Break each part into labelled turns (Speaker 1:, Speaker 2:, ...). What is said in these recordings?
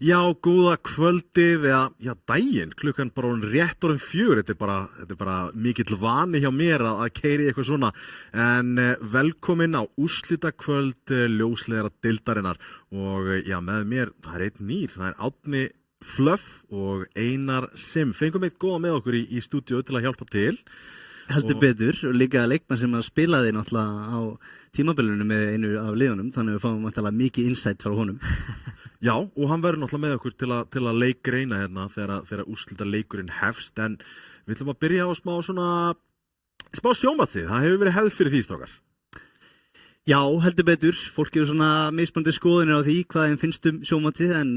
Speaker 1: Já, góða kvöldið, já, daginn, klukkan bara rétt orðin 4, þetta er bara mikill vani hjá mér að keyra í eitthvað svona, en velkomin á úrslitakvöld ljósleiðara deildarinnar og já, með mér, það er einn nýr, það er Árni Fluff og Einar Sim, fengum eitt góða með okkur í stúdíu til að hjálpa til.
Speaker 2: Heldur betur og líka leikmann sem að spilaði náttúrulega á tímabilinu með einu af liðunum, þannig að við fáum náttúrulega mikið insight frá honum.
Speaker 1: Já, og hann verður náttúrulega með okkur til að leikreina hérna þegar úrslita leikurinn hefst, en við ætlum að byrja á smá sjónvarpið, það hefur verið hefð fyrir því, strákar.
Speaker 2: Já, heldur betur, fólk hefur svona mismunandi skoðanir á því hvað þeim finnst sjónvarpið, en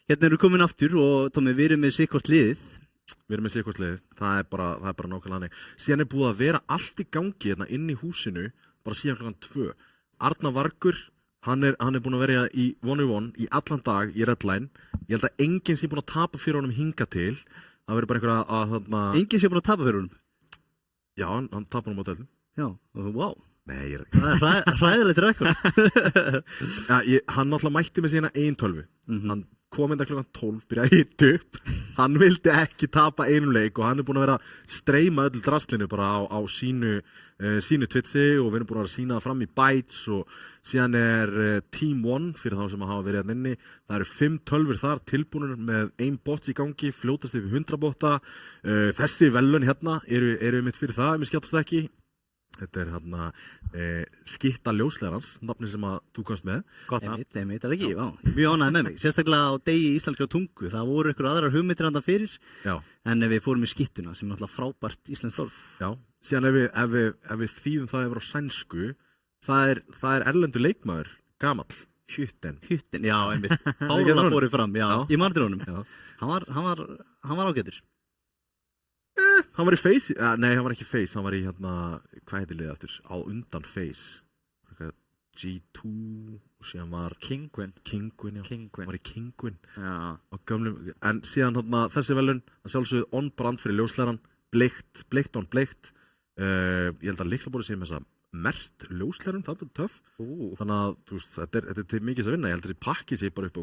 Speaker 2: hérna erum við komin aftur og Tómi, við erum með sikkvort liðið.
Speaker 1: Við erum með sikkvort liðið, það er bara nákvæmlega hannig. Síðan er búið að vera allt í gangi hérna inn í húsinu, bara síðan klukkan 2. Arnar Vargur, hann er búinn að vera í 1v1 í allan dag í Redline. Ég held að enginn sé búinn að tapa fyrir honum hinga til. Það verður bara einhverja að þarna...
Speaker 2: Enginn sé búinn að tapa fyrir honum?
Speaker 1: Já, hann tapar honum á tellum.
Speaker 2: Já, wow.
Speaker 1: Nei,
Speaker 2: það er hræðilegt rekord.
Speaker 1: Já, hann náttúrulega mætti með sína 1-12. Hann kom inn klukkan 12, byrjaði að hita upp. Hann vildi ekki tapa einum leik og hann er búinn að vera að streyma öll draslinu bara á sínu Twitchi og við erum búin að vera að sína það fram í Bytes og síðan er Team One fyrir þá sem að hafa verið hérna inni. Það eru 5 tölvur þar tilbúinir með 1 bots í gangi, fljótast yfir 100 botta. Þessi velun hérna eru mitt fyrir það, mér skjáttast ekki. Þetta er hérna Skitta ljósleiðarans, nafni sem að þú komst með.
Speaker 2: Gott nafn. Einmitt, er ekki, mjög ánægður með mig. Sérstaklega á degi íslenskrar tungu, það voru ykkur aðrar hugmyndir handa fyrir. Já. En við fórum í Skittuna sem er náttúrulega frábært íslenskt orð. Já, síðan ef við þýðum það yfir á sænsku, það er erlendur leikmaður, gamall, Hytten, já, einmitt. Fárlega fóru fram, já. Ég man til honum. Já. Hann var ágætur.
Speaker 1: Hann var í Face, nei hann var ekki Face, hann var í hérna, hvað heitir liðið aftur, á undan Face, G2 og síðan var Kingwin, já, hann var í Kingwin, og gömlum, en síðan hérna, þessi velun, hann sjálfsögðu on brand fyrir ljósleiðaran, bleikt, ég held að lyklabórið sé með þessa mert ljósleiðaran, það er töff, þannig að þú veist, þetta er til mikið að vinna, ég held að þessi pakki sé bara upp á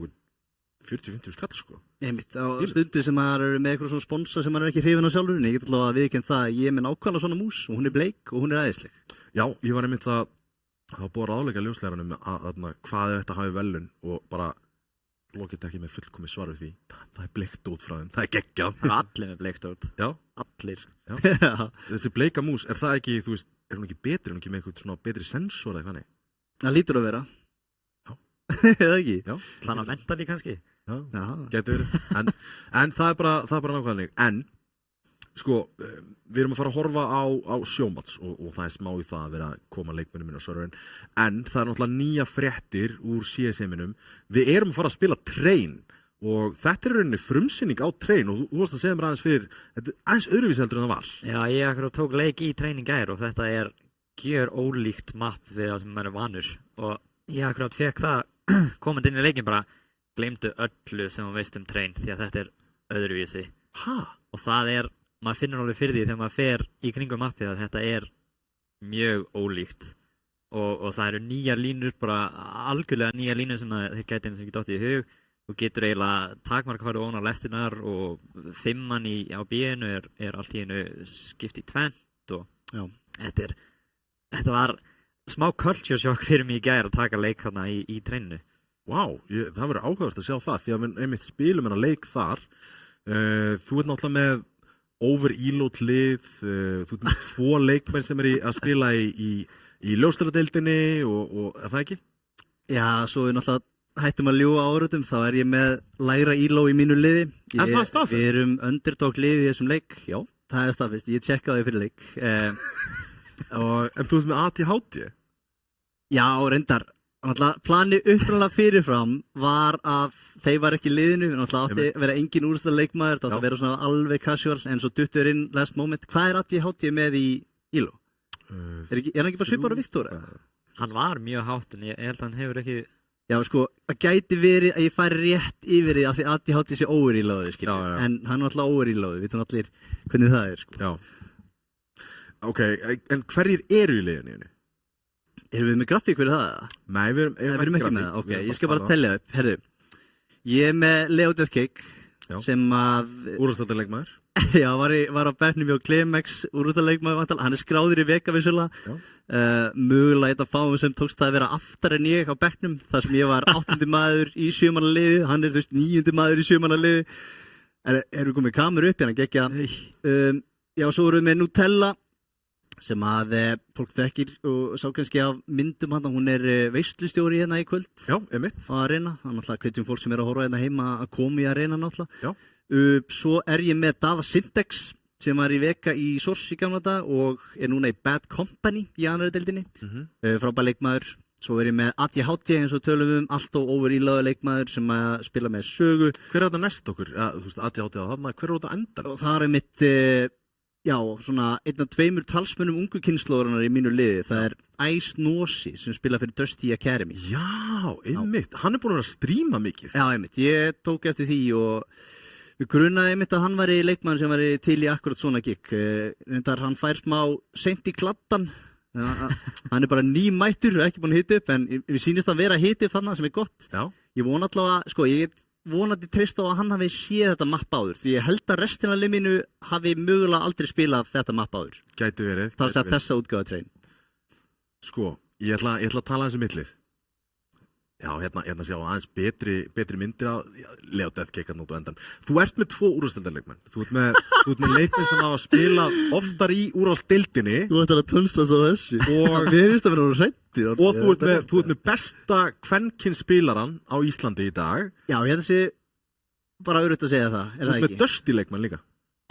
Speaker 1: 40-50 skall sko.
Speaker 2: Einmitt, á stundu sem maður eru með eitthvað svona sponsa sem maður er ekki hrifinn á sjálfur, en ég get allavega að viðurkenna það að ég er með nákvæmlega svona mús og hún er bleik og hún er æðisleg. Já,
Speaker 1: ég var einmitt að hafa búið að ráðleika ljósleiðaranum hvað þetta hafi velun og bara lokið ekki með fullkomið svar við því. Það er bleikt út frá þeim, það er geggjað.
Speaker 3: Það er allir með bleikt út.
Speaker 1: Já.
Speaker 3: Allir.
Speaker 1: Já. Þessi bleika mús, er það ekki, þú veist, er hún ekki betri, er hún ekki með eitthvað svona betri sensor eða hvað?
Speaker 2: Það lítur að vera. Eða ekki?
Speaker 3: Já. Þannig að menta því kannski.
Speaker 1: Já, getur verið. En það er bara nákvæmlega. En, sko, við erum að fara að horfa á sjónvarps og það er smá í það að vera að koma leikmennum inn á serverinn. En það er náttúrulega nýja fréttir úr CSM-inum. Við erum að fara að spila Train og þetta er rauninni frumsýning á Train og þú varst að segja mér aðeins fyrir, þetta er aðeins öðruvísi heldur en það var.
Speaker 3: Já, ég akkurat tók leik í Train í gær og þetta er gjör ólíkt mapp við það sem maður er vanur og ég akkurat fekk það komandi inn í leikin bara gleymdu öllu sem þú veist Train því að þetta er öðruvísi. Og það er, maður finnur alveg fyrir því þegar maður fer í kringum mappið að þetta er mjög ólíkt og það eru nýjar línur, bara algjörlega nýjar línur sem þeir gæti eins og ekki dottið í hug. Þú getur eiginlega takmarka hvað þú ónar lestinar og 5-man á B-inu er allt í einu skipt í 2 og þetta var smá culture shock fyrir mig í gær að taka leik þarna í Traininu.
Speaker 1: Vá, það verður áhugavert að sjá það því að við einmitt spilum hennar leik þar. Þú ert náttúrulega með over-ílót lið, þú ert með 2 leikmenn sem að spila í ljósleiðaradeildinni og er það ekki?
Speaker 2: Já, svo við náttúrulega hættum að ljúga áratum, þá er ég með lægra íló í mínu liði.
Speaker 1: Er það staðfest?
Speaker 2: Við erum underdog liði í þessum leik, já, það er staðfest, ég tjekkaði fyrir leik.
Speaker 1: En þú ert með ADHD?
Speaker 2: Já, reyndar. Planið uppræðanlega fyrirfram var að þeir var ekki í liðinu, náttúrulega átti að vera engin úrstæðar leikmaður, það átti að vera svona alveg casual, en svo duttur inn last moment. Hvað er ADHD með í íló? Er hann ekki bara svipar á Viktor?
Speaker 3: Hann var mjög hátt, en ég held að hann hefur ekki...
Speaker 2: Já, sko, það gæti verið að ég færi rétt yfir því að því ADHD sé óverílóði, skiljið, en hann er alltaf óverílóði, við veitum allir hvernig það er, sko.
Speaker 1: Já. Ok, en hverjir eru í liðinu?
Speaker 2: Erum við með grafík fyrir það?
Speaker 1: Nei, við erum
Speaker 2: ekki með það. Ok, ég skal bara tellja upp. Herðu, Ég með Leo Deathcake sem að
Speaker 1: úrvalsdeildarleikmaður
Speaker 2: já, var á bekknum hjá Klimex úrvalsdeildarleikmaður, hann skráður í veka vissulega mögulega einn af fáum sem tókst það að vera aftar en ég á bekknum þar sem ég var 8. maður í 7-mannaliði, hann er 9. maður í 7-mannaliði. Erum við komið kameru upp hérna, gekkja já, svo erum við með Nutella sem að fólk þekkir og sá kannski af myndum hann, hún er veislustjóri hérna í kvöld
Speaker 1: já, einmitt
Speaker 2: á Arena, þannig að hvetjum fólk sem er að horfa hérna heima að koma í Arena náttúrulega. Svo er ég með Dada Syntax sem var í veka í Source í gamla dag og er núna í Bad Company í annari deildinni, frábær leikmaður. Svo er ég með ADHD eins og tölum við allt og over ílaða leikmaður sem að spila með sögu.
Speaker 1: Hver er þetta næst okkur? Ja, þú veist, ADHD á þarna, hver er þetta endar?
Speaker 2: Og það er mitt já, svona einn af 2 talsmönnum ungu kynslóðurinnar í mínu liði. Það er Ice Nosi sem spila fyrir Dusty Academy.
Speaker 1: Já, einmitt. Hann er búin að vera að stríma mikið.
Speaker 2: Já, einmitt. Ég tók eftir því og við grunaði einmitt að hann væri leikmann sem væri til í akkurat svona gig. Reyndar hann fær smá seint í kladdan. Hann er bara nýmættur, ekki búin að hita upp, en við sýnist að vera hita upp þarna sem er gott.
Speaker 1: Já.
Speaker 2: Ég vona allavega, sko, ég vonandi treyst á að hann hafi séð þetta mapp áður því ég held að restina af liðinu hafi mögulega aldrei spilað þetta mapp áður.
Speaker 1: Gæti verið.
Speaker 2: Það er að segja þessa útgáfa trein.
Speaker 1: Sko, ég ætla að tala aðeins millið. Já, hérna sjá aðeins betri myndir á Leo Deathcake hann út á endan. Þú ert með 2 úrvalsdeildarleikmenn. Þú ert með leikmenn sem hafa spilað oftar í úrvalsdeildinni.
Speaker 2: Þú ætlar að tölslast á þessu. Og við erum að vera hræddir.
Speaker 1: Og þú ert með besta kvenkynsspilarann á Íslandi í dag.
Speaker 2: Já, ég held að sé bara auðvitað að segja það.
Speaker 1: Þú ert með Dusty leikmann líka.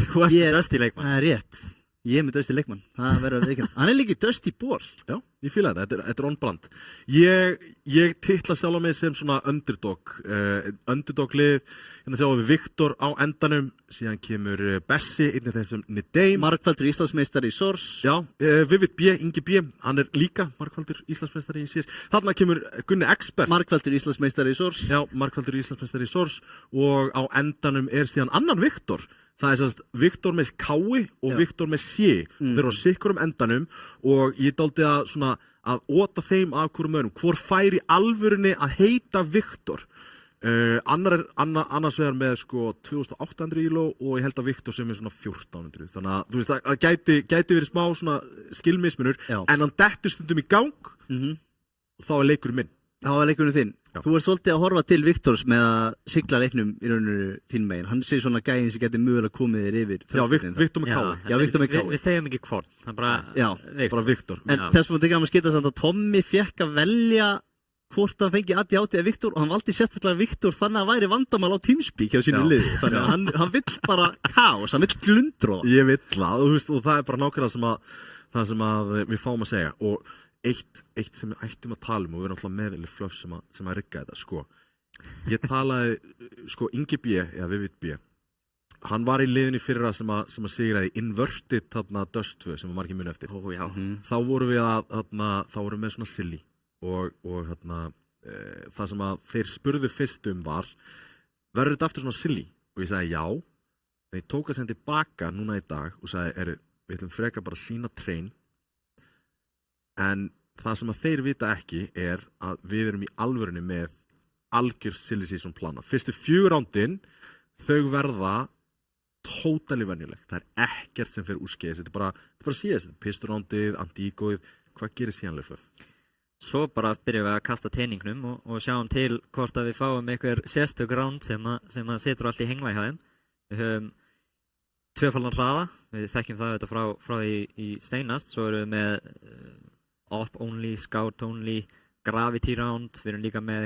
Speaker 3: Þú ert með Dusty leikmann.
Speaker 2: Það er rétt. Ég er með Dusty leikmann. Það verður ekki. Hann er líka Dusty ból.
Speaker 1: Já, ég fíla þetta. Þetta er on brand. Ég titla sjálf á mig sem svona underdog lið. Hérna sjáum við Viktor á endanum. Síðan kemur Bessi, einn af þessum Nidheim.
Speaker 2: Margfaldur Íslandsmeistari í Source.
Speaker 1: Já, Vivid B, Ingi B. Hann er líka margfaldur Íslandsmeistari í CS. Þarna kemur Gunni Expert.
Speaker 2: Margfaldur Íslandsmeistari í Source.
Speaker 1: Já, margfaldur Íslandsmeistari í Source. Og á endanum er síðan annan Viktor. Það er sérst Viktor með Kái og Viktor með C. Þeir eru á sikkurum endanum og ég dálítið að svona að óta þeim af hverjum öðrum. Hvor fær í alvörunni að heita Viktor? Annars vegar með sko 2800 kíló og ég held að Viktor sem er svona 1400. Þannig að þú veist að gæti verið smá svona skilmismunur en hann dettur stundum í gang og þá er leikurinn minn.
Speaker 2: Það var leikurinn þinn. Já. Þú ert svolítið að horfa til Viktors með að sigla leiknum í rauninu þín megin. Hann sé svona gæðin sem getur mögulega komið þér yfir.
Speaker 1: Já, Viktor með Kái.
Speaker 2: Já, Viktor með Kái.
Speaker 3: Við segjum ekki hvort. Það er bara
Speaker 1: Viktor.
Speaker 2: En þess að maður skita samt að Tommy fekk að velja hvort hann fengi ADHD eða Viktor og hann valdi sérstaklega Viktor þannig að væri vandamál á Teamspeak hjá sínu liði. Þannig að hann vill bara kaos, hann vill glundróða.
Speaker 1: Ég vill það, og það er bara nákvæmlega það sem við fáum að segja. Og eitt sem við ættum að tala og við erum alltaf meðlega flöf sem að rigga þetta, sko. Ég talaði, sko, Ingi B, eða Vivid B, hann var í liðinni fyrra sem að sigraði Inverted, þarna, Dust 2, sem var margir muni eftir.
Speaker 3: Já.
Speaker 1: Þá vorum við með svona silly og það sem að þeir spurðu fyrst var, verður þetta aftur svona silly? Og ég sagði já, en ég tók að senda tilbaka núna í dag og sagði, við ætlum frekar bara að sýna train. En það sem að þeir vita ekki er að við erum í alvörunni með algjör silly season plana. Fyrstu 4 rándin, þau verða totally venjulegt. Það er ekkert sem fer úrskeiðis. Þetta er bara CS, pisturándið, Antígóið, hvað gerir síðan löföf?
Speaker 3: Svo bara byrjum við að kasta teiningnum og sjáum til hvort að við fáum einhver sérstök ránd sem að setur allt í hengla í hæðum. Við höfum 2-faldan hraða, við þekkjum það þetta frá í seinast, svo erum við með Op only, Scout only, Gravity round, við erum líka með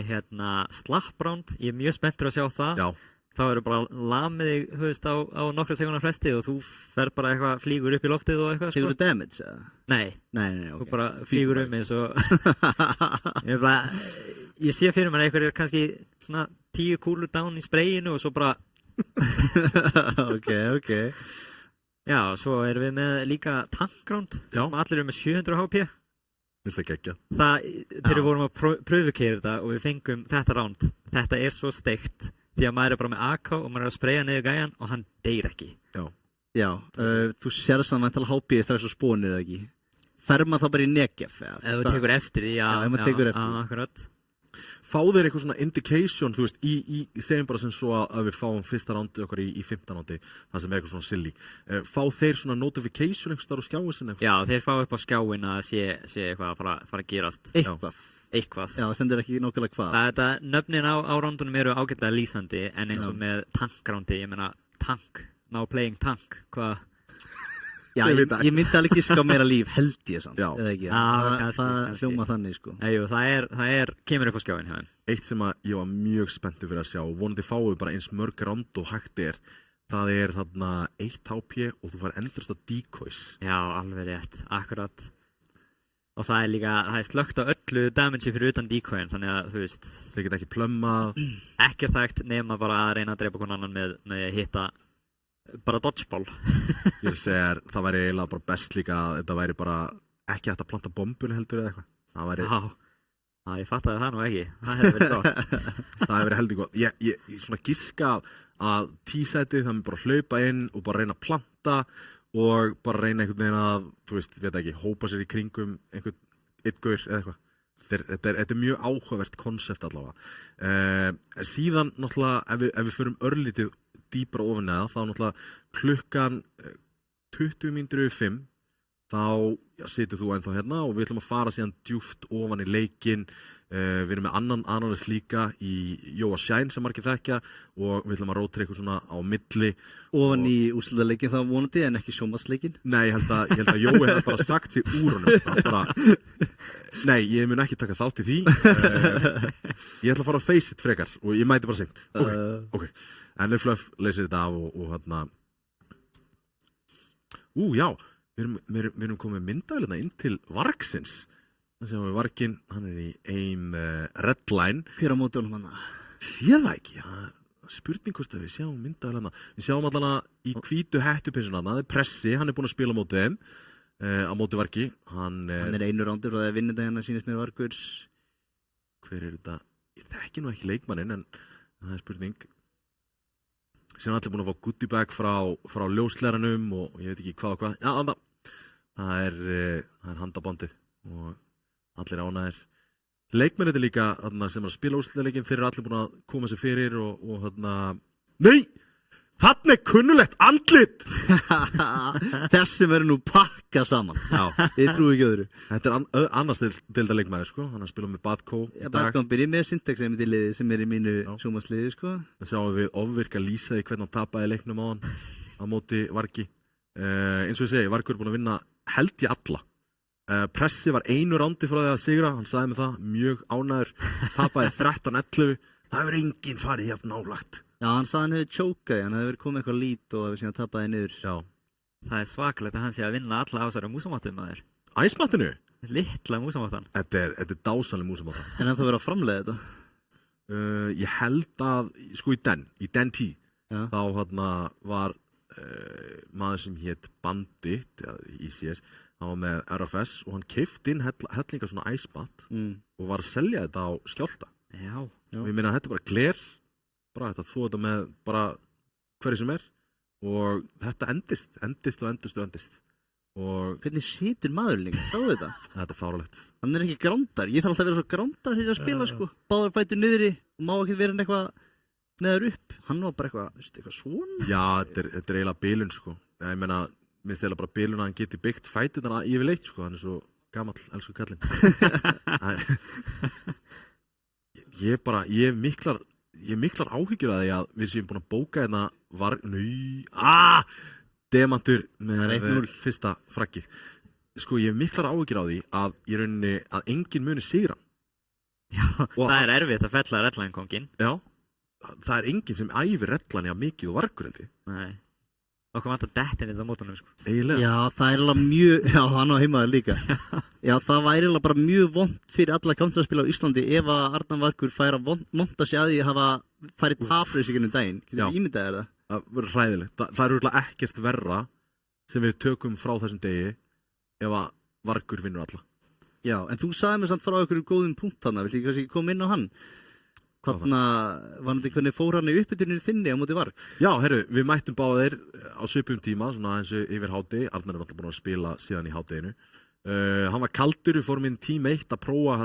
Speaker 3: Slap round, ég er mjög spenntur að sjá það.
Speaker 1: Já.
Speaker 3: Þá eru bara lamið þig, þú veist, á nokkra sekúndar fresti og þú fer bara eitthvað, flýgur upp í loftið og eitthvað.
Speaker 2: Tekur þú damage, eða?
Speaker 3: Nei,
Speaker 2: okay.
Speaker 3: Þú bara flýgur eins og ég sé fyrir mér að einhver kannski svona 10 kúlur down í sprayinu og svo bara
Speaker 2: Ok.
Speaker 3: Já, svo erum við með líka tank round, allir eru með 700 HP.
Speaker 1: Þegar
Speaker 3: við vorum að pröfukeira þetta og við fengum þetta round, þetta er svo steikt því að maður er bara með AK og maður er að spraya niður gæjan og hann deyr ekki.
Speaker 2: Já, þú sér saman að tala HP strax á spónir eða ekki? Fer maður þá bara í Negev?
Speaker 3: Ef þú tekur eftir því, já, akkurat.
Speaker 1: Fá þeir eitthvað svona indication, þú veist, segjum bara sem svo að við fáum fyrsta rándi okkar í 15 rándi, það sem eitthvað svona silly. Fá þeir svona notification einhvers þar á skjáin sinni?
Speaker 3: Já, þeir fá upp á skjáin að sé eitthvað að fara að gerast. Eitthvað.
Speaker 2: Já, það stendur ekki nákvæmlega hvað.
Speaker 3: Nöfnin á rándunum eru ágætlega lýsandi, en eins og með tankrándi, ég meina tank, now playing tank, hvað?
Speaker 2: Já, ég myndi alveg ekki ská meira líf, held ég samt, eða ekki. Það hljóma þannig, sko.
Speaker 3: Jú, það kemur upp á skjáin hjá þeim.
Speaker 1: Eitt sem að ég var mjög spenntur fyrir að sjá, vonandi fáum við bara eins mörg ránd og hægt það þarna 1 HP og þú fær endursta decoys.
Speaker 3: Já, alveg rétt, akkurat. Og það er slögt á öllu damage fyrir utan decoyin, þannig að, þú veist...
Speaker 1: Þeir geta ekki plömmað.
Speaker 3: Ekkert hægt nema bara að reyna að drepa hvern annan með að hitta bara dodgeball.
Speaker 1: Ég segja það væri eiginlega bara best líka að þetta væri bara ekki hægt að planta bombun heldur eða eitthvað. Það væri...
Speaker 3: Já, ég fattaði það nú ekki. Það hefði verið gott.
Speaker 1: Það hefði verið heldur gott. Ég svona giska að T-sæti það með bara hlaupa inn og bara reyna að planta og bara reyna einhvern veginn að, þú veist, veit ekki, hópa sér í kringum einn gaur eða eitthvað. Þetta er mjög áhugavert konsept allavega. Síðan náttúrulega ef við förum örlítið dýpra ofan eða, þá náttúrulega klukkan 20 mínútur yfir 5 þá situr þú ennþá hérna og við ætlum að fara síðan djúpt ofan í leikinn. Við erum með annan analyst líka í Jóa Shine sem margir þekkja og við ætlum að rótira eitthvað svona á milli.
Speaker 2: Ofan í úrslitaleikin þá vonandi en ekki sjónvarpsleikin?
Speaker 1: Nei, ég held að Jói hefði bara sagt sig úr honum. Nei, ég mun ekki taka þátt í því. Ég ætla að fara á Face It frekar og ég mæti bara seint. Ok. Ennur Fluff leysir þetta af og hérna... Já, við erum komið myndaðilegna inn til Vargsins. Það sem við Varginn, hann í aim redline.
Speaker 2: Hver á móti honum hann?
Speaker 1: Sé það ekki, spurning hvort að við sjáum myndaðilegna. Við sjáum allana í hvítu hettupissuna, það Pressi, hann búinn að spila á móti þeim, á móti Vargi. Hann
Speaker 2: einu rándur og það vinnandi hérna sýnist mér Vargur.
Speaker 1: Hver þetta? Ég þekki nú ekki leikmanninn, en það spurning. Síðan allir búin að fá goodie bag frá ljósleranum og ég veit ekki hvað og hvað. Já, það er handabandið og allir ánægir. Leikmennið líka sem að spila úrslitaleikinn fyrir allir búin að koma sér fyrir og Nei! Þarna er kunnulegt andlit!
Speaker 2: Þessi verður nú pakka saman. Já, ég trúi ekki öðru.
Speaker 1: Þetta er annars deildarleikmaður, sko. Hann spila með Badco.
Speaker 2: Já, Badco byrjið með Syntax einmitt í liði sem er í mínu sjónvarpsliði, sko.
Speaker 1: Það sjáum við ofvirka lýsaði hvernig hann tapaði leiknum á hann á móti Vargi. Eins og ég segi, Vargur er búin að vinna held ég alla. Pressi var einu rándi frá því að sigra, hann sagði með það, mjög ánæður, tapaði 13-11. Það hefur enginn farið jafn nálægt.
Speaker 2: Já, hann sagði hann hefði tjókað, hann hefði verið komið eitthvað lít og hefði síðan tapaði niður.
Speaker 1: Já.
Speaker 3: Það er svakalegt að hann sé að vinna alla ásæra músamáttum að þér.
Speaker 1: Æsmattinu?
Speaker 3: Litla músamáttan.
Speaker 1: Þetta er dásanlega músamáttan.
Speaker 2: En það verið að framleiða þetta?
Speaker 1: Ég held að, sko í Den T, þá var maður sem hét Bandit, í CS, hann var með RFS og hann keypti inn hellinga svona æsmatt og var að selja þetta á Skjálta.
Speaker 3: Já.
Speaker 1: Og ég meina að þetta er bara gler, bara þetta þó þetta með bara hverju sem er og þetta endist. Og
Speaker 2: hvernig situr maður líka? Stáðu þetta?
Speaker 1: Þetta er fáralegt.
Speaker 2: Hann er ekki grándar. Ég þarf alltaf að vera svo grándar þegar ég að spila, sko. Báðar fætur niðri og má ekki vera eitthvað neður upp. Hann var bara eitthvað svona.
Speaker 1: Já, þetta er eiginlega bilun, sko. Ég meina, minnst eiginlega bara bilun að hann geti byggt fæturna yfirleitt, sko. Hann er svo gamall, elsku kallinn. Ég hef miklar áhyggjur að því að við séum búin að bóka hérna Demantur með fyrsta frakkið. Sko, ég hef miklar áhyggjur á því að í rauninni að enginn muni sigra.
Speaker 3: Já, það er erfitt að fella redline-kónginn.
Speaker 1: Já, það er enginn sem æfir redline jafn mikið og Vargur held ég.
Speaker 3: Nei. Okkur vantar dettin þetta á mótunum, sko.
Speaker 1: Eiginlega.
Speaker 2: Já, það er alveg mjög, já, hann á heimaður líka. Já, það væri alveg bara mjög vont fyrir alla counterspila á Íslandi ef að Arnar Vargur fær að monta sig að því að hafa farið taplaus í gennum daginn. Getur þið ímyndað þér það?
Speaker 1: Það verður hræðilegt. Það er örugglega ekkert verra sem við tökum frá þessum degi ef að Vargur vinnur alla.
Speaker 2: Já, en þú sagði mér samt frá einhverjum góðum punkt þarna, vill ég kannski koma inn á hann? Hvernig fór hann í uppbytunni þinni á móti Varg?
Speaker 1: Já, herru, við mættum báðir á svipum tíma, svona eins og yfir hádegi. Arnar er alltaf búin að spila síðan í hádeginu. Hann var kaldur, við fórum inn tím 1 að prófa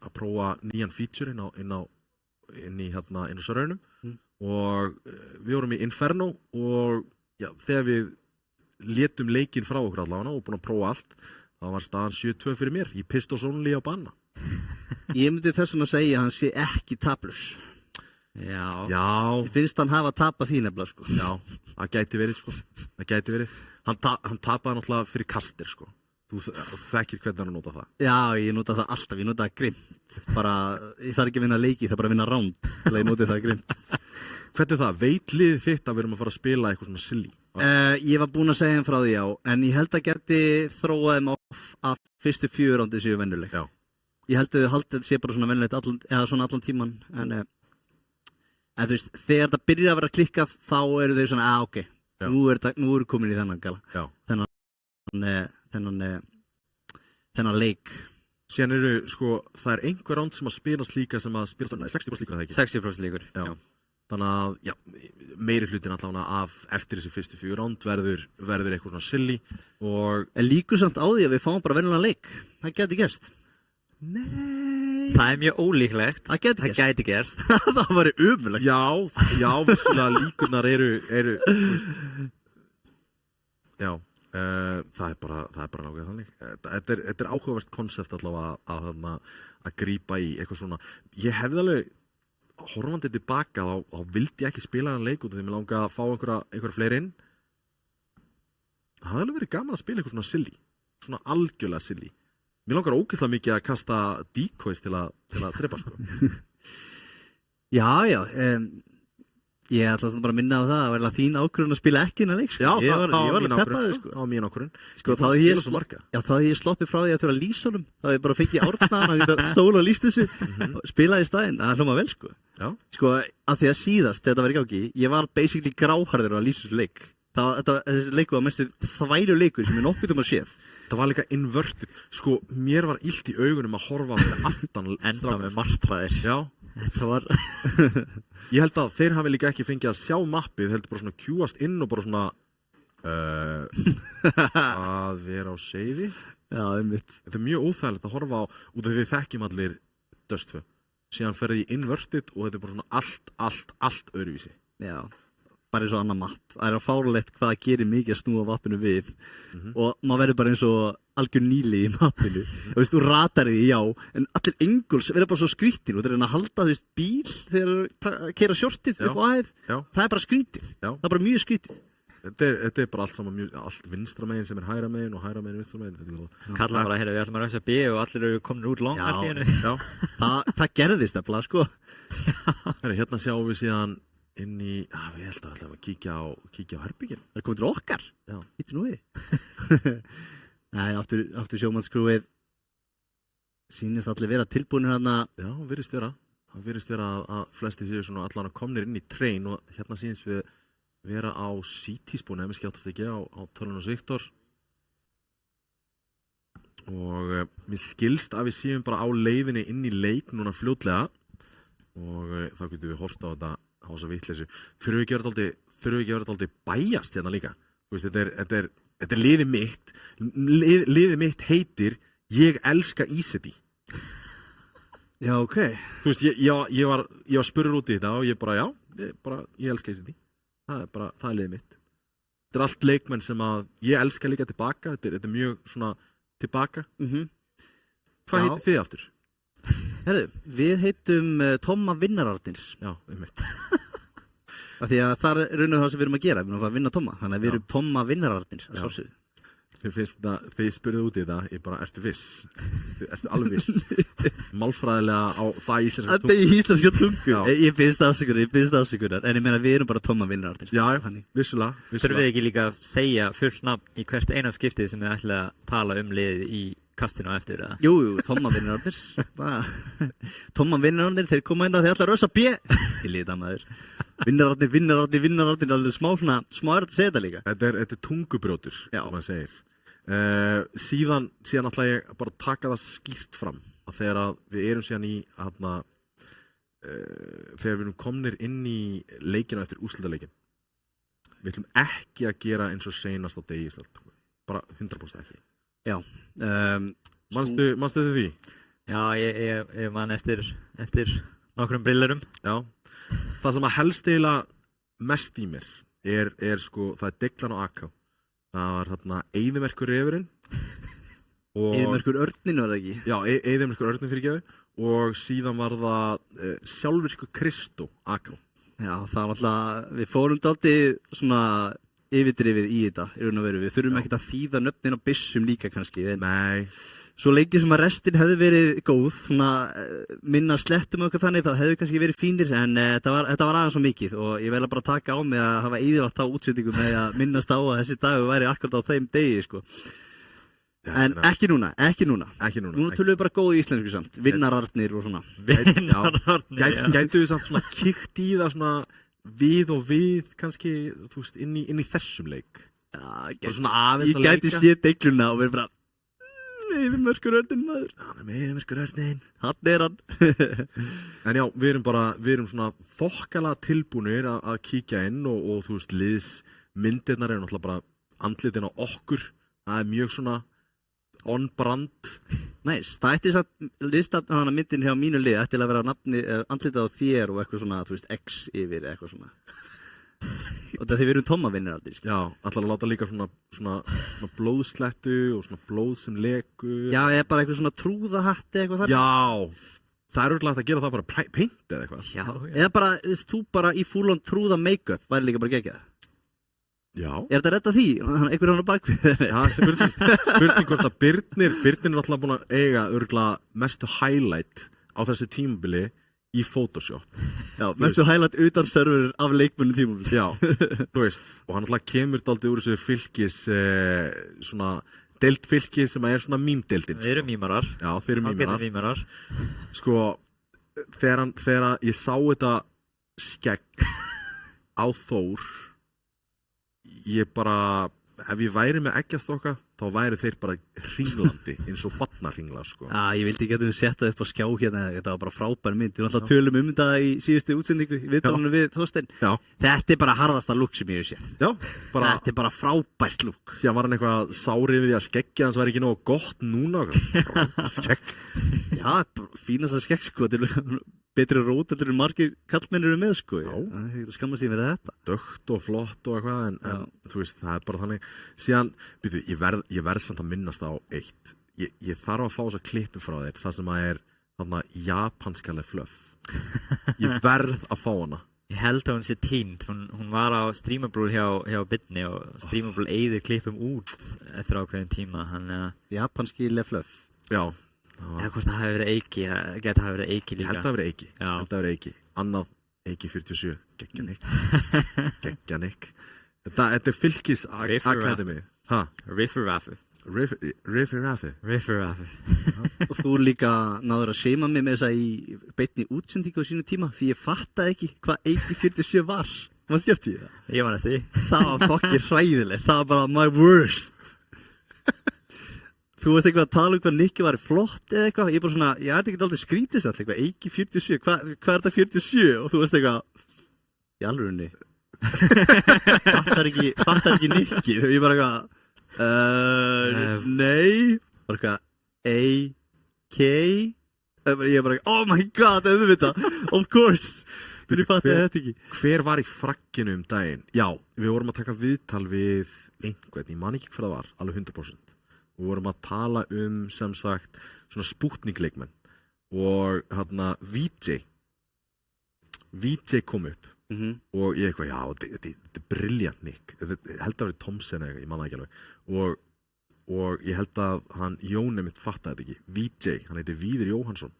Speaker 1: að prófa nýjan feature inn á serverunum og við vorum í Inferno og þegar við létum leikinn frá okkur allavega og búin að prófa allt, þá var staðan 7-2 fyrir mér, í pistols only á bana.
Speaker 2: Ég myndi þess vegna segja að hann sé ekki taplaus.
Speaker 3: Já.
Speaker 2: Ég finnst hann hafa tapað því nefnilega, sko.
Speaker 1: Já, það gæti verið, sko. Það gæti verið. Hann tapaði náttúrulega fyrir kastir, sko. Þú þekkir hvernig hann nota það. Já,
Speaker 2: ég nota það alltaf, ég nota það grimt. Bara, ég þarf ekki að vinna leiki, það er bara að vinna round til að ég noti það grimt.
Speaker 1: Hvernig það? Veit liðið þitt að við erum að fara að spila eitthvað svona silly?
Speaker 2: Ég var búinn að segja þeim frá því, já, en ég held að geti þróað þeim að fyrstu 4 rándið séu venjuleg. Já. Ég held að þetta sé bara svona vennilegt eða svona allan tíman, en þú veist, þegar það byrjar að vera klikkað, þá eru þau svona, ok, nú eru komin í þennan gala. Já. Þennan leik.
Speaker 1: Síðan eru, sko, það er einhver ránd sem að spilast líka sem að spilast, 60% líkur, það ekki?
Speaker 3: 60% líkur, já.
Speaker 1: Þannig að, já, meiri hlutin allavega eftir þessi fyrstu 4 ránd verður eitthvað svona silly og...
Speaker 2: En líkur samt á því að við fáum bara venjulegan leik. Það geti gerst.
Speaker 3: Nei. Það er mjög ólíklegt.
Speaker 2: Það geti gerst. Það væri ömurlegt.
Speaker 1: Já, vissulega líkurnar eru já, það er bara nákvæmlega þannig. Þetta er áhugavert konsept allavega að grípa í eitthvað svona. Ég hefði alveg horfandi tilbaka, þá vildi ég ekki spila hann leik út af því mér langaði að fá einhverja fleiri inn. Það hefði alveg verið gaman að spila eitthvað svona silly, svona algjörlega silly. Mér langar ógeðslega mikið að kasta decoys til að drepa, sko.
Speaker 2: Já, ég ætla bara að minna á það að vera þín ákvörðun að spila ekki innan leik, sko.
Speaker 1: Já,
Speaker 2: ég var alveg peppaður, sko.
Speaker 1: Það var mín ákvörðun.
Speaker 2: Sko, þá hef ég sloppið frá því að þurfa að lýsa honum. Þá hef ég bara fengið árnaðan að þetta sóla lýst þessu og spilaði í staðinn. Það hljóma vel, sko.
Speaker 1: Já.
Speaker 2: Sko, að því að síðast, þegar þetta var í gangi, ég var basically gráharður að lýsa þessu leik. Þessi leiku var mestu þvælu leikur sem ég nokkuð að séð.
Speaker 1: Það var líka inverted. Sko, mér var illt í augunum að horfa með aftan
Speaker 3: enda með martraðir.
Speaker 1: Já.
Speaker 3: Þetta var
Speaker 1: Ég held að þeir hafi líka ekki fengið að sjá mappið, heldur bara svona kjúast inn og bara svona að vera á seiði.
Speaker 2: Já, einmitt.
Speaker 1: Þetta er mjög óþægilegt að horfa á út af því við þekkjum allir Dust 2. Síðan ferði í inverted og þetta er bara svona allt öðruvísi.
Speaker 2: Já. Bara eins og annar mapp. Það er að fárlegt hvað það gerir mikið að snúa mappinu við og maður verður bara eins og algjör nýli í mappinu. Þú ratar því, já, en allir enguls verður bara svo skrítið og það er að halda bíl þegar það keyra shortið upp á hæð. Það er bara skrítið. Það er bara mjög skrítið.
Speaker 1: Þetta er bara allt saman allt vinstra megin sem er hægra megin og hægra megin vinstra megin.
Speaker 3: Kalla bara, við ætlum að rausa B og allir eru komin úr long allir hérna.
Speaker 2: Já, það gerðist nefnilega, sko.
Speaker 1: Hérna sjáum við síðan inn í, við held að kíkja á herbyggin.
Speaker 2: Það er komið til okkar.
Speaker 1: Já.
Speaker 2: Ítti nú við. Nei, aftur sjómannskrúið sýnist allir vera tilbúinir hérna.
Speaker 1: Já, virðist vera. Það virðist vera að flesti séu svona allan að komnir inn í train og hérna sýnist við vera á CT-spónu, ef við skjáttast ekki á Tölunus Viktor. Og mér skilst að við séum bara á leiðinni inn í leik núna fljótlega og þá getum við horft á þetta á þessa vitleysu. Þurfum við ekki að vera dálítið bæjast hérna líka. Þú veist, þetta er liðið mitt. Liðið mitt heitir Ég elska Íseti.
Speaker 2: Já, ok.
Speaker 1: Þú veist, ég var spurður út í þetta og ég elska Íseti. Það er liðið mitt. Þetta er allt leikmenn sem að ég elska líka tilbaka. Þetta er mjög svona tilbaka. Hvað heitir þið aftur?
Speaker 2: Herðu, við heitum Tomma Vinnararnins.
Speaker 1: Já, einmitt.
Speaker 2: Af því að það er raun og það sem við erum að gera, við erum að vinna Tomma. Þannig að við erum Tomma Vinnararnins, að sjálfsögðu.
Speaker 1: Mér finnst þetta, þegar ég spurði út í þetta, ég bara, ertu viss? Ertu alveg viss? Málfræðilega á það íslenska tungu.
Speaker 2: Þetta er íslenska tungu. Ég finnst afsökunar, en ég meina við erum bara Tomma Vinnararnins.
Speaker 1: Já, vissulega.
Speaker 3: Þurfum við ekki líka að segja fullt nafn í hvert eina skiptið sem við ætla að tala um liðið í kastinu á eftir, eða?
Speaker 2: Jú, Tomma Vinnararnir. Tomma Vinnararnir, þeir koma inn að þeir ætla að rösa B. Ég lita maður. Vinnararnir, alveg smá er að segja þetta líka.
Speaker 1: Þetta er tungubrjótur, sem maður segir. Síðan ætla ég bara að taka það skýrt fram að þegar við erum síðan í þegar við erum komnir inn í leikinu eftir úrslitaleikin, við ætlum ekki að gera eins og seinast á degi í Ísland, bara 100% ekki.
Speaker 2: Já.
Speaker 1: Manstu þið því?
Speaker 3: Já, ég man eftir nokkrum brillerum.
Speaker 1: Já, það sem að helst eiginlega mest í mér er sko, það Deglan og AK. Það var hérna Eyðimerkur refurinn.
Speaker 2: Eyðimerkur örninn var það ekki?
Speaker 1: Já, Eyðimerkur örninn fyrirgefðu. Og síðan var það sjálfvirku Kristó, AK.
Speaker 2: Já, það var náttúrulega, við fórum dálítið svona yfirdrifið í þetta, í raun og veru. Við þurfum ekkert að þýða nöfnin á byssum líka kannski.
Speaker 1: Nei.
Speaker 2: Svo lengi sem að restin hefði verið góð, svona minna slettum og eitthvað þannig, þá hefði kannski verið fínir, en þetta var aðeins svo mikið og ég vel að bara taka á mig að hafa eyðilagt á útsendingu með að minnast á að þessi dagur væri akkurat á þeim degi, sko. En ekki núna. Núna tölum við bara góðu íslensku samt, vinnararnir og svona.
Speaker 3: Vinnararnir, já.
Speaker 1: Gætu við samt svona kíkt í það svona við kannski, þú veist, inn í þessum leik.
Speaker 2: Já,
Speaker 1: ég
Speaker 2: gæti séð Degluna og verið bara Eyðimerkur örninn maður.
Speaker 1: Hann með Eyðimerkur örninn.
Speaker 2: Hann er hann.
Speaker 1: En já, við erum svona þokkalega tilbúnir að kíkja inn og þú veist, liðsmyndirnar eru náttúrulega bara andlitin á okkur. Það er mjög svona on brand.
Speaker 2: Nice. Það ætti satt myndin hjá mínu lið ætti að vera andlitið á þér og eitthvað svona, þú veist, X yfir eitthvað svona. Og það því við erum tómavinnir aldrei.
Speaker 1: Já, allar að láta líka svona blóðslettu og svona blóð sem lekur.
Speaker 2: Já, eða bara eitthvað svona trúðahatti eitthvað þar.
Speaker 1: Já, það er örugglega hægt að gera það bara paint eða eitthvað.
Speaker 3: Já.
Speaker 2: Eða bara, þú bara í full on trúða make-up væri líka bara geggjað.
Speaker 1: Já.
Speaker 2: Er þetta að redda því? Einhver hann á bakvið?
Speaker 1: Já, spurning hvort að Birnir er alltaf búin að eiga örugglega mestu highlight á þessu tímabili í Photoshop.
Speaker 2: Já, mestu highlight utan server af leikmunni tímabili.
Speaker 1: Já, þú veist, og hann alltaf kemur dálítið úr þessu fylkis, svona deildfylkis sem er svona mýmdeildin.
Speaker 3: Við erum mýmarar.
Speaker 1: Já, þeir eru
Speaker 3: mýmarar.
Speaker 1: Sko, þegar ég sá þetta skegg á Þór, ég bara, ef ég væri með eggjastokka, þá væri þeir bara hringlandi, eins og barnahringla, sko.
Speaker 2: Já, ég vildi ekki að við setja upp á skjá hérna, þetta var bara frábær mynd. Við náttúrulega tölum þetta í síðustu útsendingu, viðtalinu við Þorstein.
Speaker 1: Já.
Speaker 2: Þetta er bara harðasta look sem ég hef séð.
Speaker 1: Já, bara.
Speaker 2: Þetta er bara frábært look.
Speaker 1: Síðan var hann eitthvað sárið við að skeggja hans væri ekki nógu gott núna. Skegg.
Speaker 2: Já, fínast að skegg, sko. Betri rót en margir kallmenn eru með, sko.
Speaker 1: Já.
Speaker 2: Það er ekkert að skamma sig verið þetta.
Speaker 1: Dögt og flott og eitthvað, en þú veist, það er bara þannig. Síðan, byrju, ég verð samt að minnast á eitt. Ég þarf að fá þessa klippu frá þér, það sem að er þarna japanskaleg fluff. Ég verð að fá hana.
Speaker 3: Ég held að hún sé tímt. Hún var á Streamable hjá Bitni og Streamable eyðir klippum út eftir ákveðin tíma.
Speaker 2: Japanskileg fluff.
Speaker 1: Já.
Speaker 3: Eða hvort það hafi verið Eiki, geta hafi verið Eiki líka.
Speaker 1: Ég held að það hafi verið Eiki. Annað Eiki 47. Geggja Nick. Þetta er fylkis Academy.
Speaker 3: Riffuraffu.
Speaker 1: Riffuraffu.
Speaker 2: Og þú líka náður að seima mig með þess að í beinni útsendingu á sínu tíma því ég fattaði ekki hvað Eiki 47 var. Hvað skemmti ég það?
Speaker 3: Ég man eftir því.
Speaker 2: Það var fokkir hræðilegt. Það var bara my worst. Þú veist eitthvað að tala hvað Nikki var flott eða eitthvað. Ég er bara svona, ég ætti ekki aldrei skrítið samt eitthvað. Eiki 47, hvað er þetta 47? Og þú veist eitthvað, í alvörunni. Fattar ekki Nikki. Ég bara eitthvað, nei. Bara eitthvað, A-K. Ég bara, oh my god, auðvitað. Of course. Ég fatti þetta ekki.
Speaker 1: Hver var í frakkinu daginn? Já, við vorum að taka viðtal við einhvern. Ég man ekki hver það var, alveg 100%. Við vorum að tala sem sagt, svona Sputnik-leikmenn og hérna VJ kom upp og ég eitthvað, já, þetta er brilliant Nick, ég held að það var Thomsen eða, ég man það ekki alveg og ég held að hann, Jóni mitt fattaði þetta ekki, VJ, hann heiti Víðir Jóhannsson,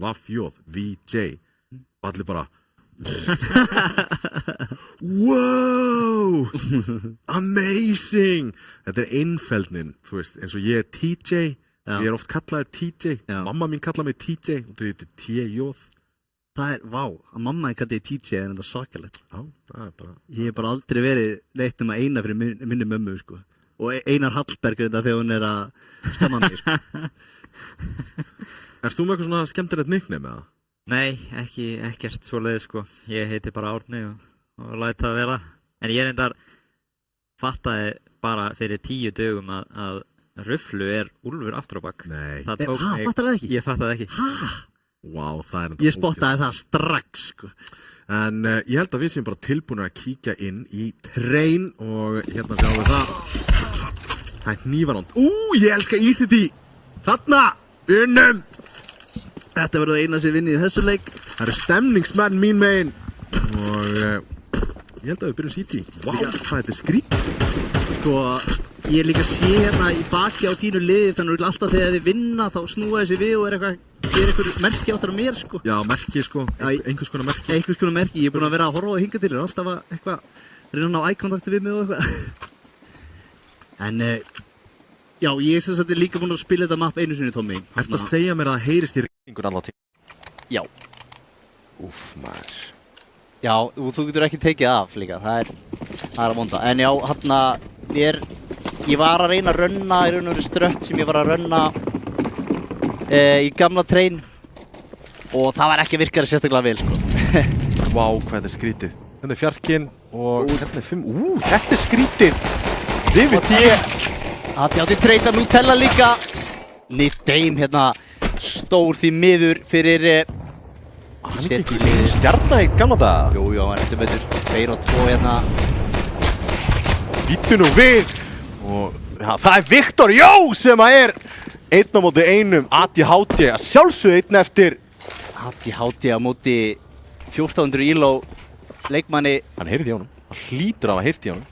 Speaker 1: Vafjóð, VJ, og allir bara wow, amazing. Þetta er einfeldnin, þú veist, eins og ég er TJ. Ég er oft kallaður TJ. Mamma mín kallaði mig TJ og þetta er TJ.
Speaker 2: Það er, vá, að mamma ég kallaði TJ en þetta er svakalegt.
Speaker 1: Já, það er bara.
Speaker 2: Ég hef bara aldrei verið neitt eina fyrir minni mömmu, sko. Og Einar Hallberg þetta þegar hún er að skamma mig, sko.
Speaker 1: Er þú með eitthvað svona skemmtilegt nickname með það?
Speaker 3: Nei, ekkert svoleiðis, sko. Ég heiti bara Árni og læt það vera. En ég reyndar fattaði bara fyrir 10 dögum að Ruflu Úlfur aftur á bak.
Speaker 1: Nei.
Speaker 3: Það tók mig.
Speaker 2: Fattar það ekki?
Speaker 3: Ég fattaði það ekki.
Speaker 1: Vá, það
Speaker 2: Ég spottaði það strax, sko.
Speaker 1: En ég held að við séum bara tilbúinir að kíkja inn í Train og hérna sjáum við það. Það er hnífanánd. Ég elska Íslandi. Þarna, unnum.
Speaker 2: Þetta verður það eina sem vinnið í þessu leik.
Speaker 1: Það eru stemningsmenn mín megin. Og ég held að við byrjum City. Vá, hvað þetta er skrítið.
Speaker 2: Sko, ég líka sé hérna í baki á þínu liði, þannig að alltaf þegar þið vinna þá snúa þessi við og eitthvað merki áttar á mér, sko.
Speaker 1: Já, merki, sko. Einhvers konar merki.
Speaker 2: Einhvers konar merki. Ég er búinn að vera að horfa á hinga til þér. Alltaf að reyna að ná eye-kontakti við mig og eitthvað. En, já, ég sem sagt líka búinn að spila þetta map einu sinni, Tommy.
Speaker 1: Ertu að segja mér að það heyrist í ringur allar tíma?
Speaker 4: Já.
Speaker 1: Úff, maður.
Speaker 4: Já, þú getur ekki tekið af líka, það er að vonda. En já, ég var að reyna að rönna í raun og veru strött sem ég var að rönna í gamla Train og það var ekki að virka sérstaklega vel, sko.
Speaker 1: Vá, hvað þetta er skrítið. Þetta er fjarkinn og hérna er 5. Þetta er skrítið. David T.
Speaker 4: Það átti treyta Nutella líka. Nick Dame hérna stór því miður fyrir
Speaker 1: hann er ekki stjarna í gamla daga.
Speaker 4: Jú, hann er eftir betur 2 og 2 hérna.
Speaker 1: Býttu nú við. Og ja, það er Viktor Jó sem að er 1 á móti 1 ADHD að sjálfsögðu 1 eftir
Speaker 4: ADHD á móti 1400 kíló leikmanni.
Speaker 1: Hann heyrði í honum. Hann hlýtur af að heyrði í honum.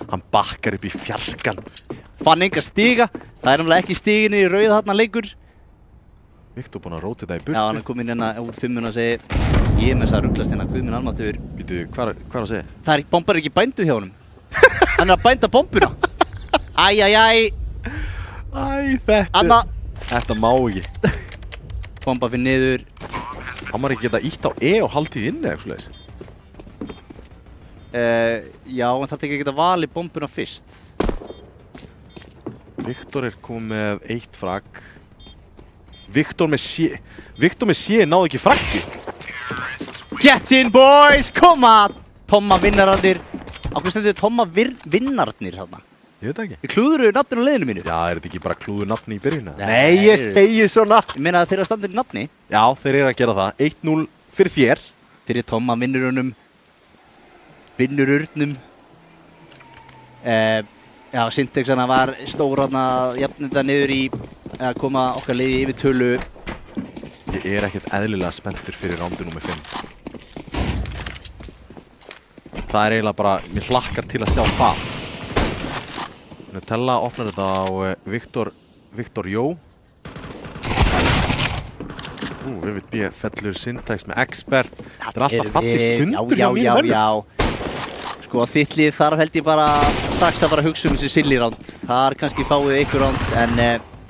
Speaker 1: Hann bakkar upp í fjarkan.
Speaker 4: Fann enga stiga. Það er náttúrulega ekki stigin í rauð þarna leikur.
Speaker 1: Viktor búinn að róta þetta í burtu.
Speaker 4: Já, hann er kominn hérna út 5 og segir ég með þess að rugglast hérna, guð minn almáttugur.
Speaker 1: Býtu, hvað er að segja?
Speaker 4: Það er bombar ekki bænduð hjá honum. Hann er að bænda bombuna.
Speaker 1: Þetta má ekki.
Speaker 4: Bomba fyrir niður.
Speaker 1: Hann var ekki geta ítt á og haldið inni eða svoleiðis.
Speaker 4: Já, hann þarf ekki að geta valið bombuna fyrst.
Speaker 1: Viktor er komið með 1 frag. Viktor með sé náðu ekki fraggi.
Speaker 4: Get in boys, koma! Tomma vinnararnir. Á hvernig stendur Tomma vinnararnir þarna?
Speaker 1: Ég veit það ekki.
Speaker 4: Ég klúðruðu nafninu á liðinu mínu.
Speaker 1: Já, er þetta ekki bara klúður nafni í byrjun?
Speaker 4: Nei, ég
Speaker 1: segi svona.
Speaker 4: Ég meina að þeir eru að standa í nafni.
Speaker 1: Já, þeir eru að gera það. 1-0 fyrir þér.
Speaker 4: Fyrir Tomma vinnururnum. Já, Syntex hana var stór hana að jafna þetta niður í að koma okkar liði yfir tölu.
Speaker 1: Ég er ekkert eðlilega spenntur fyrir rándi númer 5. Það er eiginlega bara, mér hlakkar til að sjá það. Nutella opnar þetta á Viktor Jó. David B. fellur Syntex með Expert. Þetta er alltaf fallið sundur hjá mínu mönnum.
Speaker 4: Já. Sko þitt lið þarf held ég bara strax að fara að hugsa þessi silly round. Þar kannski fáið ykkur round en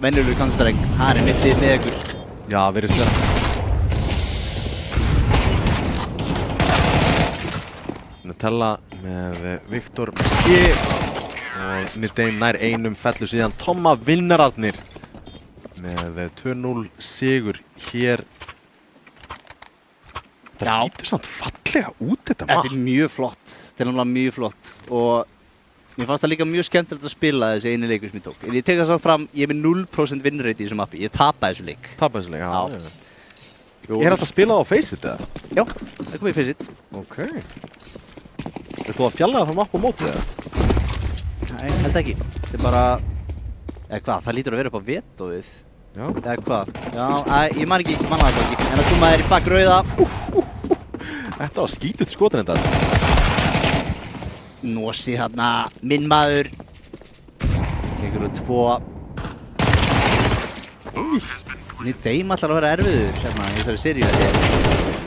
Speaker 4: venjulegur Counter-Strike, það er mitt lið með ykkur.
Speaker 1: Já, verið vera. Nutella með Viktor B. Og Nick Dame nær 1 fellur síðan Tomma vinnararnir með 2-0 sigur hér. Það lítur samt fallega út þetta mál.
Speaker 4: Þetta er mjög flott, þetta er náttúrulega mjög flott og mér fannst það líka mjög skemmtilegt að spila þessi eini leikur sem ég tók. En ég tek það samt fram, ég er með 0% vinnrate í þessu mappi, ég tapaði þessu leik.
Speaker 1: Tapaði þessu leik, já. Er þetta að spila á Faceit eða?
Speaker 4: Já, það kom í Faceit.
Speaker 1: Ok. Er þú að fjallaða frá mapp á mótið eða?
Speaker 4: Nei, held ekki. Þetta er bara, eða hvað, það lítur að vera upp á vetóið.
Speaker 1: Já.
Speaker 4: Eða hvað? Já, ég man ekki, manna þetta ekki. En það koma þér í bakrauða.
Speaker 1: Þetta var skítut skotin þetta.
Speaker 4: Nosi hérna, minn maður. Tekur úr 2. Nick Dame ætlar að vera erfiður hérna í þessari seríu.
Speaker 1: Það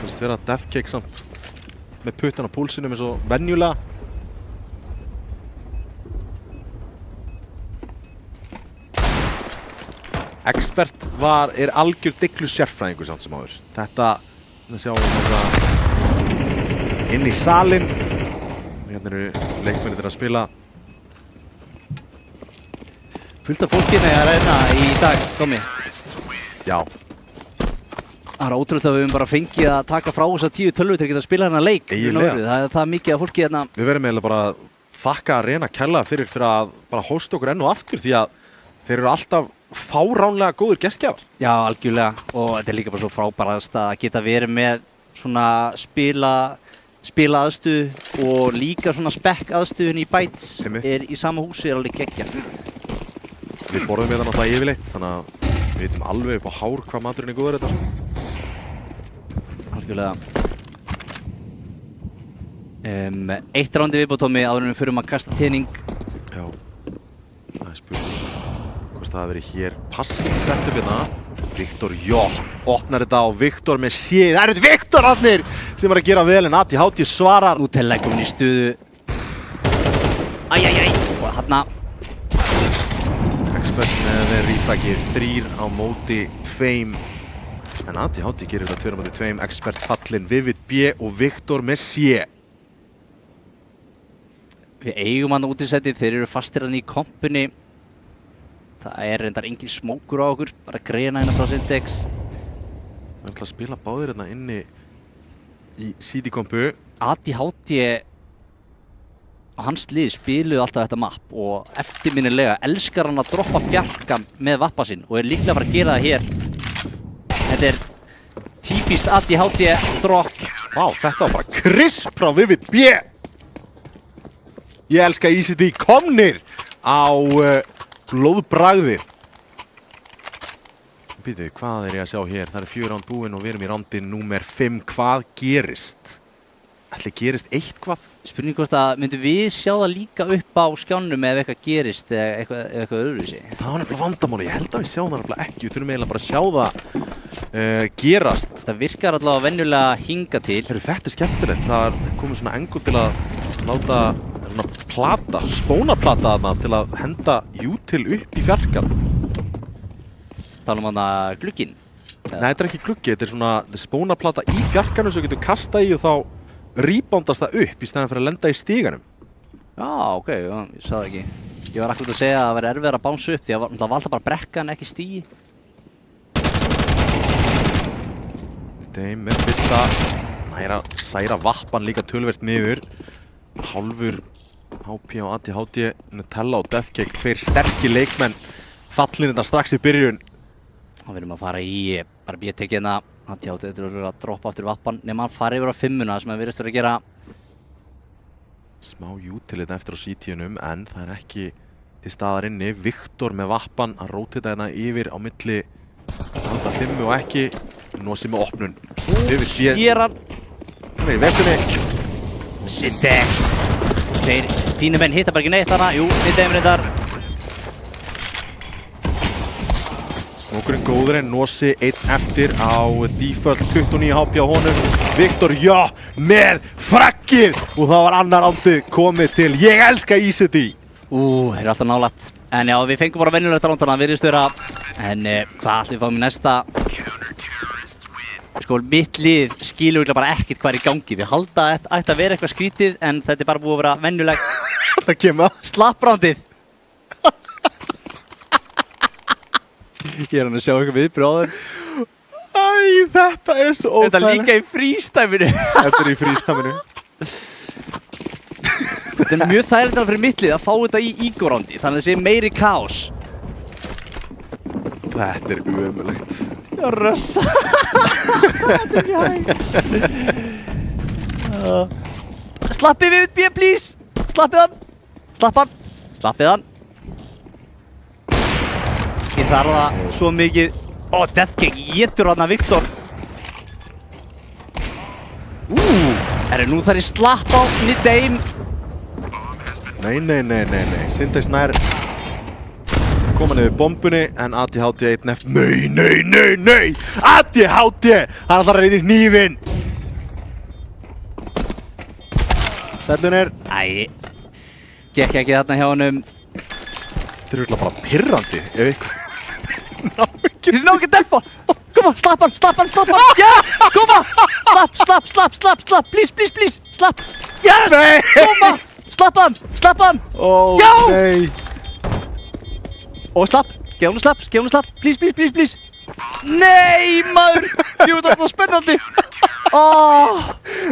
Speaker 1: finnst vera deathcake samt. Með puttan á púlsinum eins og venjulega. Expert er algjör diglu sérfræðingur samt sem áður. Þetta sjáum við þetta inn í salinn. Hérna eru leikmennir að spila.
Speaker 4: Fullt af fólkinu að reyna í dag, Tommy.
Speaker 1: Já.
Speaker 4: Það er ótrúlega að við höfum bara fengið að taka frá þess að 10 tölvur til að geta að spila hérna leik.
Speaker 1: Eiginlega.
Speaker 4: Það er það mikið af fólki hérna.
Speaker 1: Við verðum eiginlega bara að þakka að reyna kærlega fyrir að bara hósta okkur enn og aftur því að þeir eru alltaf fáránlega góður gestgjafar.
Speaker 4: Já, algjörlega, og þetta er líka bara svo frábærast að geta verið með svona spila aðstöðu og líka svona spekk aðstöðun í Bytes er í sama húsi er alveg geggjað.
Speaker 1: Við borðum með það náttúrulega yfirleitt, þannig að við veitum alveg upp á hár hvað maturinn er góður þetta sko.
Speaker 4: Algjörlega. Eitt rándi viðbót, Tommi, áður en við förum að kasta tening.
Speaker 1: Já, það er spurning hvort það hafi verið hér passing setup hérna. Viktor, opnar þetta á Viktor með séð. Það eru Viktor allir sem er að gera vel en ATHT svarar.
Speaker 4: Nutella komin í stuðu. Æjæjæj, og þarna.
Speaker 1: Expert með rífragið 3 á móti 2. En ATHT gerir þetta 2 á móti 2. Expert fallinn, Vivid B og Viktor með séð.
Speaker 4: Við eigum hann útisettið, þeir eru fastir hann í kompunni. Það er reyndar engin smókur á okkur, bara greina hérna frá Syntex.
Speaker 1: Við ætlum að spila báðir hérna inni í CD-kompu.
Speaker 4: ATHT og hans lið spiluðu alltaf þetta mapp og eftirminnilega elskar hann að droppa fjarkan með vappa sinn og er líklega að fara að gera það hér. Þetta er típist ATHT drop.
Speaker 1: Vá, þetta var bara krisp frá Vivid B. Ég elska ECD komnir á blóðbragðið. Býtu, hvað er ég að sjá hér? Það eru 4 ránd búin og við erum í rándi númer 5. Hvað gerist? Ætli gerist eitthvað?
Speaker 4: Spurning hvort að myndum við sjá það líka upp á skjánum ef eitthvað gerist eða eitthvað öðruvísi?
Speaker 1: Það var nefnilega vandamáli. Ég held að við sjáum það nefnilega ekki. Við þurfum eiginlega bara að sjá það gerast.
Speaker 4: Það virkar allavega venjulega hinga til.
Speaker 1: Þetta er skemmtilegt. Það er komið svona engur til að láta plata, spónaplata þarna til að henda Util upp í fjarkan.
Speaker 4: Talum hana glugginn?
Speaker 1: Nei, þetta er ekki gluggi, þetta er svona spónaplata í fjarkanum sem getur kastað í og þá reboundast það upp í stæðan fyrir að lenda í stíganum.
Speaker 4: Já, ok, já, ég sá það ekki. Ég var akkurat að segja að það væri erfiðar að bánsa upp því að það var alltaf bara brekkan, ekki stígi.
Speaker 1: Þeim með fyrsta næra særa vappan líka töluvert niður. Hálfur HP og ATHT, Nutella og Deathcake, 2 sterkir leikmenn fallin þetta strax í byrjun.
Speaker 4: Og við erum að fara í bara B-tekið hérna. ATHT þetta eru að droppa aftur vappan nema hann fari yfir á 5-una sem það virðist verið að gera.
Speaker 1: Smá Util þetta eftir á CT-unum en það er ekki til staðar inni. Viktor með vappan að rótita hérna yfir á milli handa 5 og ekki. Nosi með opnun.
Speaker 4: Sér hann.
Speaker 1: Hann er í vestunni.
Speaker 4: Syntex. Þeir fínu menn hitta bara ekki neitt hana. Jú, Syntex reyndar.
Speaker 1: Smókurinn góður en Nosi 1 eftir á default 29 HP á honum. Viktor, með frakkið og það var annar rándið komið til. Ég elska ECD.
Speaker 4: Þeir eru alltaf nálægt. En já, við fengum bara venjulegt rándana, virðist vera. En hvað ætlum við fáum í næsta? Sko, mitt lið skilur bara ekkert hvað er í gangi. Við halda að þetta ætti að vera eitthvað skrítið en þetta er bara búið að vera venjulegt.
Speaker 1: Það kemur
Speaker 4: Slapprándið. Ég er hann að sjá eitthvað viðbröður.
Speaker 1: Æ, þetta er svo óþægilegt.
Speaker 4: Þetta er líka í frístæminu.
Speaker 1: Þetta er í frístæminu.
Speaker 4: Þetta er mjög þægilegt fyrir mitt lið að fá þetta í ígórándi, þannig að það sé meiri kaos.
Speaker 1: Þetta er ömurlegt.
Speaker 4: Já, rössa. Þetta er ekki hægt. Slappið við B, please. Slappið hann. Slappið hann. Ég þarf það svo mikið. Deathcake étur hann að Viktor. Nú þarf ég slapp á Nidaim.
Speaker 1: Nei. Syntex nær koma niður bombunni en ATHT 1 eftir. Nei. ATHT! Hann ætlar að reyna í hnífinn. Sellunir.
Speaker 4: Æ, gekk ekki þarna hjá honum.
Speaker 1: Þetta er bara pirrandi ef eitthvað.
Speaker 4: Þið ná ekki að delfa. Koma, slapp hann. Já, koma. Slapp. Please. Slapp. Yes,
Speaker 1: Nei.
Speaker 4: koma. Slapp hann.
Speaker 1: Ó,
Speaker 4: Já.
Speaker 1: nei.
Speaker 4: Og slapp. Gef hún slapp. Please. Nei, maður. Jú, þetta var spennandi.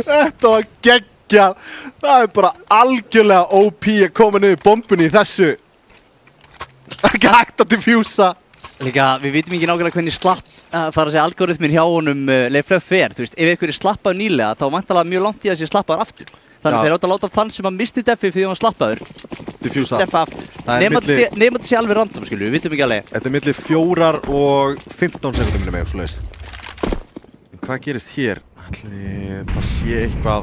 Speaker 1: Þetta var geggjað. geggjað. Það bara algjörlega OP að koma niður bombunni í þessu. Ekki hægt að diffjúsa.
Speaker 4: Líka, við vitum ekki nákvæmlega hvernig þar að segja algoritminn hjá honum leiflega fer. Þú veist, ef einhver slappaður nýlega, þá væntanlega mjög langt í að sé slappaður aftur. Þannig þeir átt að láta þann sem að misti defið því hann var slappaður.
Speaker 1: Diffjúsa.
Speaker 4: Defa aftur. Nema þetta sé alveg random, skilju, við vitum ekki alveg.
Speaker 1: Þetta er milli 4 og 15 sekundum minni með, svoleiðis. En hvað gerist hér? Ætli það sé eitthvað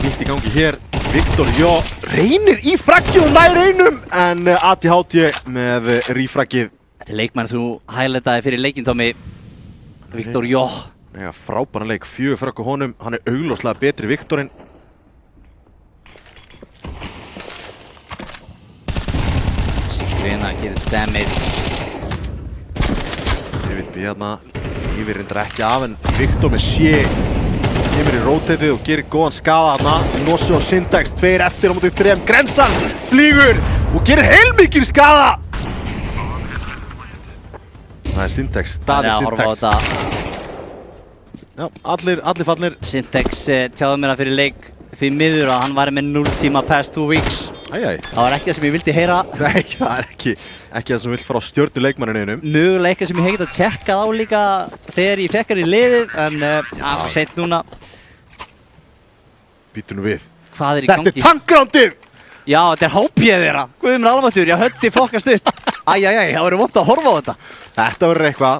Speaker 1: nýtt í gangi hér. Viktor Jó reynir í fraggið og nær einum, en ADHD með rífraggið.
Speaker 4: Þetta er leikmann þú highlightaði fyrir leikinn, Tommy. Viktor Jó.
Speaker 1: Já, frábæran leik, 4 fragg á honum. Hann er augljóslega betri Viktorinn.
Speaker 4: Sigrina gerir damage.
Speaker 1: David B hérna yfir reyndar ekki af, en Viktor með sé kemur í rotatið og gerir góðan skaða þarna. Nosi og Syntax, 2 eftir á móti 3. Grensan flýgur og gerir heilmikinn skaða. Það er Syntax, Daði Syntax. Já, allir fallnir.
Speaker 4: Syntax tjáði mér að fyrir leik því miður að hann var með 0 tíma past 2 weeks.
Speaker 1: Æjæj.
Speaker 4: Það var ekki það sem ég vildi heyra.
Speaker 1: Nei, það er ekki það sem vill fara á stjörnu leikmanninu einum.
Speaker 4: Mögulega eitthvað sem ég hef getað tjekkað á líka þegar ég fekk hann í liðið, en sent núna.
Speaker 1: Býtu nú við.
Speaker 4: Hvað er í gangi?
Speaker 1: Þetta er tankgroundið!
Speaker 4: Já, þetta er hápið þeirra. Guðmund almatur, ég höndi fokkast upp. Æjæjæj, það verður vont að horfa á þetta.
Speaker 1: Þetta verður eitthvað.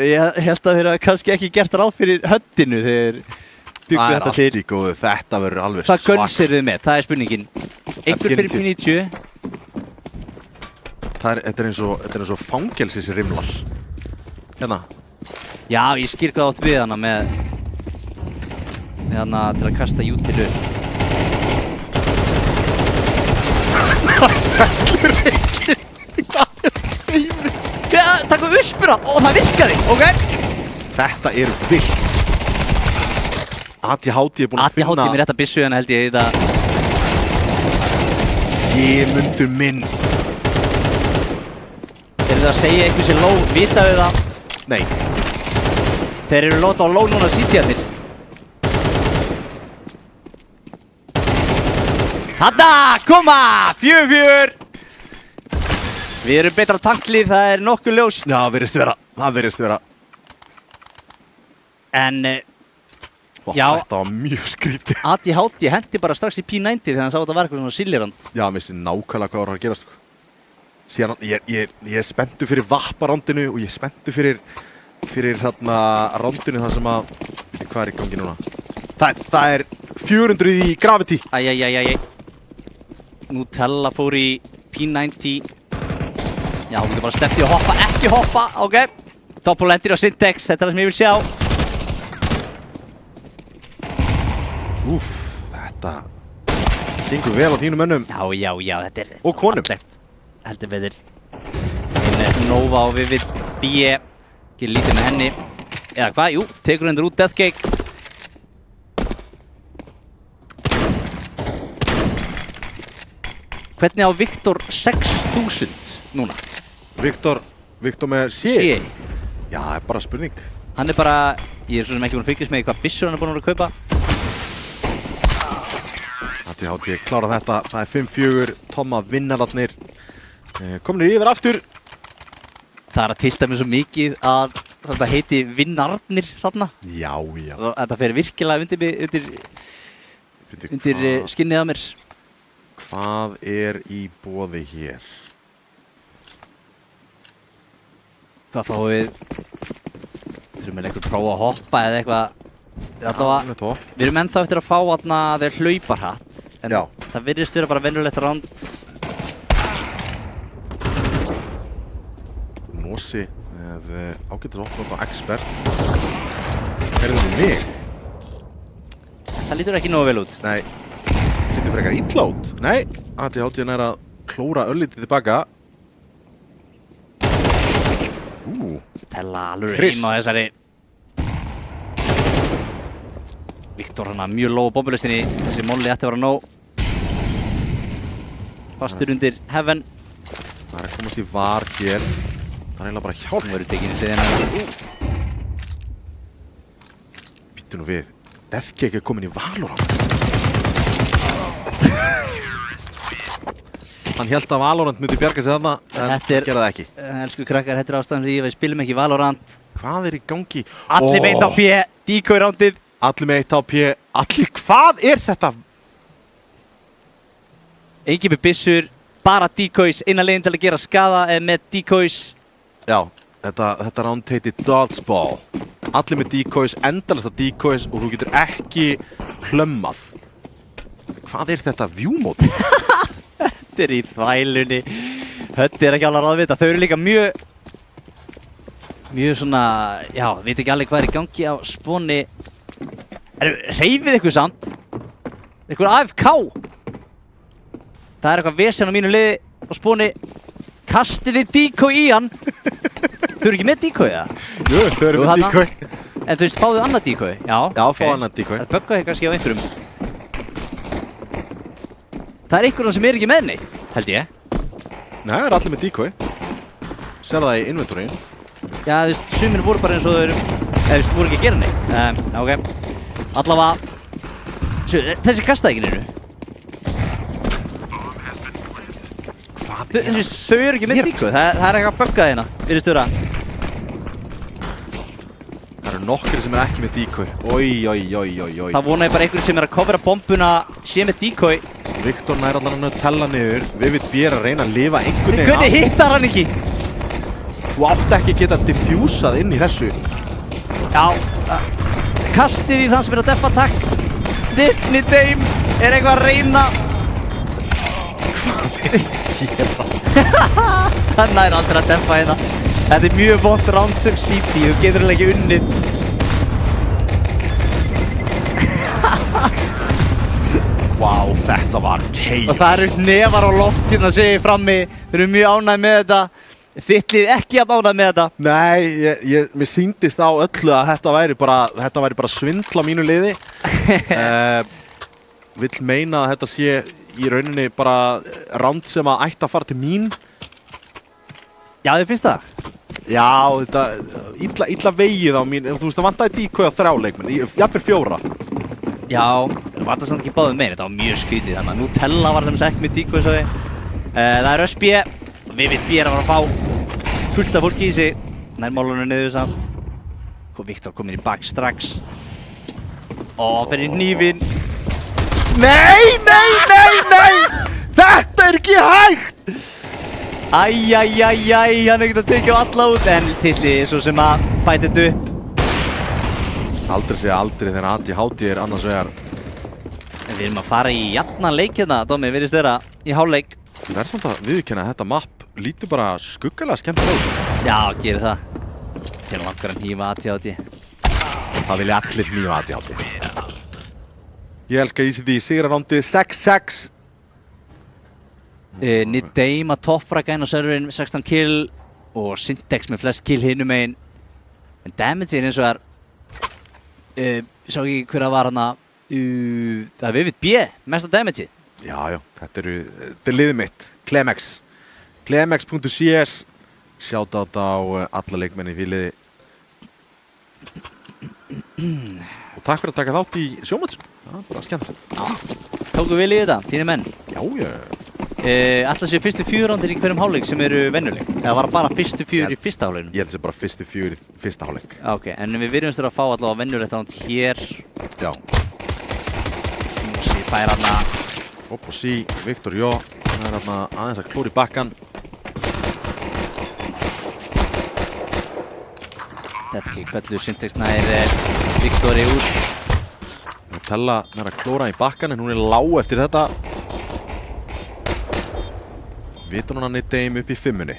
Speaker 4: Ég held að þeir hafa kannski ekki gert ráð fyrir höndinu þegar byggu þetta til.
Speaker 1: Það er allt í góðu, þetta verður alveg
Speaker 4: svart. Hvað guns þið með? Það er spurningin. Einhver fyrir P90.
Speaker 1: Þetta er eins og fangelsisrimlar. Hérna.
Speaker 4: Já, ég skil hvað átt við hana með hana til að kasta jútilu. Já, takk við uspura og það virkaði, ok?
Speaker 1: Þetta er vilt. ADHD er búinn að finna...
Speaker 4: ADHD með rétta byssu en held ég þetta...
Speaker 1: Gemundur minn.
Speaker 4: Þeir eru að segja eitthvað sem low, vita við það?
Speaker 1: Nei.
Speaker 4: Þeir eru láta á low núna sítjarnir. Hanna, koma! 4-4! Við erum betra tanklið, það er nokkuð ljós.
Speaker 1: Já, það virðist vera.
Speaker 4: En, já.
Speaker 1: Þetta var mjög skrítið.
Speaker 4: ADHD hendi bara strax í P90 þegar hann sá þetta var eitthvað svona silirand.
Speaker 1: Já, mér finnst nákvæmlega hvað var að gerast. Síðan, ég er spenntur fyrir vapparandinu og ég er spenntur fyrir þarna randinu þar sem að... Hvað er í gangi núna? Það er 400 í Gravity.
Speaker 4: Æjæjæjæjæj. Nutella fór í P90. Já, hún getur bara sleppt í að hoppa, ekki hoppa, ok. Doppellendir á Syntax, þetta er það sem ég vil sjá.
Speaker 1: Úff, þetta gengur vel á þínum mönnum.
Speaker 4: Já, þetta er...
Speaker 1: Og konum.
Speaker 4: Heldur við þér. Nova og Vivid B. Gerir lítið með henni. Eða hvað? Jú, tekur hendur út Deathcake. Hvernig á Viktor 6000 núna?
Speaker 1: Viktor með sé. Já, það er bara spurning.
Speaker 4: Hann er bara, ég er svo sem ekki búinn að fylgjast með hvað byssur hann er búinn að kaupa.
Speaker 1: ADHD klára þetta, það er 5-4, Tomma vinnararnir. Kominir yfir aftur.
Speaker 4: Það er að tilta mér svo mikið að þetta heiti vinnararnir þarna.
Speaker 1: Já.
Speaker 4: Þetta fer virkilega undir skinnið á mér.
Speaker 1: Hvað er í boði hér?
Speaker 4: Hvað fáum við? Þurfum við einhver prófa að hoppa eða eitthvað. Við erum ennþá eftir að fá þarna þeir hlaupar hratt. En það virðist vera bara venjulegt round.
Speaker 1: Nosi með ágættur opnum á Expert. Heyrðu þið mig?
Speaker 4: Það lítur ekki nógu vel út.
Speaker 1: Nei. Lítur frekar illa út. Nei. ADHD er að klóra örlítið tilbaka.
Speaker 4: Tella alveg heima á þessari. Viktor hana mjög lóg á bombulistinni. Þessi molli ætti að vera nóg. Fastur undir Heaven.
Speaker 1: Það er að komast í var hér. Það er eiginlega bara hjálp.
Speaker 4: Hún verður tekin í stiðina.
Speaker 1: Býttu nú við. Defcake er komin í Valorant. Hann hélt að Valorant myndi bjarga sig þarna, en gera það ekki.
Speaker 4: Elsku krakkar, þetta er ástæðan því að við spilum ekki Valorant.
Speaker 1: Hvað er í gangi?
Speaker 4: Allir með 1 á P, decoy rándið.
Speaker 1: Allir með 1 á P, hvað er þetta?
Speaker 4: Engin með byssur, bara decoys, eina leiðin til að gera skaða með decoys.
Speaker 1: Já, þetta ránd heitir Dodgeball. Allir með decoys, endalasta decoys og þú getur ekki hlömmað. Hvað er þetta view-móti?
Speaker 4: Þetta er í þvælunni. Hötti er ekki alveg ráð við þetta. Þau eru líka mjög svona, já, veit ekki alveg hvað er í gangi á spóni. Hreyfið ykkur samt. Ykkur AFK. Það er eitthvað vesen á mínu liði á spóni. Kastið þið decoy í hann. Þau eru ekki með decoy eða?
Speaker 1: Jú, þau eru með decoy.
Speaker 4: En þú veist, fáðu annað decoy? Já,
Speaker 1: fá annað decoy.
Speaker 4: Það buggaði kannski á einhverjum. Það er einhverjum sem er ekki með neitt, held ég.
Speaker 1: Nei, það er allir með decoy. Sér það í inventory.
Speaker 4: Já, þú veist, sumir voru bara eins og þau eru, eða þú veist, voru ekki að gera neitt. Ok, allavega, þessi kastaði ekki neinu.
Speaker 1: Hvað er það?
Speaker 4: Þau eru ekki með decoy, það er eitthvað buggað hérna, virðist vera.
Speaker 1: Það eru nokkri sem er ekki með decoy. Oj.
Speaker 4: Það vonaði bara einhverjum sem er að covera bombuna sé með decoy.
Speaker 1: Viktor nær allan að tella niður. Vivid B er að reyna að lifa einhvern veginn.
Speaker 4: Hvernig hittar hann ekki?
Speaker 1: Þú átt ekki að geta diffusað inn í þessu.
Speaker 4: Já, kastið í þann sem er að deffa takk. Diffni Dame er eitthvað að reyna. Hann nær aldrei að deffa hérna. Þetta er mjög vont round sem CT, þú getur alveg ekki unnið.
Speaker 1: Vá, þetta var keir.
Speaker 4: Og það eru nefar á loftinu að segja frammi. Þeir eru mjög ánægð með þetta. Þittlið ekki að ánægð með þetta.
Speaker 1: Nei, mér sýndist á öllu að þetta væri bara svindl á mínu liði. Vill meina að þetta sé í rauninni bara round sem að ætti að fara til mín.
Speaker 4: Já, þið finnst það?
Speaker 1: Já, þetta illa vegið á mín. Þú veist, það vantaði decoy á 3 leikmenn, jafnvel 4.
Speaker 4: Já, það var það samt ekki báðið meir, þetta var mjög skrítið þannig að Nutella var þeim ekki með decoy svo því. Það er Ösbjö, Vivid B er að fara að fá fullt af fólki í sig. Nær málunum niður samt. Viktor kominn í bak strax. Fyrir hnífinn.
Speaker 1: Nei! Þetta er ekki hægt!
Speaker 4: Æjæjæjæj, hann er ekkert að tekja á alla út en Tilli svo sem að bæti þetta upp.
Speaker 1: Aldrei segja aldrei þegar ADHD er annars vegar.
Speaker 4: En við erum að fara í jafnan leik hérna, Dómi, virðist vera í hálfleik.
Speaker 1: Það er samt að viðurkenna að þetta mapp lítur bara skuggalega skemmtilega út.
Speaker 4: Já, gerir það. Til langar að hnífa ADHD.
Speaker 1: Það vilja allir hnífa ADHD. Ég elska í því sigrarándið 6-6.
Speaker 4: Nidame að toppfragga inn á serverinn með 16 kill og Syntex með flest kill hinum megin. En damage er eins og sá ekki hver að var hana það er Vivid B, mesta damage.
Speaker 1: Já, þetta er liðið mitt, Clemex. Clemex.cs. Shoutout á alla leikmenni í liði. Og takk fyrir að taka þátt í sjónvarpinu. Það er bara skemmtilegt.
Speaker 4: Tóku vel í þetta, þínir menn?
Speaker 1: Já.
Speaker 4: Alltaf séu fyrstu 4 rándir í hverjum hálfleik sem eru venjuleg? Eða var það bara fyrstu 4 í fyrsta hálfleiknum?
Speaker 1: Ég held að það sé bara fyrstu 4 í fyrsta hálfleik.
Speaker 4: Ok, en við virðumst að fá allavega venjulegt ránd hér.
Speaker 1: Já.
Speaker 4: Mosi fær hana.
Speaker 1: Mosi, Viktor Jó. Það er hana aðeins að klóra í bakkan.
Speaker 4: Þetta ekki kvöldur Syntex nær Viktori út.
Speaker 1: Tella er að klóra í bakkan en hún er lág eftir þetta. Vitur hún hann í Dame upp í 5-unni.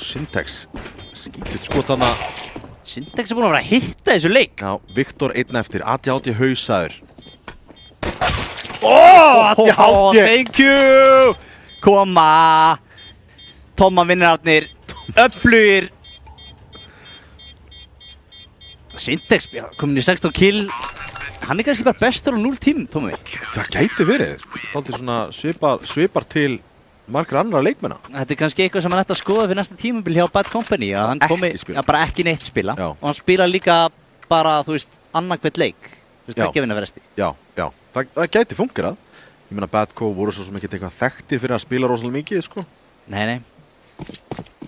Speaker 1: Syntex. Skítið skot hana.
Speaker 4: Syntex er búinn að vera að hitta þessu leik.
Speaker 1: Já, Viktor einn eftir. ADHD hausaður. ADHD!
Speaker 4: Thank you! Koma! Tomma vinnararnir. Uppflugir. Syntex komin í 16 kill. Hann er kannski bara bestur á 0 tím, Tómi.
Speaker 1: Það gæti verið. Dálítið svona svipar til margra annara leikmenna.
Speaker 4: Þetta er kannski eitthvað sem hann ætti að skoða fyrir næsta tímabil hjá Bad Company. Að hann komi bara ekki neitt spila.
Speaker 1: Já.
Speaker 4: Og hann spila líka bara, þú veist, annarkvæmt leik. Þú veist,
Speaker 1: Já.
Speaker 4: ekki vinna fresti.
Speaker 1: Já. Það gæti fungerað. Ég meina Badco voru svo sem ekki eitthvað þekktir fyrir að spila rosalega mikið, sko.
Speaker 4: Nei.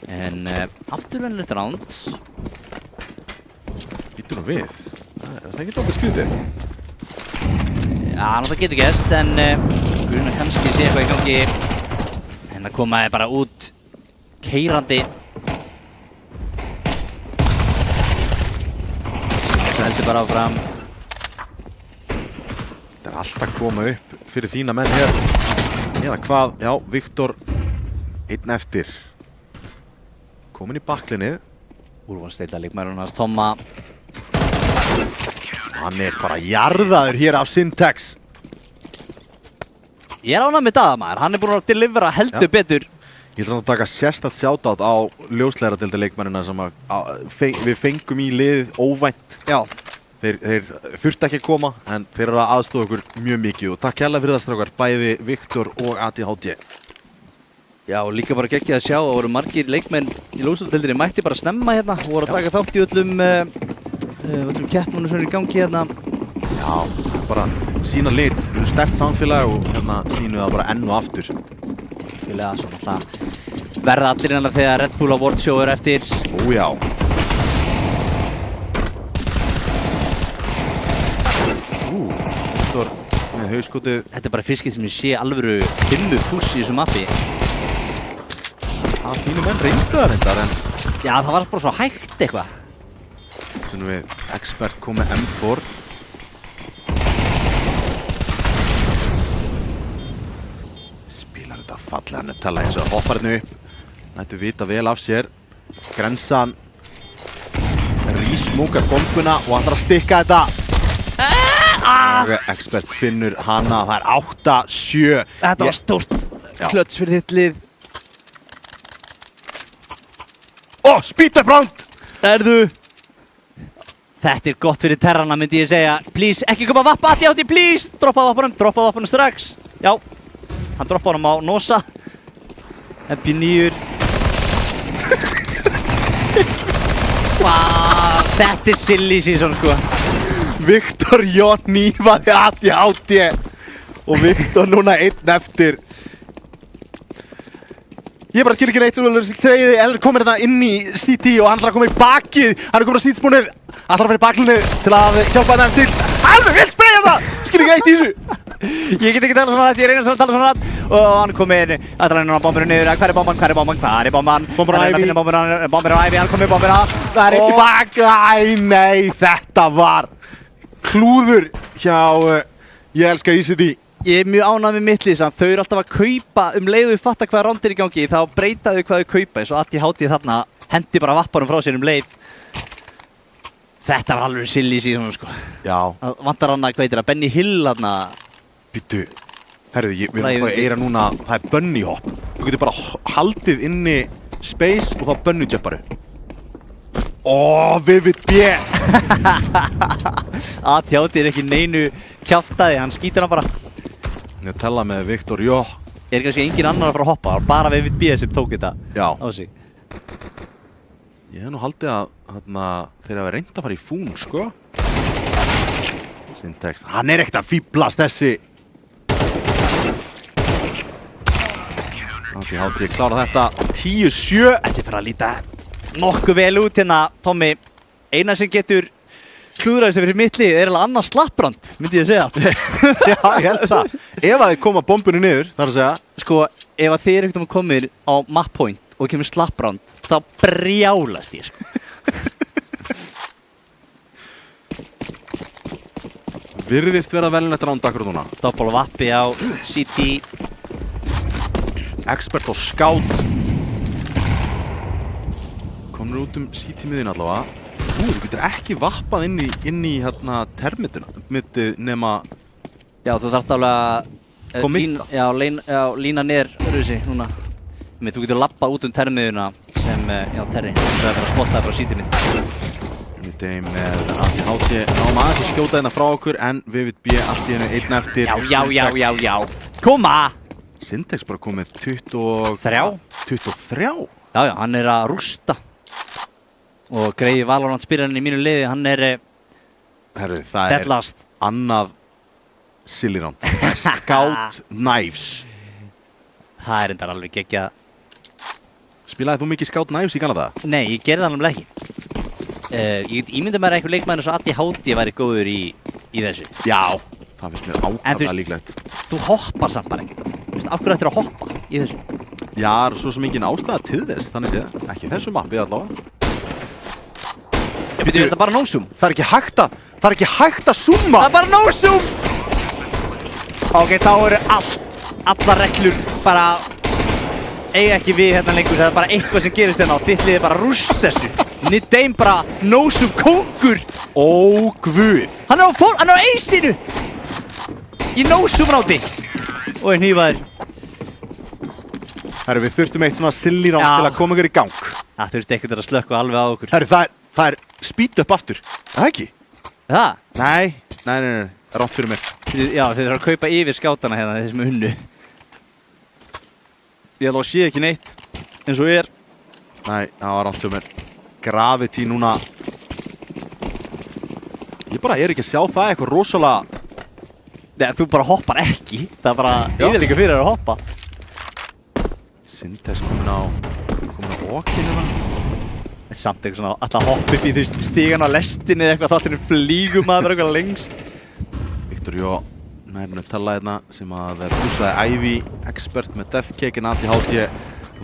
Speaker 4: En afturvennilegt ránd.
Speaker 1: Býttu nú við. Það ekki dálítið skrítið.
Speaker 4: Já, það getur gæst, en gruna kannski sé eitthvað í gangi. En það komaði bara út keyrandi. Það heldur bara áfram.
Speaker 1: Þetta alltaf að koma upp fyrir þína menn hér. Eða hvað? Já, Viktor einn eftir. Komin í baklinni.
Speaker 4: Úrvalsdeilda leikmaðurinn hans Tomma.
Speaker 1: Hann bara jarðaður hér af Syntax.
Speaker 4: Ég ánægð með það, maður. Hann búinn að delivera heldur betur.
Speaker 1: Ég ætla samt að taka sérstakt shoutout á ljósleiðaradeilda leikmennina sem við fengum í liðið óvænt.
Speaker 4: Já.
Speaker 1: Þeir þurfti ekki að koma, en þeir eru að aðstofa okkur mjög mikið og takk hérlega fyrir það strákar, bæði Viktor og ADHD.
Speaker 4: Já, og líka bara geggjað að sjá að voru margir leikmenn í ljósleiðaradeildinni mætti bara snemma hérna og voru að taka þátt í öllum keppnunum sem eru í gangi hérna.
Speaker 1: Já, bara sína lit, við erum sterkt samfélag og hérna sínu það bara enn og aftur.
Speaker 4: Svo náttúrulega verða allir hérna þegar Red Bull Award Show er eftir.
Speaker 1: Ó já. Viktor með hauskotið.
Speaker 4: Þetta er bara fiskið sem ég sé alvöru 5 púss í þessu mappi.
Speaker 1: Það þínu menn reynduðar þetta, en
Speaker 4: Já, það var bara svo hægt eitthvað.
Speaker 1: Þannig við Expert kom með M4. Spilar þetta fallega nöttala eins og hoppar hérna upp. Nættu vita vel af sér. Grensan rísmúkar bombuna og ætlar að stikka þetta. Expert finnur hana, það er 8-7.
Speaker 4: Þetta var stórt klöts fyrir þitt lið.
Speaker 1: Speed round!
Speaker 4: Erðu? Þetta er gott fyrir terrana, myndi ég segja. Please, ekki koma að vappa, ADHD, please! Droppa vappunum strax. Já, hann droppa honum á Nosa. MP9. Þetta er silly season, sko.
Speaker 1: Viktor Jón nýfaði ADHD og Viktor núna einn eftir. Ég bara skil ekki neitt sem segið þið, komir þetta inn í CT og hann ætlar að koma í bakið. Hann er komin á CT-spúnið, ætlar að fara í baklinni til að hjálpa henni til. Alveg vilt spreyja það! Skil ekki neitt í þessu.
Speaker 4: Ég get ekki tala svona rætt, ég reyna að tala svona rætt. Og hann kom inn, ætlar hann að bombinu niður. Hvar er bomban?
Speaker 1: Bombur á Ivy.
Speaker 4: Bombur á Ivy, hann kom með bombina.
Speaker 1: Það er ekki bak. Æ, nei, þetta var klúður hjá Ég elska ICD.
Speaker 4: Ég er mjög ánægð með mitt lið, þau eru alltaf að kaupa leiðu þau fatta hvað ránd er í gangi, þá breyta þau hvað þau kaupa, eins og ADHD þarna hendi bara vappanum frá sér leið. Þetta var alveg silly síðan, sko.
Speaker 1: Já.
Speaker 4: Það vantar hann að, hvað heitir það, Benny Hill þarna.
Speaker 1: Býttu, herðu, við erum að eira núna, það er bunny hop. Þú getur bara haldið inni space og þá bunny jumparu. Vivid B.
Speaker 4: ADHD er ekki neinu kjaftaði, hann skýtur hann bara.
Speaker 1: Ég tala með Viktor Jó.
Speaker 4: Er kannski engin annar að fara að hoppa, bara Vivid B sem tók þetta á sig.
Speaker 1: Ég hef nú haldið að þeir hafa reynd að fara í fún, sko. Syntax, hann er ekkert að fíblast þessi. ADHD klára þetta 10-7.
Speaker 4: Þetta er fyrir að líta nokkuð vel út hérna, Tommi. Eina sem getur klúðraði sem fyrir mitt lið er alveg annað slapprand, myndi ég segja.
Speaker 1: Já, ég held það. Ef að þið koma bombunni niður, þarf að segja.
Speaker 4: Sko, ef að þið eru ekkert komið á map point og kemur slapprand, þá brjálast ég, sko.
Speaker 1: Virðist vera velnett ránd akkur núna.
Speaker 4: Doppel vappi á CT.
Speaker 1: Expert og Scout. Komur út CT-miðin allavega. Þú getur ekki vappað inn í hérna termitið nema.
Speaker 4: Já, þú þarft alveg að lína niður öðruvísi núna. Þú getur lappað út termiðuna sem, terri. Það er að spotta það frá CT mitt.
Speaker 1: Þeim með ADHD náum aðeins að skjóta hérna frá okkur en Vivid B allt í hennu einn eftir.
Speaker 4: Já. Koma!
Speaker 1: Syntax bara komið 23.
Speaker 4: Já, hann er að rústa. Og greiði Valorant spyrjarinn í mínu liði, hann er
Speaker 1: Herru, það
Speaker 4: Dead last.
Speaker 1: annað silly round. Scout Knives.
Speaker 4: Það reyndar alveg geggjað.
Speaker 1: Spilaði þú mikið Scout Knives í gamla daga?
Speaker 4: Nei, ég gerði það náttúrulega ekki. Ég get ímyndað mér að einhver leikmaður eins og ADHD væri góður í þessu.
Speaker 1: Já, það finnst mér
Speaker 4: En þú
Speaker 1: ákaflega
Speaker 4: veist-
Speaker 1: líklegt.
Speaker 4: Þú hoppar samt bara ekkert. Þú veist, af hverju ættir að hoppa í þessu?
Speaker 1: Já, svo sem engin ástæða til þess, þannig séð. Ekki þessu mappi allavega.
Speaker 4: Ég byrju, þetta bara no-zoom.
Speaker 1: Það er ekki hægt að zooma!
Speaker 4: Það er bara no-zoom! Ok, þá eru allar reglur bara eiga ekki við hérna lengur. Það er bara eitthvað sem gerist hérna og þitt liðið bara rúst þessu. Nidaim bara no-zoom kóngur.
Speaker 1: Ó, guð!
Speaker 4: Hann er á eisinu! Í no-zoom ráti. Og er hnífaður.
Speaker 1: Herru, við þurftum eitt svona silly round
Speaker 4: Já.
Speaker 1: til að koma ykkur í gang.
Speaker 4: Það þurfti ekkert að slökka alveg á okkur.
Speaker 1: Herru, það er speed up aftur. Er það ekki?
Speaker 4: Það?
Speaker 1: Nei, rátt fyrir mér.
Speaker 4: Já, þeir þarf að kaupa yfir skátana hérna, þeir sem er unnu. Ég held að sé ekki neitt eins og er.
Speaker 1: Nei, það var rátt fyrir mér. Gravity núna. Ég bara er ekki að sjá það eitthvað rosalega.
Speaker 4: Nei, þú bara hoppar ekki. Það er bara
Speaker 1: Já.
Speaker 4: yfirleika fyrir að hoppa.
Speaker 1: Syntes komin á okkinu hérna.
Speaker 4: Samt eitthvað svona alltaf hoppa upp í þú veist stígan á lestinni eða eitthvað þá allir flýgum maður bara eitthvað lengst.
Speaker 1: Viktor Jó, nærinu tala hérna sem að púslaði Ivy, expert með Deathcake en ADHD,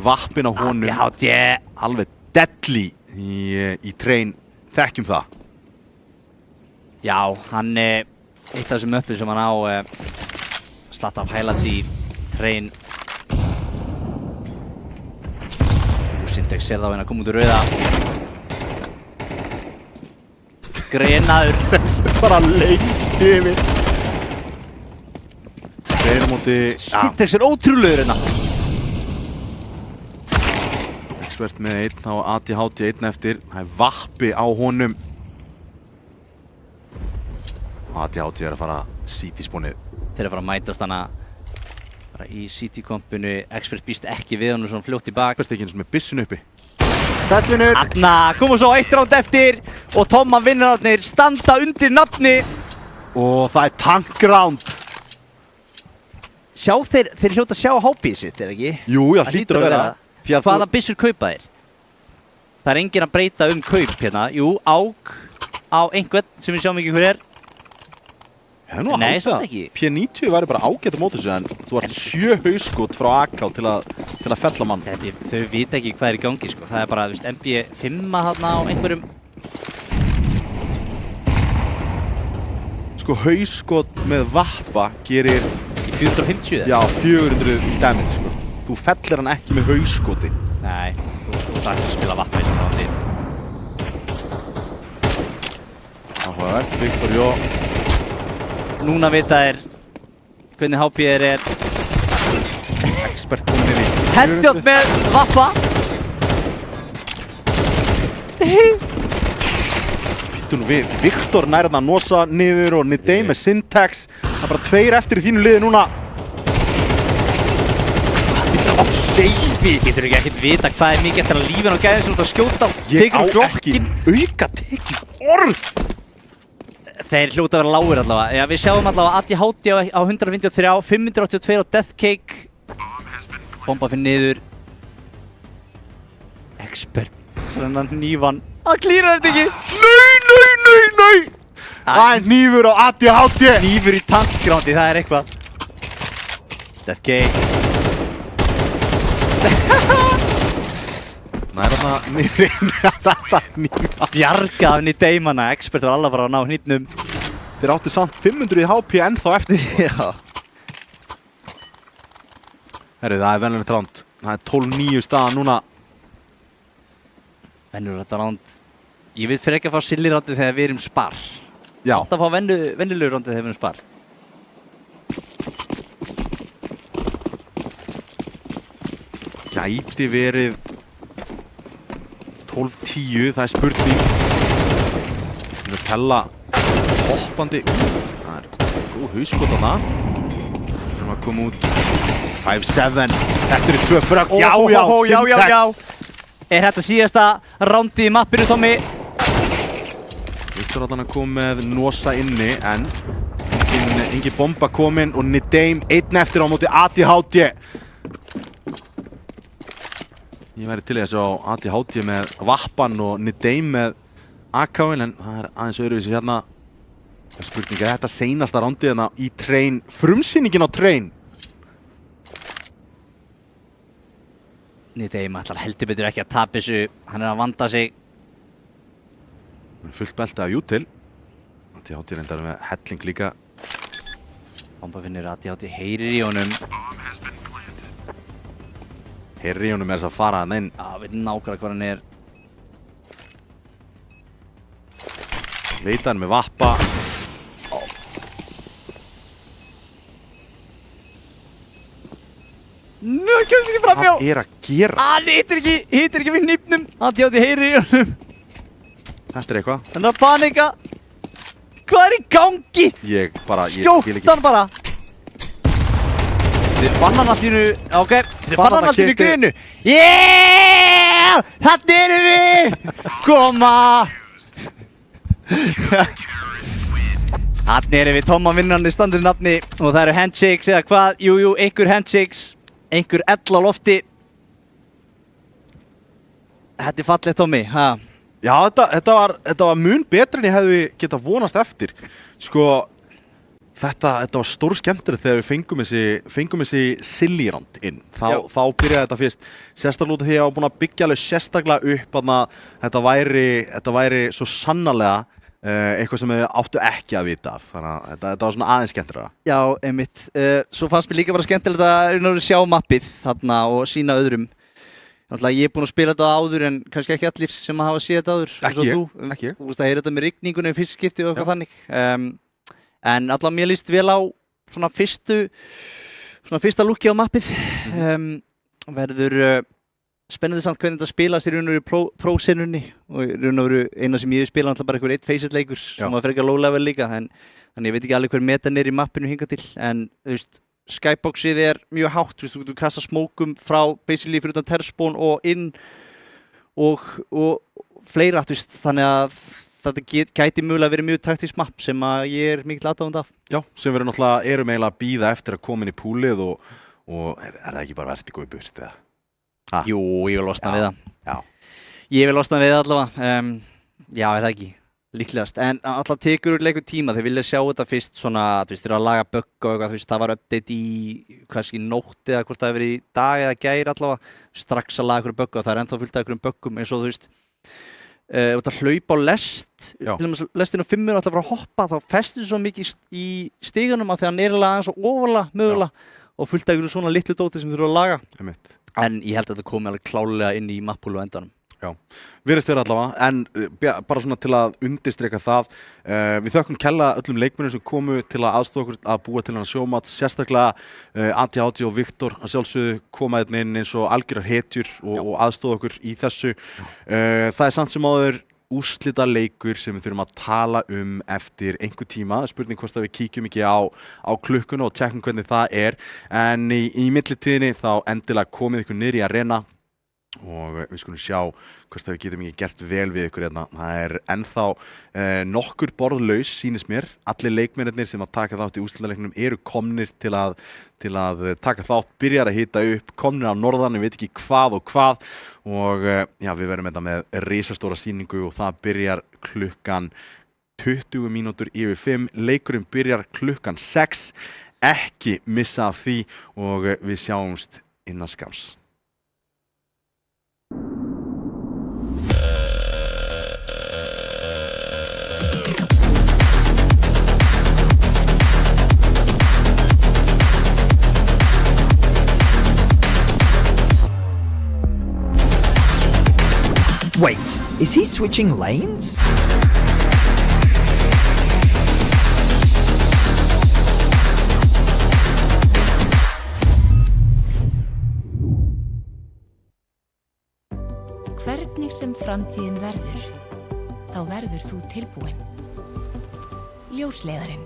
Speaker 1: vappin á honum.
Speaker 4: ADHD.
Speaker 1: Alveg deadly í train, þekkjum það.
Speaker 4: Já, hann eitt af þessum uppið sem hann á slatt af highlights í train. Syntex sér þá hérna að koma út úr rauða. Greinaður.
Speaker 1: Bara lengt yfir. Þeir á móti
Speaker 4: Syntex er ótrúlegur hérna.
Speaker 1: expert með einn á ADHD, einn eftir. Það er vappi á honum. ADHD er að fara sít í spónið.
Speaker 4: Þeir eru að fara að mætast hana bara í CT-kompinu. Expert býst ekki við hann svona fljótt í bak.
Speaker 1: Expert ekki eins og með byssinu uppi. Sætlinur!
Speaker 4: Þarna koma svo eitt ránd eftir og Tomma vinnararnir standa undir nafni.
Speaker 1: Og það er tankround.
Speaker 4: Sjá þeir hljóta að sjá hápið sitt, er ekki?
Speaker 1: Jú, já, hlýtur að vera. Því að
Speaker 4: Hvaða byssur kaupa þeir? Það er enginn að breyta kaup hérna. Jú, AUG á einhvern sem við sjáum ekki hver er.
Speaker 1: Nú að
Speaker 4: Nei,
Speaker 1: halda
Speaker 4: samt
Speaker 1: það.
Speaker 4: ekki.
Speaker 1: P90 væri bara ágætt á móti þessu en þú ert 7 hauskot frá AK til að fella mann.
Speaker 4: Þau vita ekki hvað er í gangi, sko. Það er bara, þú veist, MB5 þarna á einhverjum.
Speaker 1: Sko, hauskot með vappa gerir,
Speaker 4: Í 450
Speaker 1: já, 400 damage, sko. Þú fellir hann ekki með hauskoti.
Speaker 4: Nei, þú þarf ekki að spila vappa í svona rándi.
Speaker 1: Áhugavert, Viktor Jó.
Speaker 4: Núna vita þeir hvernig HP er
Speaker 1: Expert komin inn í.
Speaker 4: headshot með vappa.
Speaker 1: Býttu nú við, Viktor nærða að nosa niður og Nidaim með Syntax. Það er bara 2 eftir í þínu liði núna.
Speaker 4: Við getur ekkert vita hvað er mikið eftir að lífin á gæðin sem þú ert að skjóta á.
Speaker 1: Ég á
Speaker 4: Tekur þú
Speaker 1: ekki
Speaker 4: glokkinn?
Speaker 1: auka tekið orð.
Speaker 4: Þeir hljóta að vera lágir allavega. Já, við sjáum allavega ADHD á 153, 582 og Deathcake. Bomba fyrir niður. Expert. Svona hnífan. Það klýrar þetta ekki.
Speaker 1: Nei! Það er hnífur á ADHD.
Speaker 4: Hnífur í tankgrándi, það er eitthvað. Deathcake.
Speaker 1: Það er þarna niður þetta hnífa.
Speaker 4: Bjargað af Nidaimana. Expert var alveg bara að ná hnífnum.
Speaker 1: Þeir áttu samt 500 í HP ennþá eftir.
Speaker 4: Já.
Speaker 1: Herru, það er venjulegt ránd. Það er 12-9 staða núna.
Speaker 4: Venjur þetta ránd. Ég vil fyrir ekki að fá silly rándið þegar við erum spar.
Speaker 1: Já.
Speaker 4: Þetta að fá venjulegu rándið þegar við erum spar.
Speaker 1: Gæti verið 12-10, það er spurning. Við erum að tella hoppandi. Það er góð hauskot á það. Við erum að koma út 5-7. Þetta eru 2 frögg.
Speaker 4: Já. Er þetta síðasta rándið í mappinu, Tommi?
Speaker 1: Viktor allan að koma með Nosa inni en engin bomba komin og Nidame einn eftir á móti ADHD. Ég væri til þess á ADHD með Vappan og Nidame með AK-in en það aðeins öðruvísi hérna. Spurning þetta seinasta rándið hérna í Train, frumsýningin á Train.
Speaker 4: Nidame ætlar heldur betur ekki að tapa þessu, hann að vanda sig.
Speaker 1: Fullt belti af Jútil. ADHD reyndar með helling líka.
Speaker 4: Bomba finnir ADHD, heyrir í honum.
Speaker 1: Heyrir í honum þess að fara hann inn.
Speaker 4: Já, veit nákvæmlega hvað hann er.
Speaker 1: Leita hann með Vappa.
Speaker 4: Nú, kemst ekki framjá.
Speaker 1: Hvað er að gera?
Speaker 4: Hann hittir ekki við nýpnum. ADHD heyrir í honum.
Speaker 1: Þetta er eitthvað.
Speaker 4: Hann er að panika. Hvað er í gangi?
Speaker 1: Ég skil ekki.
Speaker 4: Skjótt hann bara. Þið fann hann allt í nú. Ok, þið fann hann allt í nú grinu. Yeah! Þetta erum við! Koma! Þarna erum við Tomma vinnandi standur nafni og það eru handshakes eða hvað? Jú, einhver handshakes. Einhver ell á lofti. Þetta er fallegt, Tommi, ha?
Speaker 1: Já, þetta var mun betur en ég hefði getað vonast eftir. Sko, þetta var stór skemmtileg þegar við fengum þessi Silly-rand inn. Þá byrjaði þetta fyrst. Sérstaklega út af því að ég var búinn að byggja alveg sérstaklega upp að þetta væri svo sannarlega eitthvað sem við áttu ekki að vita af. Þannig að þetta var svona aðeins skemmtilega.
Speaker 4: Já, einmitt. Svo fannst mér líka bara skemmtilegt að sjá mappið þarna og sýna öðrum. Náttúrulega ég er búinn að spila þetta áður en kannski ekki allir sem hafa séð þetta áður.
Speaker 1: Ekki ég.
Speaker 4: Þú veist að heyra þetta með rigningunni í fyrst skipti og eitthvað þannig. En allavega mér líst vel á svona fyrsta lúkki á mappið. Verður spennandi samt hvernig þetta spilast í raun og veru prósenunni og í raun og veru eina sem ég hef spilað náttúrulega bara einhver 1-facet leikur sem var frekar low level líka þannig ég veit ekki alveg hver metan er í mappinu hingað til en þú veist skyboxið er mjög hátt, þú getur kasta smókum frá basically fyrir utan terraspawn og inn og fleira, þannig að þetta gæti mögulega verið mjög taktískt mapp sem að ég er mikill aðdáandi af.
Speaker 1: Já, sem við erum eiginlega að bíða eftir að koma inn í púlið og er það ekki bara Vertigo í burt eða?
Speaker 4: Jú, ég vil losna við það.
Speaker 1: Já.
Speaker 4: Ég vil losna við það allavega. Já, er það ekki. Líklegast, en alltaf tekur úr tíma, þeir vilja sjá þetta fyrst svona, þú veist, þeir eru að laga bugg og eitthvað, þú veist, það var update í kannski nótt eða hvort það hefur verið í dag eða gær allavega, strax að laga einhverju bugg og það er ennþá fullt af einhverjum buggum eins og þú veist, þú ert að hlaupa á lest, til dæmis lestin á 5 alltaf að fara að hoppa, þá festir þú svo mikið í stigunum að því að nýrlega aðeins og ofalega mögulega og fullt af einhverju svona litlu dóti sem þú eru að laga. En ég held að þetta komi alveg klálega inn í mappúlu á endanum.
Speaker 1: Já, virðist vera allavega, en bara svona til að undirstrika það, við þökkum kærlega öllum leikmönnum sem komu til að aðstoða okkur að búa til hann sjómat, sérstaklega ADHD og Viktor að sjálfsögðu koma inn eins og algjörar hetjur og aðstoða okkur í þessu. Það er samt sem áður úrslita leikur sem við þurfum að tala eftir einhver tíma, spurning hvort að við kíkjum ekki á klukkuna og tjekkum hvernig það er, en í millitíðinni þá endilega komið ykkur niður í arena og við skulum sjá hvort við getum ekki gert vel við ykkur hérna. Það er ennþá nokkur borðlaus, sýnist mér. Allir leikmennirnir sem að taka þátt í úrslitaleiknum eru komnir til að taka þátt, byrjar að hita upp, komnir á norðan, ég veit ekki hvað og já, við verðum þetta með risastóra sýningu og það byrjar klukkan 20 mínútur yfir 5, leikurinn byrjar klukkan 6, ekki missa af því og við sjáumst innan skamms.
Speaker 5: Wait, is he switching lanes?
Speaker 6: Hvernig sem framtíðin verður, þá verður þú tilbúinn. Ljósleiðarinn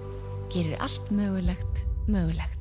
Speaker 6: gerir allt mögulegt mögulegt.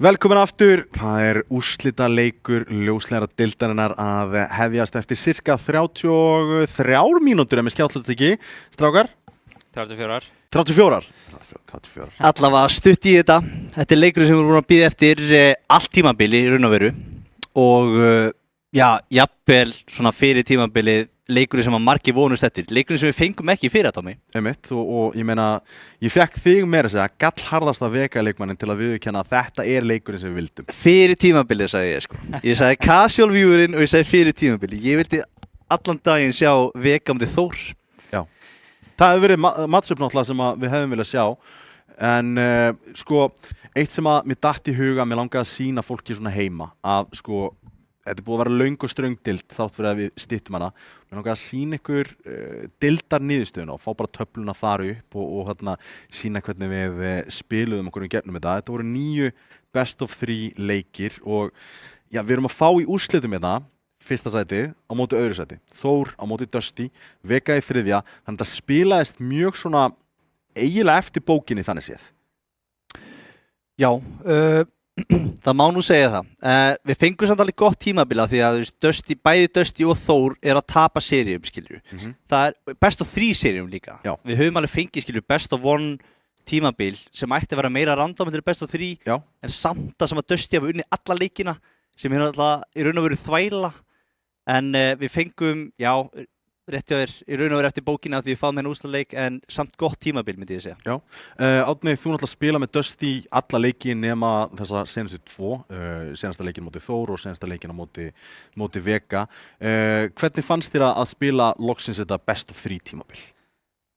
Speaker 1: Velkomin aftur, það úrslita leikur ljóslegra deildarinnar að hefjast eftir cirka 33 mínútur ef mér skjátlast ekki, strákar?
Speaker 7: 34.
Speaker 1: 34.
Speaker 4: Allavega stutt í þetta. Þetta leikurinn sem við erum búin að bíða eftir allt tímabili í raun og veru og jafnvel svona fyrir tímabilið leikurinn sem að margir vonust eftir, leikurinn sem við fengum ekki fyrir þetta á mig.
Speaker 1: Einmitt, og ég meina, ég fekk þig meira að segja gallharðasta vegaleikmannin til að viðurkenna að þetta leikurinn sem við vildum.
Speaker 4: Fyrir tímabilið sagði ég sko. Ég sagði casual viewerinn og ég sagði fyrir tímabilið. Ég vildi allan daginn sjá vegamdi Þór.
Speaker 1: Já, það hefur verið matchup náttúrulega sem við hefum viljað sjá, en sko, eitt sem að mér datt í huga, mér langaði að sýna fólki svona heima, að sko, þetta búið að vera löng og ströng dild þátt fyrir að við styttum hana. Mér langaði að sýna ykkur dildar niðurstöðuna og fá bara töfluna þar upp og hérna sýna hvernig við spiluðum okkur gegnum þetta. Þetta voru 9 best of 3 leikir og já, við erum að fá í úrslitum hérna fyrsta sæti á móti öðru sæti, Þór á móti Dusty, Vega í þriðja, þannig að það spilaðist mjög svona eiginlega eftir bókinni þannig séð.
Speaker 4: Já, það má nú segja það. Við fengum samt alveg gott tímabila því að bæði Dusty og Þór er að tapa seríum, skiljur. Það er best of 3 seríum líka. Já. Við höfum alveg fengið, skiljur, best of 1 tímabil sem ætti að vera meira random en best of 3, en samt að sem að Dusty hafa unnið alla leikina sem alltaf í raun og veru þvæla, en við fengum, já, rétt hjá þér í raun og veru eftir bókina því við fáum henni úrslitaleik, en samt gott tímabil myndi ég segja.
Speaker 1: Já, Árni, þú náttúrulega spila með Dusty alla leiki nema þessa senastu 2, senasta leikin móti Þór og senasta leikin á móti Vega. Hvernig fannst þér að spila loksins þetta best of 3 tímabil?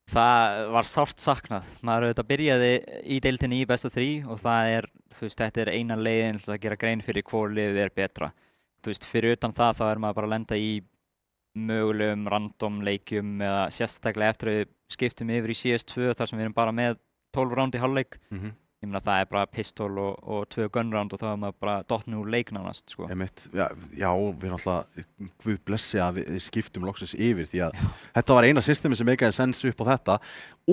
Speaker 7: Það var sárt saknað. Maður auðvitað byrjaði í deildinni í best of 3 og það er, þetta er eina leiðin til að gera grein fyrir hvor liðið er betra. Fyrir utan það þá er maður bara að lenda í mögulegum random leikjum eða sérstaklega eftir að við skiptum yfir í CS2 þar sem við erum bara með 12 round í hálfleik. Ég meina það er bara pistol og 2 gun round og þá er maður bara dottinu úr leik nánast, sko.
Speaker 1: Já, við náttúrulega, Guð blessi að við skiptum loksins yfir því að þetta var eina systemi sem meikaði sens upp á þetta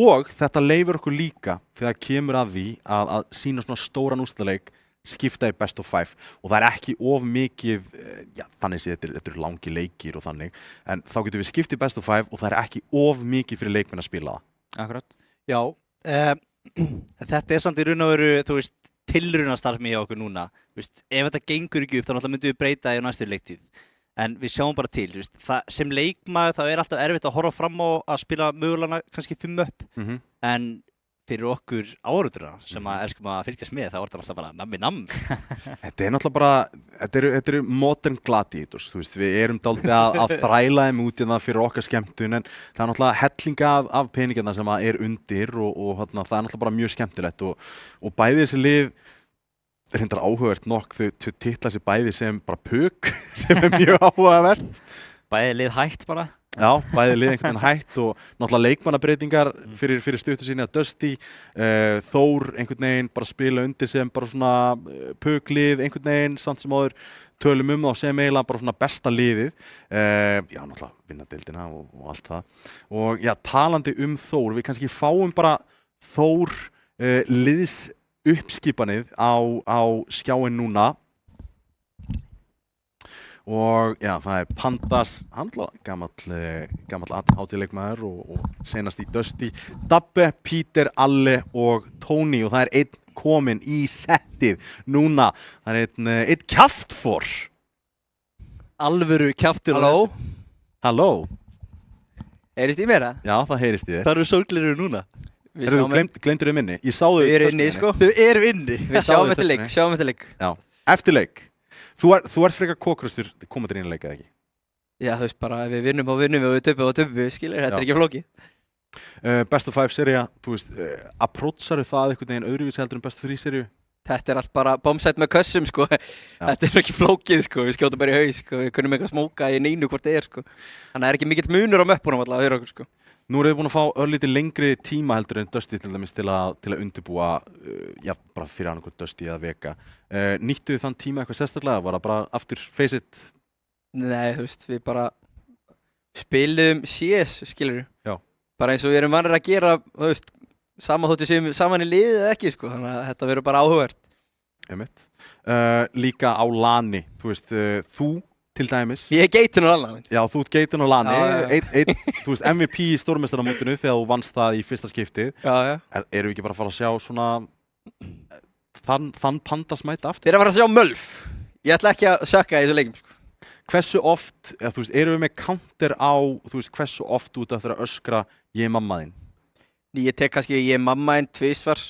Speaker 1: og þetta leyfir okkur líka þegar kemur að því að sýna svona stóran úrslitaleik skipta í best of 5 og það er ekki of mikið, já, þannig séð þetta eru langi leikir og þannig, en þá getum við skipt í best of 5 og það er ekki of mikið fyrir leikmenn að spila það.
Speaker 7: Akkurat.
Speaker 4: Já, þetta er samt í raun og veru, tilraunastarfsemi hjá okkur núna. Ef þetta gengur ekki upp, þá náttúrulega myndum við breyta í næstu leiktíð. En við sjáum bara til, sem leikmaður þá er alltaf erfitt að horfa fram á að spila mögulega kannski 5 upp, en fyrir okkur áhorfendurna sem elskum að fylgjast með, þá er þetta alltaf bara nammi.
Speaker 1: Þetta er náttúrulega bara, þetta eru modern gladiators, við erum dálítið að þræla þeim út í það fyrir okkar skemmtun, en það er náttúrulega hellinga af peningina sem er undir og það er náttúrulega bara mjög skemmtilegt og bæði þessi lið er reyndar áhugavert nokk, þau titla sig bæði sem bara pök, sem er mjög áhugavert.
Speaker 7: Bæði lið hætt bara.
Speaker 1: Já, bæði lið einhvern veginn hætt og náttúrulega leikmannabreitingar fyrir stuttu sinni að Dusty, Þór einhvern veginn bara spila undir sem bara svona puklið einhvern veginn, samt sem áður tölum þá sem eiginlega bara svona besta liðið, já náttúrulega vinna deildina og allt það. Og já, talandi Þór, við kannski fáum bara Þór liðs uppskipanið á skjáin núna. Og já, það er Pandas, hann gamall hátíðleikmaður og senast í Dusty, Dabbe, Peter, Alle og Tony og það er einn kominn í settið núna, það er einn kjaftfor.
Speaker 4: Alvöru kjaftur.
Speaker 1: Halló.
Speaker 8: Heyrist í mér það?
Speaker 1: Já, það heyrist í þér.
Speaker 4: Það eru sorgleirur núna.
Speaker 1: Gleymdur þau minni? Ég sá þau.
Speaker 8: Þau eru inni, sko.
Speaker 4: Þau eru inni.
Speaker 8: Við sjáum eftir leik.
Speaker 1: Já, eftir leik. Þú ert frekar kókrastur koma til einu leik eða ekki?
Speaker 8: Já, bara ef við vinnum og við töpum við, skilur, þetta er ekki flókið.
Speaker 1: Best of 5 sería, approacharu það einhvern veginn öðruvísi heldur en best of 3 seríu?
Speaker 8: Þetta er allt bara bombsætt með kössum, sko. Þetta er ekki flókið, sko, við skjótum bara í haus, sko, við kunnum eitthvað smóka í neinu hvort það er, sko. Þannig að það er ekki mikill munur á möppunum alltaf að höra okkur, sko.
Speaker 1: Nú erum við búin að fá örlítið lengri tíma heldur en Dusty til dæmis til að undirbúa, já, bara fyrir annarkvæmt Dusty eða Vega. Nýttu þið þann tíma eitthvað sérstaklega? Var það bara aftur face it?
Speaker 8: Nei, við bara spiluðum CS, skilur við.
Speaker 1: Já.
Speaker 8: Bara eins og við erum vanir að gera, sama þóttu sem saman í liðið eða ekki, sko. Þannig að þetta verður bara áhugavert.
Speaker 1: Einmitt. Líka á LAN-i, þú til dæmis.
Speaker 8: Ég er geitin á LAN.
Speaker 1: Já, þú ert geitin á LAN-i. MVP í stórmeistaramótinu þegar þú vannst það í fyrsta skiptið.
Speaker 8: Já.
Speaker 1: Erum við ekki bara að fara að sjá svona þann Pandas mæta aftur?
Speaker 8: Við erum að fara að sjá Mölf. Ég ætla ekki að sökka í þessu leikjum, sko.
Speaker 1: Hversu oft, erum við með counter á, hversu oft út af þeirra öskra ég er mamma þín?
Speaker 8: Ég tek kannski ég er mamma þín tvisvar.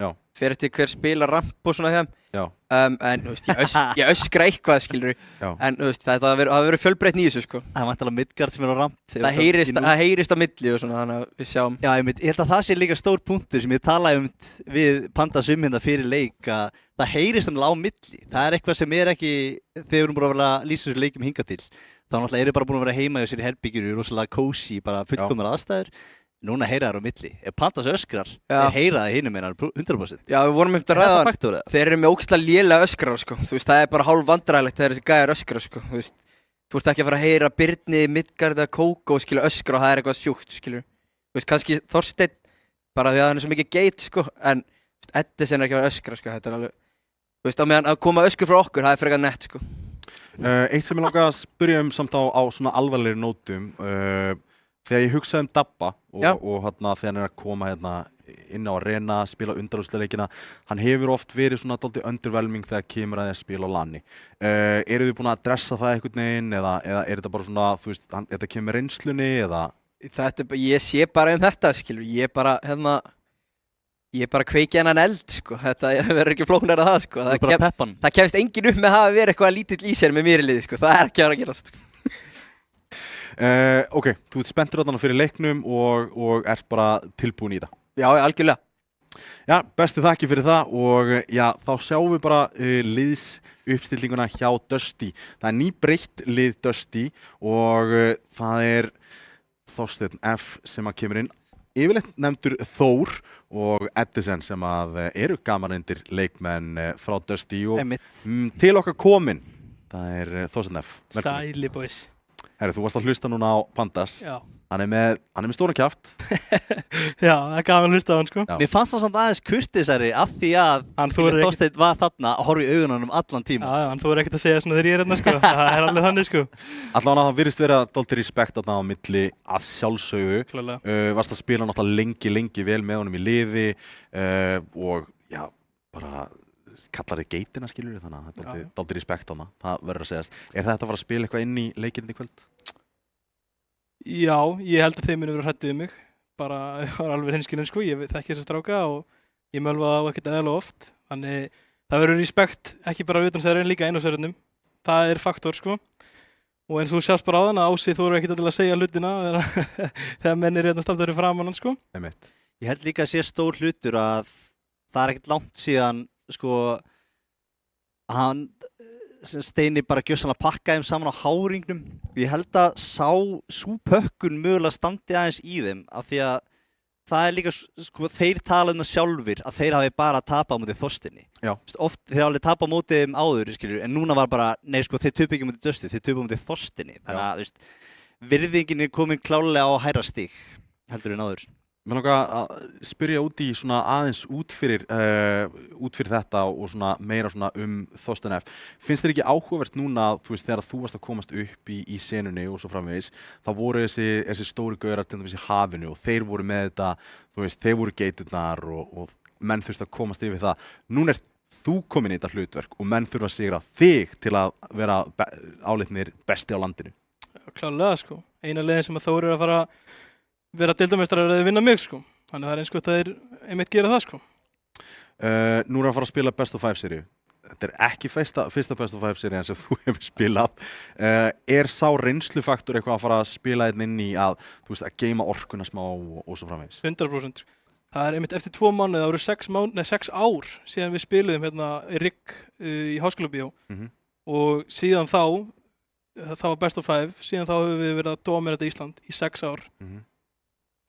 Speaker 1: Já.
Speaker 8: Fyrir eftir hver spila ramp og svona þeim.
Speaker 1: Já.
Speaker 8: En ég öskra eitthvað, skilur.
Speaker 1: Já. En
Speaker 8: það verður fjölbreytni í þessu, sko.
Speaker 4: Það er vantilega Midgard sem er á ramp.
Speaker 8: Það heyrist á milli og svona, þannig að við sjáum.
Speaker 4: Já, ég held að það sé líka stór punktur sem ég talaði við Pandas hérna fyrir leik að það heyrist á milli. Það er eitthvað sem er ekki, þegar við erum búin að vera að lýsa þessu leikjum hingað til. Þá náttúrulega eru bara búin að vera heima í sér í herbyggjur, rosalega cozy, bara fullkomnar aðstæður. Núna heyra þær á milli. Ef Pandas öskrar, heyra það hinum meina 100%.
Speaker 8: Já, við vorum að ræða þeir eru með ógeðslega lélega öskrar, sko. Það er bara hálf vandræðilegt þegar þessi gæjar öskrar, sko. þú ert ekki að fara að heyra Birni, Midgard eða Kókó, skilur, öskra og það eitthvað sjúkt, skilur. Þú veist, kannski Þorsteinn, bara því að hann svo mikið geit, sko, en Edison ekki að vera öskra, sko, þetta alveg, þú veist, á meðan að koma öskur frá okkur, það frekar nett, sko.
Speaker 1: Eitt sem ég langar að spyrja samt á svona alvarlegri nótum, þegar ég hugsaði Dabba og þegar hann að koma inn á arena, spila undanúrslitaleikina, hann hefur oft verið svona dálítið underwhelming þegar kemur að því að spila á LAN-i. Eru þið búin að adressa það einhvern veginn eða er þetta bara svona, þú veist, þetta kemur með reynslunni eða?
Speaker 8: Ég sé bara þetta, skilur, ég bara kveiki hennan eld, sko, þetta verður ekki flóknara það, sko. Það kemst enginn upp með það að vera eitthvað lítill í sér með mér í liði, sko, það ekki að gerast, sko.
Speaker 1: Ok, þú ert spenntur þarna fyrir leiknum og ert bara tilbúin í það.
Speaker 8: Já, algjörlega.
Speaker 1: Já, bestu þakki fyrir það og já, þá sjáum við bara liðsuppstillinguna hjá Dusty. Það er nýbreytt lið Dusty og það er Þorsteinn F sem að kemur inn. Yfirleitt nefndur Þór og Edison sem að eru gamanreyndir leikmenn frá Dusty og til okkar komin, það er Þorsteinn F.
Speaker 9: Sæli boys.
Speaker 1: Herru, þú varst að hlusta núna á Pandas.
Speaker 9: Já.
Speaker 1: Hann er með stóran kjaft.
Speaker 9: Já, það er gaman að hlusta á hann, sko.
Speaker 2: Mér fannst það samt aðeins kurteisari af því að Þorsteinn var þarna að horfa í augun á honum allan tíma.
Speaker 9: Já, hann þorir ekkert að segja svona þegar ég er hérna, sko. Það er alveg þannig, sko.
Speaker 1: Allavega það virðist vera dálítið respekt þarna á milli að sjálfsögðu.
Speaker 9: Klárlega.
Speaker 1: Varst að spila náttúrulega lengi vel með honum í liði og já, bara kallar þið geitina, skilur við, þannig að það er dálítið respekt þarna. Það verður að segjast. Er þetta að fara að spila eitthvað inn í leikinn í kvöld?
Speaker 9: Já, ég held að þeir munu vera hræddir við mig. Bara, ég var alveg hinskilinn, sko. Ég þekki þessa stráka og ég mölva það á ekkert eðalega oft. Þannig það verður respekt, ekki bara utan serverinn, líka inn á serverinnum. Það er faktor, sko. Og eins og þú sjást bara á þann að Ási þorir ekkert að segja hlutina þegar menn eru staldið fyrir framan hann, sko.
Speaker 2: Ég held líka að sé stór hlutur að það er ekkert langt síðan, sko, hann Steini bara gjörsamlega pakkaði þeim saman á háringnum. Ég held að sú pökkun mögulega standi aðeins í þeim af því að það er líka, sko, þeir tala það sjálfir að þeir hafi bara tapað á móti Þorsteini.
Speaker 1: Já.
Speaker 2: Oft þeir hafi tapað á móti þeim áður, skilur, en núna var bara, nei, sko, þeir töpu ekki á móti Dusty, þeir töpu á móti Þorsteini. Þannig að, þú veist, virðingin er komin klálega á hærra stig, heldur en áður.
Speaker 1: Mér langar að spyrja út í svona aðeins út fyrir þetta og svona meira svona Þorsteinn F. Finnst þér ekki áhugavert núna, þú veist, þegar þú varst að komast upp í senunni og svo framvegis, þá voru þessi stóru gaurar til dæmis í hafinu og þeir voru með þetta, þú veist, þeir voru geiturnar og menn þurftu að komast yfir það. Núna þú komin í þetta hlutverk og menn þurfa að sigra þig til að vera álitnir besti á landinu.
Speaker 9: Klárlega, sko. Eina leiðin sem að Þór er að fara vera deildarmeistarar eða vinna mig, sko. Þannig það er eins gott að þeir einmitt gera það, sko.
Speaker 1: Nú er að fara að spila Best of 5 seríu. Þetta er ekki fyrsta Best of 5 serían sem þú hefur spilað. Er sá reynslufaktor eitthvað að fara að spila inn í að, þú veist, að geima orkuna smá og svo framvegis?
Speaker 9: 100%. Það er einmitt eftir 2 mánuði, það voru 6 ár síðan við spiluðum hérna í Rigg í Háskólabíó og síðan þá var Best of 5, síðan þá höfum við verið að dominata Ísland í 6 ár.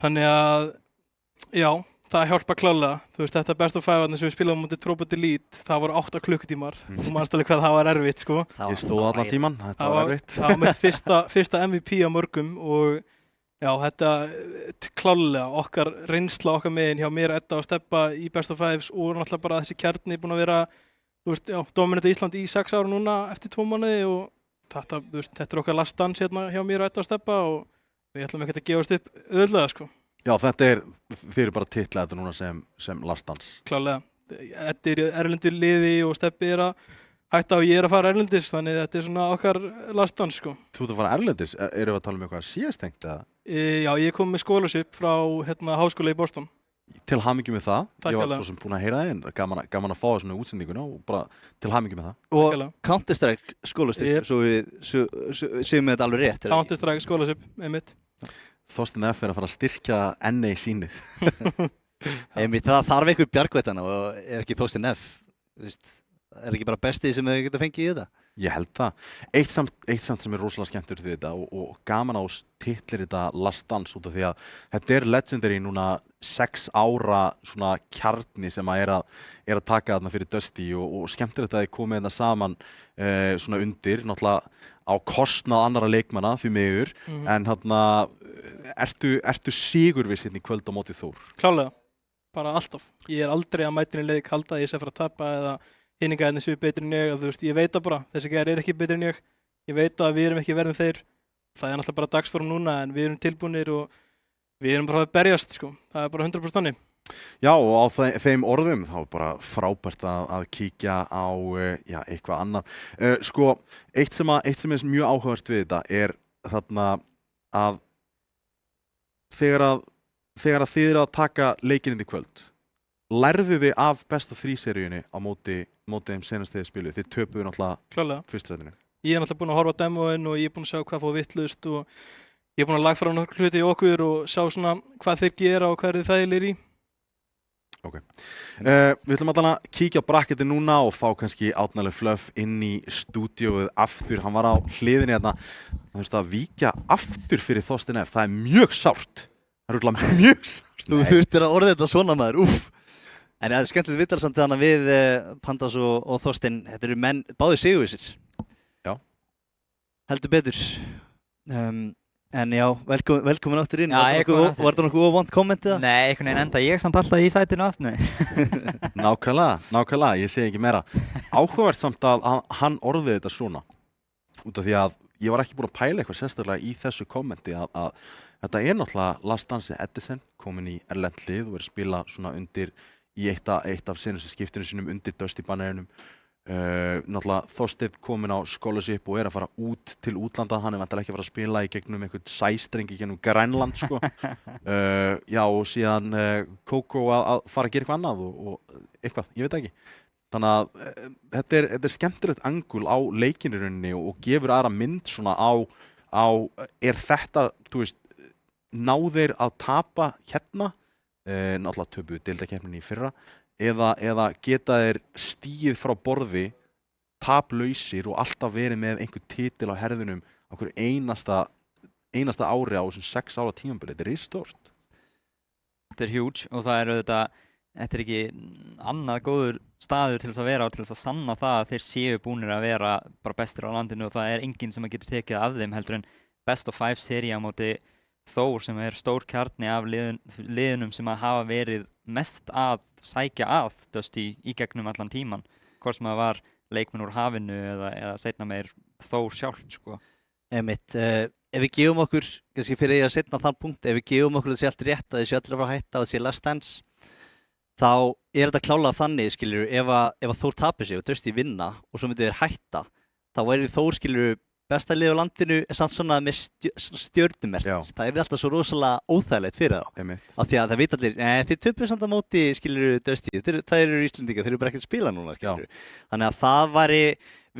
Speaker 9: Þannig að, já, það hjálpa klálega. Þú veist, þetta Best of 5 sem við spilaðum á móti Tróput Elite, það voru 8 klukkutímar. Þú manst alveg hvað það var erfitt, sko.
Speaker 1: Ég stóð allan tíman, þetta var erfitt.
Speaker 9: Það var mitt fyrsta MVP á mörgum og já, þetta klálega, okkar reynsla okkar megin hjá mér, Edda og Stebba í Best of 5s og náttúrulega bara þessi kjarni búin að vera, þú veist, já, dominata Ísland í 6 ára núna eftir 2 mánuði og þetta, þú veist, þetta er okkar last dance hérna hjá mér og Edda og Stebba og við ætlum ekkert að gefast upp auðvitað, sko.
Speaker 1: Já, þið eru bara titlað þetta núna sem last dance.
Speaker 9: Klálega. Eddi er í erlendu liði og Stebbi er að hætta og ég er að fara erlendis, þannig þetta er svona okkar last dance, sko.
Speaker 1: Þú ert að fara erlendis? Erum við að tala um eitthvað síðastengt eða?
Speaker 9: Já, ég kom með scholarship frá háskóla í Boston.
Speaker 1: Til hamingju með það.
Speaker 9: Takk
Speaker 1: ég var svo sem búin að heyra það inn. Gaman að fá það svona útsendinguna og bara til hamingju með það.
Speaker 2: Og Counter-Strike scholarship, svo við séum við þetta alveg rétt.
Speaker 9: Counter-Strike scholarship, einmitt.
Speaker 1: Þorsteinn F. er að fara að styrkja NA sýnið.
Speaker 2: Einmitt, það þarf einhver bjargvættana og ef ekki Þorsteinn F. Er ekki bara bestið sem þau geta fengið í þetta?
Speaker 1: Ég held það. Eitt samt sem er rosalega skemmtur því þetta og gaman á titlir þetta Last Dance út af því að þetta er legendary núna 6 ára svona kjarni sem að er að taka þarna fyrir Dusty og skemmtilegt að þið komið þarna saman svona undir, náttúrulega á kostnað annara leikmanna því miður, en þarna ertu sigurviss hérna í kvöld á móti Þór?
Speaker 9: Klálega, bara alltaf. Ég er aldrei að mæta inn í leik halda að ég sé að fara að tapa eða hinningaðinni séu betri en ég, þú veist, ég veit það bara, þessi gæjar ekki betri en ég veit að við erum ekki verðum þeir, það er náttúrulega bara dagsform núna en við erum tilbúnir og við erum bara að berjast, sko, það er bara 100% þannig.
Speaker 1: Já, og á þeim orðum þá er bara frábært að kíkja á eitthvað annað. Sko, eitt sem er mjög áhugavert við þetta er þarna að þegar þið eru að taka leikinn í kvöld, lærðu þið af best of 3 seríunni á móti þeim senast þegar spiluð? Þið töpuðu náttúrulega fyrsta setinu.
Speaker 9: Ég er náttúrulega búinn að horfa á demóin og ég er búinn að sjá hvað fór vitlaust og ég er búinn að lagfæra nokkur hluti í okkur og sjá svona hvað þeir gera og hvað eru þægilegir í.
Speaker 1: Ok. Við ætlum að kíkja á bracketi núna og fá kannski Árni Fluff inn í stúdíóið aftur. Hann var á hliðinni hérna, hann þurfti að víkja aftur fyrir Þorstein F. Það er mjög sárt. Það er örugglega mjög sárt.
Speaker 4: Þú þurftir að orða þetta svona maður, úff. En það er skemmtilegt viðtalsamt þannig við Pandas og Þorstein. Þetta eru menn, báðir sigurvissir.
Speaker 1: Já.
Speaker 4: Heldur betur. En já, velkomin aftur inn.
Speaker 7: Já,
Speaker 4: var það nokkuð óvant kommentið?
Speaker 7: Nei, einhvern veginn enda ég samt alltaf í sætinu aftur.
Speaker 1: Nákvæmlega, ég segi ekki meira. Áhugavert samt að hann orðið þetta svona. Út af því að ég var ekki búinn að pæla eitthvað sérstaklega í þessu kommenti að þetta er náttúrulega Lars Dansi Edison, komin í erlent lið og er að spila svona undir í eitt af senustu skiptinu sínum undir Dusty Bannerinum. Náttúrulega Þorsteinn kominn á scholarship og er að fara út til útlanda, hann er vantilega ekki að fara að spila í gegnum einhvern sæstreng í gegnum Grænland sko. Já, og síðan Kókó að fara að gera eitthvað annað og eitthvað, ég veit ekki. Þannig að þetta er skemmtilegt angul á leikinu í rauninni og gefur aðra mynd svona á er þetta, þú veist, ná þeir að tapa hérna, náttúrulega töpuðu deildakeppninni í fyrra, eða geta þeir stigið frá borði taplausir og alltaf verið með einhver titil á herðunum á hverju einasta ári á þessum 6 ára tímabili. Þetta er stórt.
Speaker 7: Þetta er huge og það er auðvitað, þetta er ekki annað góður staður til þess að vera og til þess að sanna það að þeir séu búnir að vera bara bestir á landinu og það er enginn sem getur tekið af þeim heldur en best of 5 sería á móti Þór sem er stór kjarni af liðunum sem að hafa verið mest að sækja að Dusty í gegnum allan tíman, hvort sem það var leikmenn úr hafinu eða seinna meir Þór sjálf, sko.
Speaker 4: Ef við gefum okkur, kannski fyrir ég að setna þann punkt, ef við gefum okkur þessi allt rétt að þessi allir að fara að hætta að þessi last dance, þá er þetta klálega þannig, skilur, ef Þór tapir sig og Dusty vinna og svo myndi þeir hætta, þá væri Þór, skilur, besta lið á landinu er samt svona með stjörnumerk. Það er alltaf svo rosalega óþægilegt fyrir þá. Af því að það veit allir, þið töpuðu samt á móti, skilur, Dusty, það eru Íslendingar, þeir eru bara ekkert að spila núna, skilur. Þannig að það væri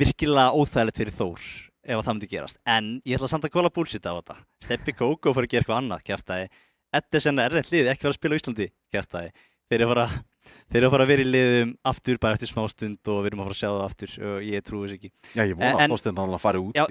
Speaker 4: virkilega óþægilegt fyrir Þór ef það myndi gerast. En ég ætla samt að kóla bullshit á þetta. Steppi Kókó fór að gera eitthvað annað, kjaftaði. Edison er rétt lið, ekki fara að spila á Íslandi, kjaftaði. Þeir eru að fara að vera í liðum aftur bara eftir smá stund og við erum að fara að sjá það aftur og ég trúi þess ekki.
Speaker 1: Já, ég vona að Þorsteinn að fara út.
Speaker 4: Já,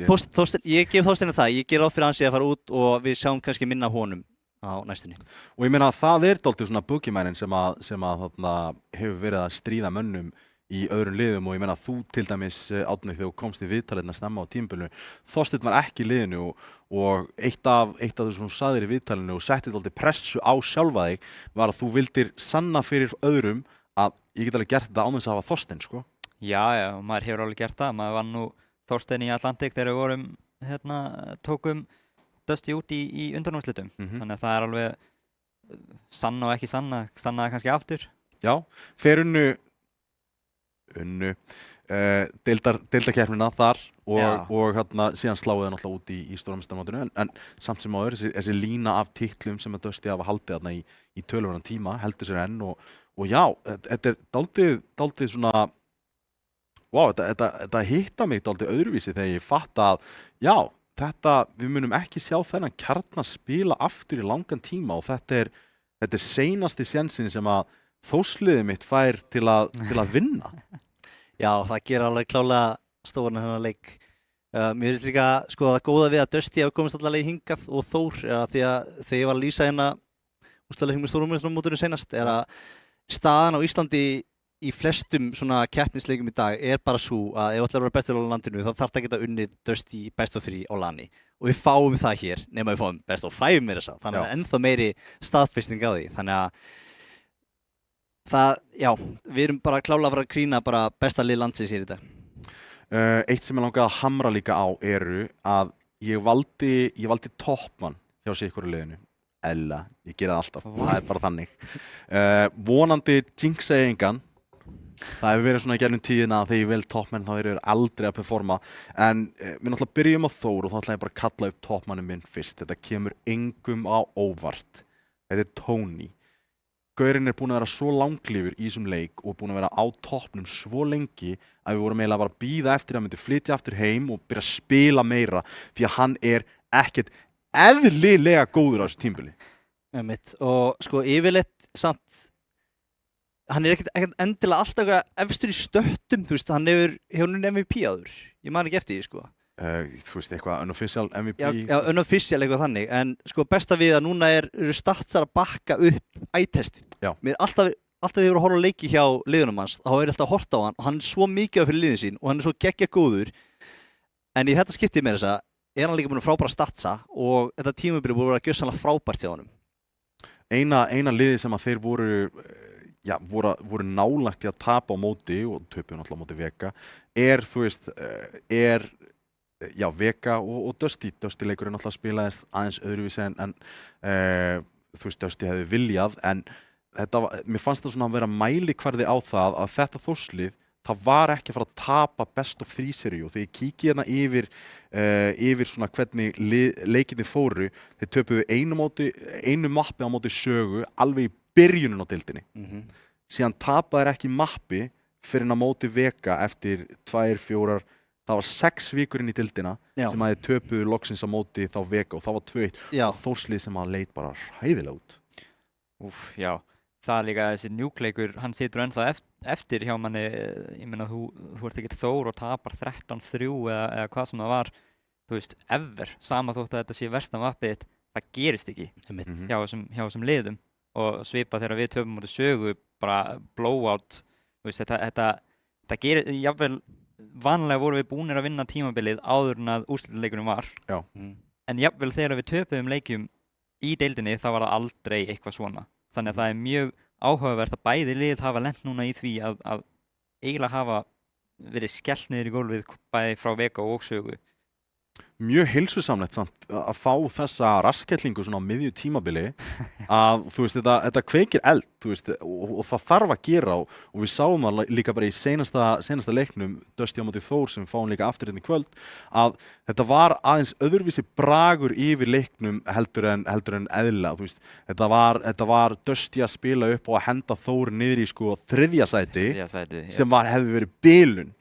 Speaker 4: ég gef Þorsteinu það, ég ger ráð fyrir hans að fara út og við sjáum kannski minna af honum á næstunni.
Speaker 1: Og ég meina að það er dálítið svona boogeymanin sem að þarna hefur verið að stríða mönnum í öðrum liðum og ég meina að þú til dæmis Árni þegar þú komst í viðtalina snemma á tímabilinu, Þorsteinn var ekki í liðinu og eitt af þessu sem þú sagðir í viðtalinu og settið dálítið pressu á sjálfa þig var að þú vildir sanna fyrir öðrum að ég get alveg gert þetta án þess að hafa Þorsteinn, sko.
Speaker 7: Já, maður hefur alveg gert það, maður vann nú Þorsteinn í Atlantic þegar við vorum, tókum Dusty út í undanúrslitum, þannig að það er alveg sanna og ekki sanna það kannski aftur.
Speaker 1: Já, fer unnu deildakeppnina þar og síðan sláðu það náttúrulega út í stórmeistaramótinu en samt sem áður, þessi lína af titlum sem að Dusty hafa haldið þarna í töluverðan tíma heldur sér enn og já, þetta er dálítið svona þetta hitta mig dálítið öðruvísi þegar ég fatta að já, við munum ekki sjá þennan kjarna spila aftur í langan tíma og þetta er seinasti sénsinn sem að Þórsliðið mitt fær til að vinna.
Speaker 4: Já, það gerir alveg klálega stóran hennar leik. Mér finnst líka sko það góða við að Dusty hafi komist allavega hingað og Þór því að þegar ég var að lýsa hérna úrslitaleiknum í Stórmeistaramótinu seinast er að staðan á Íslandi í flestum svona keppnisleikum í dag er bara svo að ef allir vera bestir á landinu þá þarf það að geta unnið Dusty best of 3 á LAN-i og við fáum það hér nema við fáum best of 5 meira þess að þannig að ennþá meiri staðfesting á því þannig að við erum bara klálega að fara að krýna bara besta lið landsins hér í dag.
Speaker 10: Eitt sem ég langaði að hamra líka á eru að ég valdi toppmann hjá sig ykkur í liðinu. Ella, ég gera það alltaf, það er bara þannig. Vonandi jinxa ég engan. Það hefur verið svona í gegnum tíðina að þegar ég vel toppmenn þá eru aldrei að performa en við náttúrulega byrjum á Þór og þá ætla ég bara að kalla upp toppmannin minn fyrst. Þetta kemur engum á óvart. Þetta er Tony. Gaurinn er búinn að vera svo langlífur í þessum leik og búinn að vera á toppnum svo lengi að við vorum eiginlega bara að bíða eftir að myndi flytja aftur heim og byrja að spila meira því að hann er ekkert eðlilega góður á þessu tímabili.
Speaker 4: Og sko yfirleitt samt hann er ekkert endilega alltaf efstur í stöttum, þú veist, hann hefur MVP áður, ég man ekki eftir því, sko.
Speaker 10: Þú veist, eitthvað unofficial MVP?
Speaker 4: Já, unofficial eitthvað þannig, en sko besta við að núna eru statsar að bakka upp eye-testið. Mér alltaf þegar ég voru að horfa á leiki hjá liðunum hans, þá er alltaf að horta á hann og hann er svo mikið fyrir liðin sín og hann er svo geggja góður, en í þetta skiptið með þessa er hann líka búin að frábæra statsa og þetta tímabili búið að vera gjörsamlega frábært hjá honum.
Speaker 10: Eina liði sem að þeir voru nálægt í að tapa á móti og töpuðu náttúrulega á móti Vega þú veist, Vega og Dusty leikurinn náttúrulega spilaðist aðeins öðruvísi en þú veist, Dusty hefði viljað en mér fannst það svona að vera mælikvarði á það að þetta Þórslið það var ekki að fara að tapa best of 3 seríu og þegar ég kíki hérna yfir svona hvernig leikinni fóru þeir töpuðu einu mappi á móti Sögu alveg í byrjunin á deildinni. Síðan tapaði ekki mappi fyrir að móti Vega eftir 2-4, það var 6 vikur inn í deildina sem að þeir töpuðu loksins á móti þá Vega og það var 2-1 Þórslið sem að leit bara hræðilega út.
Speaker 7: Já, það er líka þessi njúkleikur, hann situr ennþá eftir hjá manni, ég meina þú ert ekkert Þór og tapar 13-3 eða hvað sem það var, þú veist, ever, sama þótt að þetta sé versta mappið, það gerist ekki hjá þessum liðum. Og svipa þegar við töfum móti Sögu bara blowout, þú veist, þetta gerir, jafnvel vanlega vorum við búnir að vinna tímabilið áður en að úrslitaleikurinn var en jafnvel þegar við töpuðum leikjum í deildinni þá var það aldrei eitthvað svona þannig að það er mjög áhugavert að bæði lið hafa lent núna í því að eiginlega hafa verið skellt niður í gólfið bæði frá Vega og Sögu.
Speaker 10: Mjög heilsusamlegt samt að fá þessa rasskellingu svona á miðju tímabili að þú veist þetta kveikir eld þú veist og það þarf að gera og við sáum það líka bara í seinasta leiknum Dusty á móti Þór sem við fáum líka aftur hérna í kvöld að þetta var aðeins öðruvísi bragur yfir leiknum heldur en eðlilega þú veist þetta var Dusty að spila upp og að henda Þór niður í sko 3. sæti sem hefði verið bilun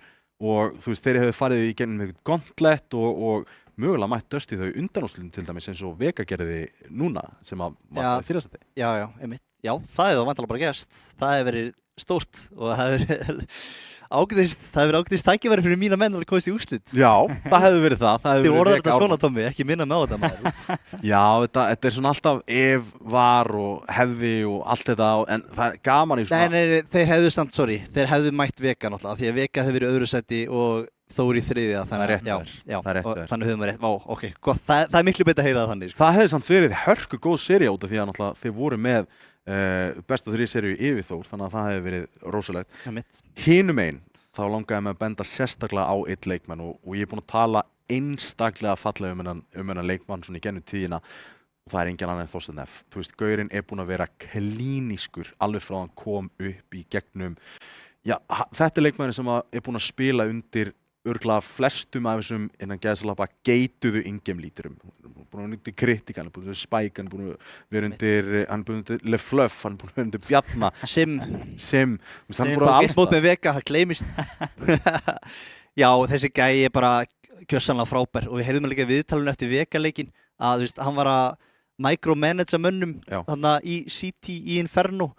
Speaker 10: og þú veist þeir hefðu farið í gegnum eitthvað gauntlet og mögulega mætt Dusty þau undanúrslitum til dæmis eins og Vega gerði núna sem að var fyrir þess að
Speaker 4: Já, einmitt. Já, það hefði þá vantilega bara gerst. Það hefði verið stórt og það hefði verið ágætist tækifæri fyrir mína menn að komast í úrslit.
Speaker 10: Já, það hefði verið það.
Speaker 4: Þið orðar þetta svona, Tommi, ekki minna með á þetta maður.
Speaker 10: Já, þetta er svona alltaf ef, var og hefði og allt þetta en það er gaman í svona...
Speaker 4: Nei, þeir hefðu mætt Vega náttúrulega því að Vega hefði verið öðru sæti og Þór í 3.
Speaker 10: Það er rétt þér.
Speaker 4: Þannig höfum við rétt. Ok, gott. Það er miklu betur að heyra það þannig.
Speaker 10: Það hefði samt verið hörku góð sería út af því að náttúrulega þeir voru með best of 3 seríu yfir Þór þannig að það hefði verið rosalegt. Hinum einn þá langaði mig að benda sérstaklega á einn leikmann og ég er búinn að tala einstaklega fallega um hennan leikmann svona í gennum tíðina og það er engin annar en Þorsteinn F. Þú veist, gaurinn er búinn að vera klínískur alveg frá hann kom upp í gegnum þetta er leikmann sem er búinn að spila undir örgulega flestum af þessum innan gæðsalapa geituðu ingame-líturum. Hann er búinn að vera undir Kritika, hann er búinn að vera Spike, hann er búinn að vera undir LeFluff, hann er búinn að vera undir Bjarna.
Speaker 4: Sim.
Speaker 10: Hann
Speaker 4: er bara allt mót með Vega, það gleymist. Já, þessi gæi er bara gjörsamlega frábær og við heyrðum líka viðtalinu eftir Vega-leikinn að þú veist, hann var að micromanagea mönnum þarna í CT í Inferno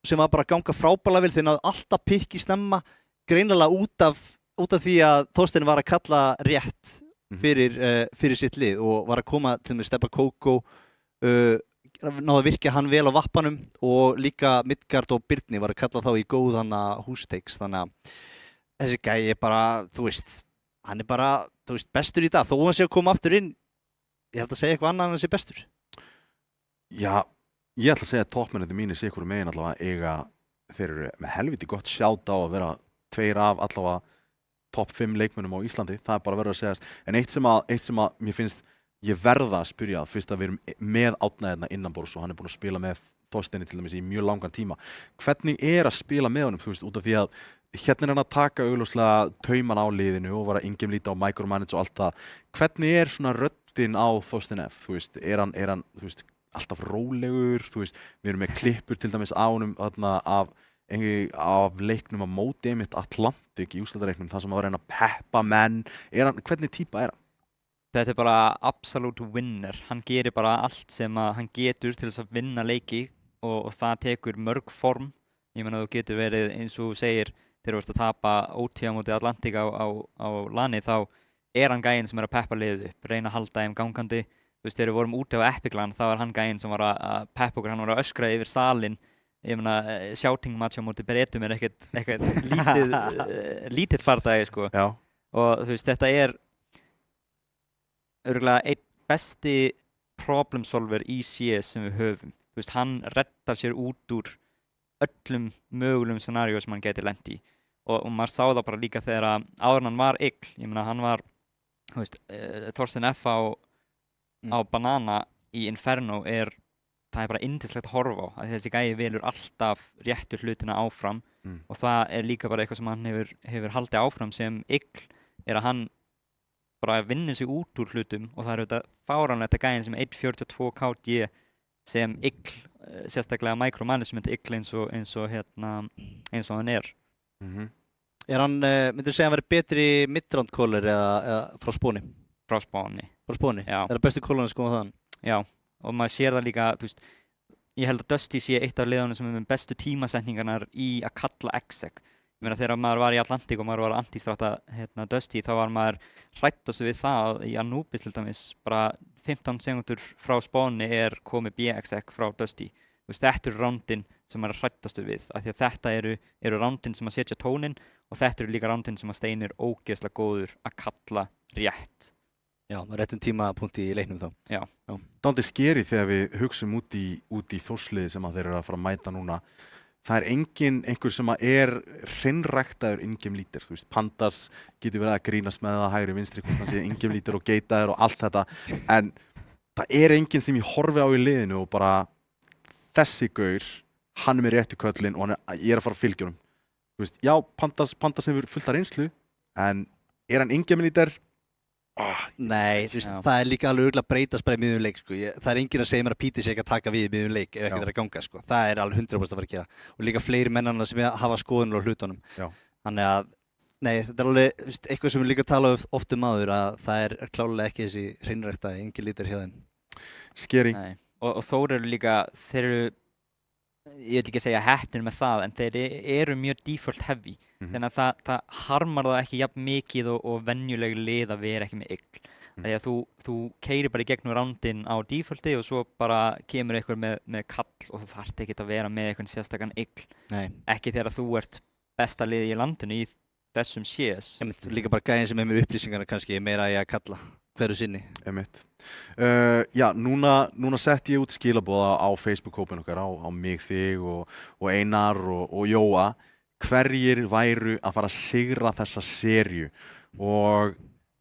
Speaker 4: sem var bara að ganga frábærlega vel þegar hann alltaf pikki snemma greinilega út af því að Þorsteinn var að kalla rétt fyrir sitt lið og var að koma til með Steppa Kókó náðu að virkja hann vel á vappanum og líka Midgard og Birnir var að kalla þá í góðanna hústeiks, þannig að þessi gæi er bara, þú veist, hann er bara, þú veist, bestur í dag, þó hann sé að koma aftur inn, ég held að segja eitthvað annað en hann sé bestur.
Speaker 10: Já, ég ætla að segja að toppmennandi mínir sé ykkur megin allavega eiga, þeir eru með helviti gott sjátt á að vera 2 af allavega topp 5 leikmönnum á Íslandi, það er bara verið að segjast. En eitt sem að mér finnst, ég verða að spyrja fyrst að við erum með Árna hérna innanborðs og hann er búinn að spila með Þorsteini til dæmis í mjög langan tíma. Hvernig er að spila með honum, þú veist, út af því að hérna er hann að taka augljóslega tauman á liðinu og vera ingemlíta og micromanage og allt það. Hvernig er svona röddin á Þorstein F? Þú veist, er hann, þú veist, alltaf rólegur, þú veist, við erum með klippur til dæmis á honum þarna af leiknum á móti einmitt Atlantic í úrslitaleiknum, það sem að reyna að peppa menn, hvernig típa er hann?
Speaker 7: Þetta er bara absolute winner, hann gerir bara allt sem að hann getur til þess að vinna leiki og það tekur mörg form, ég meina þú getur verið eins og þú segir, þegar þú ert að tapa OT á móti Atlantic á lani, þá er hann gæinn sem er að peppa liðið upp, reyna að halda þeim gangandi, þú veist, þegar við vorum úti á Epiclan, þá var hann gæinn sem var að peppa okkur, hann var að öskra yfir salinn. Ég meina, shouting match á móti Bretum er ekkert lítill bardagi, sko.
Speaker 10: Já.
Speaker 7: Og þú veist, þetta er örugglega einn besti problem solver í CS sem við höfum. Þú veist, hann reddar sér út úr öllum mögulegum scenaríu sem hann geti lent í. Og maður sá það bara líka þegar áður en hann var ygl. Ég meina, hann var, þú veist, Þorstein F á Banana í Inferno það er bara yndislegt að horfa á, að þessi gæi velur alltaf réttu hlutina áfram og það er líka bara eitthvað sem hann hefur haldið áfram sem ygl, er að hann bara vinnur sig út úr hlutum og það er auðvitað fáránlegt að gæin sem 1.42 KD sem ygl, sérstaklega micromanagement ygl eins og hann er.
Speaker 4: Er hann, myndur þú segja að hann verið betri midround caller eða frá spóni?
Speaker 7: Frá spóni.
Speaker 4: Frá spóni?
Speaker 7: Já.
Speaker 4: Er það bestu callerinn sko þaðan?
Speaker 7: Já. Og maður sér það líka, þú veist, ég held að Dusty sé eitt af liðunum sem er með bestu tímasetningarnar í að kalla exec. Ég meina þegar maður var í Atlantic og maður var antistráta Dusty, þá var maður hrættast við það í Anubis til dæmis, bara 15 sekundur frá spáni er komið B-exec frá Dusty. Þú veist, þetta eru rándin sem maður hrættast við, af því að þetta eru rándin sem að setja tónin og þetta eru líka rándin sem að Steini ógeðslega góður að kalla rétt.
Speaker 4: Já, réttum tímapunkti í leiknum þá.
Speaker 7: Já.
Speaker 10: Dálítið skeri þegar við hugsum út í þórsliði sem að þeir eru að fara að mæta núna. Það er einhver sem að er hreinræktaður ingemlítir. Þú veist, Pandas getur verið að grínast með það hægri vinstri, hvort hann sé ingemlítir og geitaður og allt þetta. En það er enginn sem ég horfi á í liðinu og bara þessi gaur, hann er með réttu köllin og ég er að fara að fylgja honum. Þú veist, já, Pandas hefur fullt af reynslu, en er hann ingemlítir?
Speaker 4: Nei, þú veist, það er líka alveg örugglega breytast bara í miðjum leik, sko. Það er enginn að segja mér að Píti sé ekki að taka við í miðjum leik ef ekkert er að ganga, sko. Það er alveg 100% að fara að gera. Og líka fleiri mennana sem hafa skoðunur á hlutunum.
Speaker 10: Já.
Speaker 4: Þannig að, nei, þetta er alveg, þú veist, eitthvað sem við líka tala oft áður að það er klálega ekki þessi hreinræktaði ingemlítir hjá þeim.
Speaker 10: Skeri.
Speaker 7: Og Þór eru líka, þeir eru, ég vil ekki segja heppnir með það, en þeir eru mjög default heavy. Þannig að það harmar það ekki jafn mikið og venjuleg lið að vera ekki með ygl. Því að þú keyrir bara í gegnum rándin á defaulti og svo bara kemur einhver með kall og þú þarft ekki að vera með einhvern sérstakann ygl.
Speaker 4: Nei. Ekki
Speaker 7: þegar þú ert besta liði í landinu í þessum CS.
Speaker 4: Líka bara gæðin sem er með upplýsingarna kannski meira í að kalla hverju sinni.
Speaker 10: Já, núna sett ég út skilaboða á Facebook-hópin okkar á mig, þig og Einar og Jóa. Hverjir væru að fara að sigra þessa serju og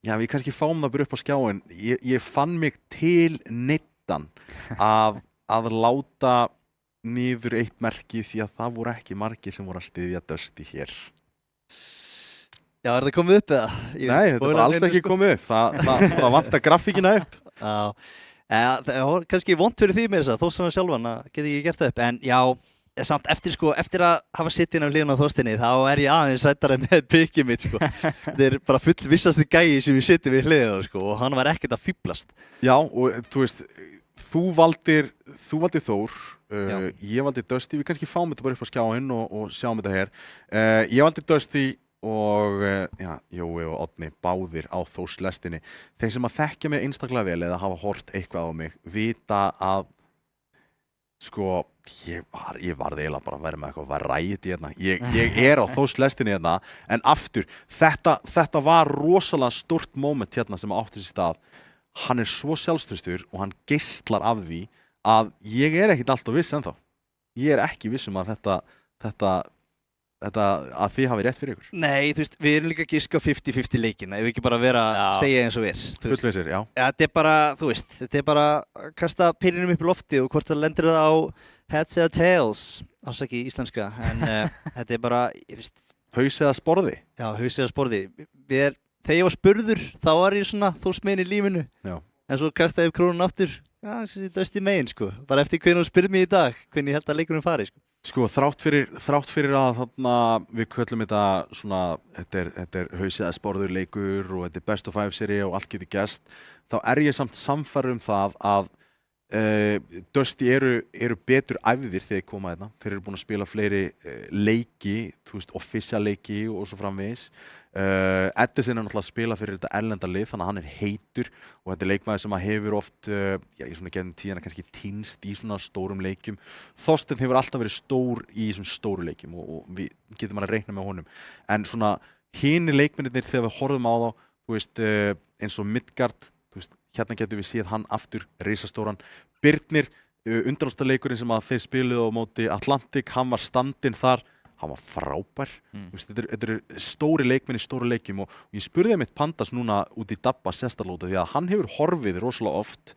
Speaker 10: já, við kannski fáum það bara upp á skjáin. Ég fann mig til neittan að láta niður eitt merki því að það voru ekki margir sem voru að styðja Dusty hér.
Speaker 4: Já, er það komið upp eða?
Speaker 10: Nei, þetta er bara alls ekki komið upp. Það vantar grafíkina upp.
Speaker 4: Já, það var kannski vont fyrir því með þess að þó sem sjálfan að geti ekki gert það upp, en já, samt eftir að hafa sitt inn á hliðina á Þorsteini þá er ég aðeins hræddari með pikkið mitt, sko. Þetta er bara full vissasti gæi sem ég sitti við hliðina, sko, og hann var ekkert að fíblast.
Speaker 10: Já, og þú veist, þú valdir Þór, ég valdi Dusty, við kannski fáum þetta bara upp á skjáinn og sjáum þetta hér. Ég valdi Dusty og Jói og Árni báðir á Þórslestinni. Þeir sem að þekkja mig einstaklega vel eða hafa hort eitthvað á mig vita að Sko, ég varð eiginlega bara að vera með eitthvað variety hérna. Ég er á Þórs-lestinni hérna, en aftur, þetta var rosalega stórt moment hérna sem átti sér stað. Hann er svo sjálfstraustur og hann geislar af því að ég er ekkert alltaf viss ennþá. Ég er ekki viss um að þetta að þið hafi rétt fyrir ykkur.
Speaker 2: Nei, þú veist, við erum líka að giska 50-50 leikina, ef við ekki bara vera að segja eins og
Speaker 10: Fullvisir, já.
Speaker 2: Þetta er bara, þú veist, þetta er bara að kasta pininum upp í lofti og hvort það lendir það á heads eða tails, ásaki íslenska, en þetta er bara, ég veist...
Speaker 10: Haus eða sporði? Já,
Speaker 2: haus eða sporði. Þegar ég var spurður, þá var ég svona Þórsmegin í lífinu, en svo kastaði upp krónun aftur, þetta östi megin, sko, bara eftir hvernig þú spurði mig í dag, hvernig ég held að leikurinn fari, sko.
Speaker 10: Sko, þrátt fyrir að þarna við köllum þetta svona, þetta er haus eða sporður leikur og þetta er best of 5 serie og allt getur gerst, þá er ég samt samfærður um það að Dusty eru betur æfðir þegar þeir koma hérna. Þeir eru búin að spila fleiri leiki, þú veist, official leiki og svo framvegis. Edison er náttúrulega að spila fyrir þetta erlenda lið, þannig að hann er heitur og þetta er leikmaður sem hefur oft í svona gegnum tíðina kannski týnst í svona stórum leikjum. Þorsteinn hefur alltaf verið stór í svona stóru leikjum og við getum að reikna með honum. En svona hinir leikmennirnir þegar við horfum á þá, þú veist, eins og Midgard, þú veist, hérna getum við séð hann aftur risastóran. Birnir, undanúrslitaleikurinn sem að þeir spiluðu á móti Atlantic, hann var standinn þar. Hann var frábær. Þetta eru stóri leikmenn í stóru leikjum og ég spurði mitt Pandas núna út í Dabba sérstaklega því að hann hefur horfið rosalega oft.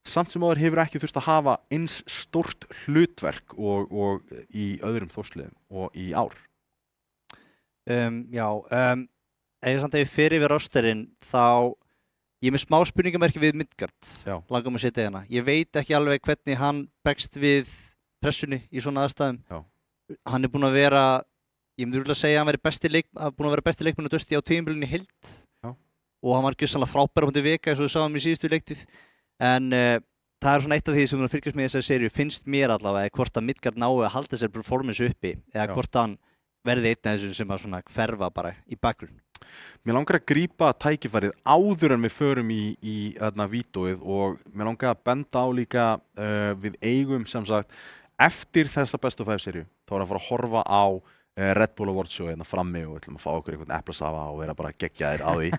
Speaker 10: Samt sem áður hefur ekki þurft að hafa eins stórt hlutverk og í öðrum Þórsliðum og í ár.
Speaker 2: Ef samt ef ég fer yfir rosterinn þá ég er með smá spurningamerki við Midgard. Langar mig að setja hérna. Ég veit ekki alveg hvernig hann bregst við pressunni í svona aðstæðum. Hann er búinn að vera, ég myndi að segja að hann búinn að vera besti leikmann á Dusty á tímabilinu í heild og hann var gjörsamlega frábær á móti Vega eins og við sáum í síðustu leiktið en það er svona eitt af því sem við fylgjast með í þessari seríu finnst mér allavega hvort að Midgard nái að halda sér performance uppi eða hvort hann verði einn af þessum sem að svona hverfa bara í bakgrunn.
Speaker 10: Mér langar að grípa tækifærið áður en við förum í vídeóið og mér langar að benda á líka við eigum sem sagt eftir þessa Best of 5 seríu þá er að fara að horfa á Red Bull Awards show hérna frammi og við ætlum að fá okkur einhvern eplasafa og vera bara geggjaðir á því.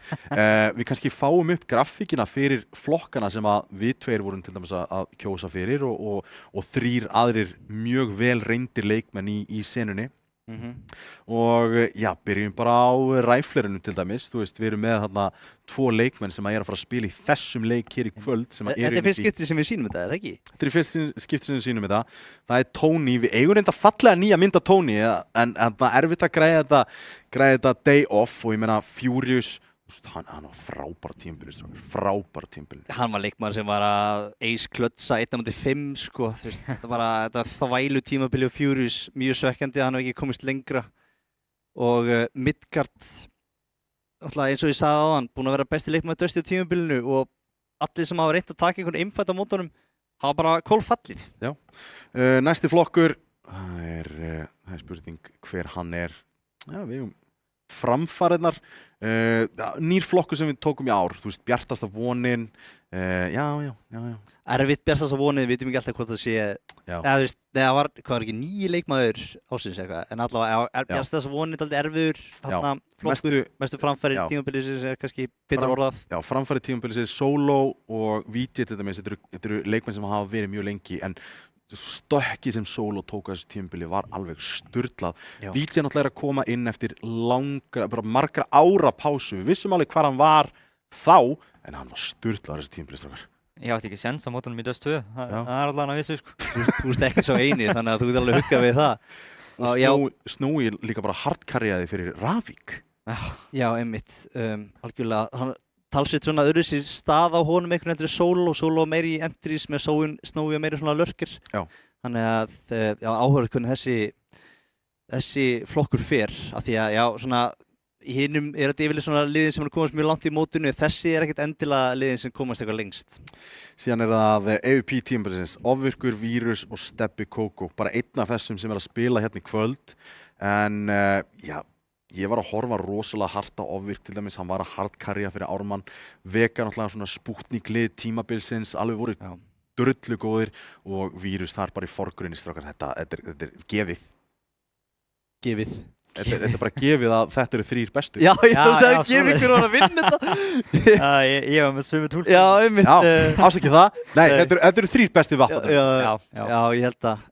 Speaker 10: Við kannski fáum upp grafíkina fyrir flokkana sem að við tveir vorum til dæmis að kjósa fyrir og 3 aðrir mjög vel reyndir leikmenn í senunni. Og já, byrjum bara á ræflerinu til dæmis, þú veist, við erum með þarna 2 leikmenn sem að fara að spila í þessum leik hér í kvöld sem að
Speaker 2: Þetta er fyrst skiptið sem við sýnum þetta, er það ekki?
Speaker 10: Þetta er fyrst skiptið sem við sýnum þetta. Það er Tony, við eigum reynda fallega nýja mynd af Tony en það er erfitt að græða þetta day off og ég meina Furious hann var frábæra tímabili.
Speaker 2: Hann var leikmaður sem var að ace klötsa 1-5 sko, þú veist, þetta var þvælu tímabili og Furious, mjög svekkjandi, hann hefði ekki komist lengra og Midgard, eins og ég sagði á hann, búinn að vera besti leikmaður Dusty á tímabilinu og allir sem hafa reynt að taka einhvern einfætt á mótunum hafa bara kólfallið.
Speaker 10: Já, næsti flokkur, það er spurning hver hann er, já við hefum framfarirnar, nýr flokkur sem við tókum í ár, þú veist, bjartasta vonin, já.
Speaker 2: Erfitt bjartasta vonin, við vitum ekki alltaf hvort það sé, eða þú veist, það var ekki 9 leikmaður ásins eitthvað, en allavega bjartasta vonin er aldrei erfiður, þarna flokkur, mestu framfæri tímabilisins er kannski betur orðað.
Speaker 10: Já, framfæri tímabilisins, Solo og VJ til dæmis, þetta eru leikmenn sem hafa verið mjög lengi, en stökki sem Solo tók á þessu tímabili var alveg sturlað. VJ náttúrulega er að koma inn eftir margra ára pásu. Við vissum alveg hvað hann var þá, en hann var sturlaður þessu tímabili, strákar.
Speaker 7: Ég átti ekki sens á mótunum í Dust 2. Það er allavega að vissu, sko.
Speaker 2: Þú veist ekki svo eini, þannig að þú getur alveg huggað við það.
Speaker 10: Og Snúi líka bara hardkarriaði fyrir Ravík.
Speaker 2: Já, einmitt. Algjörlega, talsveit svona öðruvísi stað á honum einhvern veginn Solo meiri í entries með Snowy og meiri svona lurker. Þannig að áhugavert hvernig þessi flokkur fer af því að svona í hinum er þetta yfirleitt svona liðin sem komast mjög langt í mótinu, þessi er ekkert endilega liðin sem komast eitthvað lengst.
Speaker 10: Síðan er það EVP tímabilisins, Ofvirkur, Vírus og Stebbi Kókó, bara einn af þessum sem er að spila hérna í kvöld en ég var að horfa rosalega hart á Ofvirk til dæmis, hann var að hardkarja fyrir Ármann, Vega náttúrulega svona spútninglið tímabilsins, alveg voru drullu góðir og Vírus þar bara í forgrunni strákar, þetta er gefið. Þetta er bara gefið að þetta eru 3 bestu.
Speaker 4: Já, ég þú segir gefið hver var að vinna þetta.
Speaker 7: Já, ég var með svömu túlkun.
Speaker 4: Já, einmitt.
Speaker 10: Já, ásækki það. Nei, þetta eru 3 bestu vatnar.
Speaker 4: Já, ég held það.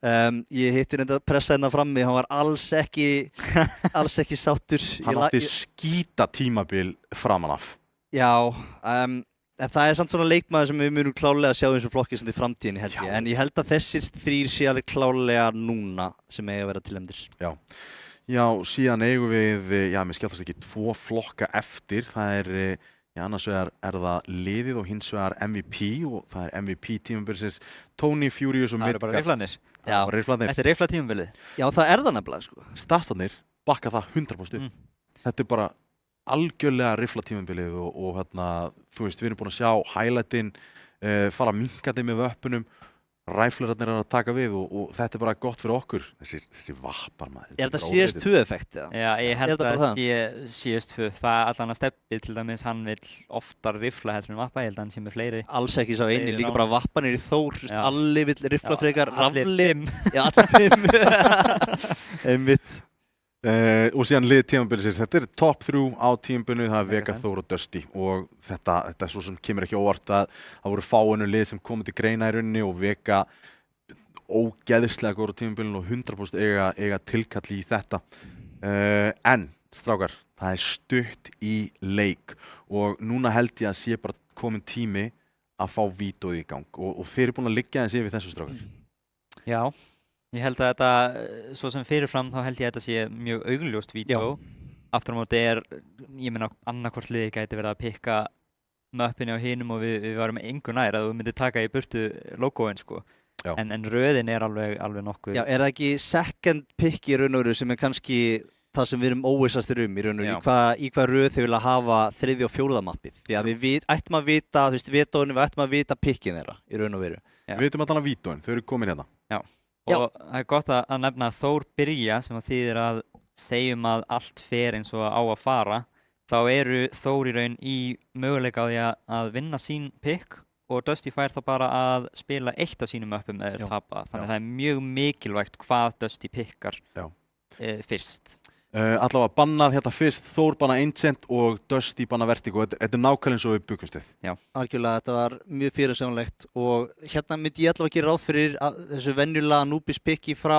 Speaker 4: Ég hitti reynda pressa hérna frammi, hann var alls ekki sáttur.
Speaker 10: Hann átti skýta tímabil framan af.
Speaker 4: Já, en það er samt svona leikmaður sem við munum klálega sjá eins og flokki sem til framtíðinni held ég. En ég held að þessir 3 sé alveg klálega núna sem eiga að vera tilnefndir.
Speaker 10: Já, síðan eigum við, mér skjáttast ekki 2 flokka eftir. Það er, annars vegar er það liðið og hins vegar MVP og það er MVP tímabilsins Tony Furious og Midgard.
Speaker 7: Það eru bara rifflanir.
Speaker 10: Já, rifflanir.
Speaker 7: Þetta er rifla tímabilið.
Speaker 4: Já, það er það nefnilega, sko.
Speaker 10: Stastanir bakka það 100% upp. Þetta er bara algjörlega rifla tímabilið og þú veist, við erum búin að sjá highlightin fara minkandi með vöppunum. Ræflararnir að taka við og þetta er bara gott fyrir okkur, þessi vappar maður.
Speaker 4: Er þetta CS2-effekt?
Speaker 7: Já, ég held að það CS2, það allan að Stebbi til dæmis, hann vil oftar rifla heldur en vappa, ég held að hann sé með fleiri.
Speaker 4: Alls ekki sá eini, líka bara vappanir í Þór, Alli vill rifla frekar,
Speaker 7: Rafli.
Speaker 4: Já, allir 5. Einmitt.
Speaker 10: Og síðan lið tímabilisins, þetta er top 3 á tímabilinu, það er Vega, Þór og Dusty og þetta er svo sem kemur ekki óvart að það voru fáinu lið sem komið til greina í rauninni og Vega ógeðislega góður á tímabilinu og 100% eiga tilkall í þetta. En, strákar, það er stutt í leik og núna held ég að sé bara komin tími að fá vítóið í gang og þeir eru búin að liggja eins yfir þessu, strákar.
Speaker 7: Já. Ég held að þetta, svo sem fyrirfram, þá held ég að þetta sé mjög augljóst vídeó. Aftur á móti ég meina, annarkvort liði gæti verið að pikka möppinni á hinum og við varum engu nær að þú myndir taka í burtu logoinn, sko. En röðin er alveg nokkuð.
Speaker 4: Já, er það ekki second pick í raun og veru sem er kannski það sem við erum óvissastir í raun og veru, í hvað röð þau vilja hafa 3. og 4. mappið? Því að við ættum að vita, þú veist, vídeóinu, við ættum að vita pikkin þeirra í raun og veru.
Speaker 10: Við veitum allan að vídeóin, þau eru komin hérna.
Speaker 7: Og það er gott að nefna að Þór byrja sem að þýðir að segjum að allt fer eins og á að fara, þá eru Þór í raun í möguleika á því að vinna sín pick og Dusty fær þá bara að spila 1 af sínum möppum eða tapa. Þannig að það er mjög mikilvægt hvað Dusty pickar fyrst.
Speaker 10: Allavega bannað hérna fyrst, Þór banna Ancient og Dusty banna Vertigo. Þetta er nákvæmlega eins og við byggumst við.
Speaker 4: Já, algjörlega, þetta var mjög fyrirsjónlegt og hérna myndi ég allavega gera ráð fyrir þessu venjulega Anubis picki frá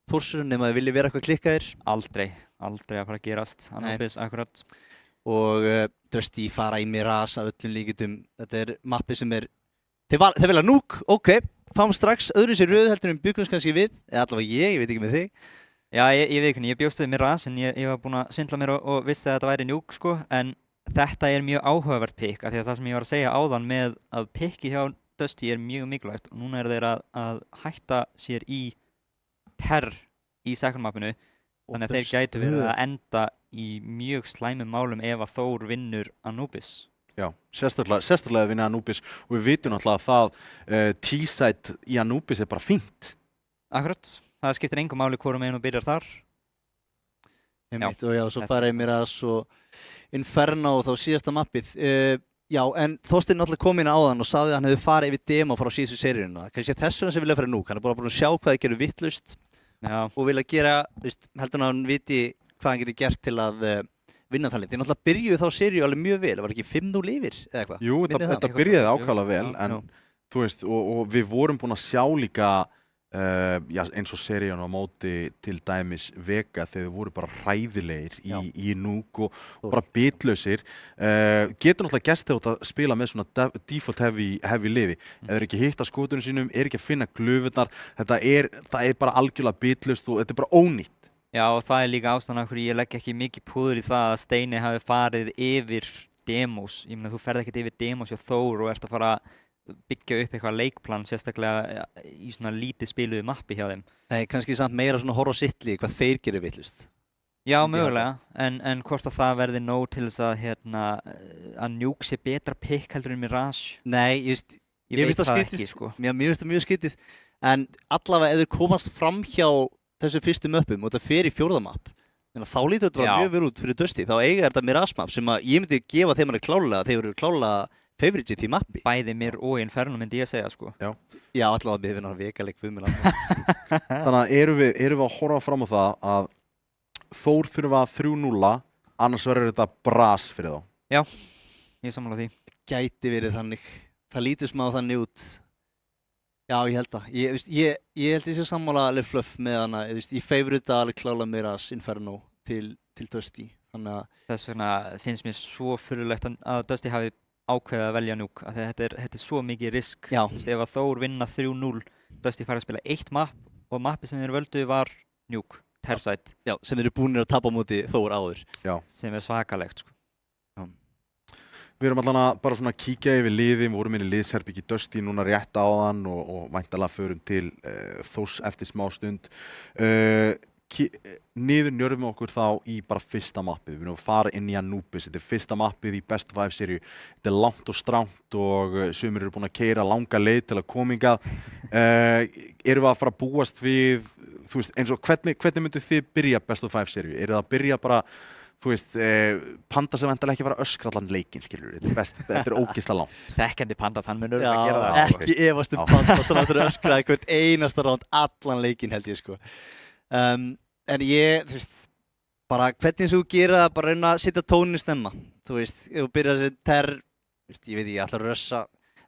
Speaker 4: Þórsurinn nema þið vilji vera eitthvað klikkaðir.
Speaker 7: Aldrei að fara að gerast, Anubis, akkurat.
Speaker 4: Og Dusty fara í Mirage af öllum líkitum. Þetta er mappi sem er, þeir vilja núk, ok, fáum strax öðru sér röð heldur en byggumst kannski við, eða allavega ég veit ekki með þig.
Speaker 7: Já, ég veit ekki, ég bjóst við Mirage en ég var búinn að svindla mér og vissi að þetta væri njúk, sko, en þetta er mjög áhugavert pick, af því að það sem ég var að segja áðan með að picki hjá Dusty er mjög mikilvægt og núna þeir að hætta sér í terr í second mappinu, þannig að þeir gætu verið að enda í mjög slæmum málum ef að Þór vinnur Anubis.
Speaker 10: Já, sérstaklega vinna Anubis og við vitum náttúrulega að það T-side í Anubis er bara fínt.
Speaker 7: Akkurat. Það skiptir engum máli hvorum meginn og byrjar þar.
Speaker 4: Einmitt, og já, svo fara ég Mirage og Inferno og þá síðasta mappið. Já, en Þorsteinn náttúrulega kom inn áðan og sagði að hann hefði farið yfir demo frá síðustu seríuna. Kannski þess vegna sem vilja fara núk. Hann er bara búin að sjá hvað þið gerir vitlaust og vilja gera, heldur hann vitti hvað hann getur gert til að vinna þannig. Þið náttúrulega byrjuðu þá seríu alveg mjög vel. Það var ekki 5-0 yfir eða eitthvað?
Speaker 10: Jú, þetta byrjaði ákaflega vel, en þú veist, og við vorum búin að sjá líka eins og seríun á móti til dæmis Vega þegar þau voru bara hræðilegir í núk og bara bitlausir. Getur náttúrulega gest þegar að spila með svona default heavy liði. Ef þeir ekki hitta skotunum sínum, ekki að finna glufurnar, það er bara algjörlega bitlaust og þetta er bara ónýtt.
Speaker 7: Já, og það er líka ástæðan af hverju ég legg ekki mikið púður í það að Steini hafi farið yfir demos. Ég meina, þú ferð ekkert yfir demos hjá Þór og ert að fara byggja upp eitthvað leikplan sérstaklega í svona lítið spiluðu mappi hjá þeim.
Speaker 4: Nei, kannski samt meira svona horf á sitt lið, hvað þeir gerir vitlaust.
Speaker 7: Já, mögulega, en hvort að það verði nóg til þess að Nuke sé betra pick heldur en Mirage?
Speaker 4: Nei, ég veit það ekki, sko. Mér finnst það mjög skytið, en allavega ef þeir komast fram hjá þessu fyrstu möppum og þetta fer í 4. mapp, þá lítur þetta mjög vel út fyrir Dusty, þá eiga þetta Mirage map sem að ég myndi gefa þeim hann klálega, þeir eru klálega favorite í því mappi.
Speaker 7: Bæði mér og Inferno myndi ég segja, sko.
Speaker 4: Já, allavega við vinna vekaleik við mig.
Speaker 10: Þannig að erum við að horfa fram á það að Þór þurfa 3-0, annars verður þetta bras fyrir þá.
Speaker 7: Já, ég sammála því.
Speaker 4: Gæti verið þannig. Það lítur smá þannig út. Já, ég held það. Ég held ég sé sammála alveg fluff með hana. Ég favorite alveg klála meira Inferno til Dusty. Þannig að
Speaker 7: þess vegna finnst mér svo furðulegt að Dusty hafi ákveðið að velja Nuke. Þetta er svo mikið risk.
Speaker 4: Já.
Speaker 7: Ef að Þór vinna 3-0, Dusty fara að spila 1 map og mappi sem þeir völdu var Nuke, Tearside.
Speaker 4: Já, sem þeir eru búinir að tapa á móti Þór áður.
Speaker 10: Já.
Speaker 7: Sem er svakalegt, sko.
Speaker 10: Við erum allan að bara svona kíkja yfir liðin, við vorum inn í liðsherbyggi Dusty núna rétt áðan og væntanlega förum til Þórs eftir smá stund. Niður njörfum okkur þá í bara fyrsta mappið. Við erum að fara inn í Anubis. Þetta er fyrsta mappið í Best of 5 seríu. Þetta er langt og strangt og sumir eru búin að keyra langa leið til að koma hingað. Erum við að fara að búast við, þú veist, eins og hvernig myndu þið byrja Best of 5 seríu? Eru það að byrja bara, þú veist, Pandas er vantilega ekki að fara að öskra allan leikinn, skilur við. Þetta er ógeðslega langt.
Speaker 7: Þekkjandi Pandas, hann mun örugglega gera það.
Speaker 4: Ekki efast Pandas, hann áttur að öskra hvert einasta ránd allan leikinn held ég, sko. En ég, þú veist, bara hvernig þú gera það, bara reyna að setja tónin snemma. Þú veist, ef þú byrjar að setja ég veit ekki, ég ætla að rössa,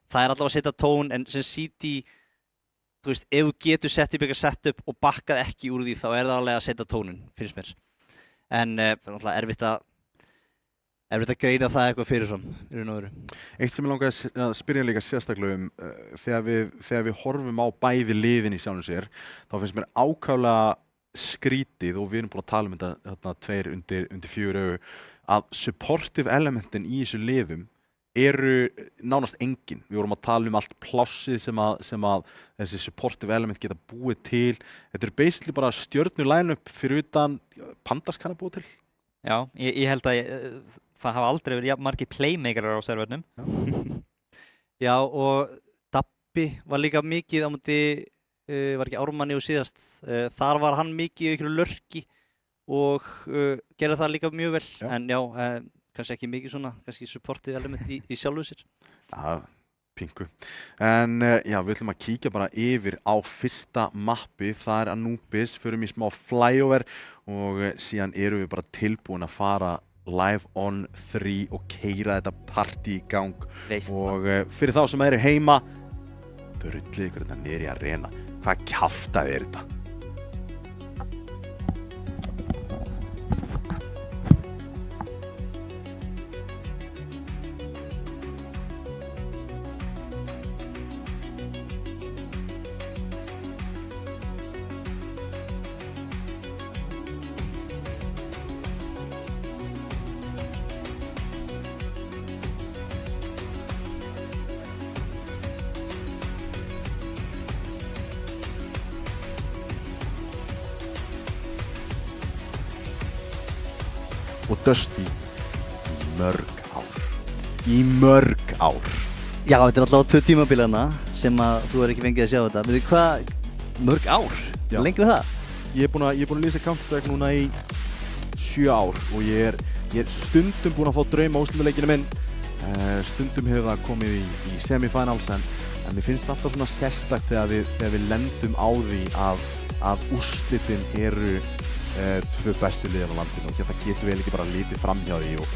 Speaker 4: það er allavega að setja tón, en sem CD, þú veist, ef þú getur sett upp eitthvað setup og bakkað ekki úr því, þá er það alveg að setja tónin, finnst mér. En það er náttúrulega erfitt að greina það eitthvað fyrirfram, í raun og veru.
Speaker 10: Eitt sem ég langaði að spyrja líka sérstaklega þegar við horfum á bæði liðin í sjálfum sér, þá finnst mér ákaflega skrítið, og við erum búin að tala um þetta 2 undir 4 augu, að supportive elementin í þessu liðum eru nánast engin. Við vorum að tala um allt plássið sem að þessi supportive element geta búið til. Þetta er basically bara stjörnu line-up fyrir utan Pandas kann að búið til.
Speaker 7: Já, ég held að það hafa aldrei verið jafn margir playmakerar á servernum.
Speaker 4: Já, og Dabbi var líka mikið á móti var ekki Ármanni og síðast. Þar var hann mikið í einhverju lurki og gerði það líka mjög vel. Já. En já, kannski ekki mikið svona, kannski supportið element í sjálfu sér.
Speaker 10: Já, pingu. En já, við ætlum að kíkja bara yfir á fyrsta mappi. Það er Anubis, förum í smá flyover og síðan erum við bara tilbúin að fara live on 3 og keyra þetta partí í gang. Og fyrir þá sem eru heima, drullið ykkur þetta niður í arena. Hvað kjaftaði er þetta? Og Dusty í mörg ár.
Speaker 4: Já, þetta er allavega 2 tímabil hérna sem að þú er ekki fengið að sjá þetta. Veitu hvað, mörg ár?
Speaker 10: Já.
Speaker 4: Lengri en það?
Speaker 10: Ég er búinn að lýsa Counter-Strike núna í 7 ár og ég er stundum búinn að fá drauma á úrslitaleikinu minn. Stundum hefur það komið í semifinals en mér finnst alltaf svona sérstakt þegar við lendum á því að úrslitin eru 2 bestu liðin á landinu og þetta getur vel ekki bara litið framhjá því og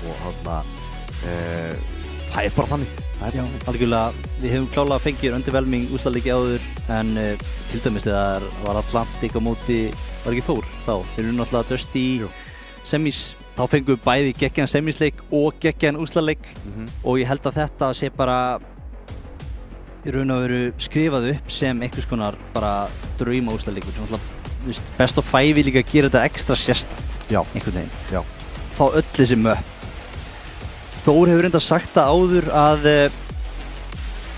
Speaker 10: það er bara þannig.
Speaker 4: Já, algjörlega, við hefum klálega fengið underwhelming úrslitaleiki áður en til dæmis þegar var Atlantic á móti, var ekki Þór þá, þeir eru náttúrulega Dusty í semis, þá fengum við bæði geggjan semisleik og geggjan úrslitaleik og ég held að þetta sé bara í raun og veru skrifað upp sem einhvers konar bara drauma úrslitaleikur sem náttúrulega Best of 5 vil líka gera þetta ekstra sérstakt einhvern veginn.
Speaker 10: Já.
Speaker 4: Fá öll þessi möpp. Þór hefur reyndar sagt það áður að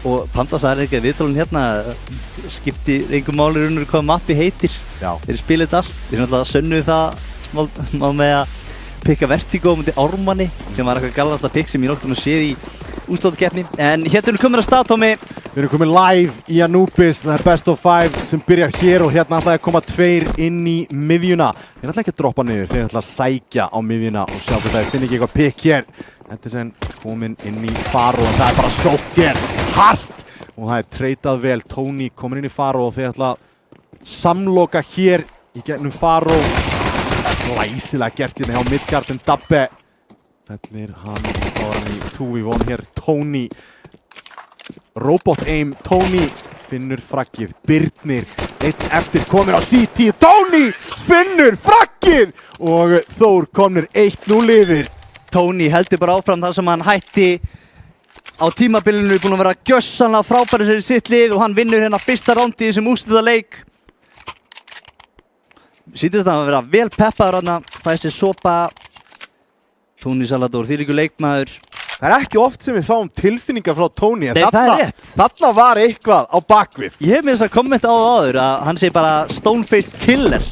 Speaker 4: og Pandas sagði ekki að viðtalun hérna skipti einhver máli raunur hvað mappi heitir.
Speaker 10: Já.
Speaker 4: Þeir spila þetta allt. Þeir náttúrulega sönnuðu það smá með að pikka Vertigo á móti Ármanni sem var eitthvað galvasta pikk sem ég nokkuð séð í úrslitakeppni. En hérna erum við komin að stað, Tommy.
Speaker 10: Við erum komin live í Anubis, það er Best of 5 sem byrjar hér og hérna ætlaði að koma 2 inn í miðjuna. Þeir ætla ekki að droppa niður, þeir ætla að sækja á miðjuna og sjá hvað það er. Finn ekki eitthvað pikk hér. Edison kominn inn í Faro og það bara sótt hér hart og það treytað vel. Tony kominn inn í Faro og þeir ætla að samloka hér í gegnum Faro. Glæsilega gert hérna hjá Midgard en Dabbe fellir hann og þá hann í 2v1 hér. Tony Robot aim, Tony finnur fraggið, Birnir eitt eftir komin á CT, Tony finnur fraggið og Þór komnir 1-0 yfir.
Speaker 4: Tony heldur bara áfram þar sem hann hætti á tímabilinu, búinn að vera gjörsamlega frábæri sér í sitt lið og hann vinnur hérna fyrsta rándi í þessum úrslitaleik. Sýndist það að vera vel peppaður hérna, fæði sér sopa. Tony Salador, þvílíkur leikmaður.
Speaker 10: Það er ekki oft sem við fáum tilfinningar frá Tony, en
Speaker 4: Nei, það er rétt.
Speaker 10: Þarna var eitthvað á bakvið.
Speaker 4: Ég hef með þess að kommenta á áður að hann sé bara stone-faced killer,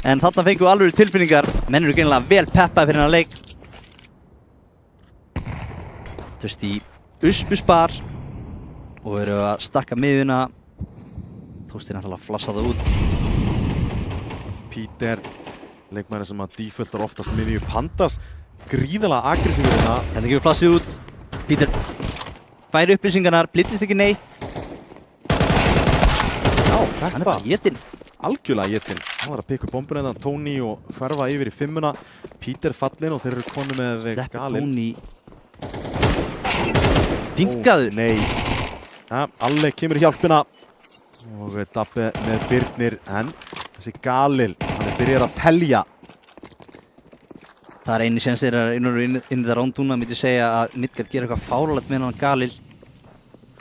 Speaker 4: en þarna fengum við alveg tilfinningar. Menn eru greinilega vel peppaði fyrir hennar leik. Just í Usbuspar og eru að stakka miðuna. Póstir náttúrulega að flassa það út.
Speaker 10: Peter, leikmaður sem að defaultar oftast miðju Pandas, gríðalega aggressífur hérna.
Speaker 4: Þetta gefur flassið út. Peter fær upplýsingarnar, blittist ekki neitt.
Speaker 10: Já, þetta.
Speaker 4: Hann er bara étinn.
Speaker 10: Algjörlega étinn. Hann var að pikka upp bombuna hérna, Tony og hverfa yfir í 5-una. Peter fallinn og þeir eru konum með Galil.
Speaker 4: Tony dingaður.
Speaker 10: Nei. Ja, Alle kemur í hjálpina og Dabbe með Birnir en þessi Galil, hann er byrjar að telja.
Speaker 4: Það er eini séns þeirra inn í það rándúna, myndi segja að Midgard gera eitthvað fáralegt með hann Galil.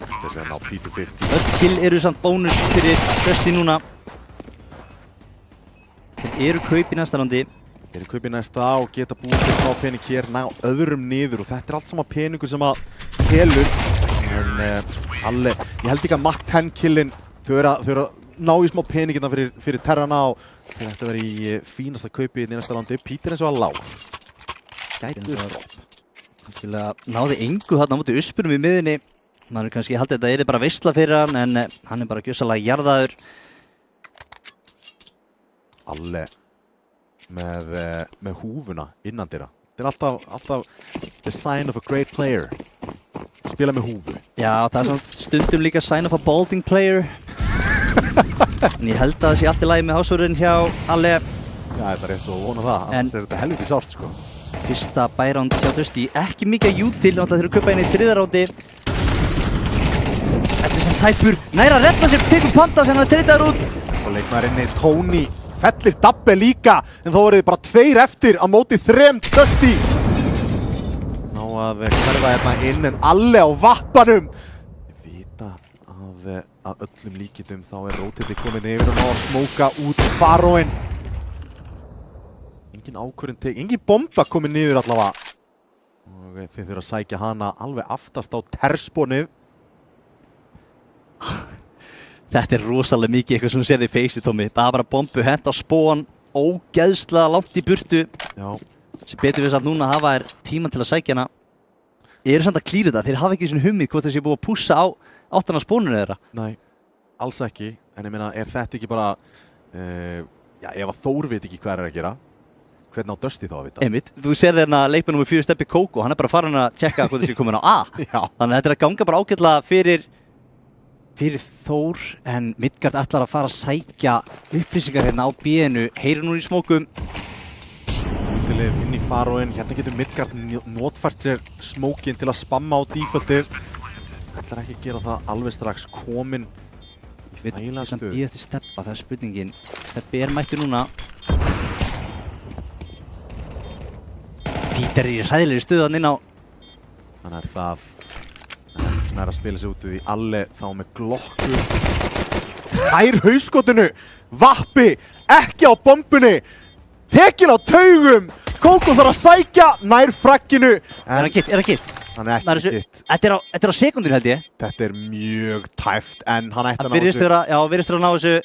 Speaker 10: Þessi er ná Peter 50.
Speaker 4: Öll kill eru samt bónus fyrir Dusty núna. Þeir eru kaup í næsta rándi.
Speaker 10: Þeir eru kaup í næsta og geta búið til smá pening hér, ná öðrum niður og þetta er allt saman peningur sem að telur. En Alle, ég held ekki að Matt 10 killin, þau eru að ná í smá pening hérna fyrir Terrana og þeir ættu að vera í fínasta kaupi í næsta rándi. Peter eins og að lág. Gætur flott.
Speaker 4: Hann náði engu þarna á móti Uspunum í miðunni. Man er kannski haldið að þetta er bara veisla fyrir hann, en hann er bara gjörsamlega jarðaður.
Speaker 10: Alle með húfuna innandira. Þetta er alltaf the sign of a great player. Spila með húfu.
Speaker 4: Já, það er svona stundum líka sign of a balding player. En ég held að það sé allt í lagi með hásvörðin hjá Alle.
Speaker 10: Já, það er eins og vona það, annars er þetta helviti sárt sko.
Speaker 4: Fyrsta bæránd hjá Dusty, ekki mikið að jút til, náttúrulega þeir eru kaupa inn í þriðarándi. Þetta er sem tæpur, næra að redda sér, tekur Panda sem hann er treytaður út.
Speaker 10: Og leikmaðurinni Tony fellir Dabbe líka, en þá voru þið bara 2 eftir á móti 3 Dusty. Ná að hverfa hérna inn en Alle á vappanum. Við vita að öllum líkindum þá er Rótilli komin yfir og ná að smóka út Faroinn. Engin ákvörðin tek, engin bomba komin niður allavega. Og þeir þurfa að sækja hana alveg aftast á terspónið.
Speaker 4: Þetta er rosalega mikið eitthvað sem þú séð í feysi, Tommy. Það er bara bombu, hent á spón, ógeðslega langt í burtu.
Speaker 10: Já.
Speaker 4: Sem betur við samt núna að hafa er tíman til að sækja hana. Ég er samt að klíra þetta, þeir hafa ekki svona hummið hvort þessi er búið að pússa á áttan á spónunni þeirra.
Speaker 10: Nei, alls ekki. En ég meina, er þetta ekki bara, já, ef að Þór veit ekki hvað er að gera, hvernig á Dusty þá að vita?
Speaker 4: Einmitt, þú sér þérna leikmann nr. 4 Steppi Kókó, hann er bara farin að tjekka hvort þessi er komin á A.
Speaker 10: Já.
Speaker 4: Þannig að þetta er að ganga bara ágætlega fyrir Þór, en Midgard ætlar að fara að sækja upplýsingar hérna á B-inu, heyrir nú í smókum.
Speaker 10: Rótilli inn í Faroinn, hérna getur Midgard notfært sér smókin til að spamma á defaultið. Ætlar ekki að gera það alveg strax, komin í þægilega stöðu.
Speaker 4: Í eftir Steppa, það er spurningin. Steppi er mættur núna. Peter er í hræðilegri stöðan inn á.
Speaker 10: Þannig er það. Hann er að spila sig út í Alle þá með glokku. Hær hauskotinu. Vappi ekki á bombunni. Tekin á taugum. Kókó þarf að sækja nær fragginu.
Speaker 4: Er hann gitt? Er hann gitt?
Speaker 10: Hann er ekki gitt.
Speaker 4: Þetta er á sekundur held ég.
Speaker 10: Þetta er mjög tæft en hann ætti að ná
Speaker 4: þessu. Virðist vera að ná þessu.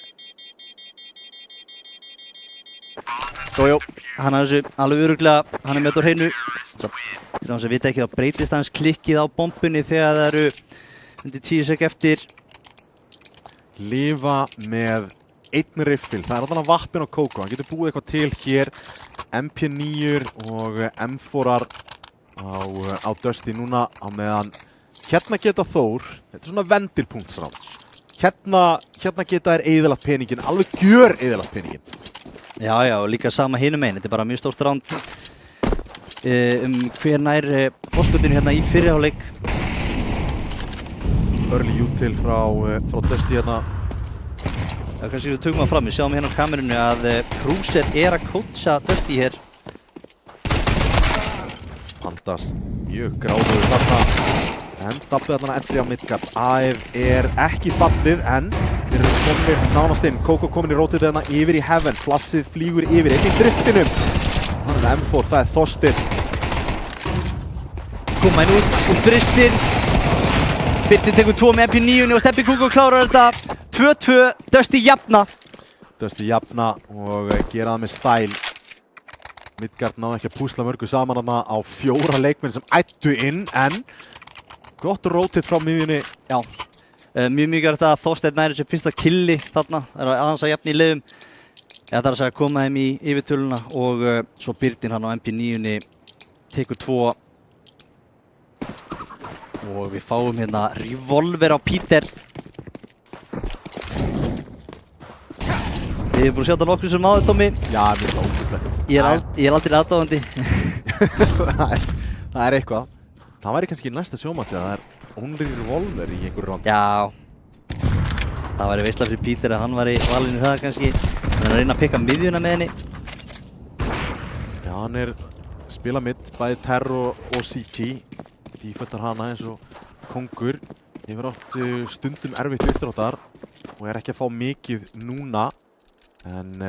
Speaker 4: Jójó, hann er þessu alveg örugglega, hann er með þetta á hreinu. Fyrir hans að vita ekki þá breytist hans klikkið á bombunni þegar það eru undir 10 sek eftir.
Speaker 10: Lifa með einn riffil, það er allan að vappin á Kókó, hann getur búið eitthvað til hér. MP9 og M4-ar á Dusty núna á meðan hérna geta Þór, þetta svona vendirpunktsráns. Hérna geta þær eyðilagt peningin, alveg gjör eyðilagt peningin.
Speaker 4: Já, og líka sama hinum einn, þetta bara mjög stórt ránd hver nær forskotinu hérna í fyrri hálfleik.
Speaker 10: Early util frá Dusty hérna.
Speaker 4: Já, kannski við tökum það fram, við sjáum hérna á kamerunni að Krúser að kótsa Dusty hér.
Speaker 10: Pandas mjög gráður þarna. En dabbið þarna entri á Midgard. AF ekki fallið en þeir eru komin nánast inn. Kókó komin í rótið þarna yfir í Heaven. Flassið flýgur yfir inn í driftinum. Hann M4, það Þorstin.
Speaker 4: Koma inn úr dristin. Birtir tekur 2 með MP9 og Steppi Kókó klárar þetta. 2-2, Dusty jafna.
Speaker 10: Dusty jafna og gera það með stæl. Midgard náði ekki að púsla mörgu saman þarna á 4 leikmenn sem ættu inn en gott rótið frá miðjunni.
Speaker 4: Já, mjög mikilvægt að Þorsteinn næri sem fyrsta killi þarna. Það er aðeins að jafna í liðum. Það er að segja að koma þeim í yfirtöluna og svo Birtin hann á MP9-unni tekur 2. Og við fáum hérna revolver á Peter. Þið erum búin að sjá þetta nokkur sem áður, Tommy.
Speaker 10: Já, mér finnst það ógeðslegt.
Speaker 4: Ég er aldrei aðdáðandi.
Speaker 10: Það er eitthvað. Það væri kannski næsta sjómatch að það er only revolver í einhverju rándi.
Speaker 4: Já. Það væri veisla fyrir Peter að hann væri valinn í það kannski. Hann er að reyna að pikka miðjuna með henni.
Speaker 10: Já, hann er spila mitt, bæði Terro og CT. Díföldar hana eins og kongur. Hefur átt stundum erfitt uppdráttar og er ekki að fá mikið núna. En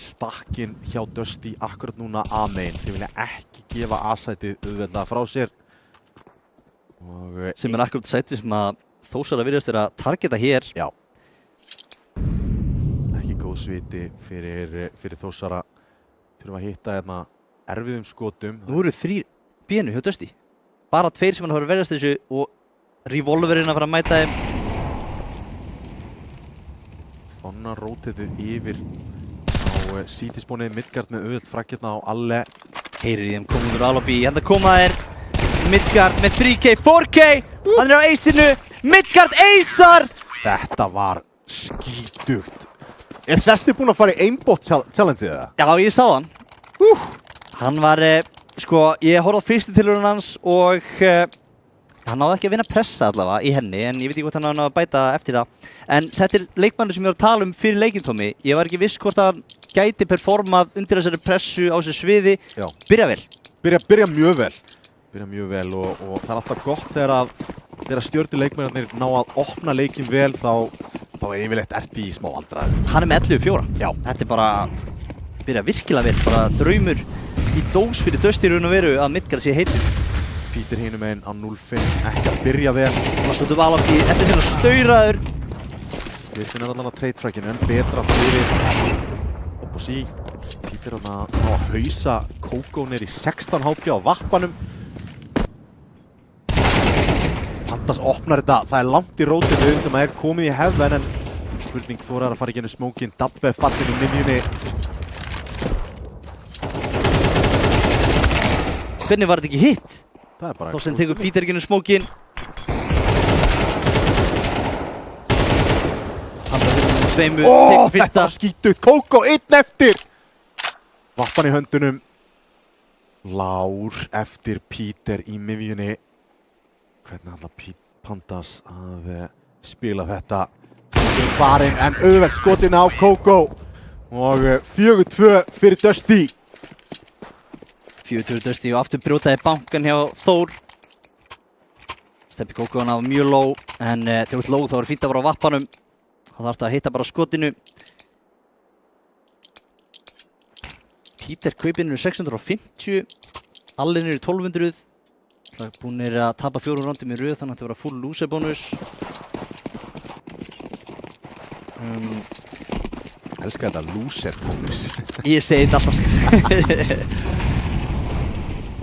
Speaker 10: stakkinn hjá Dusty akkurat núna A-main. Þeir vilja ekki gefa A-sætið auðveldlega frá sér.
Speaker 4: Sem er akkurat sæti sem að Þórsara virðast vera að targeta hér.
Speaker 10: Já. Ekki góð sviti fyrir Þórsara. Þurfa að hitta hérna erfiðum skotum.
Speaker 4: Nú eru 3 bínu hjá Dusty. Bara 2 sem hann hefur verðast þessu og revolverinn að fara að mæta þeim.
Speaker 10: Fannar rótiðið yfir á CT-spónið. Midgard með auðvöld frakkirna á Alle.
Speaker 4: Heyrir í þeim komið úr alveg í. Hérna koma þeir. Midgard með 3K, 4K. Hann er á aceinu. Midgard acear.
Speaker 10: Þetta var skítugt. Er þessi búinn að fara í aimbot challenge eða?
Speaker 4: Já, ég sá hann. Hann var, sko, ég horfði á fyrstu tilraun hans og hann náði ekki að vinna pressa allavega í henni, en ég veit ekki hvort hann náði að bæta eftir það. En þetta er leikmannur sem ég var að tala um fyrir leikinn, Tommy. Ég var ekki viss hvort að hann gæti performað undir þessari pressu á þessu sviði.
Speaker 10: Já.
Speaker 4: Byrja vel.
Speaker 10: Byrja mjög vel. Byrja mjög vel og það er alltaf gott þegar stjörnu leikmennarnir ná að opna leikinn vel þá er yfirleitt RP í smá aldraði.
Speaker 4: Hann er með 11-4.
Speaker 10: Já.
Speaker 4: Þetta er bara, byrja virkilega vel, bara draumur í dós fyrir Dusty raun og veru að Midgard sé heitur.
Speaker 10: Peter hinum einn á 0-5, ekki að byrja vel.
Speaker 4: Það stóttum alveg í eftir sinna stauraður.
Speaker 10: Við finnum allan að trade-trackinu en betra fyrir Opposí. Peter hann að hausa Kókó neyri 16 HP á vappanum. Pandas opnar þetta, það er langt í rótinu sem er komið í Heaven en spurning Þórar að fara í genið smókinn, Dabbe fallin í miðjunni.
Speaker 4: Hvernig var þetta ekki hitt?
Speaker 10: Það er bara
Speaker 4: Þorsteinn tekur Peter í genið smókinn. Hann var hérna með tveimu, tekur fyrsta.
Speaker 10: Þetta skítugt, Kókó einn eftir! Vappan í höndunum. Lár eftir Peter í miðjunni. Hvernig ætla Pandas að spila þetta? Farin en auðvelt skotin á Kókó. Og 4-2 fyrir Dusty.
Speaker 4: 4-2 Dusty og aftur brjótaði bankan hjá Þór. Steppi Kókó hann á mjög low en þegar út low þá er fínt að vera á vappanum. Það þarf að hitta bara skotinu. Peter kaupinn er 650. Allen er 1200. Það er búinir að tapa 4 rondum í röð þannig að þetta vera full loser bónus.
Speaker 10: Elskar þetta loser bónus.
Speaker 4: Ég segi þetta alltaf.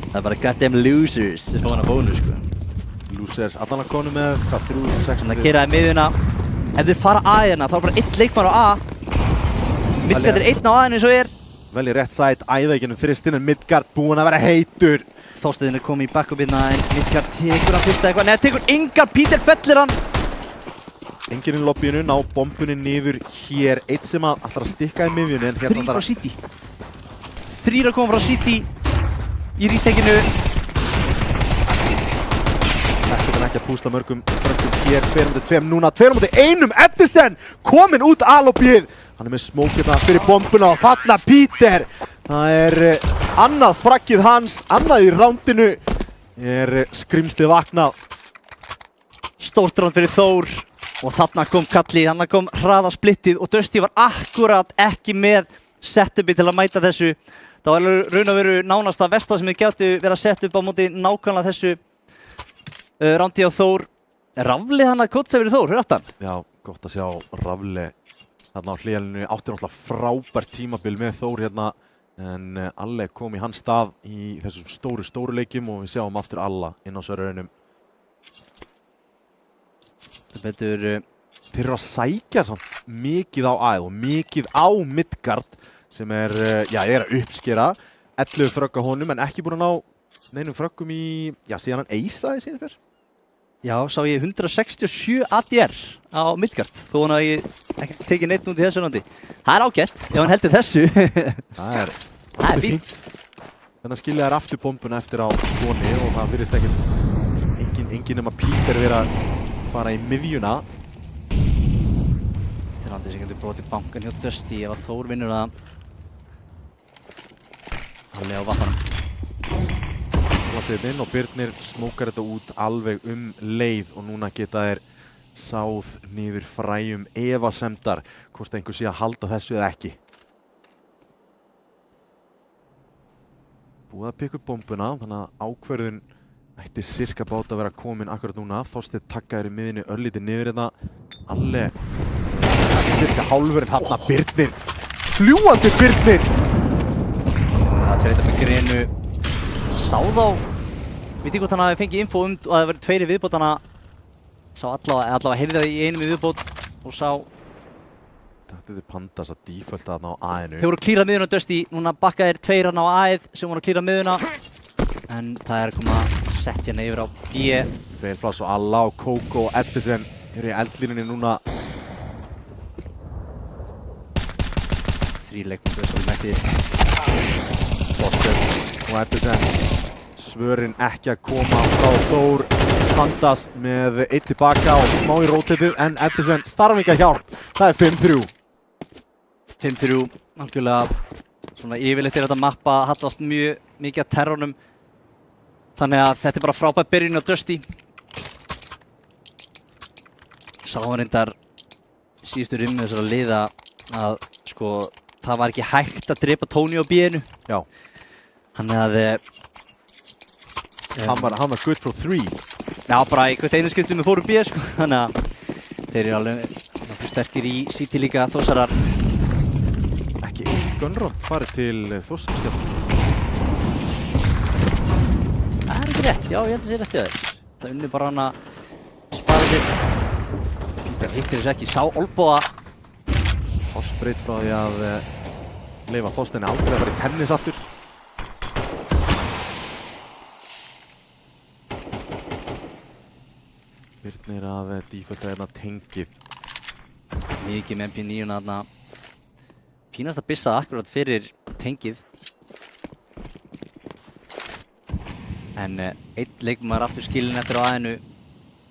Speaker 4: Það er bara goddamn losers sem fá hana bónus sko.
Speaker 10: Losers, allan að konu með hvað, 3.600.
Speaker 4: Það keraði miðjuna. Ef þið fara A hérna þá er bara 1 leikmann á A. Midgard er 1 á A-inu eins og er.
Speaker 10: Velji rétt sæt, æða ekki þristinn en Midgard búinn að vera heitur.
Speaker 4: Þorsteinn er komið í back-upina en Midgard tekur hann fyrst eitthvað. Nei, það tekur engan, Peter fellir hann.
Speaker 10: Enginn í lobbyinu, ná bombunni niður hér. Eitt sem að ætlar að stikka í miðjunni en hérna
Speaker 4: Þrír frá City. Þrír að koma frá City í rítekinu.
Speaker 10: Þetta er ekki að púsla mörgum frökkum hér. 2-2 núna, 2-1. Edison kominn út A-lobbyið. Hann er með smókirna fyrir bombuna og þarna Peter. Það er annað frakkið hans, annað í rándinu. Skrimslið vaknað.
Speaker 4: Stórt ránd fyrir Þór. Og þarna kom kallið, þarna kom hraðasplittið og Dusty var akkurat ekki með setupi til að mæta þessu. Það var raun og veru nánast að versta sem þið gætu verið að setja upp á móti nákvæmlega þessu rándi á Þór. Rafli hann að kotsa fyrir Þór, hörðu hann?
Speaker 10: Já, gott að sjá Rafli þarna á hliðalínu. Átti náttúrulega frábært tímabil með Þór hérna en Alle kom í hans stað í þessum stóru leikjum og við sjáum aftur Alla inn á serverunum.
Speaker 4: Betur,
Speaker 10: þeir eru að sækja samt mikið á æð og mikið á Midgard sem er að uppskera 11 frögg á honum en ekki búin að ná neinum fröggum í, síðan hann eisaði síðan fyrr.
Speaker 4: Já, sá ég 167 ADR á Midgard þó hann hafi ekki tekið neitt út í þessu randi. Það er ágætt ef hann heldur þessu. Það er fínt.
Speaker 10: Þannig að skilja þær aftur bombuna eftir á skoni og það virðist engin nema Peter vera að fara í miðjuna.
Speaker 4: Þetta er andið sem getur brotið bankan hjá Dusty ef að Þór vinnur það. Alli á vappanum.
Speaker 10: Hlassið inn og Birnir smókar þetta út alveg leið og núna geta þeir sáð niður fræjum efasemdar hvort einhver sé að halda þessu eða ekki. Búið að pikka upp bombuna, þannig að ákvörðun ætti cirka bát að vera komin akkurat núna. Þorsteinn takkaður í miðinu örlítið niður hérna. Alle cirka hálfurinn hafna Birnir. Fljúandi Birnir!
Speaker 4: Það treyta með grinu. Sá þá. Veit ekki hvort hann hafi fengið info að það verið tveir í viðbótana. Sá allavega heyrði það í einum í viðbót og sá.
Speaker 10: Þetta er Pandas að defaulta þarna á A-inu.
Speaker 4: Þeir voru að klíra miðuna Dusty. Núna bakkaðir tveir hann á A-ið sem voru að klíra miðuna. En það er komið að setja hérna yfir á B.
Speaker 10: Feilflass og Alla og Kókó og Edison eru í eldlínunni núna.
Speaker 4: 3 leikmenn Dusty mættir.
Speaker 10: Þorsteinn og Edison. Svörin ekki að koma frá Þór. Pandas með 1 tilbaka og smá í rótetið en Edison starfinga hjálp. Það er 5-3.
Speaker 4: 5-3, algjörlega svona yfirleitt er þetta mappa hallast mjög mikið að terrornum. Þannig að þetta er bara frábær byrjun á Dusty. Sáum reyndar síðustu rimmu þessara liða að sko það var ekki hægt að drepa Tony á B-inu.
Speaker 10: Já.
Speaker 4: Þannig að
Speaker 10: hann var good for 3.
Speaker 4: Já, bara í hvert einu skiptum við fórum B sko. Þannig að þeir eru alveg nokkuð sterkir í City líka Þórsarar.
Speaker 10: Ekki eitt gunrod farið til Þórsarar.
Speaker 4: Það er ekki rétt, já ég held að það sé rétt í þess. Það unni bara hann að spara þitt. Það hittir þessu ekki, sá olbúa.
Speaker 10: Ársbreytt frá því að leyfa Þorsteini aldrei að fara í tennis aftur. Birnir að defaulta hérna tengið.
Speaker 4: Mikið með MP9 þarna. Fínast að byssa akkurat fyrir tengið. En einn leikmaður aftur skilinn eftir á A-inu.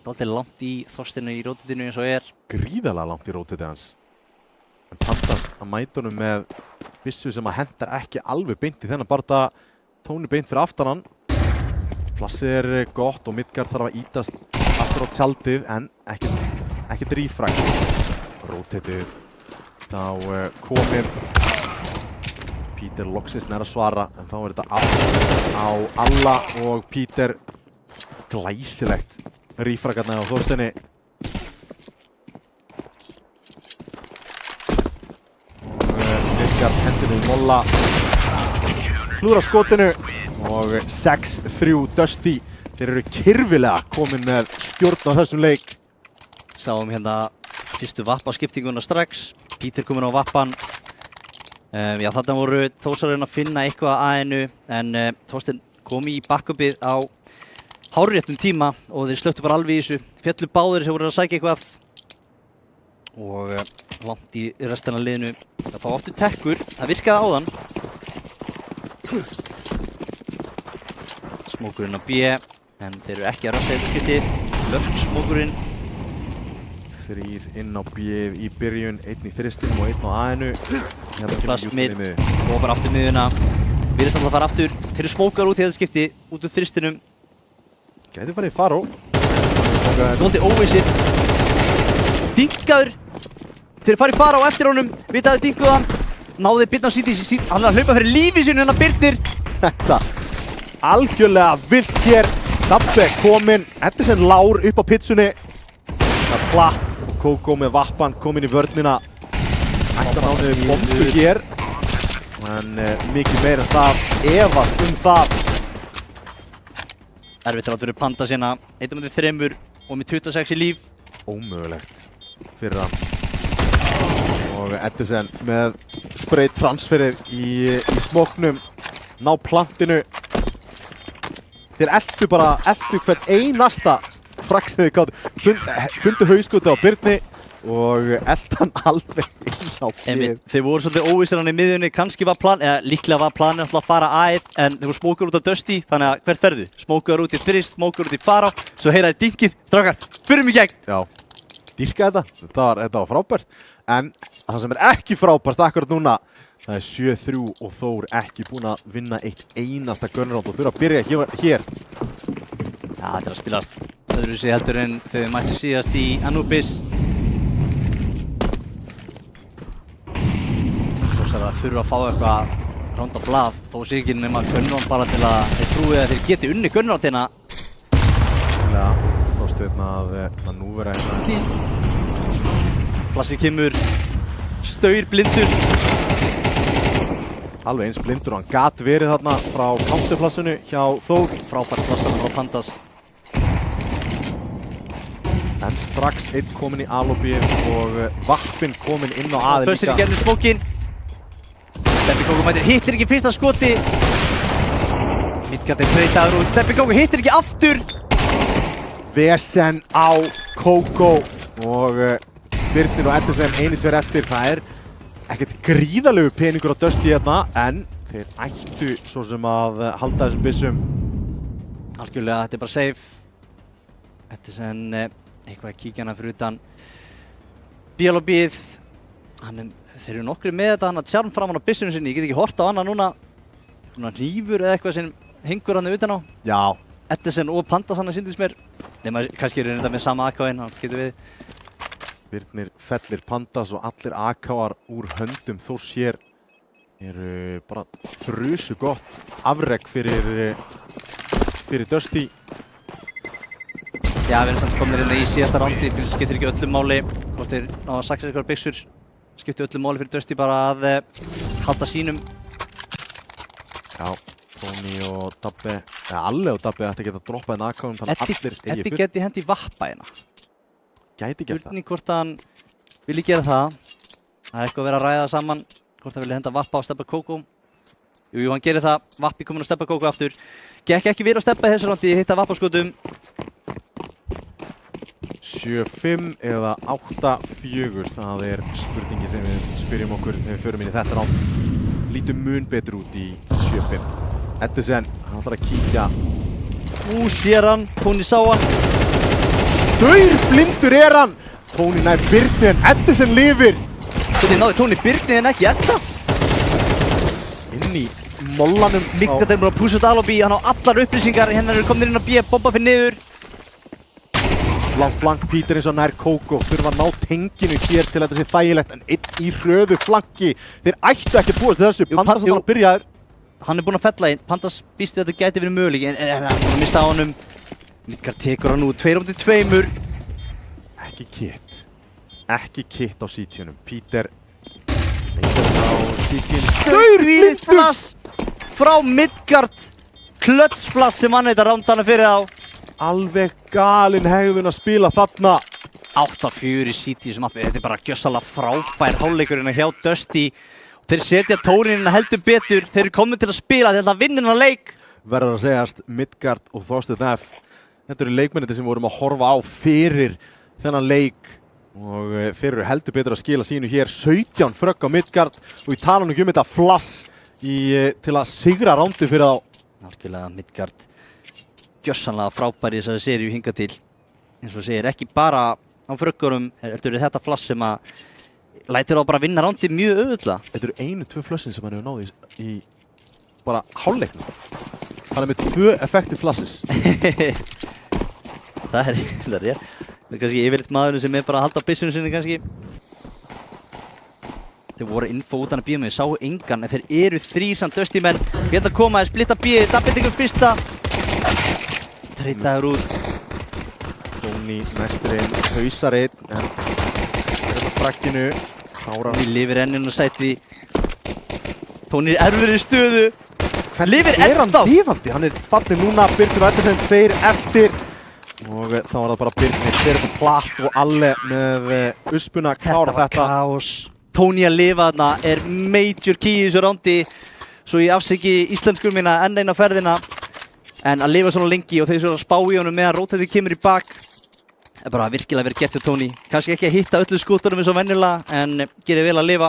Speaker 4: Dálítið langt í Þorsteinu í rótitinu eins og er.
Speaker 10: Gríðarlega langt í rótitinu hans. En Pandas að mæta honum með byssu sem að hendar ekki alveg beint í þennan barda. Tóni beint fyrir aftan hann. Flassið er gott og Midgard þarf að ítast aftur á tjaldið en ekkert rífræk. Rótitið þá komir. Peter loksins nær að svara en þá er þetta aftur á Alla og Peter. Glæsilegt rífrækarna á Þorsteini. Og Midgard hendinu í molla. Klúðra skotinu og 6-3 Dusty. Þeir eru kyrfilega komin með stjórn á þessum leik.
Speaker 4: Sáum hérna fyrstu vappaskiptinguna strax. Peter komin á vappan. Já, þarna voru Þórsarar að finna eitthvað að A-inu en Þorsteinn komu í backupið á hárréttum tíma og þeir slöktu bara alveg í þessu. Fjallu báðir sem voru að sækja eitthvað og langt í restina af liðinu. Það fá aftur tekkur, það virkaði áðan. Smókurinn á B, en þeir eru ekki að rassa í þetta skipti. Lörk smókurinn.
Speaker 10: 3 inn á B í byrjun, 1 í þristinum og 1 á A-inu.
Speaker 4: Flash mid, og bara aftur miðuna. Virðist alltaf að fara aftur. Þeir eru smókar út í þetta skipti, út úr þristinum.
Speaker 10: Gæti farið í Faró.
Speaker 4: Svolítið óvissir. Dingaður. Þeir farið Faró eftir honum, vitaði dinguð hann. Náði bitna á síti, hann er að hlaupa fyrir lífi sínu hérna Birnir.
Speaker 10: Þetta algjörlega vilt hér. Dabbe kominn, Edison Lár upp á pitsunni. Það er platt. Kókó með vappan kominn í vörnina. Ætla nániði bombu hér. En mikið meira en það, efast það.
Speaker 4: Erfitt að vera Panda sína, 1-3 og með 26 í líf.
Speaker 10: Ómögulegt fyrir hann. Og Edison með spray transferið í smóknum. Ná plantinu. Þeir eltu hvern einasta frag sem þið gátu. Fundu hauskoti á Birni og eltu hann alveg inn á
Speaker 4: B. Þeir voru svolítið óvissir hann í miðjunni, kannski var líklega var planið alltaf að fara A1 en þeir voru smókur út á Dusty, þannig að hvert ferðu? Smókur út í Þrist, smókur út í Fará, svo heyraði dingið, strákar, förum í gegn!
Speaker 10: Já, dýrka þetta var frábært, en það sem er ekki frábært akkurat núna, það er 7-3 og Þór ekki búin að vinna eitt einasta gunround og þurfa að byrja hér.
Speaker 4: Já, þetta er að spilast öðruvísi heldur en þegar við mættum síðast í Anubis. Þórsar að þurfa að fá eitthvað ránd á blað, þó sé ekki nema gunround bara til að þeir trúið að þeir geti unni gunroundina.
Speaker 10: Þá stöðna að nú vera hérna.
Speaker 4: Flassi kemur, staur blindur.
Speaker 10: Alveg eins blindur og hann gat verið þarna frá counterflassinu hjá Þór.
Speaker 4: Frábært flassan frá Pandas.
Speaker 10: En strax einn kominn í A-lobby og vappinn kominn inn á aði líka.
Speaker 4: Föstur í gerðinu smókinn. Steppi Kókó mætir, hittir ekki fyrsta skoti. Midgard er þreytaður út, Steppi Kókó hittir ekki aftur.
Speaker 10: Vesen á Kókó og Birnir og Edison 1-2 eftir. Það er ekkert gríðalegu peningur á Dusty hérna, en þeir ættu svo sem að halda þessum byssum.
Speaker 4: Algjörlega, þetta er bara safe. Edison eitthvað að kíkja hana fyrir utan B-lobbyið. Þeir eru nokkri með þetta, hann að tjarm fram hann á byssunum sinni. Ég get ekki hort á hana núna. Svona hnífur eða eitthvað sem hengur hann utan á.
Speaker 10: Já.
Speaker 4: Edison og Pandas hann að syndist mér. Nema kannski eru þetta með sama AK-in, hann getur við.
Speaker 10: Birnir fellir Pandas og allir AK-ar úr höndum Þórs hér eru bara frusu gott afrek fyrir Dusty.
Speaker 4: Já, við erum samt komnir inn í síðasta rándi, fyrir skiptir ekki öllum máli hvort þeir ná að saksa eitthvað byssur. Skiptir öllum máli fyrir Dusty bara að halda sínum.
Speaker 10: Já, Tony og Dabbe, Alle og Dabbe ætti að geta droppað inn AK-um þannig að allir eigi
Speaker 4: Eddi geti hendi vappa hérna.
Speaker 10: Gæti gert það.
Speaker 4: Spurning hvort hann vilji gera það. Það er eitthvað að vera að ræða saman hvort hann vilji henda vappa á Steppa Kókó. Jú, hann gerir það. Vappi kominn á Steppa Kókó aftur. Gekk ekki verið á Steppa í þessu rándi, hitta vappaskotum.
Speaker 10: 7-5 eða 8-4, það er spurningi sem við spyrjum okkur þegar við förum inn í þetta ránd. Lítum mun betur út í 7-5. Edison, hann ætlar að kíkja.
Speaker 4: Sér hann, Tony sá hann.
Speaker 10: Blindur er hann! Tony nær Birni en Edison lifir.
Speaker 4: Hvernig náði Tony Birni en ekki Edda?
Speaker 10: Inn í mollanum.
Speaker 4: Midgard er múin að púsa út A-lobby, hann á allar upplýsingar. Hérna eru komnir inn á B, bomba fyrir niður.
Speaker 10: Flank Peter eins og nær Kókó. Þurfa að ná tenginu hér til þetta sé þægilegt. En einn í hröðu flanki. Þeir ættu ekki að búast þessu. Pandas að byrja þér.
Speaker 4: Hann er búinn að fella inn. Pandas býst við að þetta gæti verið möguleik. En hann er búinn að mista á honum. Midgard tekur hann út 2-2.
Speaker 10: Ekki kitt á CT-unum. Peter á CT-unum.
Speaker 4: Staurlið flass frá Midgard. Klötsflass sem hann eitthvað rándana fyrir þá.
Speaker 10: Alveg galin hegðun að spila þarna.
Speaker 4: 8-4 í CT sem appi. Þetta er bara gjössalega frábær hálfleikurinn hjá Dusty. Þeir setja tóninn heldur betur. Þeir eru komin til að spila. Þeir ætla að vinna þennan leik.
Speaker 10: verður að segjast Midgard og Þorsteinn F. Þetta eru leikmennir sem við vorum að horfa á fyrir þennan leik og þeir eru heldur betur að skila sínu hér 17 frögg á Midgard og ég tala nú ekki þetta flass til að sigra rándi fyrir þá.
Speaker 4: Algjörlega Midgard gjörsamlega frábæri þessari seríu hingað til. Eins og segir, ekki bara á fröggurum, heldur þetta flass sem að lætur á bara vinna rándi mjög auðvitað.
Speaker 10: Þetta eru 1-2 flössin sem hann hefur náð í bara hálfleiknum. Hann er með 2 effective flasses.
Speaker 4: Það er rétt. Það er kannski yfirleitt maðurinn sem er bara að halda byssunum sinni kannski. Þeir voru info utan að bíða með, sáu engan, en þeir eru 3 samt Dusty menn. Hérna koma þeir splitta bíði, Dabbitingur fyrsta. Treytaður út.
Speaker 10: Tony mesturinn, hausar einn, en þetta frakkinu.
Speaker 4: Tony lifir enninn og sæti. Tony er erfiður í stöðu. Lifir
Speaker 10: er hann lifandi? Hann er fallið núna, Birnir og Eddersen 2 eftir. Og þá var það bara Birnir, þeir eru platt og Alle með uspuna klára þetta.
Speaker 4: Kaos. Tony að lifa þarna er major key í þessu rándi. Svo ég afsiki íslenskur mína enn eina ferðina. En að lifa svona lengi og þeir svo að spá í honum meðan rótættið kemur í bak. Er bara virkilega verið gert hjá Tony. Kannski ekki að hitta öllu skútunum eins og venjulega, en gerir vel að lifa.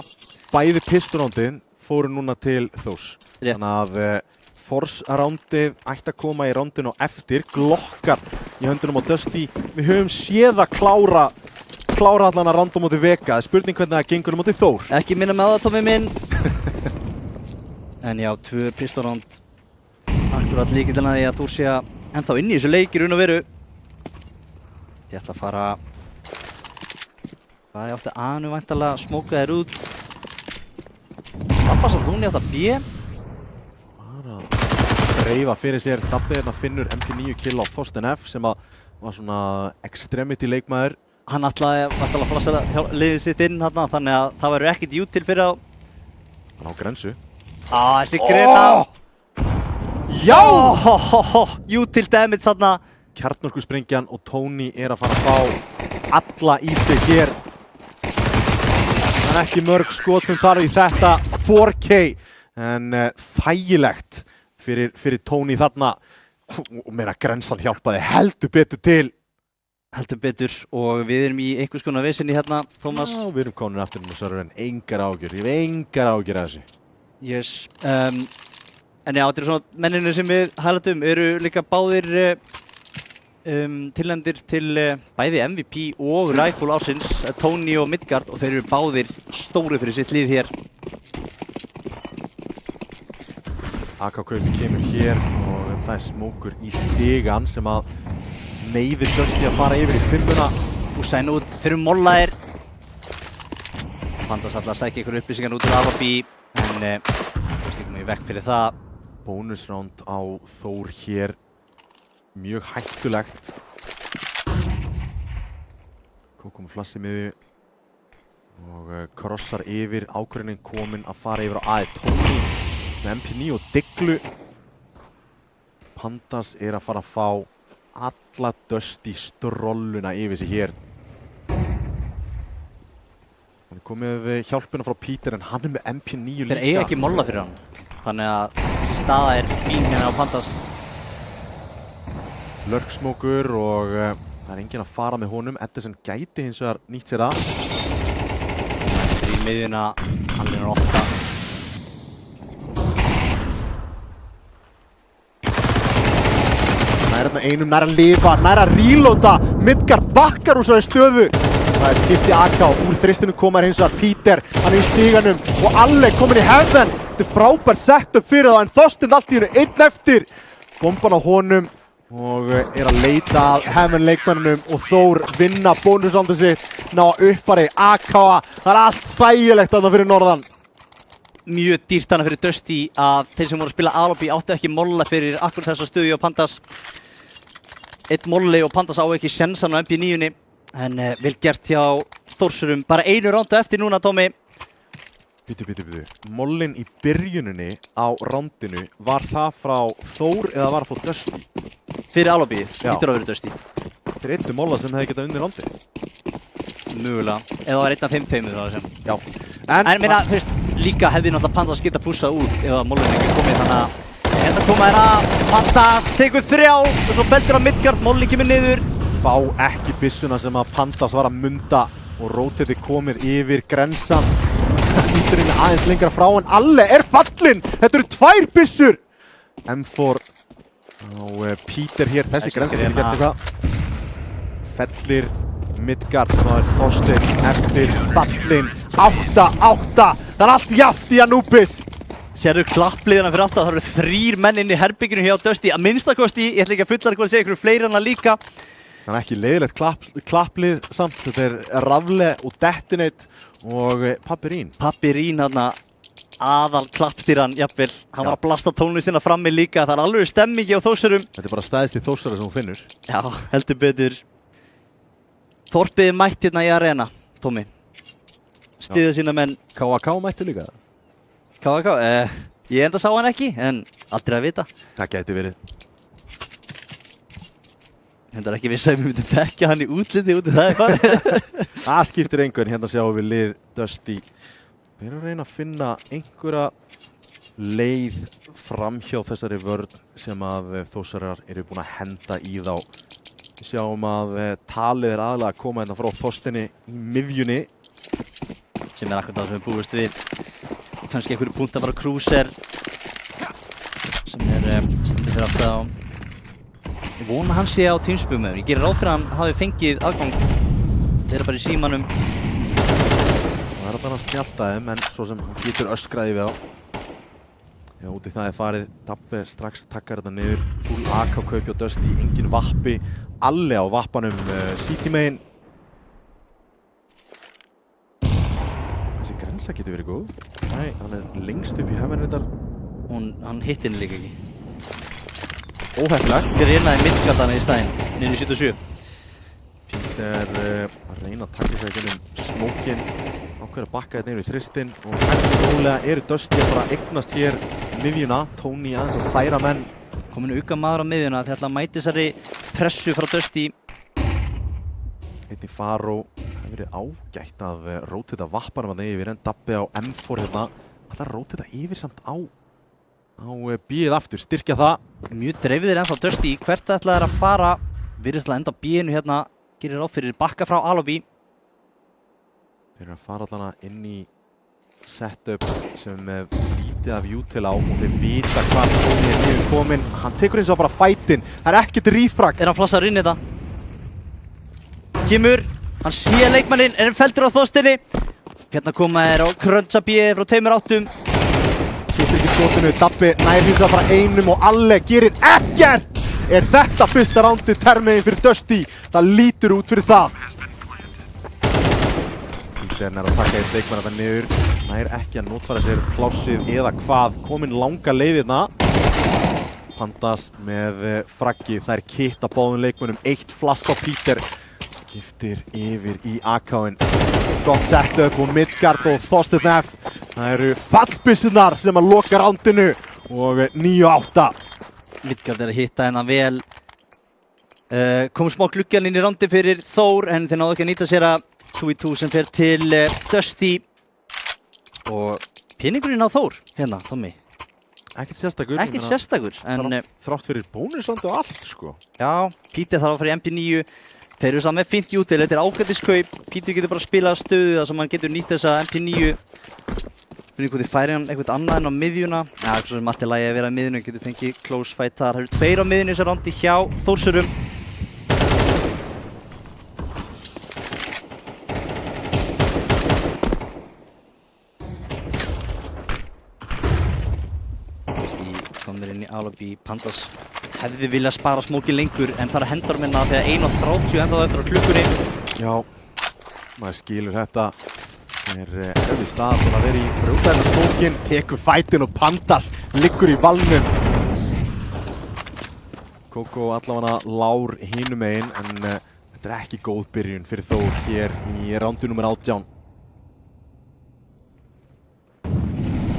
Speaker 10: Bæði pisturándin fóru núna til Þórs. Þannig að Force-rándið ætti að koma í rándinu á eftir. Glokkar í höndunum á Dusty. Við höfum séð að klára allan að ránda á móti Vega. Það er spurning hvernig það gengur á móti Þór.
Speaker 4: Ekki minna með það, Tommi minn. En já, 2 pistoránd. Akkurat líkindina því að Þór sé að ennþá inn í þessu leik í raun og veru. Ég ætla að fara... Hvað ég átti Anu væntanlega, smóka þér út. Dabba samt hún ég átti að B.
Speaker 10: Reifa fyrir sér, Dabbi hérna finnur MP9 kill á Þorsteinn F sem var svona extremity leikmaður.
Speaker 4: Hann ætlaði að flassa liðið sitt inn þarna, þannig að það verður ekkert jút til fyrir þá.
Speaker 10: Hann á grensu.
Speaker 4: Þessi grena! Já! Jút til damage þarna.
Speaker 10: Kjarnorkusprengjan og Tony er að fara að fá alla í sig hér. Það er ekki mörg skot sem þarf í þetta 4K en þægilegt fyrir Tony þarna og meina grensan hjálpaði heldur betur til.
Speaker 4: Heldur betur og við erum í einhvers konar vesinni hérna, Tómas.
Speaker 10: Já, við erum komin aftur inn á serverinn, engar ágjur, ég hef engar ágjur að þessu.
Speaker 4: Yes, en já, þetta eru svona menninu sem við highlightum eru líka báðir tilnefndir til bæði MVP og Rifle ársins, Tony og Midgard og þeir eru báðir stóri fyrir sitt lið hér.
Speaker 10: AK-kaupi kemur hér og það er smókur í stigan sem að neyðir Dusty að fara yfir í 5-una.
Speaker 4: Húsæn út fyrir mollaðir. Pandas alltaf að sækja ykkur upplýsingar út úr Alabí en Dusty komið í vekk fyrir það.
Speaker 10: Bónusránd á Þór hér. Mjög hættulegt. Kókum með flassi miðju og krossar yfir. Ákvörðunin komin að fara yfir á A. Tony með MP9 og Diglu. Pandas er að fara að fá alla Dusty strolluna yfir sig hér. Hann er komið hjálpuna frá Peter en hann er með MP9 líka.
Speaker 4: Þeir eiga ekki molla fyrir hann. Þannig að þessi staða er fín hérna á Pandas.
Speaker 10: Lurksmokur og það er enginn að fara með honum. Eddersen gæti hins vegar nýtt sér það.
Speaker 4: Í miðjuna, hann er 8.
Speaker 10: Það er hérna einum nær að lifa, nær að reloada. Midgard bakkar úr svona stöðu. Það er skipti AK, úr þristinu koma hins vegar Peter. Hann er í stíganum og Alle komin í heaven. Þetta er frábært setup fyrir það en Þorsteinn allt í hennu einn eftir. Bomban á honum og er að leita að heaven leikmannunum og Þór vinna bónusrándu sitt. Ná að uppfara í AK-a. Það er allt þægilegt að það fyrir norðan.
Speaker 4: Mjög dýrt hana fyrir Dusty að þeir sem voru að spila Alabí áttu ekki molla fyrir akkur þessa stöðu á Pandas. Eitt molli og Pandas á ekki sjensan á MP9-ni en vel gert hjá Þórsurum. Bara einu rándu eftir núna, Tommi.
Speaker 10: Bitu. Mollin í byrjuninni á rándinu, var það frá Þór eða var það frá Dusty?
Speaker 4: Fyrir Alabí, hittur að vera Dusty.
Speaker 10: Þetta er eittu molla sem hefði getað unni rándi.
Speaker 4: Mögulega, eða það var 1 af 5-2 þá sem.
Speaker 10: Já.
Speaker 4: En minna, fyrst, líka hefði náttúrulega Pandas getað pússað út ef að mollin ekki komið, þannig að Hérna koma þér að, Pandas tekur 3 og svo beltur á Midgard, Molly kemur niður.
Speaker 10: Fá ekki byssuna sem að Pandas var að munda og Róteti komir yfir grensan. Nýtur henni aðeins lengra frá en Alle er fallinn! Þetta eru 2 byssur! M4 á Peter hér, þessi grensan er gert eitthvað. Fellir Midgard, þá er Þorsteinn eftir fallinn. 8-8, það er allt jafnt í Anubis.
Speaker 4: Sérðu klappliðina fyrir aftan, það eru 3 menn inn í herbygginu hjá Dusty. Að minnstakosti, ég ætla ekki að fullara hvað að segja ykkur fleiri hana líka.
Speaker 10: Það er ekki leiðilegt klapplið samt, þetta er Rafle og Detonate og Pappirín.
Speaker 4: Pappirín hana, aðal klappstýran, jafnvel. Hann var að blasta tónlistina frammi líka, það er alveg stemmingi á Þórsurum.
Speaker 10: Þetta er bara stæðist í Þórsara sem hún finnur.
Speaker 4: Já, heldur betur. Þorpið er mætt hérna í arena, Tómi. Styðja sína menn.
Speaker 10: KAK mættu líka?
Speaker 4: KAK? Ég enda sá hann ekki, en aldrei að vita.
Speaker 10: Það gæti verið.
Speaker 4: Hendar ekki viss að við myndum þekkja hann í útliti út í það eitthvað.
Speaker 10: Það skiptir engu, en hérna sjáum við lið Dusty. Við erum að reyna að finna einhverja leið framhjá þessari vörn sem að Þórsarar eru búin að henda í þá. Við sjáum að talið er aðalega að koma hérna frá Þorsteini í miðjunni.
Speaker 4: Sem er akkurat það sem við búist við. Kannski einhverju púnta bara Cruiser. Sem er stendur fyrir aftur á. Ég vona hann sé á Teamspeak með mér. Ég gerir ráð fyrir að hann hafi fengið aðgang. Þeir eru bara í símanum.
Speaker 10: Það er að hann snjálta þeim, en svo sem hann getur öskraði við á. Já, út í það er farið. Dabbe strax takkar þetta niður. Full AK-kaupi á Dusty, engin vappi. Alle á vappanum City megin. Þessi grensa getur verið góð. Nei, hann er lengst upp í hefðinnitar.
Speaker 4: Hann hitt henni líka ekki.
Speaker 10: Óhefnilegt.
Speaker 4: Fyrir innaði Midgardana í stæðin, niður í 77.
Speaker 10: Peter að reyna að taka sig gennum smókin. Ákveður að bakka þetta niður í þristinn. Og hægt rólega eru Dusty að fara að eignast hér miðjuna. Tony aðeins að særa menn.
Speaker 4: Komin auka maður á miðjuna þegar ætla að mæti þessari pressu frá Dusty.
Speaker 10: Einnig Faró. Það hefur verið ágætt að rótita vappanum að yfir en Dabbi á M4 hérna. Það er rótita yfir samt á B-ið aftur, styrkja það.
Speaker 4: Mjög dreifðir ennþá Dusty. Hvert ætlaði að fara? Virðist að enda B-inu hérna. Gerir ráð fyrir bakka frá Alobi.
Speaker 10: Þeir eru að fara allavega inn í setup sem lítið af util á og þeir vita hvað Tony er yfir kominn. Hann tekur eins og bara fætinn. Það er ekkert rífrag.
Speaker 4: Er hann flassar inn í þetta? Kemur. Hann sé leikmanninn, er hann feldur á Þorsteini. Hérna koma þeir á krönsa B frá 2 áttum.
Speaker 10: Getur ekki skotinu, Dabbi nær hins vegar bara einum og Alle gerir ekkert! Er þetta fyrsta rándið termiðin fyrir Dusty? Það lítur út fyrir það. Peter er að taka einn leikmann þetta niður. Nær ekki að notfæra sér plássið eða hvað. Komin langa leiðirna. Pandas með fraggi. Það er kitt að báðum leikmannum. 1 flass á Peter. Skiptir yfir í AK-in. Gott setup og Midgard og Þorsteinn F. Það eru fallbyssurnar sem að loka rándinu og 9-8.
Speaker 4: Midgard er að hitta hennan vel. Kom smá gluggan inn í rándi fyrir Þór en þeir náðu ekki að nýta sér að 2-2 sem fer til Dusty. Og peningurinn á Þór hérna, Tommy.
Speaker 10: Ekkert sérstakur.
Speaker 4: Ekkert sérstakur. En
Speaker 10: þrátt fyrir bónusland og allt, sko.
Speaker 4: Já, Peter þarf að fara í MP9. Þeir eru saman með fint util, þetta er ágætiskaup. Peter getur bara að spila stöðu þar sem hann getur nýtt þessa MP9. Spurning hvort þið færi hann eitthvað annað en á miðjuna. Já, svo sem allt er lagi að vera á miðjuna, getur fengið close fight þar. Það eru 2 á miðjunni þessar rándi hjá Þórsurum. Komir inn í Alobi, Pandas hefði viljað spara smóki lengur en það er hendur minna þegar 1:30 ennþá eftir á klukkunni.
Speaker 10: Já, maður skilur þetta. Það er erfið stað að vera í brjótaðina smókin, tekur fætin og Pandas liggur í valnum. Kókó allavega lár hinum megin en þetta er ekki góð byrjun fyrir Þór hér í rándu númer 18.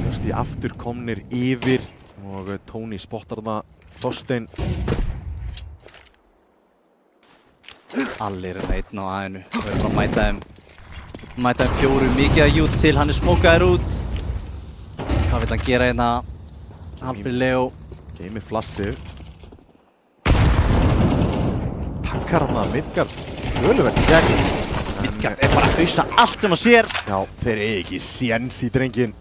Speaker 10: Just í aftur komnir yfir og Tony spottar þarna Þorsteinn.
Speaker 4: Allir er einn á aðeinu. Það er bara að mæta þeim 4. Mikið að jút til, hann er smókaður út. Hvað vill hann gera hérna? Alfred Leo.
Speaker 10: Geimi flassið. Takkar hann að Midgard. Öluvert í gegn.
Speaker 4: Midgard bara að hausa allt sem hann sér.
Speaker 10: Já, þeir ekki séns í drengin.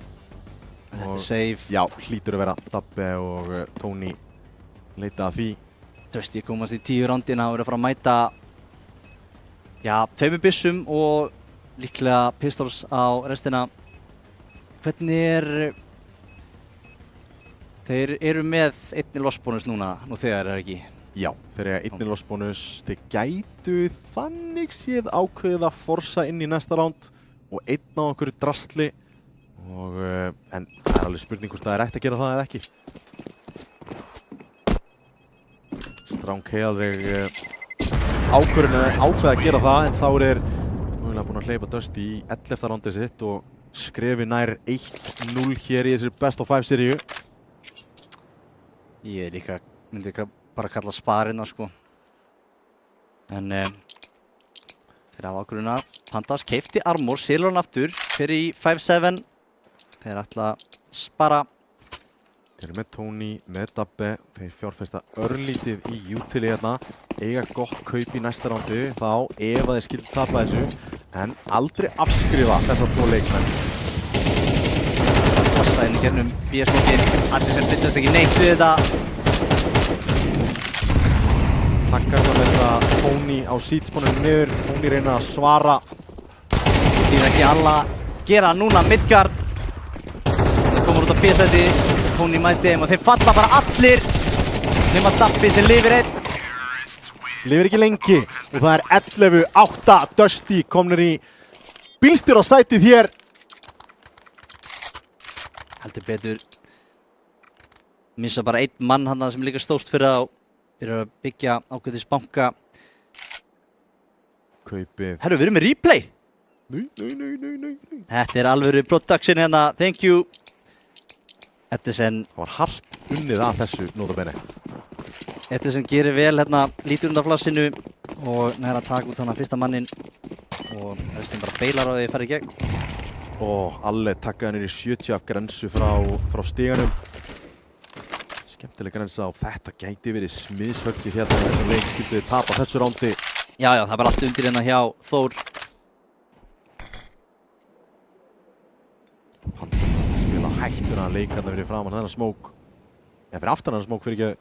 Speaker 4: Þetta er safe.
Speaker 10: Já, hlýtur að vera Dabbe og Tony leita að því.
Speaker 4: Dusty komast í 10 rándina og eru að fara að mæta 2 byssum og líklega pistols á restina. Hvernig þeir eru með 1 lossbónus núna, nú þegar ekki?
Speaker 10: Já, þeir eru 1 lossbónus. Þeir gætu þannig séð ákveðið að forsa inn í næsta ránd og 1 á okkur drastli. En það er alveg spurning hvort það er hægt að gera það eða ekki. Stráng heiðalreg ákveð að gera það, en þá er mögulega búinn að hleypa Dusty í 11. rándið sitt og skrefi nær 1-0 hér í þessari Best of 5 seríu.
Speaker 4: Ég myndi bara kalla sparina sko. En þeir hafa ákvörðuna. Pandas keypti armor, selur hann aftur, fer í 5-7. Þeir ætla að spara.
Speaker 10: Þeir eru með Tony, með Dabbe, þeir fjárfesta örlítið í utili hérna, eiga gott kaup í næsta rándi, þá ef að þeir skildi tapa þessu, en aldrei afskrifa þessar 2 leikmenn.
Speaker 4: Passa inn í gernum BS-mókin, allir sem byttast ekki neitt við þetta.
Speaker 10: Takkar það með þetta Tony á seatspónum niður, Tony reyna að svara.
Speaker 4: Það er ekki alla gera núna, Midgard. Það komur út á B-sæti. Tony mæti þeim og þeir falla bara allir nema Dabbi sem lifir einn.
Speaker 10: Lifir ekki lengi og það er 11-8. Dusty komnir í bílstjórasætið hér.
Speaker 4: Heldur betur. Missa bara 1 mann hann sem líka stórt fyrir að byggja ákveðis banka.
Speaker 10: Kaupið.
Speaker 4: Herru, við erum með replay.
Speaker 10: Nei.
Speaker 4: Þetta er alvöru production hérna. Thank you. Edison.
Speaker 10: Það var hart unnið að þessu notabene.
Speaker 4: Edison gerir vel hérna, lítur undan flassinu og næra að taka út þannig fyrsta mannin og restin bara beilar á því að fara í gegn.
Speaker 10: Alle takkaði niður í 70 af grensu frá stiganum. Skemmtileg grensa og þetta gæti verið smiðshöggið hérna í þessum leik, skildu þið tapa þessu rándi.
Speaker 4: Já, það er bara allt undir hérna hjá Þór.
Speaker 10: Spila hættuna að leika þarna fyrir framan þennan smók. En fyrir aftan þennan smók fyrir ekki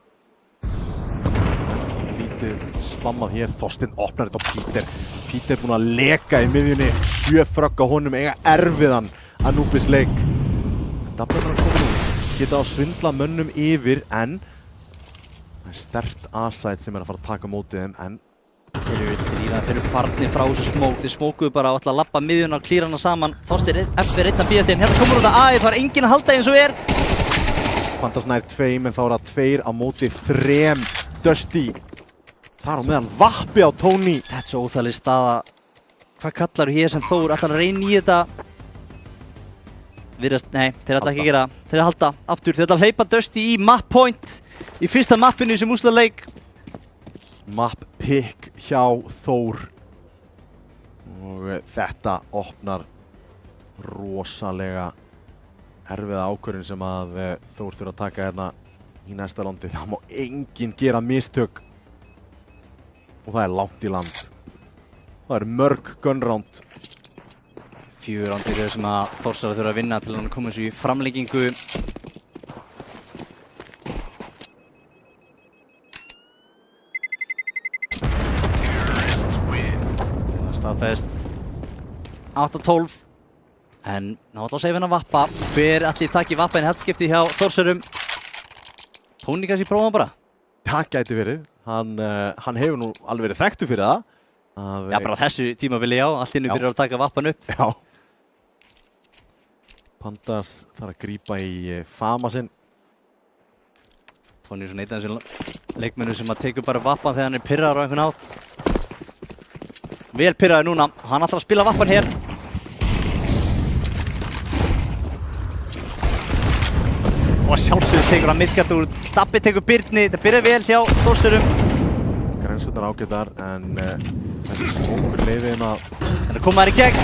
Speaker 10: lítið spammað hér. Þorsteinn opnar þetta á Peter. Peter er búinn að leka í miðjunni. 7 frögg á honum, eiga erfiðan Anubis leik. Dabbe er bara að koma út. Geta á svindla mönnum yfir, en það er sterkt A-side sem er að fara að taka mótið þeim, en
Speaker 4: Þeir eru farnir frá þessu smók. Þeir smókuðu bara og ætla að lappa miðjuna og klíra hana saman. Þorsteinn eftir 1 að bíða þeim. Hérna komur út að A, það er enginn að halda eins og er.
Speaker 10: Pandas nær 2, en þá er það 2 á móti 3. Dusty. Þar á meðan vappi á Tony.
Speaker 4: Þetta er svo óþægileg staða. Hvað kallar hér sem Þór? Ætlar að reyna í þetta? Nei, þeir ætla ekki að gera það. Þeir halda aftur. Þeir ætla að hleypa Dusty í map point. Í fyrsta mappinu sem úrslitaleik.
Speaker 10: Map pick hjá Þór. Og þetta opnar rosalega erfiða ákvörðun sem að Þór þurfa að taka hérna í næsta landi. Það má enginn gera mistök. Og það er langt í land. Það er mörg gunround.
Speaker 4: 4 rándir sem að Þórsara þurfa að vinna til að hann koma þessu í framlengingu. Staðfest 8-12. En ná ætla að segja hennar vappa. Hver allir takki vappa en heldskipti hjá Þórsarum? Tony kannski prófa bara?
Speaker 10: Það gæti verið. Hann hefur nú alveg verið þekktur fyrir það.
Speaker 4: Já, bara þessu tímabili, já. Allt inni fyrir að taka vappan upp.
Speaker 10: Já. Pandas þarf að grípa í fama sinn.
Speaker 4: Tony er svona einn af þessum leikmennum sem að tekur bara vappan þegar hann er pirraður á einhvern átt. Vel pirraður núna. Hann ætlar að spila vappan hér. Og sjálfsögðu tekur hann Midgard úr. Dabbi tekur Birni. Þetta byrjar vel hjá Þórsurum.
Speaker 10: Grensundar ágætar, en þessi smókur leiðin að...
Speaker 4: Þetta koma þær í gegn.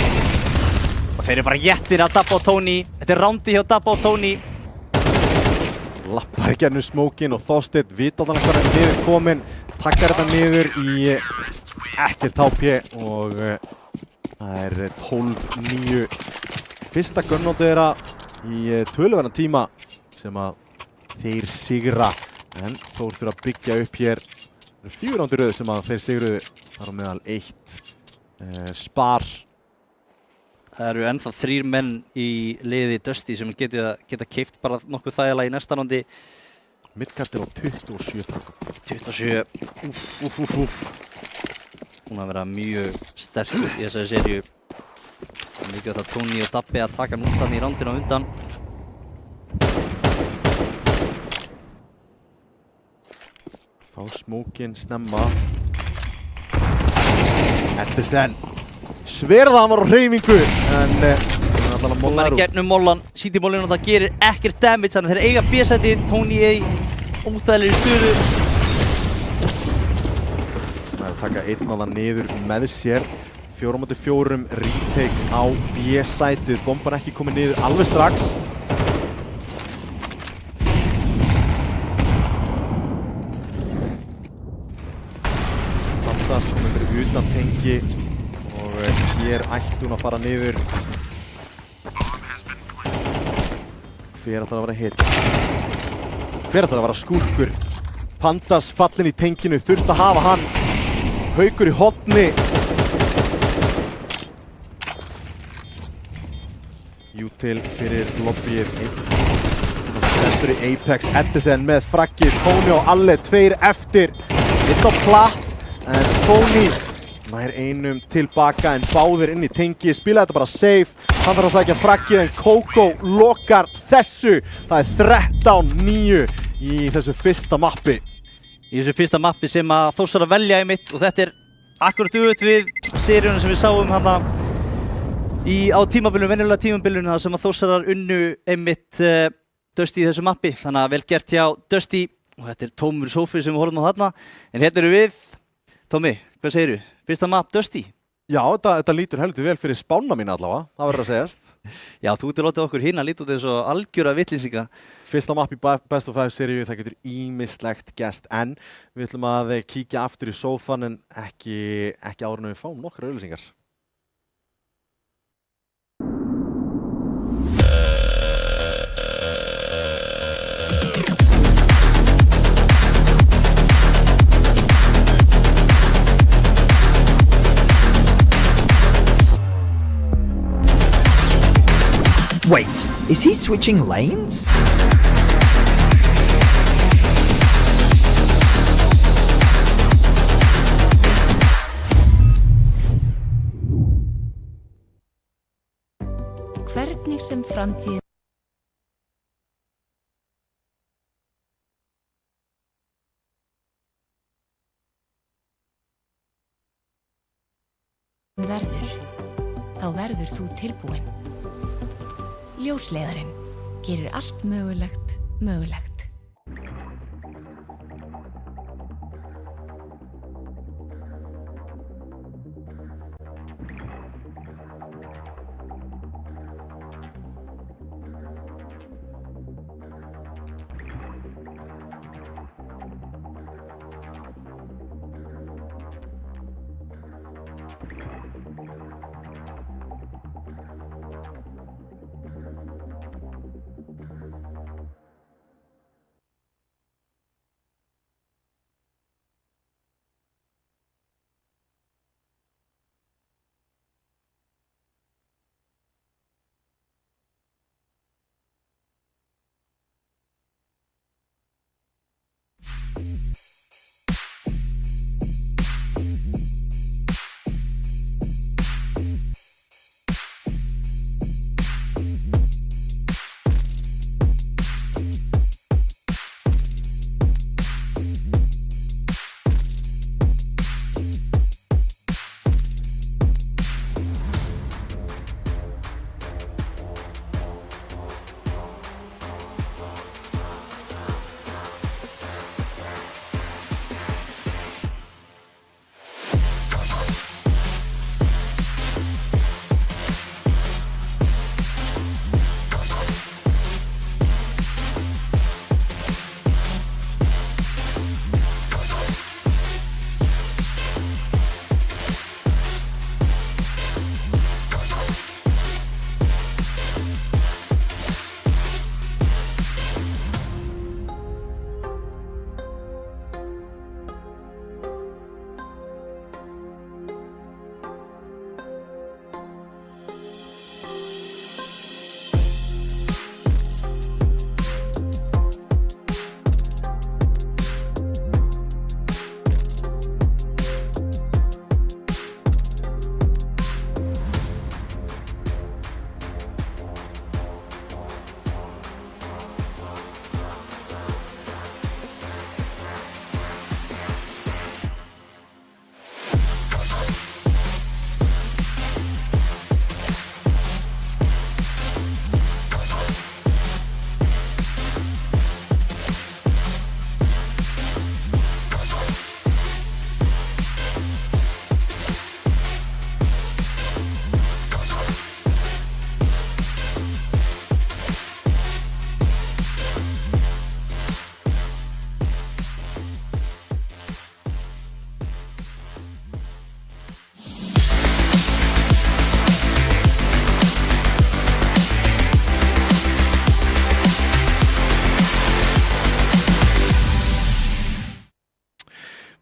Speaker 4: Og þeir eru bara jettir að Dabba og Tony. Þetta er rándi hjá Dabba og Tony.
Speaker 10: lappar í gennum smókin og Þorsteinn vita allan hvað er niður kominn, takkar þetta niður í ekkert HP og það er 12-9 fyrsta gunnótið þeirra í töluverðan tíma sem að þeir sigra en Þór þurfa að byggja upp hér 4 rándir röð sem að þeir sigruðu þar á meðal 1 spar.
Speaker 4: Það eru ennþá 3 menn í liði Dusty sem geta keypt bara nokkuð þægilega í næsta rándi.
Speaker 10: Midgard er á 27 fragum.
Speaker 4: 27, Hún að vera mjög sterkur í þessari seríu. Mikið þetta Tony og Dabbi að taka nútan í rándinu á undan.
Speaker 10: Fá smókin snemma. Edison. Sverða hann var á hreyfingu en
Speaker 4: Hún er í gegnum mollan, City mollinu og það gerir ekkert damage þannig að þeir eiga B-sæti, Tony í óþægilegri stöðu.
Speaker 10: Það er að taka einn á það niður með sér. 4-4 retake á B-sætið, bomban ekki komið niður alveg strax. Fantast komið fyrir utan tengi og hér ætti hún að fara niður. Hver ætlar að vera hit? Hver ætlar að vera skúrkur? Pandas fallin í tenginu, þurft að hafa hann. Haukur í hotni. Util fyrir lobbyið. Stendur í Apex, Edison með fraggið. Tony og Alle 2 eftir. Eitt á platt, en Tony nær einum tilbaka en báðir inn í tengi. Spila þetta bara safe. Hann þarf að sækja fraggið en Kókó lokar þessu. Það er 13-9 í þessu fyrsta mappi.
Speaker 4: Í þessu fyrsta mappi sem að Þórs var að velja einmitt og þetta er akkurat auðvitað við seríunum sem við sáum hana á tímabilinu, venjulega tímabilinu þar sem að Þórsarar unnu einmitt Dusty í þessu mappi. Þannig að vel gert hjá Dusty og þetta er tómur sófi sem við horfum á þarna. En hérna eru við. Tommy, hvað segirðu? Fyrsta map Dusty?
Speaker 10: Já, þetta lítur heldur vel fyrir spána mína allavega, það verður að segjast.
Speaker 4: Já, þú ert að láta okkur hinn að líta út eins og algjöra vitlýsinga.
Speaker 10: Fyrsta mapp í Best of 5 seríu, það getur ýmislegt gerst en við ætlum að kíkja aftur í sófan en ekki áður en við fáum nokkra auglýsingar.
Speaker 5: Wait, is he switching lanes?
Speaker 6: Hvernig sem framtíðin verður, þá verður þú tilbúinn. Ljósleiðarinn gerir allt mögulegt mögulegt.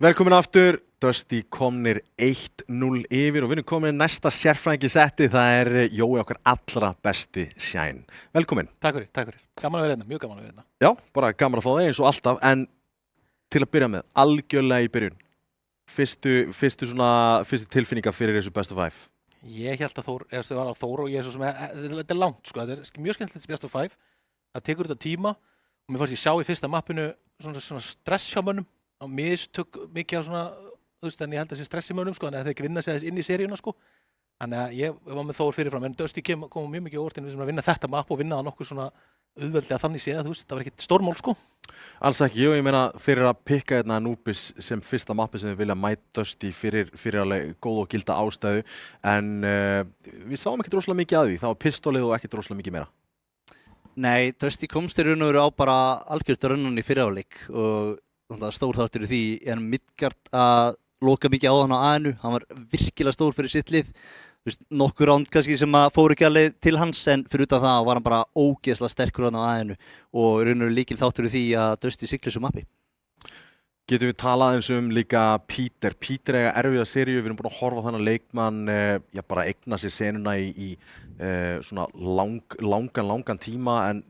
Speaker 10: Velkomin aftur, Dusty komnir 1-0 yfir og við erum komin næsta sérfræðingi setti, það Jói okkar allra besti Shine. Velkomin.
Speaker 11: Takk fyrir. Gaman að vera hérna, mjög gaman að vera hérna.
Speaker 10: Já, bara gaman að fá þig eins og alltaf, en til að byrja með, algjörlega í byrjun, fyrstu tilfinningar fyrir þessu best of 5?
Speaker 11: Ég held að Þór var á Þór og ég svo sem, þetta langt sko, þetta mjög skemmtilegt best of 5, það tekur þetta tíma og mér fannst ég sjá í fyrsta mappinu svona stress hjá mönnum, á mistök mikið á svona, þú veist, en ég held að það sé stress í mönnum sko, þannig að þeir ekki vinna sig aðeins inn í seríuna sko, þannig að ég var með Þór fyrirfram, en Dusty kom mjög mikið óvart inn við sem að vinna þetta mapp og vinna það nokkuð svona auðveldlega þannig séð, þú veist, það var ekkert stórmál sko.
Speaker 10: Alls ekki, ég meina fyrir að pikka hérna Anubis sem fyrsta mappi sem við vilja mæta Dusty fyrir alveg góð og gilda ástæðu, en við sáum ekkert rosalega mikið að því, það var pistolið og ekkert rosalega mikið meira.
Speaker 4: Nei, Dusty komst í raun og veru á bara algjört rönnan í fyrri hálfleik og stór þáttur í því Midgard að loka mikið á hann á A-inu, hann var virkilega stór fyrir sitt lið, nokkur ránd kannski sem að fóru ekki alveg til hans en fyrir utan það var hann bara ógeðslega sterkur hann á A-inu og raun og veru líkil þáttur í því að Dusty siglir svo mappi.
Speaker 10: Getum við talað eins líka Peter eiga erfiða seríu, við erum búin að horfa á þennan leikmann bara eigna sér senuna í svona langan tíma en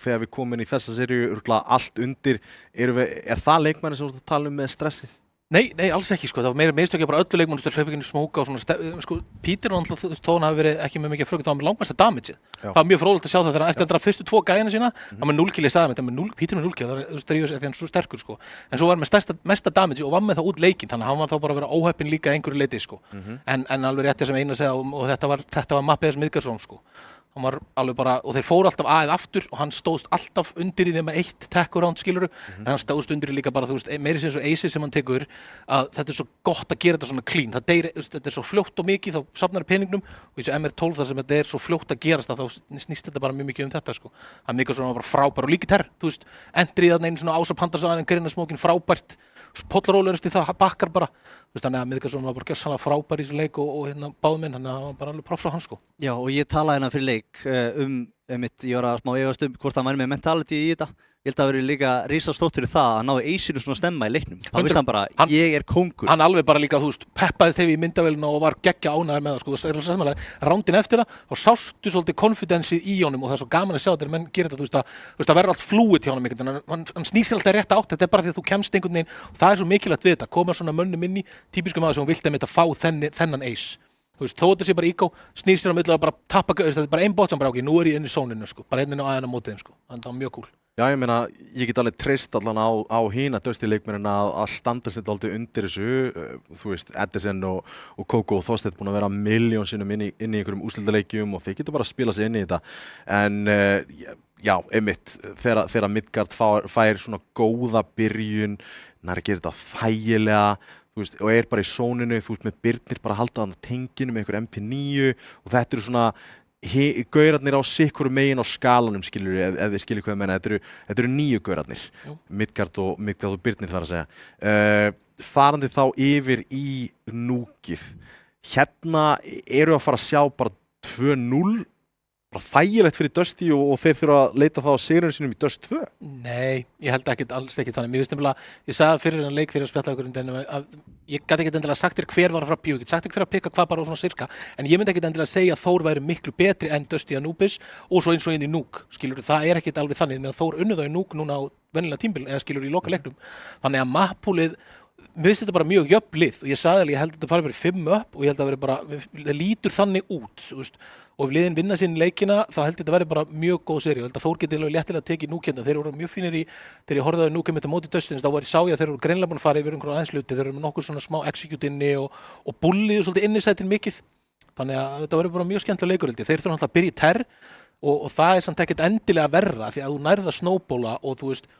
Speaker 10: þegar við komum inn í þessa seríu örugglega allt undir, það leikmanni sem þú ert að tala með stressið?
Speaker 11: Nei, alls ekki sko, það var meira mistökja bara öllu leikmann hlaufikinu smóka og svona sko, Peter var alltaf þó hann hafi verið ekki með mikið frökk, það var með langmesta damageið. Það var mjög fróðlegt að sjá það þegar eftir að dra fyrstu 2 gæjana sína, það var með 0 kill í staðum, Peter með 0 kill, það var stríðis eftir hann svo sterkur sko. En svo var með mesta damage og var með það út leikinn, þannig að hann var þá bara að vera óheppinn líka einhverju leiti sko. En alveg rétt sem Einar segja og þetta var mappið þess Midgardsson sko. Hann var alveg bara, og þeir fóru alltaf aðeð aftur og hann stóðst alltaf undir í nema 1 tech-round skiluru, en hann stóðst undir í líka bara, þú veist, meiri sem svo ace sem hann tekur, að þetta svo gott að gera þetta svona clean, þetta svo fljótt og mikið, þá safnar peningnum, og eins og MR12 þar sem þetta svo fljótt að gerast, þá snýst þetta bara mjög mikið þetta, sko. Hann Midgardsson var bara frábær og líki Terr, þú veist, endrið þarna einu svona ásapandarsaðan en Grinasmókin frábært, pollrólur eftir það, bakkar bara, þú veist, þannig að Midgardsson var bara gjörsamlega frábær í þessu leik og hérna báðum minn, þannig að hann var bara alveg props á hann, sko.
Speaker 4: Já, og ég talaði hérna fyrir leik ég var að smá efast hvort hann væri með mentality í þetta. Ég held að það verið líka risastótt fyrir það að ná Aceinu svona stemma í leiknum. Þá vissi hann bara, ég kóngur.
Speaker 11: Hann alveg bara líka, þú veist, peppaðist hefði í myndavélina og var geggja ánægður með það, sko. Það er alveg rándinn eftir það, þá sástu svolítið konfidensið í honum og það er svo gaman að sjá þetta menn gera þetta, þú veist, það verður allt flúið hjá honum einhvern veginn, hann snýr sér alltaf rétt átt, þetta er bara því að þú kemst einhvern veginn, og það er svo mikilvægt við þetta, koma svona mönnum inn í típiskum maður sem hún vildi að fá þennan Ace. Þú veist, þó þetta sé bara ígó, snýr sér á milli og bara tappa gauð, þetta er bara ein bot sem bara ok, nú er ég inn í sóninu, sko, bara einn á aðeina mótið þeim, sko, þannig að það var mjög cool.
Speaker 10: Já, ég meina, ég get alveg treyst allan á hina Dusty leikmennina að standast þetta aldrei undir þessu, þú veist, Edison og Kókó og Þorsteinn búin að vera milljón sinnum inn í einhverjum úrslitaleikjum og þeir geta bara að spila sig inn í þetta, en já, einmitt, þegar Midgard fær svona góða byrjun, nær að gera þetta þægilega, þú veist, og bara í sóninu, þú veist, með Birnir bara að halda þarna tenginu með einhver MP9 og þetta eru svona gaurarnir á sikkur megin á skalanum, skilur ef þið skiljið hvað ég meina, þetta eru 9 gaurarnir, Midgard og Birnir þar að segja. Farandi þá yfir í núkið, hérna eru að fara að sjá bara 2-0, bara þægilegt fyrir Dusty og þeir þurfa að leita þá að sigurinn sínum í Dust 2?
Speaker 11: Nei, ég held alls ekki þannig. Mér finnst nefnilega, ég sagði fyrir hann leik þegar ég spjallaði ykkur að ég gæti ekkert endilega sagt þér hver var að fara að bjúa, ég gæti sagt þér hver að pikka hvað bara og svona sirka, en ég myndi ekkert endilega segja að Þór væri miklu betri en Dusty Anubis og svo eins og inn í núk, skilur, það er ekkert alveg þannig, meðan Þór unnu þá í núk núna á venjulega tímabil, eða skilur í loka leiknum. Þannig að mappúlið, mér finnst þetta bara mjög jöfn lið og ég sagði alveg, ég held að þetta fari verið 5 upp og ég held að það bara, það lítur þannig út, þú veist, og ef liðin vinna sín leikina þá held ég þetta verið bara mjög góð seríu. Ég held að Þór geti alveg léttilega tekið núkenda, þeir voru mjög fínir þegar ég horfði á núkenda þetta móti Dusty, þá sá ég að þeir voru greinilega búin að fara yfir einhverjum aðeins hluti, þeir eru með nokkur svona smá execute inni og bulliðu svolítið innisætin mikið, þannig að þetta verið bara mjög skemmtilega leikur held ég. Þeir þurfa alltaf að byrja í Terr og það er samt ekkert endilega verra því að þú nærð að snowballa og þú veist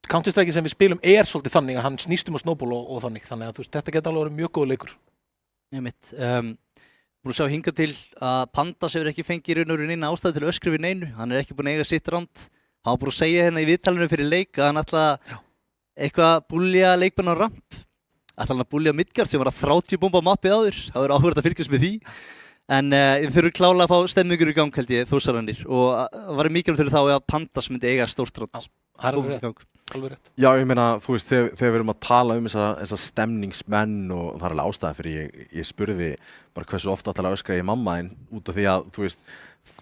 Speaker 11: Counter-Strike sem við spilum svolítið þannig að hann snýst að snowballa og þannig að þú veist, þetta geta alveg verið mjög góð leikur.
Speaker 4: Búin að sjá hingað til að Pandas hefur ekki fengið raun og raun eina ástæðu til að öskra við neinu, hann er ekki búin að eiga sitt ránd, hann var búin að segja hérna í viðtalinu fyrir leik að hann ætla eitthvað búlja leikmenn á ramp, ætla hann að búlja Midgard sem var að 30 bomba mappið áður, það verður áhugavert að fylgjast með því, en við þurfum klálega að fá stemmingur í gang held ég, Þórsararnir, og það var mikilvægt fyrir þá að Pandas myndi eiga stórt ránd.
Speaker 11: Það er alveg rétt.
Speaker 10: Já, ég meina, þú veist, þegar við erum að tala um þessa stemningsmenn og það er alveg ástæða fyrir ég spurði bara hversu ofta ætlaði að öskra í mamma en út af því að, þú veist,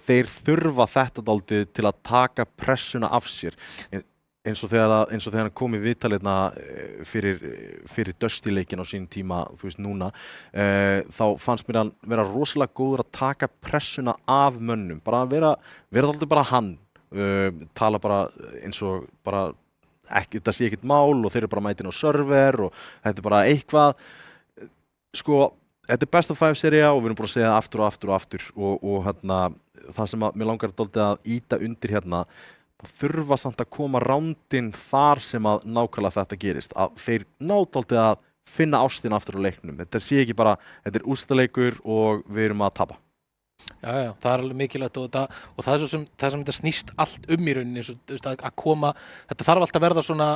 Speaker 10: þeir þurfa þetta dálítið til að taka pressuna af sér. Eins og þegar hann kom í viðtalirna fyrir Dusty-leikinn á sínum tíma, þú veist, núna, þá fannst mér hann vera rosalega góður að taka pressuna af mönnum, bara vera dálítið bara hann, tala bara eins og bara það sé ekkert mál og þeir eru bara mætin á server og þetta er bara eitthvað, sko, þetta er best of 5 sería og við erum búin að segja það aftur og hérna, það sem mér langar dálítið að ýta undir hérna, það þurfa samt að koma rándinn þar sem að nákvæmlega þetta gerist, að þeir ná dálítið að finna ástina aftur á leiknum, þetta sé ekki bara, þetta er úrslitaleikur og við erum að tapa.
Speaker 11: Já, það er alveg mikilvægt og það er sem þetta snýst allt í rauninni, að koma, þetta þarf alltaf að verða svona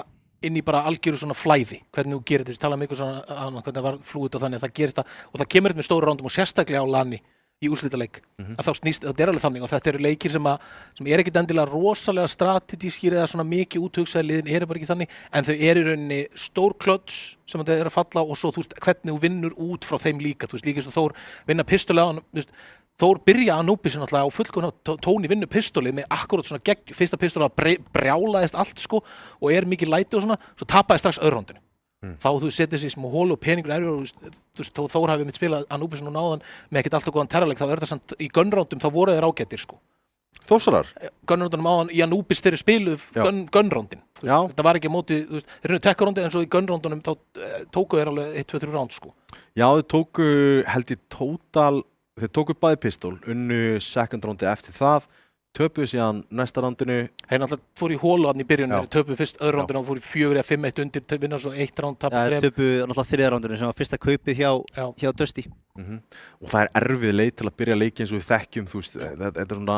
Speaker 11: inn í bara algjöru svona flæði, hvernig þú gerir þetta, tala um ykkur svona, hvernig það var flúið og þannig, það gerist það, og það kemur þetta með stóru rándum og sérstaklega á LAN-i í úrslitaleik, að þá snýst, þetta er alveg þannig og þetta eru leikir sem er ekkert endilega rosalega strategískir eða svona mikið úthugsaði liðin, eru bara ekki þannig, en þau eru í rauninni stór klöts sem þetta er að falla og svo, þú veist, hvernig þú vinnur út frá þeim líka, þú veist, líka eins og Þór vinna pistolega, þú veist, Þór byrja að Anubis náttúrulega á fullkomna tóni vinnu pistolið með akkurat svona fyrsta pistolið að brjálaðist allt sko og er mikið læti og svona, svo tapaði strax öðrúndinu. Þá þú setið sér smá hólu og peningur erfur og þú veist, Þór hafi mitt spilað Anubis nú náðan með ekkert alltaf góðan terrorleik, þá er það samt í gunrándum, þá voru þeir ágættir sko.
Speaker 10: Þórsarar?
Speaker 11: Gunrándunum áðan í Anubis þeirri spiluð gunrándin. Þetta var ekki á móti, þú veist, þeir eru tekkaróndi en svo í gunrándunum þá tóku þeir alveg 1, 2, 3 ránd sko. Já,
Speaker 10: þeir tóku held ég tótal Þeir tóku bæði pistól, unnu second roundi eftir það, töpuðu síðan næsta roundinu.
Speaker 11: Þeir náttúrulega fóru í hólu í byrjunum, töpuðu fyrst öðru roundinu og fóru í 4 eða 5-1 undir, vinna svo 1 round, tapar 3.
Speaker 4: Töpuðu náttúrulega 3. roundinu sem var fyrsta kaupið hjá Dusty.
Speaker 10: Og það er erfið leið til að byrja leiki eins og við þekkjum, þú veist, þetta er svona,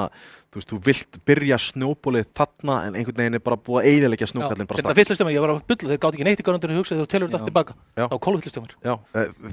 Speaker 10: þú veist, þú vilt byrja snjóbolið þarna en einhvern veginn er bara búið að eyðileggja snjókallinn bara strax.
Speaker 11: Þetta villistjómar, ég var að bulla, þeir gátt ekki neitt í garðundinu og hugsaði þú telur þetta aftur baka, þá kolvillistjómar.
Speaker 10: Já,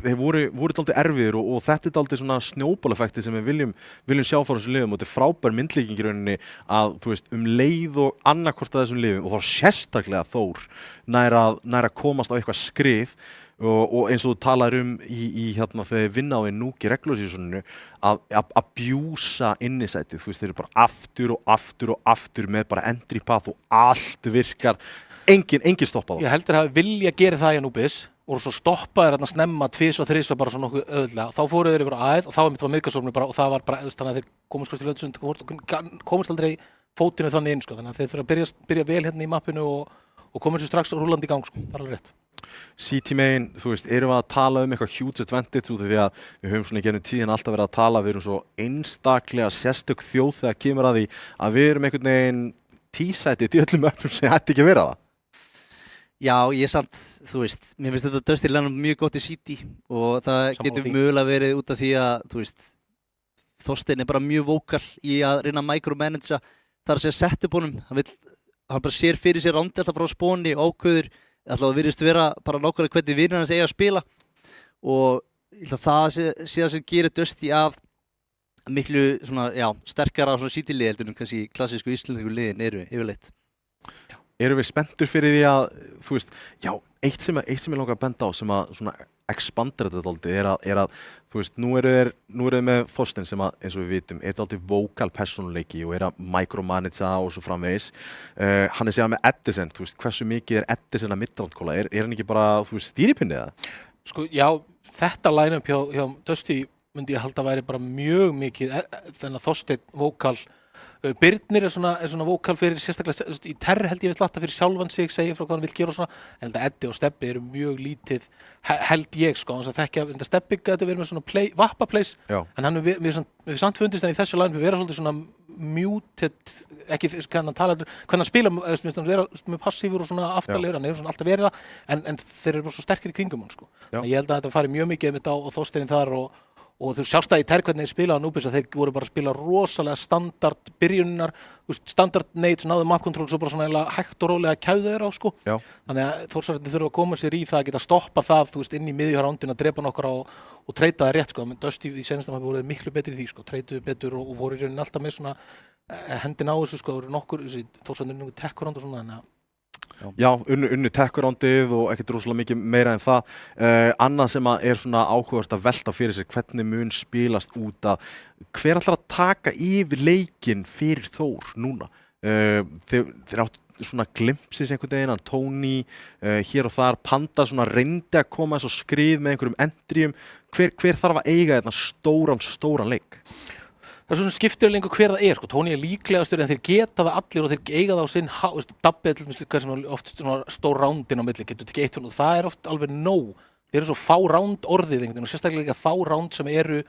Speaker 10: þeir voru dálítið erfiðir og þetta er dálítið svona snjóboleffekti sem við viljum sjá frá þessum liðum og þetta er frábær myndlíking í rauninni að, þú veist, leið og annarkvort af þessum liðum og þá sérstaklega Þór nær að komast á eitthvað skrið og eins og þú talaður í hérna þegar vinna á í núki regluleysísuninu að bjúsa innisætið, þú veist, þeir eru bara aftur með bara entry path og allt virkar, engin stoppað.
Speaker 11: Ég heldur að vilja gera það í Anubis og svo stoppaði þarna snemma 2 og 3 bara svona nokkuð öðlega, þá fóru þeir yfir æð og þá var miðgasólmur bara og það var bara, þannig að þeir komast sko til Löðsund, komast aldrei fótinu þannig inn sko, þannig að þeir þurfa að byrja vel hérna í mappinu og komast svo strax rúllandi í gang sko, það er alveg rétt.
Speaker 10: CT-megin, þú veist, erum við að tala um eitthvað huge advantage út af því að við höfum svona í gennum tíðin alltaf verið að tala, við erum svo einstaklega sérstök þjóð þegar kemur að því að við erum einhvern veginn tísætið í öllum öfnum sem ætti ekki að vera það.
Speaker 4: Já, ég samt, þú veist, mér finnst þetta Dusty Lennon mjög gott í CT og það getur mögulega verið út af því að, þú veist, Þorsteinn er bara mjög vókal í að reyna að micromanagea, þar að segja setupbónum, hann bara sér fyrir sér rándi alltaf frá spóni og ákveður alltaf að virðist vera bara nákvæmlega hvernig vinur hans eiga að spila og það sé það sem gerir Dusty að miklu svona, já, sterkara svona CT-lið heldur en kannski klassísku íslensku liðin eru yfirleitt.
Speaker 10: Erum við spenntur fyrir því að, þú veist, já, eitt sem ég langar að benda á sem að svona expandera þetta dálítið er að, þú veist, nú eru þeir með Þorsteinn sem að, eins og við vitum, er dálítið vókal persónuleiki og er að micromanagea og svo framvegis. Hann er síðan með Edison, þú veist, hversu mikið er Edison að midroundkóla? Er hann ekki bara, þú veist, stýripinnið það?
Speaker 11: Sko, já, þetta line-up hjá Dusty myndi ég halda að væri bara mjög mikið, þennan Þorsteinn vókal. Birnir er svona vókal fyrir sérstaklega í terr held ég vill alltaf fyrir sjálfan sig segja frá hvað hann vill gera og svona en þetta Eddi og Stebbi eru mjög lítið held ég sko þannig að þekkja þetta Stebbi gæti verið með svona vappa-plays en hann við samt fundist hann í þessu line við vera svolítið svona muted ekki hvernig hann tala hvernig hann spila vera með passífur og svona aftarlegur hann hefur svona alltaf verið það en þeir eru bara svo sterkir í kringum hann sko ég held að þetta fari mjög mikið með þetta á Þorsteinin þar og þú sjást það í terr hvernig þeir spila á Anubis að þeir voru bara að spila rosalega standard byrjunar, standard nades, náðu map control svo bara svona hægt og rólega kæðu þeirra á sko. Þannig að Þórsararnir þurfa að koma sér í það að geta stoppa það, þú veist, inn í miðjurándin að drepa nokkra og treyta það rétt sko. Men Dusty í seinasta hafi voruð miklu betri í því sko, treytuðu betur og voru í rauninni alltaf með svona hendin á þessu sko, voru nokkur, Þórsararnir nokkuð tech-round og svona, þannig að
Speaker 10: Já, unnu tech-roundið og ekkert rosalega mikið meira en það. Annað sem er svona áhugavert að velta fyrir sig hvernig mun spilast út að hver ætlar að taka yfir leikinn fyrir Þór núna? Þeir áttu svona glimpsis einhvern veginn, Tony hér og þar, Panda svona reyndi að koma þess og skrið með einhverjum endrium. Hver þarf að eiga þetta stóran leik?
Speaker 11: Það er svona skiptir lengur hver það sko. Tony líklegastur en þeir geta það allir og þeir eiga það á sinn Dabbi sem oft stór rándin á milli getur tekið eitt og það oft alveg nóg. Þeir eru svo fá ránd orðið einhvern veginn og sérstaklega fá ránd sem eru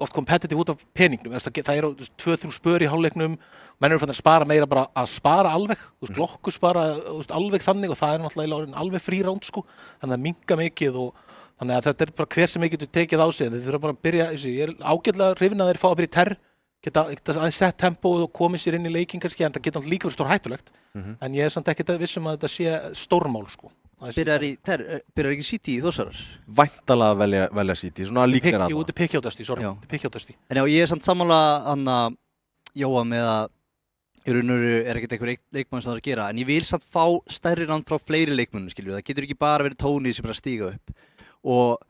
Speaker 11: oft competitive út af peningnum. Það eru 2-3 spör í hálfleiknum, menn eru fann að spara meira bara að spara alveg, glokku spara alveg þannig og það er náttúrulega alveg frí ránd sko. Þannig að minnka mikið og þannig að þetta er bara hver sem ég getur tekið á sig. Þeir þurfa bara að byrja, ég er ágætlega hrifinn að þeir fá að byrja í terr, geta aðeins sett tempóið og komið sér inn í leikinn kannski, en það getur líka verið stórhættulegt. En ég er samt ekkert vissum að þetta sé stórmál sko.
Speaker 4: Byrjar í terr, byrjar ekki City í Þórsarar?
Speaker 10: Væntanlega velja City, svona líknir að það.
Speaker 11: Jú, þetta er pikkjáttasti,
Speaker 4: En já, ég er samt sammála Anna Jóa með að í raun og veru er ekkert einhver leikmann sem það er að gera, en ég vil samt fá stærri ránd frá fleiri leikmönnum, skilju. Það getur ekki bara verið Tony sem er að stíga upp. Og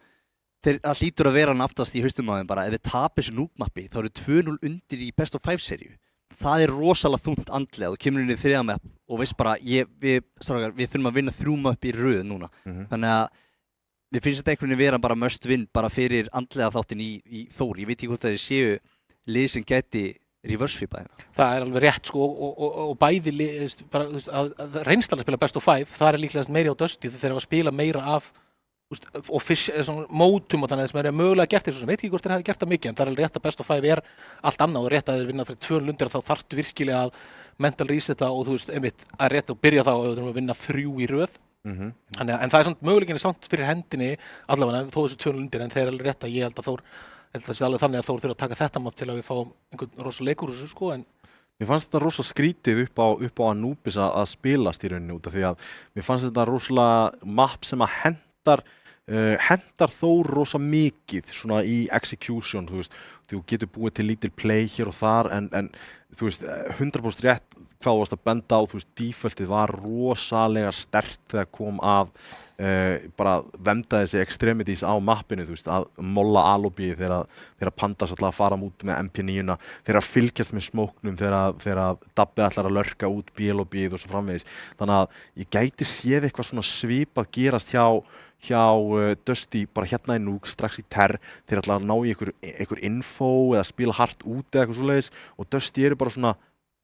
Speaker 4: það hlýtur að vera hann aftast í haustum á þeim bara, ef við tapum þessu núkmappi þá eru 2-0 undir í Best of 5 seríu. Það er rosalega þungt andlega og kemur inn í þriðja með og veist bara, við þurfum að vinna 3 möpp í röð núna. Þannig að við finnst þetta einhvern veginn vera bara must win bara fyrir andlega þáttin í Þór. Ég veit ekki hvort það séu lið sem gæti reverse-svipa hérna.
Speaker 11: Það er alveg rétt sko og bæði bara að reynslan að spila Best of 5, það er líklegast meiri á Dusty þegar þeir hafa spila meira af og mótum og þannig að það er mögulega gert þessu sem veit ekki hvort þeir hafi gert það mikið, en það er alveg rétt að Best of 5 er allt annað og rétt að þeir vinna fyrir 2 lundir þá þarftu virkilega að mental reseta og þú veist, einmitt að rétt að byrja þá og þeir að vinna 3 í röð. En það er samt möguleikinni samt fyrir hendinni allavega þó þessu 2 lundir, en þeir er alveg rétt að ég held að það sé alveg þannig að Þór þurfa að taka þetta mátt til að við fáum einhvern rosa leikur úr þessu sko, en
Speaker 10: Mér fannst þetta rosa skrítið upp á Anubis að spilast í rauninni út af því að mér fannst þetta rosalega mapp sem að hendar Þór rosa mikið svona í execution, þú veist, þú getur búið til lítil play hér og þar en þú veist, 100% rétt hvað þú varst að benda á, þú veist, defaultið var rosalega sterkt þegar kom að bara venda þessi extremities á mappinu, þú veist, að molla alobí þegar Pandas ætla að fara út með MP9-una, þegar að fylgjast með smóknum, þegar Dabbi ætlar að lörka út BLOB-ið og svo framvegis. Þannig að ég gæti séð eitthvað svona svipað gerast hjá Dusty bara hérna í núk, strax í terr, þeir ætla að ná í einhver info eða spila hart út eða eitthvað svoleiðis og Dusty eru bara svona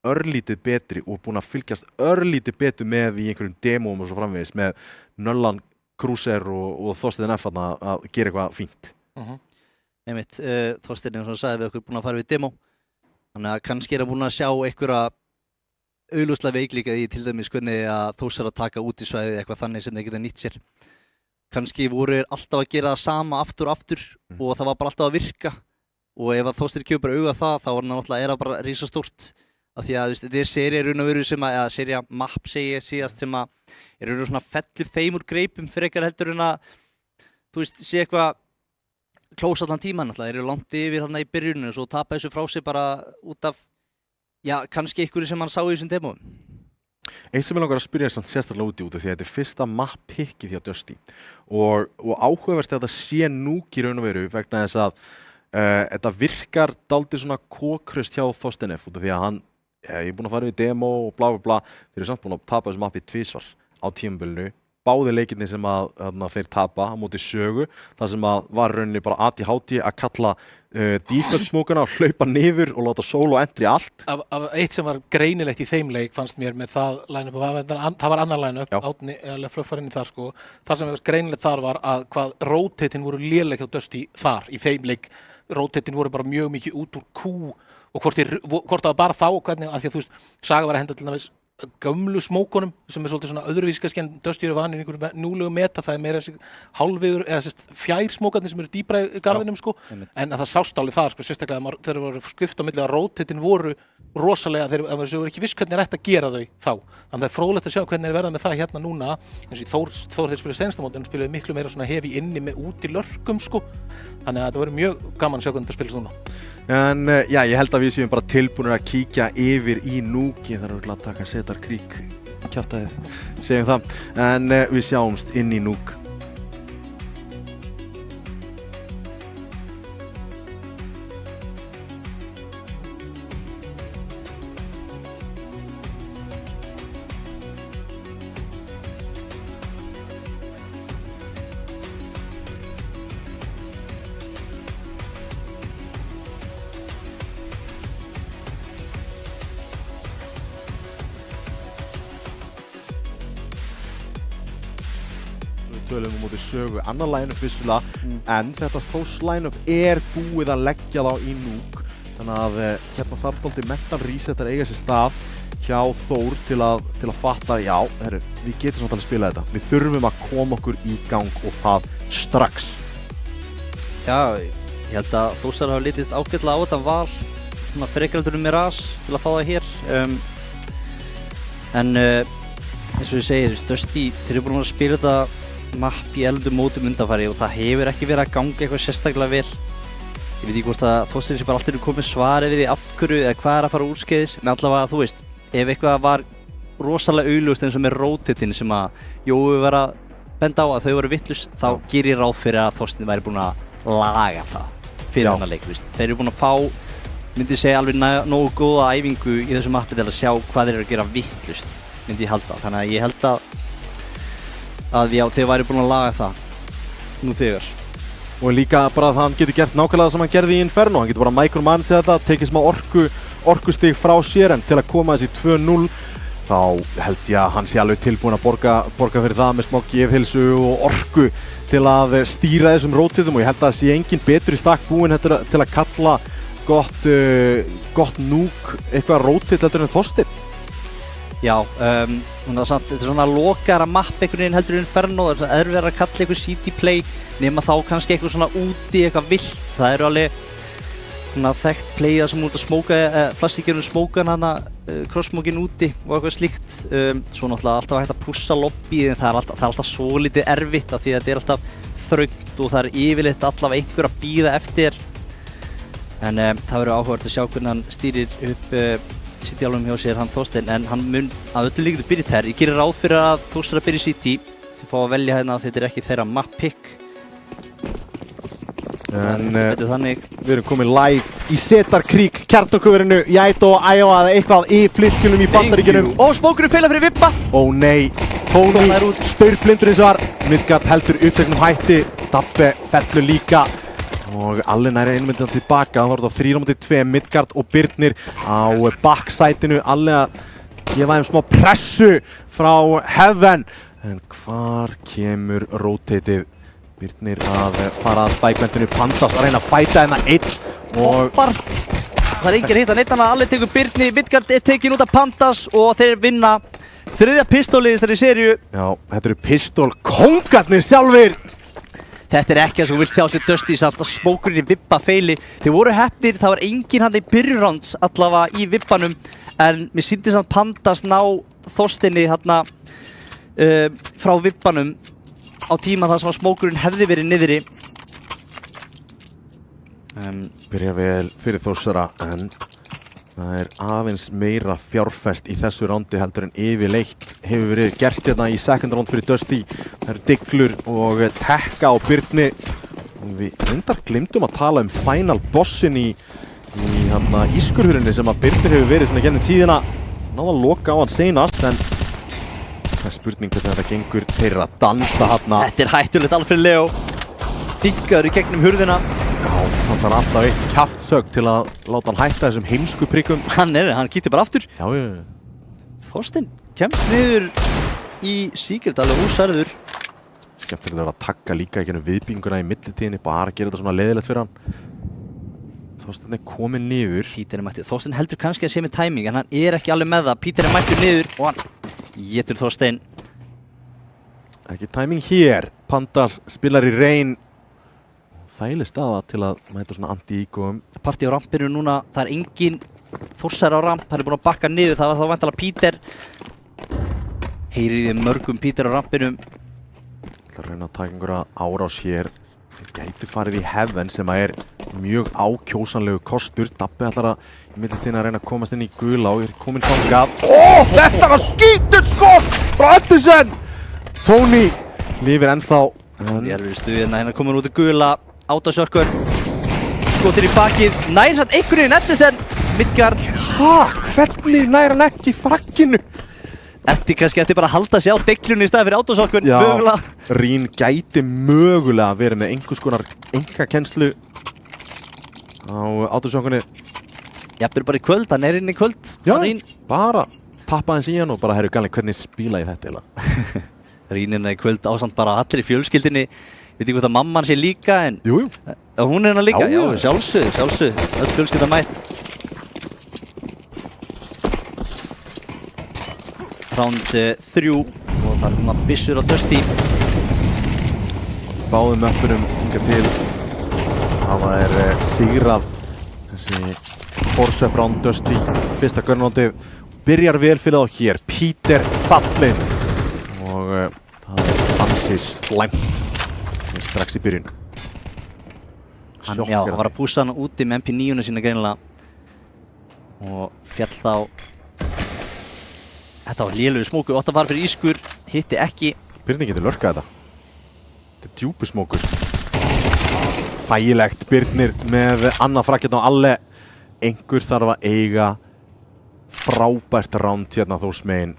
Speaker 10: örlítið betri og búin að fylgjast örlítið betur með í einhverjum demóm og svo framvegis með Nöllan, Krúser og Þorsteinn F að gera eitthvað fínt.
Speaker 4: Einmitt, Þorsteinn eins og sagði við okkur búin að fara við demo, þannig að kannski er að búin að sjá einhverja augljóslega veikleika í til dæmis hvernig að Þórsar að taka út í svæði eitthvað þannig sem þeir geta nýtt sér. Kannski voru alltaf að gera það sama aftur og aftur og það var bara alltaf að virka og ef að Þorsteinn kemur bara auga það þá var hann náttúrulega bara risastórt. Af því að þetta er seria raun og veru sem að, eða seria mapp segi ég síðast sem að er raun og svona fellur þeim úr greipum fyrir eitthvað heldur en að þú veist, sé eitthvað close allan tíman náttúrulega, þeir eru langt yfir hérna í byrjuninu og svo tapa þessu frá sig bara út af, já, kannski einhverju sem hann sá í þessum demóum.
Speaker 10: Eitt sem ég langar að spyrja þess sérstaklega úti út af því að þetta er fyrsta mapp-pickið hjá Dusty og áhugavert að þetta sé núk í raun og veru vegna þess að þetta virkar dálítið svona kókraust hjá Þorsteinn F út af því að hann ég er búinn að fara við demo og bla bla bla þeir eru samt búin að tapa þessu mappi 2 á tímabilinu, báði leikirnir sem að þeir tapa á móti Sögu þar sem að var rauninni bara ADHD að kalla default smókana og hlaupa niður og láta solo entry allt.
Speaker 11: Af eitt sem var greinilegt í þeim leik fannst mér með það line-up, það var annar line-up, Átni eða Flöffarinn í þar sko, þar sem greinilegt þar var að hvað rotatin voru léleg hjá Dusty þar í þeim leik, rotatin voru bara mjög mikið út úr kú og hvort það var bara þá og hvernig, af því að þú veist, Saga var að henda til dæmis gömlu smókunum sem er svolítið svona öðruvísi kannski en Dusty eru vanir í einhverjum núlegu meta, það er meira hálfvigur eða fjær smókarnir sem eru dýpra í garðinum sko, en að það sást alveg það sko, sérstaklega þegar það voru skipta á milli að rótitin voru rosalega, þeir voru ekki viss hvernig er hægt að gera þau þá, þannig að það er fróðlegt að sjá hvernig er verða með það hérna núna, eins og Þór þeir spilaði seinstamóti en spilaði miklu meira svona hefi inni með út í lörkum sko, þannig að það verður mjög gaman að sjá hvernig þetta spilast núna.
Speaker 10: En já, ég held að við séum bara tilbúinir að kíkja yfir í núk, ég þarf að taka Setar Creek kjaftaði, segjum það. En við sjáumst inn í Núk. Tölum á móti Sögu, annar line-up vissulega, en þetta Þórs line-up búið að leggja þá í Núk, þannig að hérna þarf dálítið mental reset að eiga sér stað hjá Þór til að fatta, já, herru, við getum samt alveg að spila þetta, við þurfum að koma okkur í gang og það strax.
Speaker 4: Já, ég held að Þórsar hafa litist ágætlega á þetta val, svona frekar Mirage til að fá það hér, en eins og ég segi, þú veist, Dusty, þeir eru búin að spila þetta mapp í erlendum mótum undanfari og það hefur ekki verið að ganga eitthvað sérstaklega vel. Ég veit ekki hvort að Þorsteinn sé bara alltaf komið svarið við því af hverju eða hvað er að fara úrskeiðis, en allavega þú veist, ef eitthvað var rosalega augljóst eins og með rotatin sem að Jói var að benda á að þau voru vitlaus, þá gerir ég ráð fyrir að Þorsteinn væri búin að laga það fyrir þennan leik, veist. Þeir eru búin að fá, myndi ég segja, alveg nógu góða æfingu í þessu mappi til að sjá hvað þeir eru að gera vitlaust, myndi ég halda. Þannig að ég held að já, þeir væri búin að laga það nú þegar.
Speaker 10: Og líka bara að hann getur gert nákvæmlega það sem hann gerði í Inferno, hann getur bara micromanaged þetta, tekið smá orkustig frá sér, en til að koma þessi 2-0 þá held ég að hann sé alveg tilbúin að borga fyrir það með smá geðheilsu og orku til að stýra þessum rotatum, og ég held að það sé engin betur í stakk búinn til að kalla gott Núk eitthvað rotat heldur en Þorsteinn.
Speaker 4: Já, þetta er svona lokara mapp einhvern veginn heldur í Inferno, það er erfiðara að kalla eitthvað city play nema þá kannski eitthvað svona úti, eitthvað vilt. Það eru alveg svona þekkt playða sem út að smóka, flastikirinn smókan hana, crossmókin úti og eitthvað slíkt. Svo náttúrulega alltaf hægt að pússa lobby, en það er alltaf svo litið erfitt af því að þetta er alltaf þröngt og það er yfirleitt allavega einhver að bíða eftir. En það verður áhugavert að sjá hvernig hann stýrir upp City alveg hjá sér, hann Þorsteinn, en hann mun að öllu líktu byrja þær. Ég gerir ráð fyrir að Þórsar að byrja í City. Ég fá að velja hérna að þetta er ekki þeirra map pick.
Speaker 10: En
Speaker 4: þannig.
Speaker 10: Við erum komið live í Setarkrík, kjarnorkuverinu, Jæto og Æjóa eða eitthvað í flytkjunum í Bandaríkjunum.
Speaker 4: Og smókurinn feila fyrir Vippa.
Speaker 10: Ó nei, Tóni staurplindur eins og var. Midgard heldur uppteknum hætti, Dabbe fellur líka. Og allir næri einmyndina tilbaka, það var þetta 3-2, Midgard og Birnir á backside-inu, allir að gefa þeim smá pressu frá Heaven. En hvar kemur rotatið? Birnir að fara að spikementinu, Pandas að reyna að fæta hérna einn og
Speaker 4: það er enginn hitt að neitt hana, allir tekur Birni, Midgard er tekin út af Pandas og þeir vinna þriðja pistólið í þessari seríu.
Speaker 10: Já, þetta eru pistólkongarnir sjálfir.
Speaker 4: Þetta er ekki að þú vilt sjá sér Dusty samt að smókurinn í Vippa feili. Þeir voru heppnir, það var enginn hann í byrjunrounds allavega í Vippanum, en mér sýndi samt Pandas ná Þorsteini hérna frá Vippanum á tíma þar sem að smókurinn hefði verið niðri.
Speaker 10: Byrja vel fyrir Þórsara, en það er aðeins meira fjárfest í þessu rándi heldur en yfirleitt hefur verið gert hérna í second round fyrir Dusty. Það eru Diglur og Tekka og Birni. Og við reyndar glimtum að tala um final bossin í ískurhurinni sem að Birnir hefur verið svona gennum tíðina. Náða að loka á hann seinast, en það er spurning hvernig þetta gengur. Þeir eru að dansa hérna.
Speaker 4: Þetta er hættulegt Alfred Leo. Diggaður í gegnum hurðina.
Speaker 10: Já, hann þarf alltaf eitt kjaftsögg til að láta hann hætta þessum heimsku prikum.
Speaker 4: Hann kýttir bara aftur.
Speaker 10: Já.
Speaker 4: Þorsteinn kemst niður í Sigurd, alveg ósærður.
Speaker 10: Skemmtilegt að taka líka ekki viðbygginguna í millitíðinni, bara að gera þetta svona leiðilegt fyrir hann. Þorsteinn er komin niður.
Speaker 4: Pítur er mættur. Þorsteinn heldur kannski að sé með tæming, en hann er ekki alveg með það. Pítur er mættur niður og hann étur Þorsteinn.
Speaker 10: Ekki tæming hér. Pandas spilar í reyn. Þægileg staða til að mæta svona anti-ígóum.
Speaker 4: Partí á rampinu núna, það er engin Þórsar á ramp, það er búin að bakka niður, það var þá væntanlega Pítur. Heyrið þið mörgum Pítur á rampinu.
Speaker 10: Það er að reyna að taka einhverja árás hér. Þeir gætu farið í Heaven sem að er mjög ákjósanlegu kostur. Dabbi ætlar að í millitíðinni að reyna að komast inn í gula og er komin þangað. Þetta var skítut skot frá Edison! Tony lifir ennþá.
Speaker 4: Ég er við stuðið hérna komin út í gula, Autosjokkur. Skotir í bakið, nær samt einhvern veginn Edison. Midgard.
Speaker 10: Hvernig nær hann ekki frakkinu?
Speaker 4: Eddi kannski ætti bara að halda sig á deiklunni í staði fyrir Autosjokkur.
Speaker 10: Já, Rín gæti mögulega verið með einhvers konar engakennslu á Autosjokkunni.
Speaker 4: Jafnir bara í kvöld, hann er inn í kvöld.
Speaker 10: Já, bara tappa hans í hann og bara herru galli, hvernig spila ég þetta eiginlega?
Speaker 4: Rínina í kvöld ásamt bara allir í fjölskyldinni. Ég veit ekki hvort að mamman sé líka en...
Speaker 10: Jú.
Speaker 4: Hún er hérna líka, já, sjálfsögðu, öll fjölskylda mætt. Round 3 og þar koma byssur á Dusty.
Speaker 10: Báðum möppunum hingað til. Það er sigrað þessi Forsep round Dusty. Fyrsta gunrúndið byrjar vel fyrir þá hér. Peter fallinn og það er ansi slæmt strax í byrjun.
Speaker 4: Já, hann var að púsa hann úti með MP9-una sína greinilega og fjall þá. Þetta var lélugur smókur, 8 var fyrir ískur, hitti ekki.
Speaker 10: Birnir getur lörkað þetta. Þetta er djúpur smókur. Þægilegt, Birnir með annað frakkjarn á alle. Einhver þarf að eiga frábært round hérna Þórsmegin.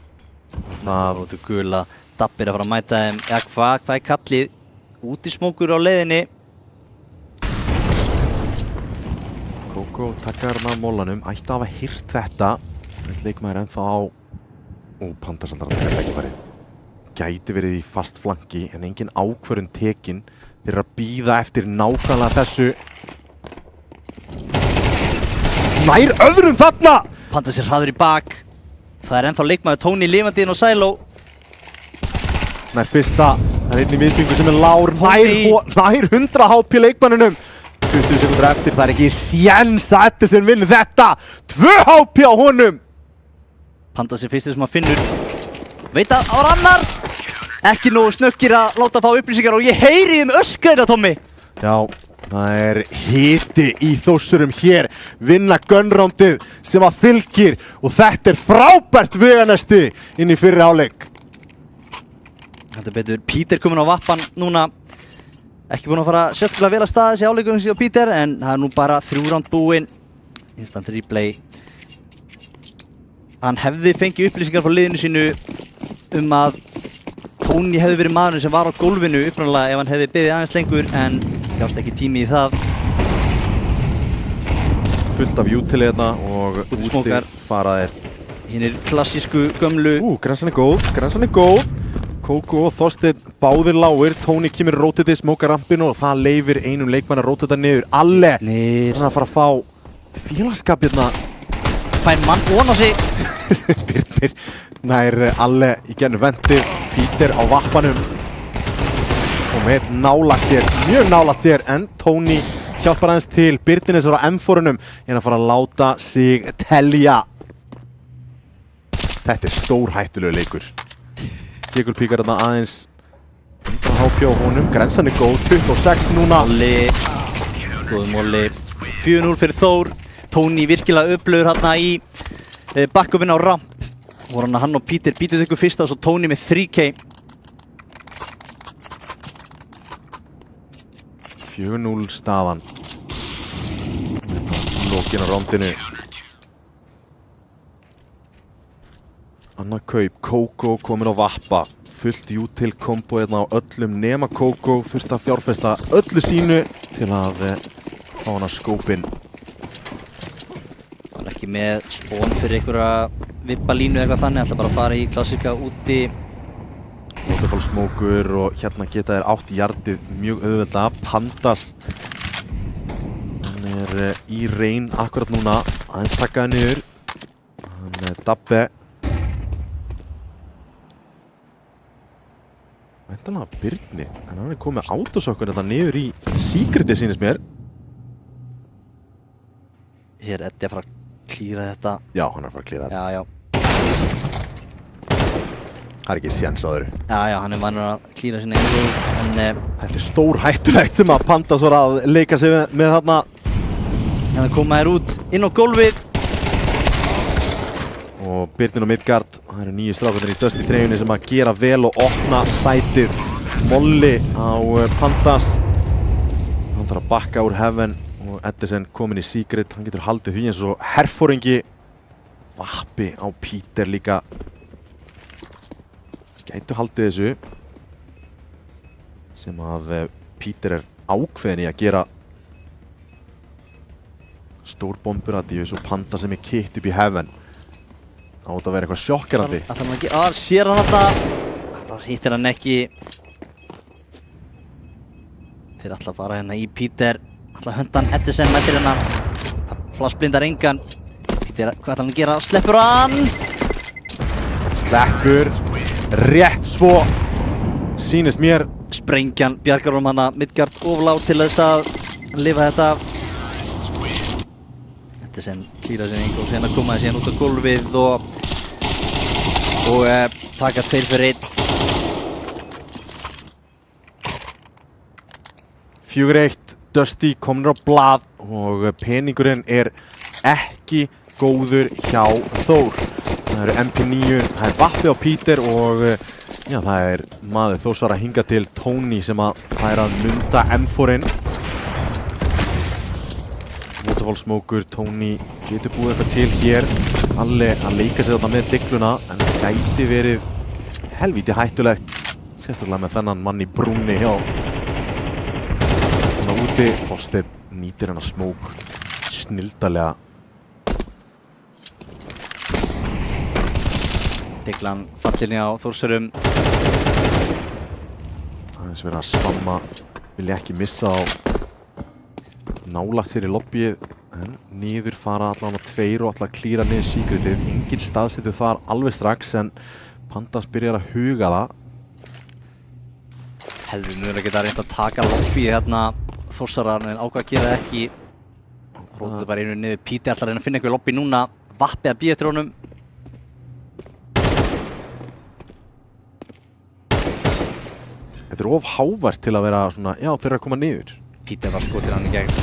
Speaker 4: Það út í gula, Dabbir að fara að mæta þeim. Ja, hvað er kallið? Úti smókur á leiðinni.
Speaker 10: Kókó takkar hann af mólanum, ætti að hafa hýrt þetta. Leikmaður ennþá á Pandas aldrei að taka ekki farið. Gæti verið í fast flanki en engin ákvörðun tekin. Þeir eru að bíða eftir nákvæmlega þessu. Nær öðrum þarna!
Speaker 4: Pandas er hraður í bak. Það er ennþá leikmaður Tony lifandi inn á Silo.
Speaker 10: Nær fyrsta, það er einn í viðbyggingu sem er lár. Nær 100 HP leikmannunum. 20 sekundur eftir, það er ekki séns að Edison vinni þetta. 2 HP á honum!
Speaker 4: Pandas er fyrstir sem hann finnur. Veit að á annar! Ekki nógu snöggir að láta fá upplýsingar og ég heyri öskraðina, Tommy!
Speaker 10: Já, það er hiti í Þórsurum hér. Vinna gunroundið sem að fylgir og þetta er frábært veganesti inn í fyrri hálfleik.
Speaker 4: Heldur betur, Peter komin á vappan núna. Ekki búinn að fara sérskilega vel að staða þessi hálfleikum síðan Peter en það er nú bara 3 round búinn. Instant replay. Hann hefði fengið upplýsingar frá liðinu sínu að Tony hefði verið maðurinn sem var á gólfinu upprunalega ef hann hefði beðið aðeins lengur en gafst ekki tími í það.
Speaker 10: Fullt af jútili hérna og úti fara þeir.
Speaker 4: Hinnir klassísku gömlu.
Speaker 10: Grænslan er góð. Kókó og Þorsteinn báðir lágir. Tony kemur rótitið, smókar rampinu og það leifir einum leikmann að rótita niður. Alle! Hann að fara að fá félagskap hérna.
Speaker 4: Fær mann von á sig.
Speaker 10: Birnir nær Alle í gennum vendi. Peter á vappanum. Og með nálægt sér, mjög nálægt sér. En Tony hjálpar aðeins til. Birnir er á M4-unum. En að fara að láta sig telja. Þetta er stórhættulegu leikur. Sigurd píkar þarna aðeins. HP á honum. Grænslan er góð. 26 núna.
Speaker 4: Molli. Góð Molli. 4-0 fyrir Þór. Tony virkilega upplöfur hérna í backupinn á ramp. Voru hann og Peter býtið ykkur fyrsta og svo Tony með 3K.
Speaker 10: 4-0 staðan. Lókin á rondinu. Annað kaup. Kókó komin á vappa. Fullt jútil kombo hérna á öllum nema Kókó. Fyrst að fjárfesta öllu sínu til að fá hana skópinn.
Speaker 4: Var ekki með spón fyrir einhverja vippalínu eða eitthvað þannig, ætla bara að fara í klassika úti.
Speaker 10: Waterfall smókur og hérna geta þér átt jardið mjög auðvelda. Pandas hann er í reyn akkurat núna, aðeins takkaði niður. Hann er Dabbe. Væntanlega Birni, en hann er komið autosokkur þetta niður í secretið sýnist mér.
Speaker 4: Hér er Eddi að fara að klíra þetta.
Speaker 10: Já, hann er að fara að klíra þetta.
Speaker 4: Já.
Speaker 10: Það er ekki séns á öðru.
Speaker 4: Já, hann er vanur að klíra sinni einu.
Speaker 10: Þetta er stórhættulegt sem að Pandas var að leika sig með þarna
Speaker 4: Hérna koma þær út inn á gólfið.
Speaker 10: Og Birnir og Midgard, það eru nýju strákarnir í Dusty treyjunni sem að gera vel og opna sætið. Molli á Pandas. Hann þarf að bakka úr Heaven og Edison kominn í Secret. Hann getur haldið því eins og herfóringi. Vappi á Peter líka. Gætu haldið þessu. Sem að Peter er ákveðin í að gera stór bombur að Díus og Panda sem er kitt upp í Heaven. Á þetta að vera eitthvað sjokkerandi.
Speaker 4: Ætlar hann ekki, sér hann þetta. Þetta hittir hann ekki. Þeir ætla að fara hérna í Peter. Ætla að hönda hann Edison eftir hérna. Það flassblindar engan. Peter, hvað ætlar hann að gera? Sleppur hann!
Speaker 10: Sleppur. Rétt svo. Sýnist mér.
Speaker 4: Sprengjan bjargar honum hana Midgard oflátt til þess að lifa þetta af. Edison klírar sér og síðan að koma síðan út á gólfið og taka 2 fyrir 1.
Speaker 10: 4-1, Dusty komnir á blað og peningurinn er ekki góður hjá Þór. Það eru MP9, það er vappi á Peter og já, það er maður Þórsara hinga til Tony sem að fær að nunda M4-inn. Waterfall-smókur, Tony getur búið eitthvað til hér. Alli að leika sig þarna með digluna en það gæti verið helvíti hættulegt. Sérstaklega með þennan mann í brúnni hjá. Þannig að úti Fosteinn nýtir hennar smók snildalega.
Speaker 4: Diglan fallinni á Þórsarum.
Speaker 10: Aðeins verið að spamma, vilja ekki missa á nálagt sér í lobbyið en niður fara allan á 2 og allar klíra niður Secretið. Engin staðsetur þar alveg strax en Pandas byrjar að huga það.
Speaker 4: Heldur mjög geta reynd að taka lobbyið hérna Þórsarar en ákvað að gera það ekki. Róðið bara einu niður. Peter ætlar að reyna að finna eitthvað lobby núna. Vappi að bíða eftir honum.
Speaker 10: Þetta er of hávært til að vera svona, já, þeir eru að koma niður.
Speaker 4: Peter var skotir hann í gegn.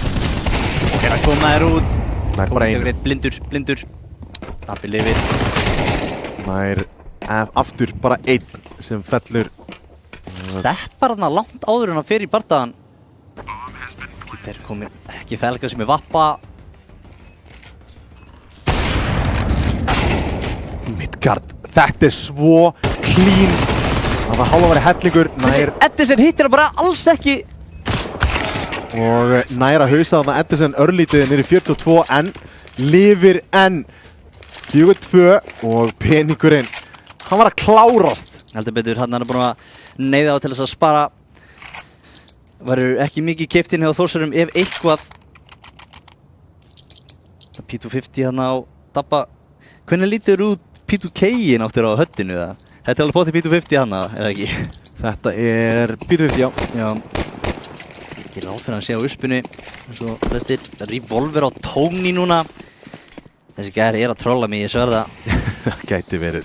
Speaker 4: Og þeir að koma þær út.
Speaker 10: Nær bara einu.
Speaker 4: Blindur. Dabbi lifir.
Speaker 10: Nær aftur bara 1 sem fellur.
Speaker 4: Steppar hann langt áður en hann fer í bardagan. Peter komir ekki felga sem er vappa.
Speaker 10: Midgard, þetta er svo clean. Það var hálfa verið hellingur.
Speaker 4: Edison hittir hann bara alls ekki.
Speaker 10: Og nær að hausa þarna Edison örlítið niður í 42 en lifir enn. 4-2 og peningurinn, hann var að klárast.
Speaker 4: Heldur betur, hann er búinn að neyða á til þess að spara. Verður ekki mikið keypt inn hjá Þórsarum ef eitthvað. P250 hann á Dabba. Hvernig lítur út P2K-in áttur á höttinu eða? Þetta er alveg potið P250 hann, eða ekki?
Speaker 10: Þetta er P250, já.
Speaker 4: Ekki ráð fyrir að sé á uspunni, eins og flestir. Revolver á Tony núna. Þessi gæri er að trolla mig, ég sverða.
Speaker 10: Það gæti verið.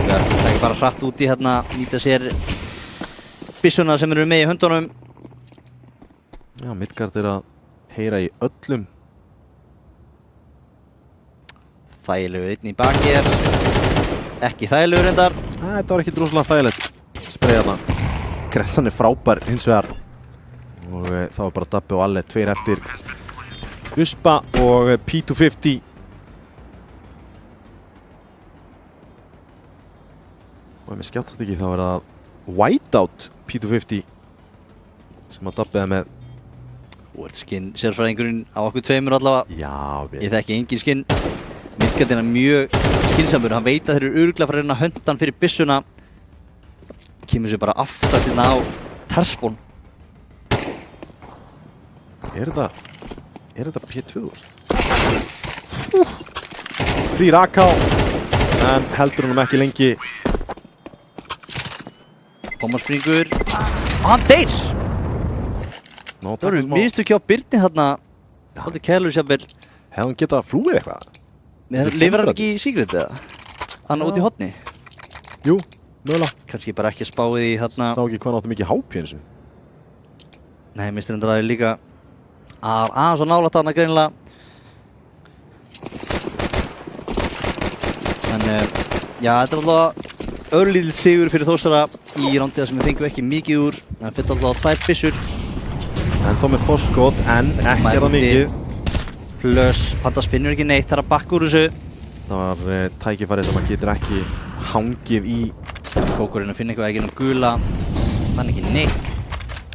Speaker 4: Það er ekki bara hratt úti hérna, nýta sér byssuna sem eru með í höndunum.
Speaker 10: Já, Midgard er að heyra í öllum.
Speaker 4: Þægilegur einn í baki er. Ekki þægilegur reyndar.
Speaker 10: Þetta var ekki rosalega þægilegt. Spreið þarna. Gressan er frábær hins vegar. Og þá er bara Dabbi og Alli 2 eftir. Uspa og P250. Og ef mér skjáttast ekki þá er það Whiteout P250 sem að Dabbi er með.
Speaker 4: Þú ert skinn sérfræðingurinn á okkur 2 allavega.
Speaker 10: Já,
Speaker 4: ég þekki engin skinn. Midgard er mjög skynsamur, hann veit að þeir eru örugglega að fara að reyna að hönda hann fyrir byssuna. Kemur sér bara aftast hérna á Tarspon.
Speaker 10: Er þetta P2000? Frýr AK en heldur honum ekki lengi.
Speaker 4: Bommarspringur. Hann deyr! Það voru mistök hjá Birni þarna. Haldur kærlur sjálfur.
Speaker 10: Hefði hann getað flúið eitthvað?
Speaker 4: Lifir hann ekki í Secret eða? Hann út í hotni?
Speaker 10: Jú, mögulega.
Speaker 4: Kannski bara ekki spáið í þarna.
Speaker 10: Sá ekki hvað hann átti mikið HP eins og.
Speaker 4: Nei, minnst reyndar að það er líka aðeins og nálægt þarna greinilega. En já, þetta er alltaf örlítill sigur fyrir Þórsara í rándið sem við fengum ekki mikið úr. Það fyrir alltaf 2 byssur.
Speaker 10: En þó með forskot, en ekki er það mikið.
Speaker 4: Plus, Pandas finnur ekki neitt, það er að bakka úr þessu.
Speaker 10: Það var tækifæri sem hann getur ekki hangið í.
Speaker 4: Kókurinn að finna eitthvað ekki nú gula. Fann ekki neitt.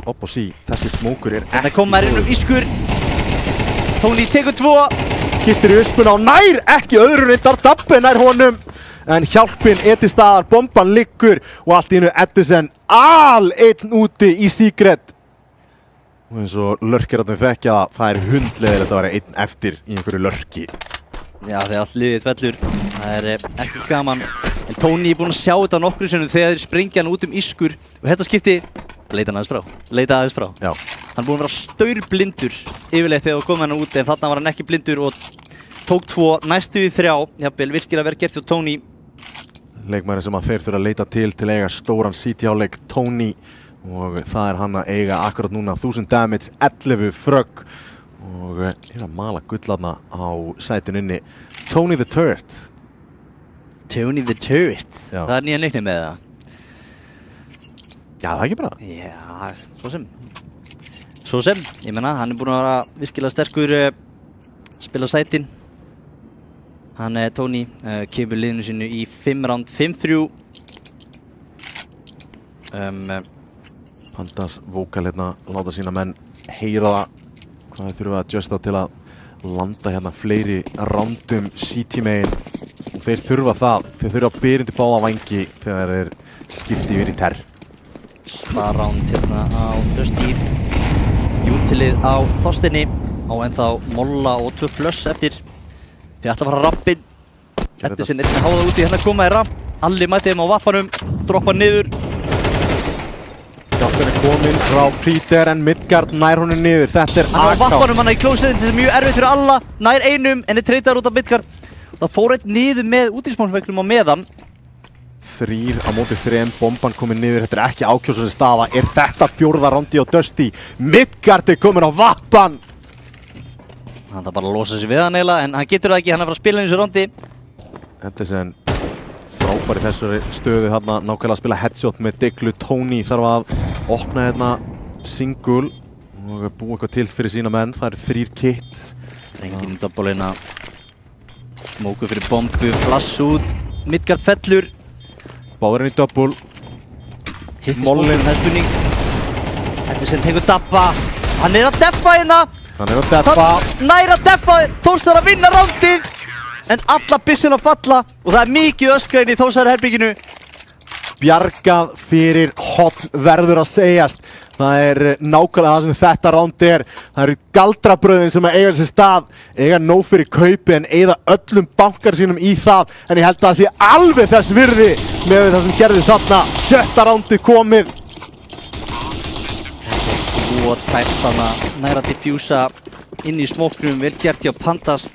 Speaker 10: Opp og sí, þessi smókur er
Speaker 4: Það kom maður ískur. Tony tekur 2.
Speaker 10: Skiptir í uspuna og nær ekki öðru reyndar. Dabbi nær honum. En hjálpin er til staðar, bomban liggur og allt í einu Edison einn úti í Secret. Og eins og lurkirarnir þekkja það er hundleiðilegt að vera einn eftir í einhverju lurki.
Speaker 4: Já, þegar allt liðið fellur. Það er ekki gaman. En Tony er búinn að sjá þetta nokkru sinnum þegar þeir sprengja hann út ískur. Og þetta skipti leita aðeins frá.
Speaker 10: Já.
Speaker 4: Hann búinn að vera staurblindur yfirleitt þegar kom hann út, en þarna var hann ekki blindur og tók 2, næstu í 3. Jafnvel virkilega vel gert hjá Tony.
Speaker 10: Leikmæri sem að þeir þurfa að leita til að eiga stóran CT-áleik, Tony. Og það er hann að eiga akkurat núna 1000 damage, 11 frögg. Og er að mala gullana á sætinu inni. Tony the Turret.
Speaker 4: Tony the Turret?
Speaker 10: Já.
Speaker 4: Það er nýja leikni með það.
Speaker 10: Já, það er ekki bara.
Speaker 4: Já, svo sem. Ég menna, hann er búinn að vera virkilega sterkur, spila sætin. Hann Tony kemur liðinu sínu í 5 round, 5-3.
Speaker 10: Pandas vókal hérna, láta sína menn heyra það. Hvað þeir þurfa að justa til að landa hérna fleiri roundum CT-megin. Og þeir þurfa það. Þeir þurfa að byrja undir báða vængi þegar þeir skipti yfir í terr.
Speaker 4: Spa-round hérna á Dusty. Jútilið á Þorsteini. Á ennþá Molla og 2 flush eftir. Þeir ætla að fara rampinn. Edison einnig háða úti, hérna komaði ramp. Alli mæti þeim á vappanum, droppa niður.
Speaker 10: Hjálpin er kominn frá Peter en Midgard nær honum niður. Þetta er
Speaker 4: Hann á vappanum, hann í close-range sem er mjög erfitt fyrir alla. Nær einum, en er treytaður út af Midgard. Það fór einn niður með útísmánsveiklum á meðan.
Speaker 10: 3 á móti 3, bomban komin niður, þetta er ekki ákjósandi staða. Er þetta 4. rándi á Dusty? Midgard er komin á vappan!
Speaker 4: Hann þarf bara að losa sig við hann eiginlega, en hann getur það ekki, hann er að fara að spila í þessu rándi.
Speaker 10: Edison frábær í þessari stöðu hérna, nákvæmlega að spila headshot með Diglu. Tony þarf að opna hérna single og búa eitthvað til fyrir sína menn. Það eru 3 kit.
Speaker 4: Þrengin í doppelina. Smóku fyrir bombu, flash út. Midgard fellur.
Speaker 10: Báðurinn í double.
Speaker 4: Mollin hestunning. Edison tekur dabba. Hann er að deffa hérna.
Speaker 10: Hann er að deffa.
Speaker 4: Nær að deffa. Þórsar að vinna rándið. En alla byssuna falla. Og það er mikið öskræn í Þórsar herbygginu.
Speaker 10: Bjargað fyrir hotn verður að segjast. Það er nákvæmlega það sem þetta ránd er. Það eru galdrabröðin sem eiga sér stað. Eiga nóg fyrir kaupi en eyða öllum bankar sínum í það. En ég held að það sé alveg þess virði með það sem gerðist þarna. 7. rándið komið.
Speaker 4: Þetta er tæpt þarna. Næra að diffjúsa inn í smóknum. Vel gert hjá Pandas.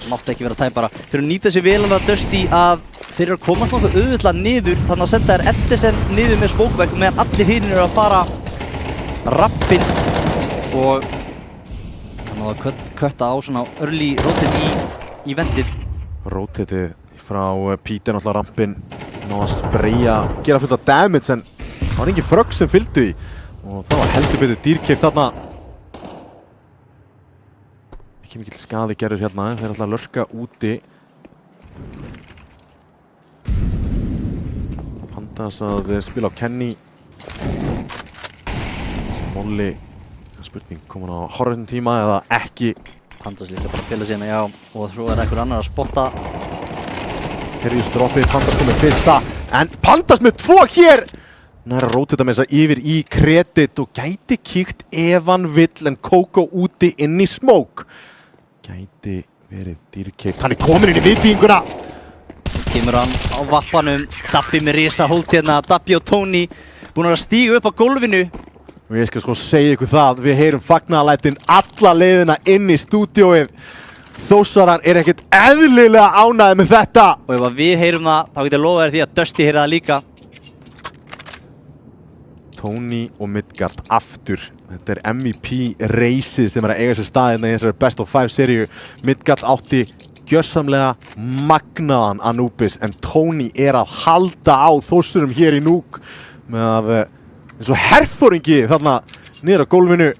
Speaker 4: Mátti ekki vera tæpara. Þeir eru nýta sér vel að Dusty að þeir eru að komast nokkuð auðvitað niður. Þannig að senda þær Edison niður með smókvegg meðan allir hinir eru að fara rappinn og hann náði að kötta á svona early rotate í vendið.
Speaker 10: Rotatið frá Peter náttúrulega rampinn náði að spreyja, gera fullt af damage en það var engin frögg sem fylgdu í og það var heldur betur dýrkeypt þarna. Ekki mikill skaði gerður hérna, þeir ætla að lurka úti. Pandas að spila á Kenny. Molli, spurning, komin á horfinn tíma eða ekki?
Speaker 4: Pandas líklega bara að fela sína, já, og svo er einhver annar að spotta.
Speaker 10: Herjus droppið, Pandas komið fyrsta, en Pandas með 2 hér! Nær að rótita með þess að yfir í kredit og gæti kíkt ef hann vill en Kókó úti inn í smoke. Gæti verið dýrkeypt, hann er komin inn í viðbýðinguna!
Speaker 4: Kemur hann á vappanum, Dabbi með risa holt hérna, Dabbi og Tony búin að stíga upp á gólfinu.
Speaker 10: Og ég skal sko segja ykkur það, við heyrum fagnaðarlætin alla leiðina inn í stúdíóið. Þórsarar er ekkert eðlilega ánægðir með þetta.
Speaker 4: Og ef við heyrum það, þá getur lofað þér því að Dusty heyrir það líka.
Speaker 10: Tony og Midgard aftur Þetta er MVP-reysið sem er að eiga sér staðina í þessari Best of 5 seríu. Midgard átti gjörsamlega magnaðan Anubis en Tony er að halda á Þórsurum hér í Núk með að eins og herforingi þarna niður á gólfinu.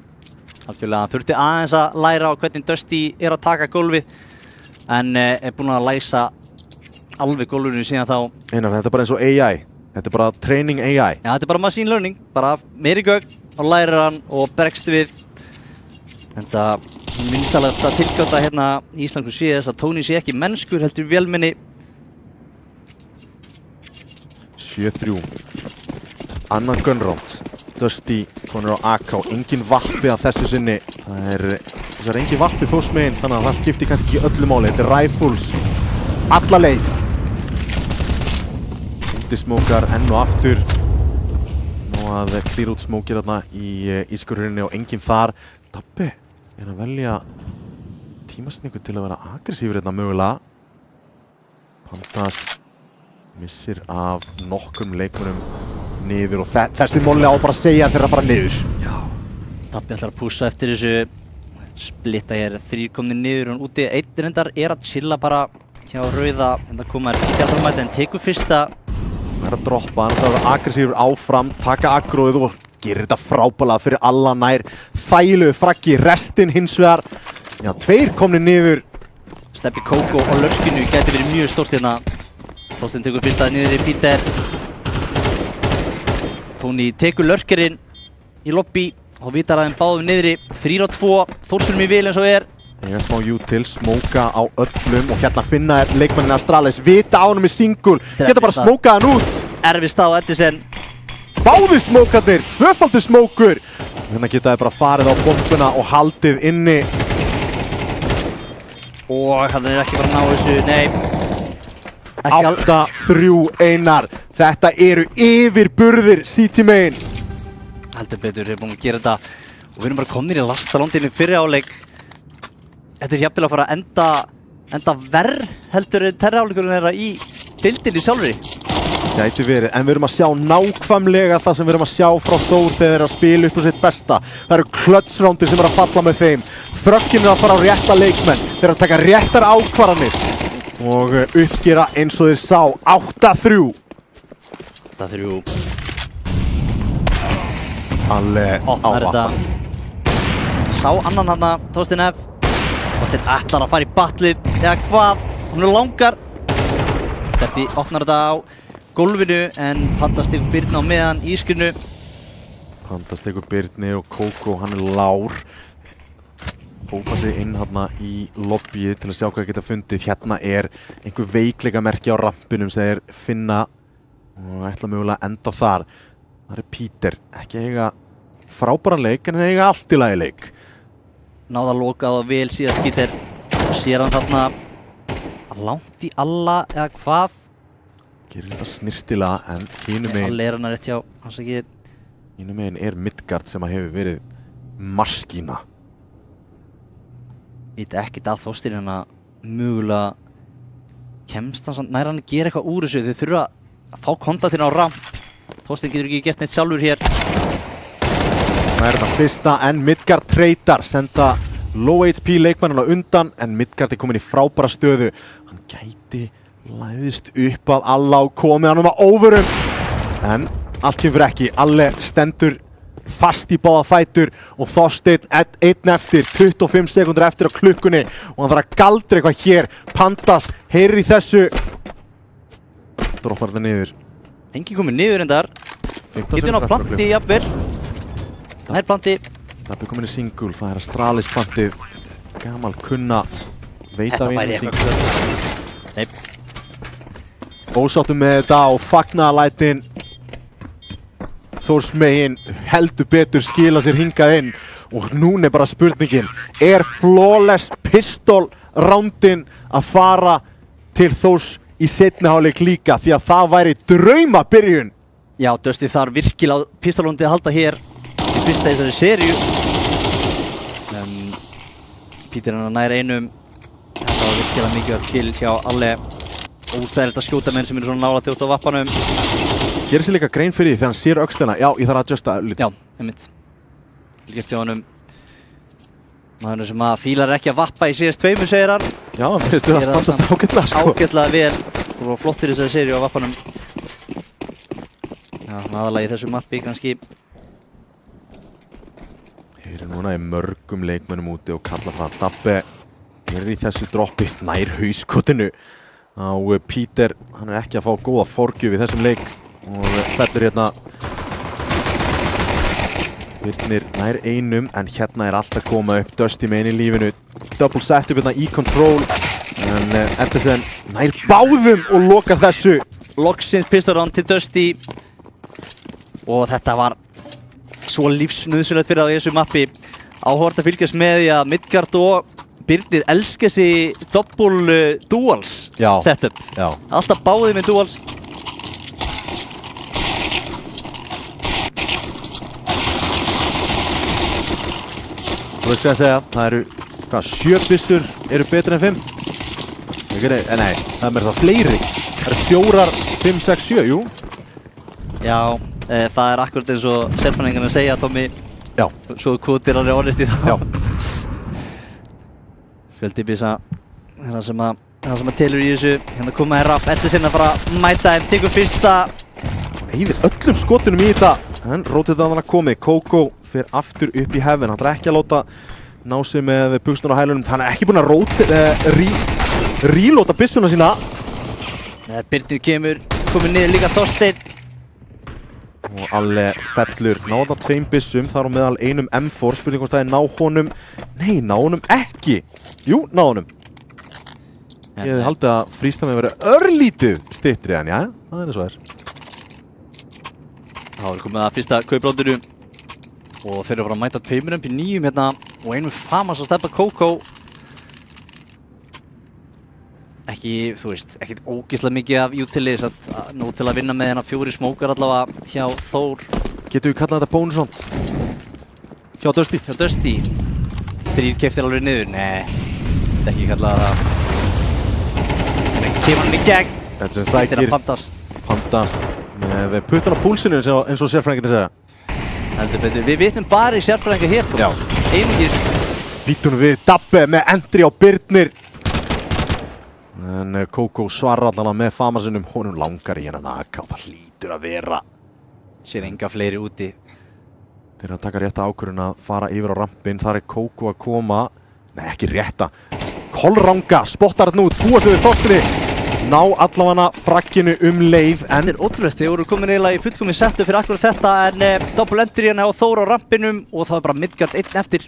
Speaker 4: Algjörlega, hann þurfti aðeins að læra á hvernig Dusty er að taka gólfið en er búinn að læsa alveg gólfinu síðan þá.
Speaker 10: Einar, þetta er bara eins og AI. Þetta er bara training AI.
Speaker 4: Já, þetta er bara machine learning, bara meiri gögn og lærir hann og bregst við. Þetta minnstalegasta tilgáta hérna í íslensku sé þess að Tony sé ekki mennskur heldur vélmenni.
Speaker 10: 7-3. Annan gunround. Dusty konur á AK. Engin vappi að þessu sinni. Það er engin vappi Þórsmegin þannig að það skiptir kannski ekki öllu máli. Þetta er rifles. Alla leið. Smókar enn og aftur. Nú að klíra út smókir þarna í ískurhörunni og enginn þar. Dabbi er að velja tímasetningu til að vera aggressífur hérna mögulega. Pandas missir af nokkrum leikmönnum niður og þessi móli á bara að segja þeirra að fara niður.
Speaker 4: Já, Dabbi ætlar að pússa eftir þessu splitta hér, 3 komnir niður og úti. Einn reyndar er að chilla bara hjá rauða en það koma fjallmæti en tekur fyrsta.
Speaker 10: Það er að droppa, hann þarf að vera aggressífur áfram, taka aggróið og gerir þetta frábælega fyrir alla nær. Þægilegu fraggi, restin hins vegar. Já, 2 komnir niður.
Speaker 4: Steppi Kókó og lörkinu gæti verið mjög stórt hérna. Þorsteinn tekur fyrsta niður í Peter. Tony tekur lörkerinn í lobby og vitar að þeim báðum niðri. 3-2, Þórsurum í vil eins og er.
Speaker 10: Ég smá util, smóka á öllum og hérna finna er leikmanninn Astralis, vita á honum í single, geta bara smókað hann út.
Speaker 4: Erfist á Edison.
Speaker 10: Báðir smókarnir, tvöfaldur smókur. Hérna geta þeir bara farið á bombuna og haldið inni.
Speaker 4: Og hann er ekki bara að ná þessu, nei.
Speaker 10: 8-3 Einar, þetta eru yfirburðir CT-megin.
Speaker 4: Heldur betur, þeir eru búin að gera þetta og við erum bara komnir í Lastalondinu fyrir áleik. Þetta er jafnvel að fara að enda verr heldur en terraáleikurinn þeirra í deildinni sjálfri.
Speaker 10: Gæti verið, en við erum að sjá nákvæmlega það sem við erum að sjá frá Þór þegar þeir eru að spila upp á sitt besta. Það eru klötsrándir sem eru að falla með þeim. Frökkin er að fara á rétta leikmenn. Þeir eru að taka réttar ákvarðanir og uppskera eins og þeir sá. 8-3.
Speaker 4: 8-3.
Speaker 10: Alveg ávatn.
Speaker 4: Sá annan hana, Þorsteinn F. Þorsteinn ætlar að fara í batlið, eða hvað? Hún er langar. Steppi opnar þetta á gólfinu en Pandas tekur Birni á meðan í ískrinu.
Speaker 10: Pandas tekur Birni og Kókó, hann er lár. Hópa sig inn hérna í lobbyið til að sjá hvað þeir geta fundið. Hérna er einhver veikleikamerki á rampinum sem þeir finna og ætla mögulega að enda þar. Það er Peter, ekki eiga frábæran leik en eiga allt í lagi leik.
Speaker 4: Náða að loka á vel síðast Peter. Sér hann þarna langt í alla eða hvað?
Speaker 10: Gerir þetta snirtilega en hinum megin...
Speaker 4: Alla er hann að rétt hjá, hans ekki...
Speaker 10: Hinum megin er Midgard sem hefur verið maskína.
Speaker 4: Ég veit ekkert að Þorsteinn hérna mögulega kemst hann samt nær hann að gera eitthvað úr þessu. Þau þurfa að fá kontaktinn á ramp. Þorsteinn getur ekki gert neitt sjálfur hér.
Speaker 10: Það er þetta fyrsta en Midgard treytar, senda low HP leikmannina undan en Midgard er komin í frábæra stöðu. Hann gæti læðist upp að alla og komið hann að overum. En allt kemur ekki, Alle stendur fast í báða fætur og Þorsteinn einn eftir, 25 sekundur eftir á klukkunni og hann þarf að galdra eitthvað hér. Pandas heyrir í þessu. Droppar þetta niður.
Speaker 4: Engin komið niður endar. Getur hann á planti jafnvel. Það er planti.
Speaker 10: Það er komin í single, það er Astralis plantið. Gamal kunna veita
Speaker 4: þetta væri eitthvað. Nei.
Speaker 10: Ósáttum með þetta og fagnaðalætin. Þórsmegin heldur betur skila sér hingað inn og núna er bara spurningin, er flawless pistol roundin að fara til Þórs í seinni hálfleik líka því að það væri drauma byrjun.
Speaker 4: Já, Dusty þarf virkilega pistolrúndið að halda hér í fyrsta þessari seríu. Peter hann nær einum. Þetta var virkilega mikið kill hjá Alle. Óþægilegt að skjóta menn sem eru svona nálægt út á vappanum.
Speaker 10: Gerir sér líka grein fyrir því þegar hann sér öxlina. Já, ég þarf að adjusta lítið.
Speaker 4: Já, einmitt. Fylgjast hjá honum maður sem að fílar ekki að vappa í CS2 segir hann.
Speaker 10: Já, hann finnst þið að standast ágætlega sko.
Speaker 4: Ágætlega vel og flottir í þessari seríu á vappanum. Já, aðalega í þessu mappi kannski.
Speaker 10: Þeir eru núna í mörgum leikmönnum úti og kalla það að Dabbe er í þessu droppi nær hauskotinu á Peter. Hann er ekki að fá góða forgjöf í þessum leik og fellur hérna Birnir nær einum en hérna er allt að koma upp Dusty með einn í lífinu. Double set upp hérna í control en Edison nær báðum og lokar þessu.
Speaker 4: Loksins pistol round til Dusty og þetta var svo lífsnauðsynlegt fyrir það í þessu mappi. Áhugavert að fylgjast með því að Midgard og Birnir elska þessi double duals setup.
Speaker 10: Já.
Speaker 4: Alltaf báðið með duals.
Speaker 10: Þú veist hvað að segja, það eru 7 byssur eru betri en 5? Nei, það er með þess að fleiri. Það eru 4, 5, 6, 7, jú.
Speaker 4: Já, það er akkurat eins og sérfræðingarnir segja, Tommy.
Speaker 10: Já.
Speaker 4: Svo kvotir alveg orðið í það.
Speaker 10: Já.
Speaker 4: Fjöldi byssa, það sem að telur í þessu. Hérna koma Rapp, Edison að fara að mæta þeim, tekur fyrsta.
Speaker 10: Hann eyðir öllum skotunum í þetta. En rótið að hann að komið. Kókó fer aftur upp í heaven. Hann ætlar ekki að láta ná sig með buxnur á hælunum. Hann er ekki búinn að reloada byssuna sína.
Speaker 4: Birnir komur niður líka Þorsteinn.
Speaker 10: Og Alle fellur. Náða 2 byssum. Þar á meðal einum M4. Spurning hvort það er ná honum. Nei, ná honum ekki. Jú, ná honum. Ég hefði haldið að frístamið verið örlítið styttri en já, það er eins og þess.
Speaker 4: Það var komið að fyrsta kauprátturu og þeir eru að fara að mæta 2 MP9 hérna og einum Famas að steppa Kókó. Ekki, þú veist, ekkert ógeðslega mikið af utilis nú til að vinna með hérna 4 smókar allavega hjá Þór.
Speaker 10: Getum við kallað þetta bónusson? Hjá Dusty?
Speaker 4: Hjá Dusty. 3 keyptir alveg niður, nei, þetta ekki kallað það. Kemur hann í gegn.
Speaker 10: Þetta sem sækir Pandas með puttan á púlsinu eins og sérfræðingarnir segja.
Speaker 4: Heldur betur, við vitum bara í sérfræðingar hér.
Speaker 10: Já.
Speaker 4: Einungis.
Speaker 10: Lítunum við Dabbe með entry á Birnir. En Kókó svarar allan með Famasinum. Honum langar í hennan AK. Það hlýtur að vera.
Speaker 4: Sér enga fleiri úti.
Speaker 10: Þeir eru að taka rétta ákvörðun að fara yfir á rampinn. Þar er Kókó að koma. Nei, ekki rétta. Kolranga spottar þetta nú. Búast við Þorstinni. Ná allavega frakkinu leið en...
Speaker 4: Þetta er ótrúlegt, þeir voru komin eiginlega í fullkomið setu fyrir akkurat þetta en double entry hérna á Þór á rampinum og það var bara Midgard 1 eftir.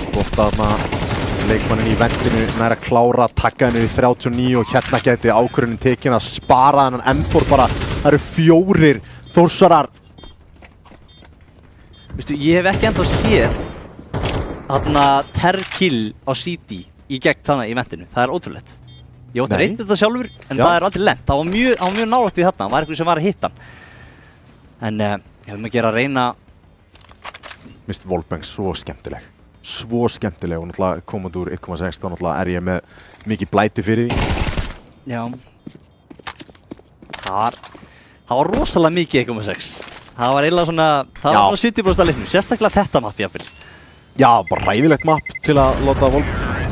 Speaker 10: Spotta þarna leikmannin í vendinu nær að klára, taka henni í 39 og hérna geti ákvörðunin tekin að spara þennan M4 bara. Það eru 4 Þórsarar.
Speaker 4: Vistu, ég hef ekki ennþá séð þarna terkill á CD í gegn þannig í vendinu, það er ótrúlegt. Ég ótti að reynda þetta sjálfur, en það er aldrei lent. Það var mjög nálægt í þarna, það var eitthvað sem var að hitta hann. En ég hef maður að reyna...
Speaker 10: Mr. Wolfbanks, svo skemmtileg. Svo skemmtileg og náttúrulega komandi úr 1.6, þá náttúrulega er ég með mikið blæti fyrir því.
Speaker 4: Já. Það var rosalega mikið 1.6. Það var eiginlega svona, það var 70% af leiknum, sérstaklega þetta mappi jafnvel.
Speaker 10: Já, bara hræðilegt mapp til að láta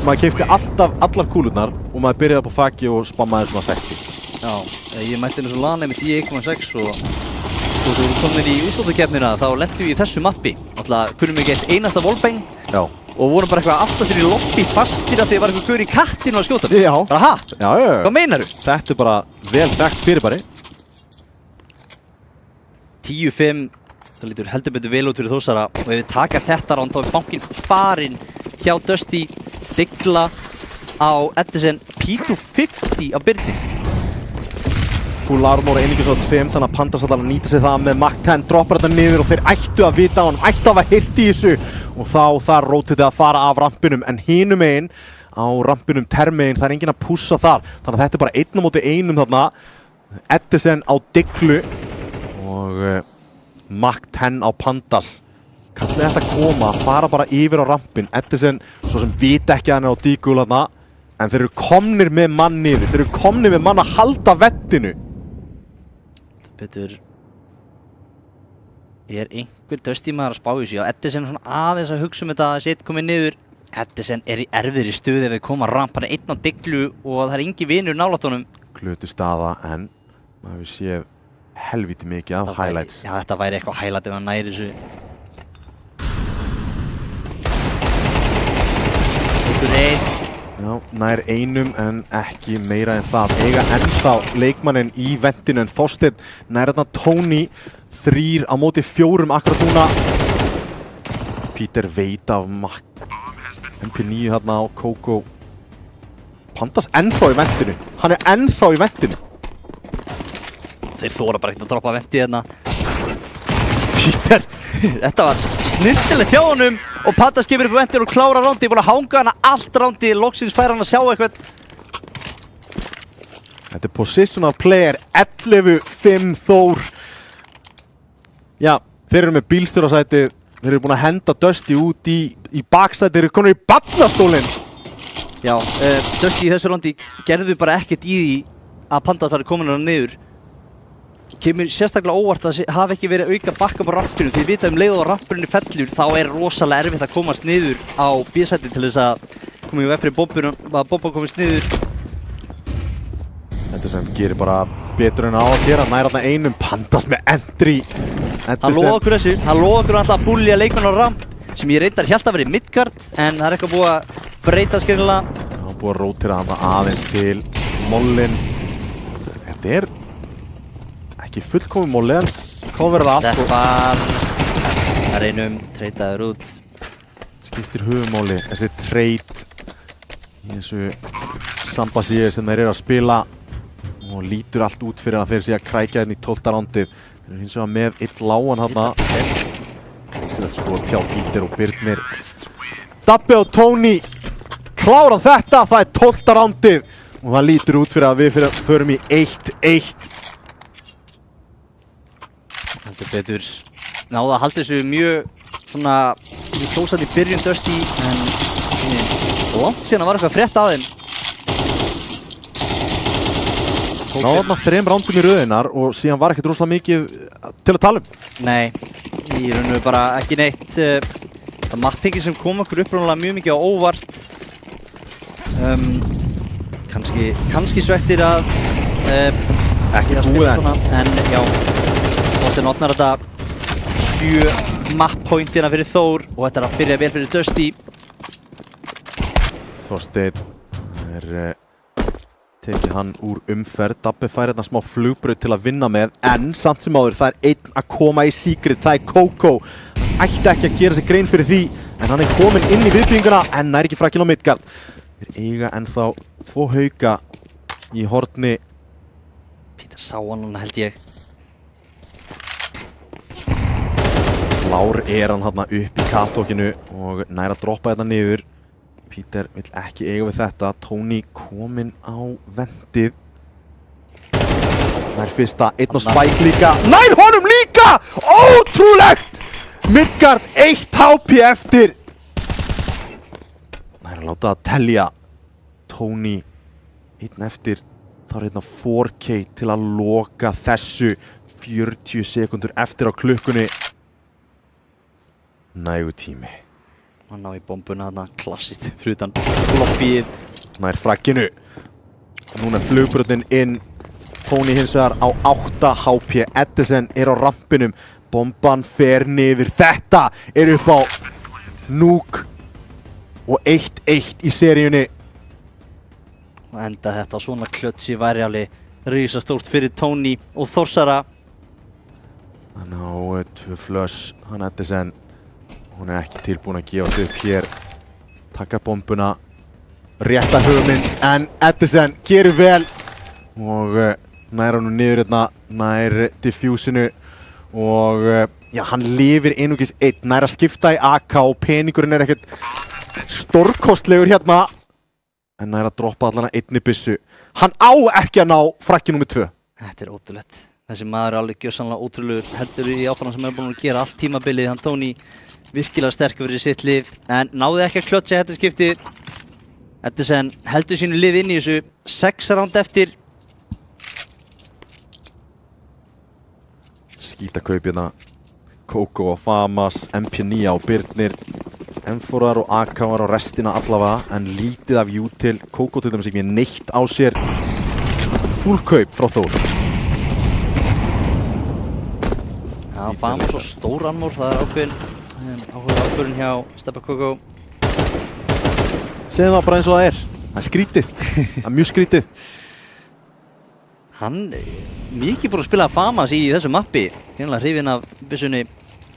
Speaker 10: maður keypti allar kúlurnar og maður byrjaði upp á þakki og spammaði svona 60.
Speaker 4: Já, ég mætti eins og lana einmitt í 1.6 og svo við komin í úrslóttakeppnina þá lentum við í þessu mappi. Alltaf kunnum við ekki einasta wallbang og vorum bara eitthvað aftastur í lobby fastir að því var eitthvað gaur í kattinu að skjóta.
Speaker 10: Já.
Speaker 4: Bara ha?
Speaker 10: Já.
Speaker 4: Hvað meinarðu?
Speaker 10: Þetta er bara vel þekkt fyrirbæri.
Speaker 4: 10-5. Það lítur heldur betur vel út fyrir Þórsara og ef við taka þetta ránd þá er bankinn farinn hjá Dusty, Digla á Edison, P250 á Birni.
Speaker 10: Full armor einingis á 2, þannig að Pandas allar nýta sig það með Mach 10, droppar þetta niður og þeir ættu að vita á hann, ættu að hafa heyrt í þessu og þá þar rótið að fara af rampinum en hinum einn á rampinum termegin, það er enginn að pússa þar þannig að þetta er bara 1 á móti 1 þarna, Edison á Diglu og Mach 10 á Pandas. Kallið þetta að koma, fara bara yfir á rampin. Edison, svo sem vita ekki að hann er á Digul þarna, en þeir eru komnir með mann niður. Þeir eru komnir með mann að halda vettinu.
Speaker 4: Betur. einhver Dusty maður að spá í sig? Edison er svona aðeins að hugsa þetta að sitt komið niður. Edison í erfiðri stöðu ef við koma ramp, hann einn á dyglu og það engin vinur nálægt honum.
Speaker 10: Glötu staða en maður séð helviti mikið af highlights.
Speaker 4: Já, þetta væri eitthvað highlight ef hann næri þessu.
Speaker 10: Já, nær einum en ekki meira en það. Eiga ennþá leikmanninn í ventinu en Þorsteinn nær þarna Tony 3 á móti 4 akkurat núna. Peter veit af MP9 hérna á Kókó. Pandas ennþá í ventinu. Hann ennþá í ventinu.
Speaker 4: Þeir þóra bara ekkert að droppa venti hérna. Peter! Þetta var snillilegt hjá honum og Pandas kemur upp á ventir og klára rándið. Búin að hanga hana allt rándið, loksins fær hann að sjá eitthvað.
Speaker 10: Þetta er positional player, 11-5 Þór. Já, þeir eru með bílstjórasætið. Þeir eru búin að henda Dusty út í baksætið, þeir eru konur í barnastólinn.
Speaker 4: Já, Dusty í þessu rándi gerðu bara ekkert í því að Pandas væri komin hann niður. Kemur sérstaklega óvart að hafa ekki verið auka bakka á rampinu. Því vita leið og rampurinn fellur þá rosalega erfitt að komast niður á B-sæti til þess að koma í veg fyrir bomba komist niður.
Speaker 10: Þetta sem gerir bara betur en á að gera. Nær þarna einum, Pandas með entry.
Speaker 4: Hann lofa okkur þessu. Hann lofa okkur alltaf að búlja leikmann á ramp sem ég reyndar hélt að vera midgard en það er eitthvað búið að breyta skringilega.
Speaker 10: Það er búið að rótira hann aðeins til Mollin. Þetta er ekki fullkomið Molli en coverað allt.
Speaker 4: Þetta var einum treytaður út.
Speaker 10: Skiptir höfumáli þessi trade í þessu sambasíu sem þeir eru að spila og lítur allt út fyrir að þeir sé að krækja hérna í 12. rándið. Þeir eru hins vegar með eitt lágan þarna. Þessi að sko tjá Peter og Birnir. Dabbi og Tony klára þetta, það er 12. rándið og það lítur út fyrir að við förum í 1-1.
Speaker 4: Heldur betur náða að halda þessu mjög svona klósað í byrjun Dusty en langt síðan var eitthvað frétt af þeim.
Speaker 10: Náða þarna 3 rándum í röðinar og síðan var ekkert rosalega mikið til að tala um.
Speaker 4: Nei, í rauninu bara ekki neitt. Það mappingi sem kom okkur upprunalega mjög mikið á óvart. Kannski svettir að ekki að spila svona en já. Þorsteinn opnar þetta 7 map-pointina fyrir Þór og þetta er að byrja vel fyrir Dusty.
Speaker 10: Þorsteinn tekið hann úr umferð. Dabbi fær hérna smá flugbraut til að vinna með en samt sem áður það er einn að koma í secret, það er Kókó. Ætti ekki að gera sig grein fyrir því en hann er kominn inn í viðbygginguna en nær ekki frakkinn á Midgard. Þeir eiga ennþá 2 hauka í horni.
Speaker 4: Peter sá hann held ég.
Speaker 10: Klár hann hérna upp í catwalkinu og nær að droppa þetta niður. Peter vill ekki eiga við þetta. Tony kominn á vendið. Nær fyrsta, einn á Spike líka. Nær honum líka! Ótrúlegt! Midgard 1 HP eftir. Nær að láta það telja. Tony 1 eftir. Það er hérna 4K til að loka þessu. 40 sekundur eftir á klukkunni. Nægu tími.
Speaker 4: Hann ná í bombuna þarna, klassist fyrir utan floppið.
Speaker 10: Nær frakkinu. Núna er flugbrotinn inn. Tony hins vegar á 8 HP. Edison er á rampinum. Bomban fer niður. Þetta er upp á Nuke. Og 1-1 í seríunni.
Speaker 4: Og enda þetta svona klötsi væri alveg risastórt fyrir Tony og Þórsara.
Speaker 10: Hann á 2 flush. Hann Edison. Hún er ekki tilbúin að gefa sig upp hér. Taka bombuna. Rétta hugmynd. En Edison gerir vel. Og nær hann niður hérna. Nær diffusinu. Og já, hann lifir einungis 1. Nær að skipta í AK og peningurinn er ekkert stórkostlegur hérna. En nær að droppa allan að 1 byssu. Hann á ekki að ná frakki nr. 2.
Speaker 4: Þetta er ótrúlegt. Þessi maður er alveg gjörsamlega ótrúlegur. Heldur í áfram sem er búin að gera allt tímabilið. Hann Tony virkilega sterkur fyrir sitt lið en náði ekki að klötsa þetta skipti. Edison heldur sínu lið inn í þessu. 6 ránd eftir.
Speaker 10: Skítakaup hérna Kókó og Famas, MP9 og Birnir, M4-ar og AK-ar og restina allavega, en lítið af Util. Kókó til dæmis ekki neitt á sér. Fullkaup frá Þór.
Speaker 4: Já, Famas og stór Anmór, það er ákvörðin hjá Stebba Kókó.
Speaker 10: Segðu það bara eins og það er. Það er skrítið. Það er mjög skrítið.
Speaker 4: Hann mikið búinn að spila Famas í þessu mappi. Greinilega hrifinn af byssunni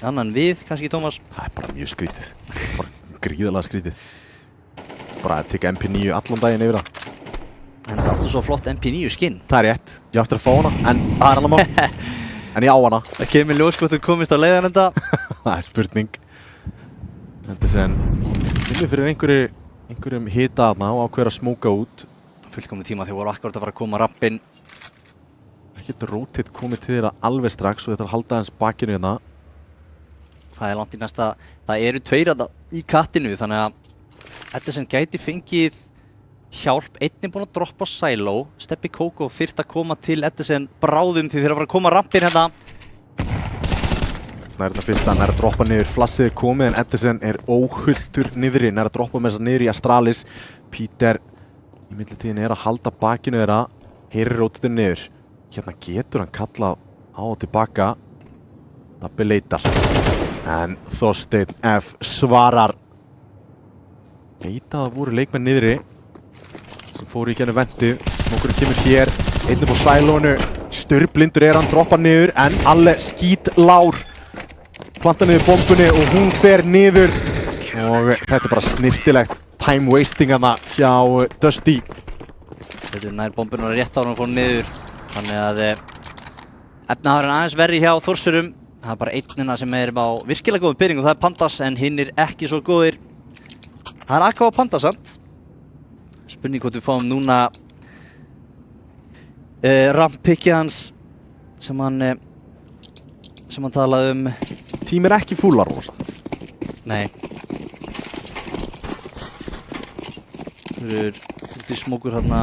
Speaker 4: annan við, kannski Tómas.
Speaker 10: Það er bara mjög skrítið. Bara gríðarlega skrítið. Bara að teka MP9 allan daginn yfir það.
Speaker 4: En það áttu svo flott MP9 skinn.
Speaker 10: Það er rétt. Ég átti að fá hana, en það er annar mál. En ég á hana.
Speaker 4: Það kemur ljós hvort þú komist á leiðanenda.
Speaker 10: Það er spurning. Þetta er sem finnur fyrir einhverjum hita þarna og ákveður að smóka út.
Speaker 4: Fullkomni tíma þegar voru akkurat að fara að koma rappinn.
Speaker 10: Ekkert rótitt komið til þeirra alveg strax og þetta er að halda aðeins bakinu hérna.
Speaker 4: Það er langt í næsta. Það eru tveir í kattinu þannig að þetta sem gæti fengið hjálp. Einn er búinn að droppa silo. Stebbi Kókó þyrft að koma til Edison bráðum því þeir að fara að koma rappinn hérna.
Speaker 10: Það er þetta fyrst að næra að droppa niður, flassið er komið en Edison er óhulltur niðri, næra að droppa með þess að niður í Astralis. Peter í millitíðin er að halda bakinu þeirra, heyrir rótið niður. Hérna getur hann kallað á og tilbaka. Dabbi leitar. En Þorsteinn F. svarar. Veit að það voru leikmenn niðri sem fóru í gennu ventu. Smókurinn kemur hér, einn upp á sælónu. Störblindur er hann, droppa niður en Alle skítlár. Planta niður bombunni og hún fer niður og þetta er bara snirtilegt time wasting hana hjá Dusty.
Speaker 4: Þetta er nær bombunum rétt á hann og fór niður þannig að efnaðurinn aðeins verri hjá Þórsurum. Það er bara einnina sem er á virkilega góðum byrjing og það er Pandas en hinn er ekki svo góðir. Það er AK og Pandas samt. Spurning hvort við fáum núna ramppickið hans sem hann talaði um.
Speaker 10: Tím er ekki fúlar rosa.
Speaker 4: Nei. Það eru út í smókur hérna.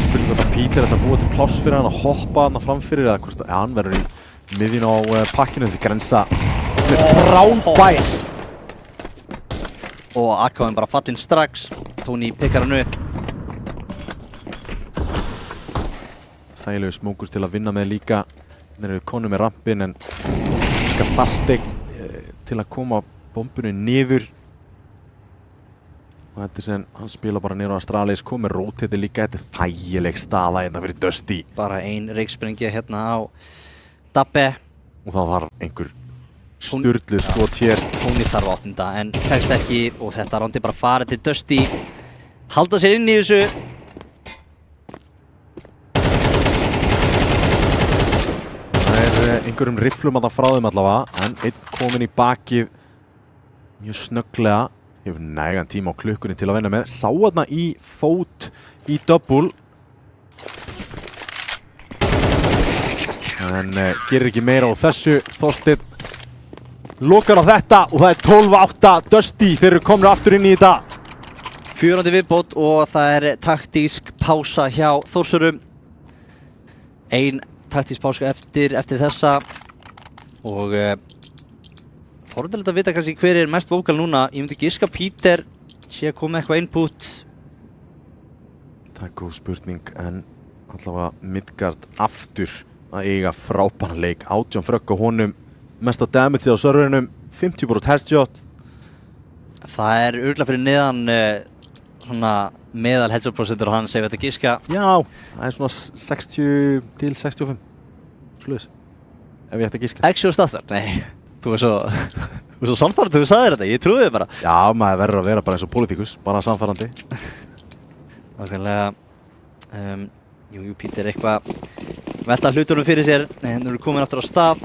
Speaker 10: Spurning hvort að Peter ætla að búa til pláss fyrir hann að hoppa hann framfyrir eða hvort að hann verður í miðjun á pakkinu þessi grensa. Þetta er frábær.
Speaker 4: Og AK-in bara fallinn strax. Tony pikkar hann upp.
Speaker 10: Þægilegu smókur til að vinna með líka. Þeir eru konum með rampin en líka fastegn til að koma bombunni niður. Og þetta er sem hann spila bara niður á Astralis, komið rótiti líka, þetta er þægileg staða hérna fyrir Dusty.
Speaker 4: Bara ein reiksprengja hérna á Dabbe.
Speaker 10: Og þá þarf einhver sturluð skot hér.
Speaker 4: Tony þarf áttunda en tekst ekki og þetta rándi bara farið til Dusty. Halda sér inn í þessu.
Speaker 10: Einhverjum rifflum að það frá þeim allavega en einn komin í bakið mjög snögglega, hefur nægan tíma á klukkunni til að vinna með, sá þarna í fót í double en gerir ekki meira á þessu. Þorsteinn lokar á þetta og það er 12-8 Dusty, þeir eru komnir aftur inn í þetta.
Speaker 4: 4. viðbót og það er taktísk pása hjá Þórsurum. Ein taktísk páska eftir þessa og forðilegt að vita kannski hver er mest vókal núna. Ég myndi giska Peter sé að koma eitthvað input.
Speaker 10: Það er góð spurning en allavega Midgard aftur að eiga frábæran leik. 18 frögg á honum, mesta damage á serverinum, 50% headshot.
Speaker 4: Það er örugglega fyrir neðan svona meðal headshot-prosentur og hann segir þetta giska.
Speaker 10: Já, það er svona 60 til 65. Sluðis. Ef ég ætti að giska.
Speaker 4: Actual staðar? Nei, þú er svo sannfærandi þegar þú sagðir þetta, ég trúi þig bara.
Speaker 10: Já, maður verður að vera bara eins og politíkus, bara sannfærandi.
Speaker 4: Nákvæmlega. Jú, Peter eitthvað velta hlutunum fyrir sér, en þú eru komin aftur á stað.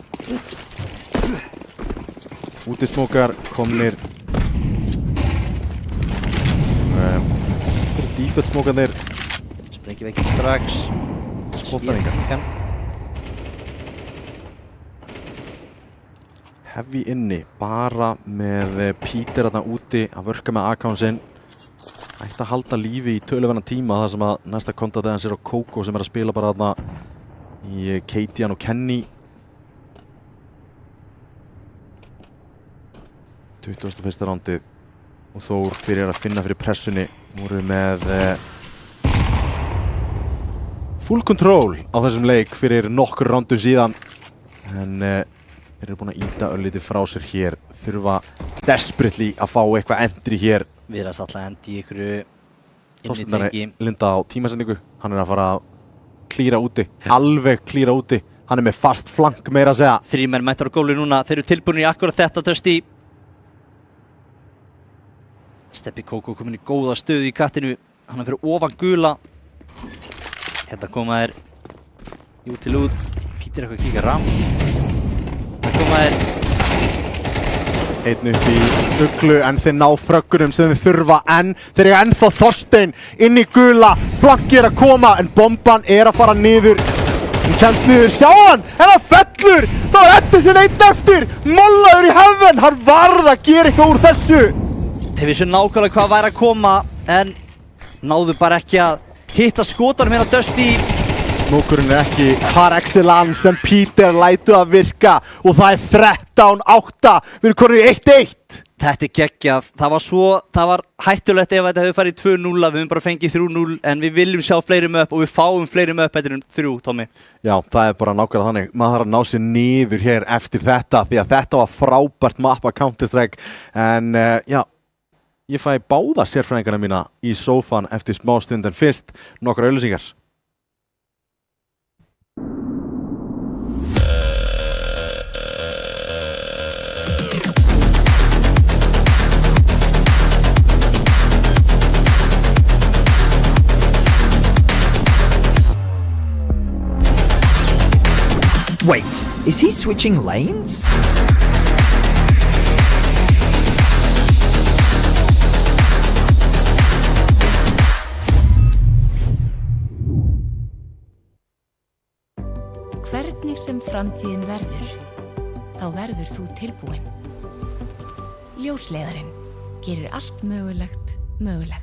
Speaker 10: Útismókar komnir. Default smókarnir.
Speaker 4: Sprengjum ekki strax.
Speaker 10: Spottar engan. Heavy inni, bara með Peter þarna úti að vörka með AK-n sinn. Ætti að halda lífi í töluverðan tíma þar sem að næsta kontatið hans er á Kókó sem er að spila bara þarna í Keitian og Kenny. 21. rándið og Þór fyrir að finna fyrir pressunni voru með full control á þessum leik fyrir nokkur rándum síðan en þeir eru búin að ýta örlítið frá sér hér, þurfa desperately að fá eitthvað endri hér.
Speaker 4: Við erum alltaf að endi í einhverju
Speaker 10: Þorsteinn Linda á tímasendingu, hann er að fara að klíra úti, alveg klíra úti, hann er með fast flank meira að segja.
Speaker 4: 3 menn mættar á gólu núna, þeir eru tilbúinir í akkurat þetta Dusty. Steppi Kókó komin í góða stöðu í kattinu, hann er fyrir ofan gula. Hérna koma þeir út til út, Pítur eitthvað að kíka ram. Það koma þeir
Speaker 10: einn upp í uglu en þeir ná fröggunum sem þeir þurfa en þeir eru ennþá Þorsteinn inn í gula, flankið er að koma en bomban er að fara niður. Hún kemst niður, sjá hann, en það fellur, þá er Edison einn eftir, mollaður í hefðin, hann varð að gera eitthvað úr þessu.
Speaker 4: Þeir vissu nákvæmlega hvað væri að koma en náðu bara ekki að hitta skotanum hérna Dusty.
Speaker 10: Smókurinn er ekki par excellence sem Pítur lætu að virka og það er 13-8, við erum konur í 1-1.
Speaker 4: Þetta er geggjað, það var hættulegt ef þetta hefði farið 2-0, við höfum bara fengið 3-0 en við viljum sjá fleiri möp og við fáum fleiri möp betur en 3, Tommy.
Speaker 10: Já, það er bara nákvæmlega þannig, maður þarf að ná sér niður hér eftir þetta því að þetta var frábært mappa Counter-Strike en já, ég fæ báða sérfræðingarna mína í sófan eftir smá stund en fyrst nokkrar auglýsingar.
Speaker 5: Wait, is he switching lanes?
Speaker 6: Hvernig sem framtíðin verður, þá verður þú tilbúinn. Ljósleiðarinn gerir allt mögulegt mögulegt.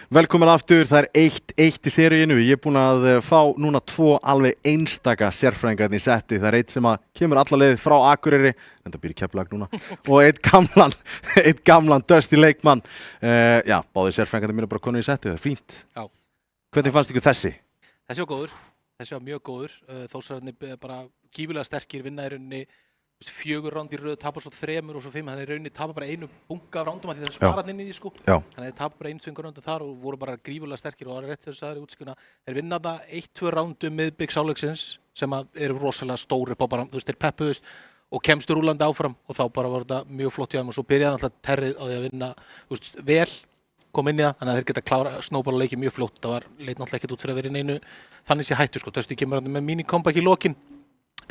Speaker 10: Velkomin aftur, það 1-1 í seríinu. Ég búinn að fá núna 2 alveg einstaka sérfræðingarnir í setti. Það einn sem kemur alla leið frá Akureyri, þetta býr í Keflavík núna, og einn gamlan Dusty leikmann. Já, báðir sérfræðingarnir mínu bara konur í setti, það fínt.
Speaker 11: Já.
Speaker 10: Hvernig fannst ykkur þessi?
Speaker 11: Þessi var góður, þessi var mjög góður. Þórsararnir bara gífurlega sterkir, vinna í rauninni 4 ránd í röð, tapar svo 3 og svo 5, þannig að í rauninni tapar bara 1 bunga af rándum að því það er sparat inn í því sko. Þannig að þeir tapar bara 1-2 rándum þar og voru bara grífurlega sterkir og það er rétt þegar það er útskuna. Þeir vinna það 1-2 rándum miðbik sáleiksins sem eru rosalega stóri upp á bara, þú veist, þeir peppuðust og kemstu rúlandi áfram og þá bara var þetta mjög flott hjá þeim og svo byrjaði alltaf Terrið á því að vinna, þú veist, vel, kom inn í það, þannig að þeir geta klára snowball-leiki mjög flott. Það leit náttúrulega ekkert út fyrir að vera í neinu þannig sé hættu sko. Dusty kemur með mini-comeback í lokin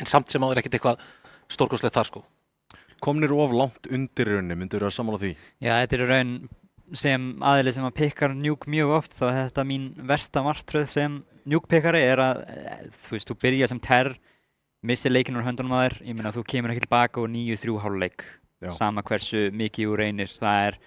Speaker 11: en samt sem áður ekkert eitthvað stórkostlegt þar sko.
Speaker 10: Komnir of langt undir rauninni, myndur þú að sammála því?
Speaker 7: Já, þetta er raun sem aðili sem að pikkar Nuke mjög oft, þá er þetta mín versta martröð sem Nuke pikkari er að, þú veist, þú byrja sem Terr, missir leikinn úr höndunum að þér, ég meina þú kemur ekki tilbaka og 9-3 hálfleik, sama hversu mikið þú reynir, það er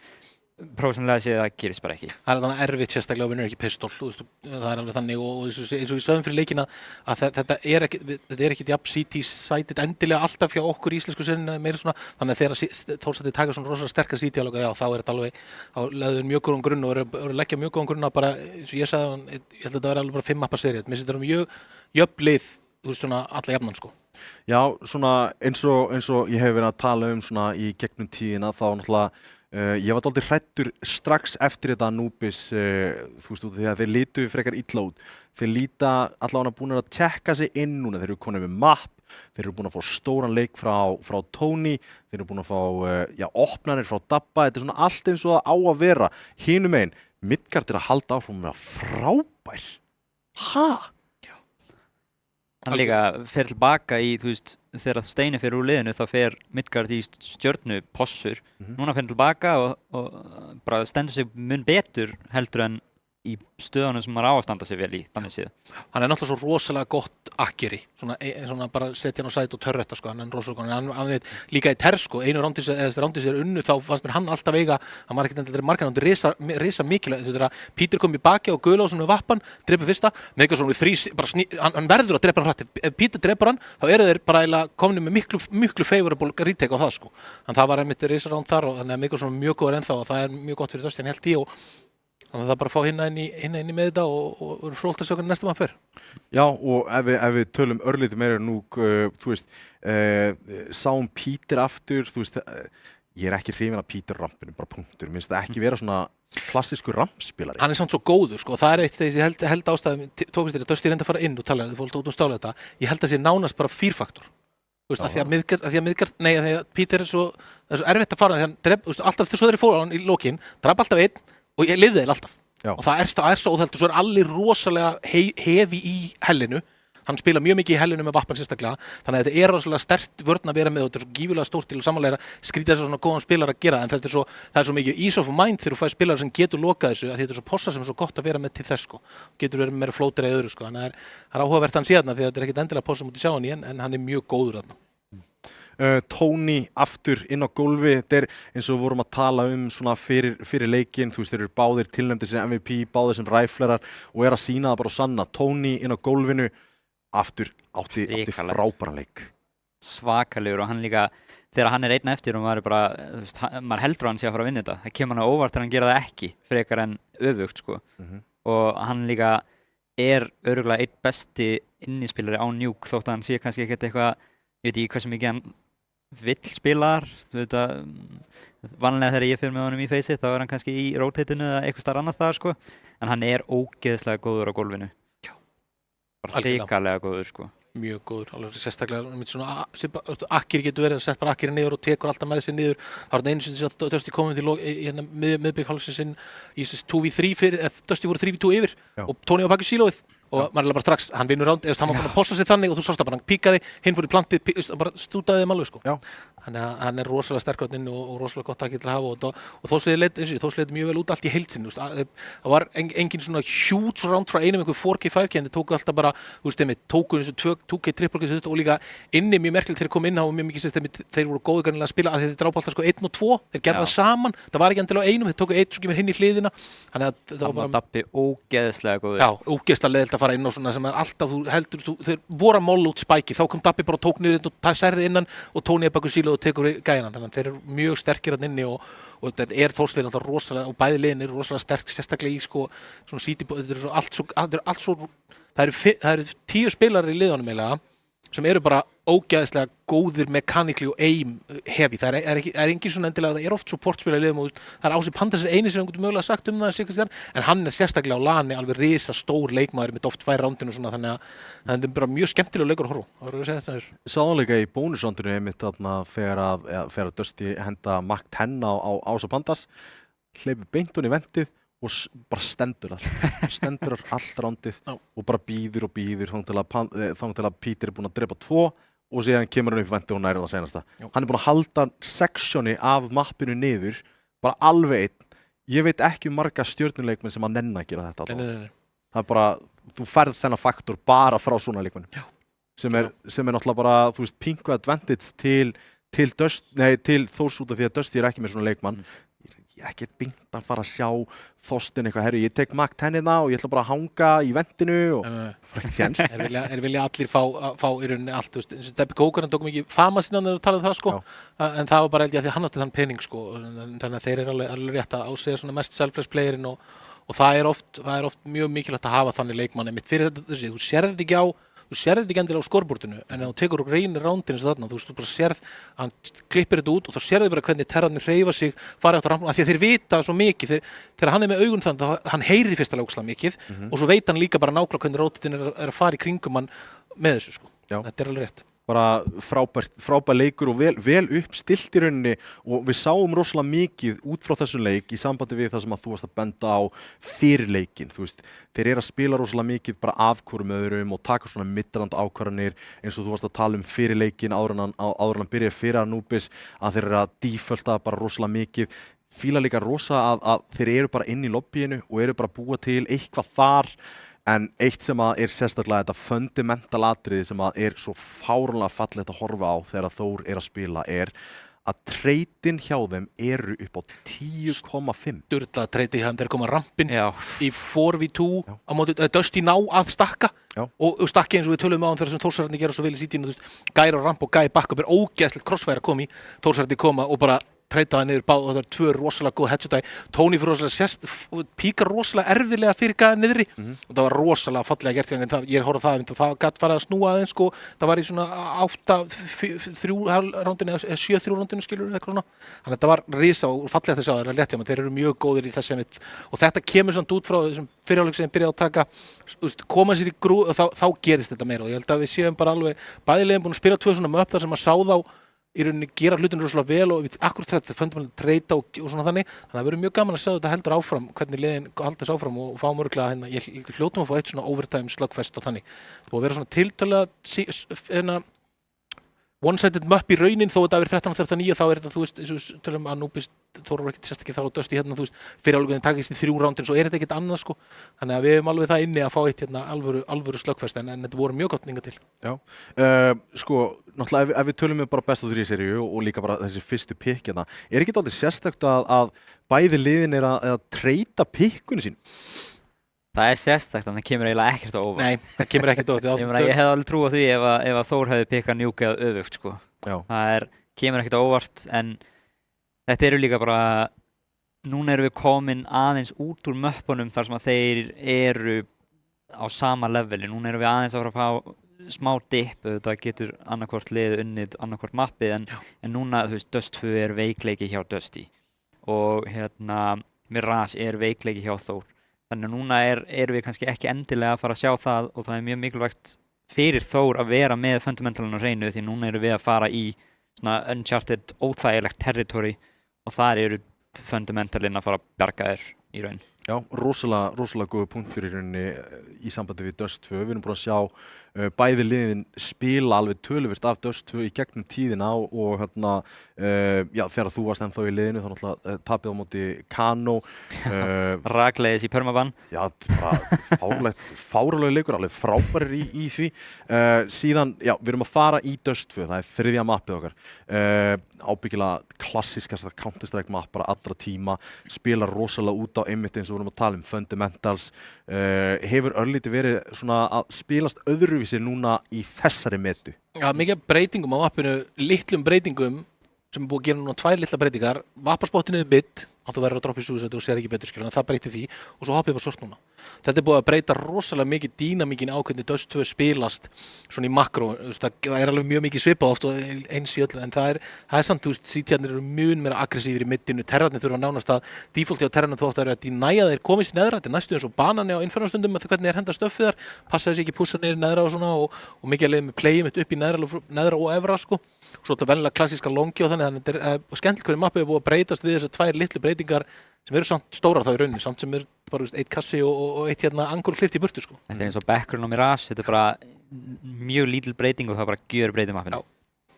Speaker 7: prósentulega séð það gerist bara ekki.
Speaker 11: Það er þannig erfitt sérstaklega að vinna ekki pistol, það er alveg þannig og eins og við sögum fyrir leikina að þetta er ekkert jafn CT-sætið endilega alltaf hjá okkur í íslensku sinni meira svona, þannig að þegar Þórsararnir taka svona rosalega sterkar CT-alveg, já þá er þetta alveg, þá lögður mjög góðan grunn og eru leggja mjög góðan grunn að bara, eins og ég sagði, ég held að þetta verði alveg bara 5-mappa serið, mér finnst þetta mjög jöfn lið, þú veist svona alla jafnan sko.
Speaker 10: Já, svona eins og ég hef verið að tala svona í gegnum tíðina þá náttúrulega ég var dálítið hræddur strax eftir þetta Anubis, þú veist, því að þeir lítu frekar illa út. Þeir líta allavega búin að tjekka sig inn núna, þeir eru konið með mapp, þeir eru búin að fá stóran leik frá Tony, þeir eru búin að fá opnanir frá Dabba, þetta er svona allt eins og það á að vera. Hinum megin, Midgard er að halda áfram með frábær.
Speaker 7: Hann líka fer tilbaka í, þú veist, þegar Steini fer úr liðinu þá fer Midgard í stjörnu possur. Núna fer hann tilbaka og bara stendur sig mun betur heldur en í stöðunum sem maður á að standa sig vel í, þannig séð.
Speaker 11: Hann er náttúrulega svo rosalega gott akkeri, svona bara setja hann á sæti og törretta sko, hann er rosalega góð, hann veit líka í Terr sko, einu rándis er unnu, þá fannst mér hann alltaf eiga, hann var ekkert endilega markan, hann risa mikilvægt, þú veit að Peter kom í baki á Guðlásson við vappan, dreipur fyrsta, með eitthvað svona við hann verður að dreipa hann hratt, ef Peter dreipur hann, þá eru þeir bara komni með miklu favorable retake á það sko, en það var einmitt risa ránd þar og þannig að miklu svona mjög góður ennþá og það er mjög gott fyrir Dusty, hann held í og þannig að það bara að fá hinna inn í með þetta og eru frólt að sögja næsta maður fyrr.
Speaker 10: Já, og ef við tölum örlítið meira nú, þú veist, sáum Peter aftur, þú veist, ég er ekki hrifinn af Peter rampinu, bara punktur, minnst það ekki vera svona klassísku rampspilari.
Speaker 11: Hann er samt svo góður, sko, það er eitt þegar ég held ástæðum, tókist þér að Dusty reynda að fara inn og tala, þið fólk út stála þetta, ég held að sé nánast bara fýrfaktor. Þú veist, að því að Peter er svo erfitt að fara, því að alltaf svo þeir fóru á hann í lokin, drap alltaf einn og ég lifði þeir alltaf. Og það er svo óþælt og svo er allir rosalega hefi í hellinu. Hann spila mjög mikið í hellinu með vappan sérstaklega, þannig að þetta er rosalega sterkt vörn að vera með og þetta er svo gífurlega stórt til að samanlega skrýta þess að svona góðan spilar að gera, en það er svo mikið ease of mind þegar þú fæði spilar sem getur lokað þessu, að þetta er svo possa sem er svo gott að vera með til þess sko. Getur verið með meira flótir eða öðru sko, þannig að það er áhugavert hann síðan því að þetta er ekkert endilega possa mútið sjá hann í en hann er mjög góður þarna.
Speaker 10: Tony aftur inn á gólfi, þetta er eins og við vorum að tala svona fyrir leikinn, þú veist, þeir eru báðir tilnefndir sem MVP, báðir sem ræflerar og er að sýna það bara og sanna. Tony inn á gólfinu, aftur átti frábæran leik.
Speaker 7: Svakalegur og hann líka, þegar hann er einn eftir og maður er bara, þú veist, maður heldur hann sé að fara að vinna þetta. Það kemur hann á óvart þegar hann gera það ekki, frekar en öfugt, sko. Og hann líka er örugglega einn besti innispilari á Nuke, þótt að hann sé kannski ekkert eitthvað, ég veit ekki hversu mikið hann vill spilar, þú veit að vanlega þegar ég fyrir með honum í face þá er hann kannski í rotatinu eða eitthvað starf annar staðar sko, en hann er ógeðslega góður á gólfinu. Já. Bara hrikalega góður sko.
Speaker 11: Mjög góður, alveg sérstaklega svona akkir getur verið að setja bara akkirinn niður og tekur alltaf með sér niður. Það var einu sinni sem Dusty komið til miðbygg hálfsins inn í 2v3 fyrir, Dusty voru 3v2 yfir og Tony var bakið sílóið og maður er bara strax, hann vinnur ránd, hann var búinn að posta sig þannig og þú sást að bara hann píkaði, hinn fór í plantið, bara stútaði þeim alveg sko. Þannig að hann er rosalega sterkur inn og rosalega gott takk til að hafa og Þórsliðið leit mjög vel út allt í heild sinni, það var engin svona huge round frá einum einhver 4K5 en þeir tóku alltaf bara, tóku þessu 2K triple og líka inni mjög merkilegt þegar kom inn á mjög mikið sérst þeir voru góðu kannilega að spila að þeir drápa alltaf sko 1 og 2, þeir gerða það saman, það var ekki endilega á einum, þeir tóku 1 svo kemur hinn í hliðina, þannig að það var bara
Speaker 7: Dabbi ógeðslega góður.
Speaker 11: Já, ógeðslega leiðilt að fara inn á svona sem er alltaf, þú heldur, þeir voru að molla út spæki, þá kom Dabbi bara og tók niður og særði innan og Tóni er baku sílu og tekur gæjan, þannig að þeir eru mjög sterkir hann inni og þetta er Þórsliðin alltaf rosalega, og bæði liðin eru rosalega sterk, sérstaklega í sko, svona þetta er allt svo, það eru 10 spilarar í liðunum eiginlega, sem eru bara ógeðslega góðir mekanikli og aim heavy, það er engin svona endilega, það er oft supportspila í liðum og það er Ási Pandas eini sem einhvern mögulega sagt það síkast en hann er sérstaklega á lani alveg risa stór leikmaður með oft 2 rándinu svona, þannig að það er bara mjög skemmtilega leikur að horfa.
Speaker 10: Sáðanleika í bónusrándinu einmitt þarna þegar Dusty henda Mac 10 á Ása Pandas, hleypur beint hún í vendið og bara stendur þar allt rándið og bara býður þangað til að Peter er búinn að drepa 2 og síðan kemur hann upp vendið og næri það senasta. Hann er búinn að halda seksjóni af mappinu niður, bara alveg einn. Ég veit ekki marga stjörnuleikmenn sem að nenna að gera þetta allavega. Það er bara, þú færð þennan faktor bara frá svona leikmennum. Sem er náttúrulega bara, þú veist, pingu advantage til Þórs út af því að Dusty er ekki með svona leikmann. Ég er ekkert byngt að fara að sjá Þorstein eitthvað, herru, ég tek Mac 10 og ég ætla bara að hanga í vendinu og bara ekki séns.
Speaker 11: Vilja allir fá í rauninni allt, þú veist, eins og Dabbi Gókarn tók mikið fama sína þegar þú talaði það, sko, en það var bara held ég að því að hann átti þann pening, sko, þannig að þeir eru alveg rétt að ásegja svona mest selfless playerinn og það er oft mjög mikilvægt að hafa þannig leikmann einmitt fyrir þetta, þú sérð þetta ekki endilega á skorbortinu, en ef þú tekur og reynir rándinu eins og þarna, þú bara sérð, hann klippir þetta út og þá sérðu bara hvernig terrarnir hreyfa sig, fara átt á rampuna, af því að þeir vita svo mikið, þegar hann er með augun þannig, hann heyrir fyrsta ógeðslega mikið og svo veit hann líka bara nákvæmlega hvernig rótitin er að fara í kringum hann með þessu, sko. Þetta er alveg rétt.
Speaker 10: Bara frábær leikur og vel uppstilt í rauninni og við sáum rosalega mikið út frá þessum leik í sambandi við það sem að þú varst að benda á fyrir leikinn, þú veist, þeir eru að spila rosalega mikið bara af hvorum öðrum og taka svona middrand ákvarðanir eins og þú varst að tala fyrir leikinn áður en hann byrjaði fyrir Anubis að þeir eru að defaulta bara rosalega mikið, fíla líka rosa að þeir eru bara inn í lobbyinu og eru bara að búa til eitthvað þar. En eitt sem að er sérstaklega þetta fundamental atriði sem að er svo fáránlega fallegt að horfa á þegar Þór er að spila er að treytin hjá þeim eru upp á 10,5.
Speaker 11: Sturlað treyti hjá þeim, þeir koma rampinn í 4v2 á móti Dusty ná að stakka og stakki eins og við tölum á hann þegar sem Þórsararnir gera svo vel í sítinu, Gæri á ramp og Gæi backup er ógeðslegt crossfire að koma í, Þórsararnir koma og bara treytaði niður báð og það er 2 rosalega góð headshotæ, Tóni fyrir rosalega píkar rosalega erfilega fyrir Gæi niðri og það var rosalega fallega gert en ég horfði á það gætt farið að snúa aðeins sko, það var í svona 8-3 rándinu eða 7-3 rándinu skilur eitthvað svona, þannig að þetta var risa og fallega þess að það er létt hjá maður, þeir eru mjög góðir í þess og þetta kemur svona út frá þessum fyrirháleik sem byrjaði að taka koma sér í grú og þá gerist þetta meira og ég held að við séum bara alveg bæðilegum búin að spila 2 svona möp þar sem að sá þá í rauninni gera hlutinu rosalega vel og við akkurat þetta fundum að treyta og svona þannig að það verður mjög gaman að sjá þetta heldur áfram hvernig liðin halda þess áfram og fá mörgulega hérna, ég hljótum að fá eitt svona overtime slugfest og þannig það búið að vera svona tiltölulega one-sided möpp í raunin þó þetta verið 13-39 þá er þetta þú veist eins og tölum að Anubis Þór var ekkert sérstaklega þá á Dusty hérna þú veist fyrirháleikurinn takist í 3 rándin svo er þetta ekkert annað sko þannig að við hefum alveg það inni að fá eitt hérna alvöru slugfest en þetta voru mjög gott hingað til.
Speaker 10: Já, sko náttúrulega ef við tölum bara best of 3 seríu og líka bara þessi fyrstu pikk hérna er ekki aldrei sérstakt að bæði liðin er að treyta pikkunu sín?
Speaker 7: Það er sérstakt, en það kemur eiginlega ekkert á óvart.
Speaker 11: Nei, það kemur ekkert á óvart.
Speaker 7: Ég hef alveg trú á því ef að Þór hefði pikkað Nuke eða öfugt, sko. Það kemur ekkert á óvart, en þetta eru líka bara, núna erum við komin aðeins út úr möppunum þar sem að þeir eru á sama leveli. Núna erum við aðeins að fara að fá smá dip, þetta getur annarkvort liðið unnið, annarkvort mappið, en núna, þú veist, Dust 2 er veikleiki hjá Dusty og hérna, Mirage er veikleiki hjá Þór. Þannig að núna erum við kannski ekki endilega að fara að sjá það og það er mjög mikilvægt fyrir Þór að vera með fundamentalinn á hreinu því núna erum við að fara í svona uncharted, óþægilegt territory og þar eru fundamentalinn að fara að bjarga þér í raun.
Speaker 10: Já, rosalega góð punktur í rauninni í sambandi við Dust 2. Við erum búin að sjá bæði liðin spila alveg töluvert af Dust 2 í gegnum tíðina og já, þegar þú varst ennþá í liðinu þá náttúrulega tapið á móti Kano.
Speaker 7: Rakleiðis í permabann.
Speaker 10: Já, bara fáránlegur leikur, alveg frábærir í því. Síðan, já, við erum að fara í Dust 2, það er þriðja mappið okkar. Ábyggilega klassískasta Counter-Strike mapp bara allra tíma, spilar rosalega út á einmitt eins og við erum að tala fundamentals. Hefur örlítið verið svona að spilast öðruvísi núna í þessari metu?
Speaker 11: Já, mikið breytingum á mappinu, litlum breytingum sem er búið að gera núna 2 litla breytingar. Vappaspottinu er mid, þú verður að droppa í suicide og sér ekki betur skilur, en það breytir því og svo hoppið upp á sort núna. Þetta er búið að breyta rosalega mikið dýnamíkin á hvernig Dust 2 spilast svona í makró. Það er alveg mjög mikið svipað oft og eins í öllu, en það er samt, þú veist, CT-arnir eru mjög meira aggressífir í middinu, terrarnir þurfa nánast að defaulti á terrarnir þótt að dínæja þeir komist neðra, þetta er næstu eins og banani á Inferno-stundum með hvernig henda stöffið þar, passa þessi ekki pússa niður neðra og svona og mikið að leiða með playið mitt upp í neðra og efra sko. Svo þetta venjulega klassíska longi og þannig þetta er skemmtilegt hvernig mappið er búið að breytast við þessar 2 litlu breytingar sem eru samt stórar þá í rauninni, samt sem er bara eitt kassi og eitt angul klift í burtu sko.
Speaker 7: Þetta er eins og Backrun og Mirage, þetta er bara mjög lítil breyting og það bara gjör breyting mappinu.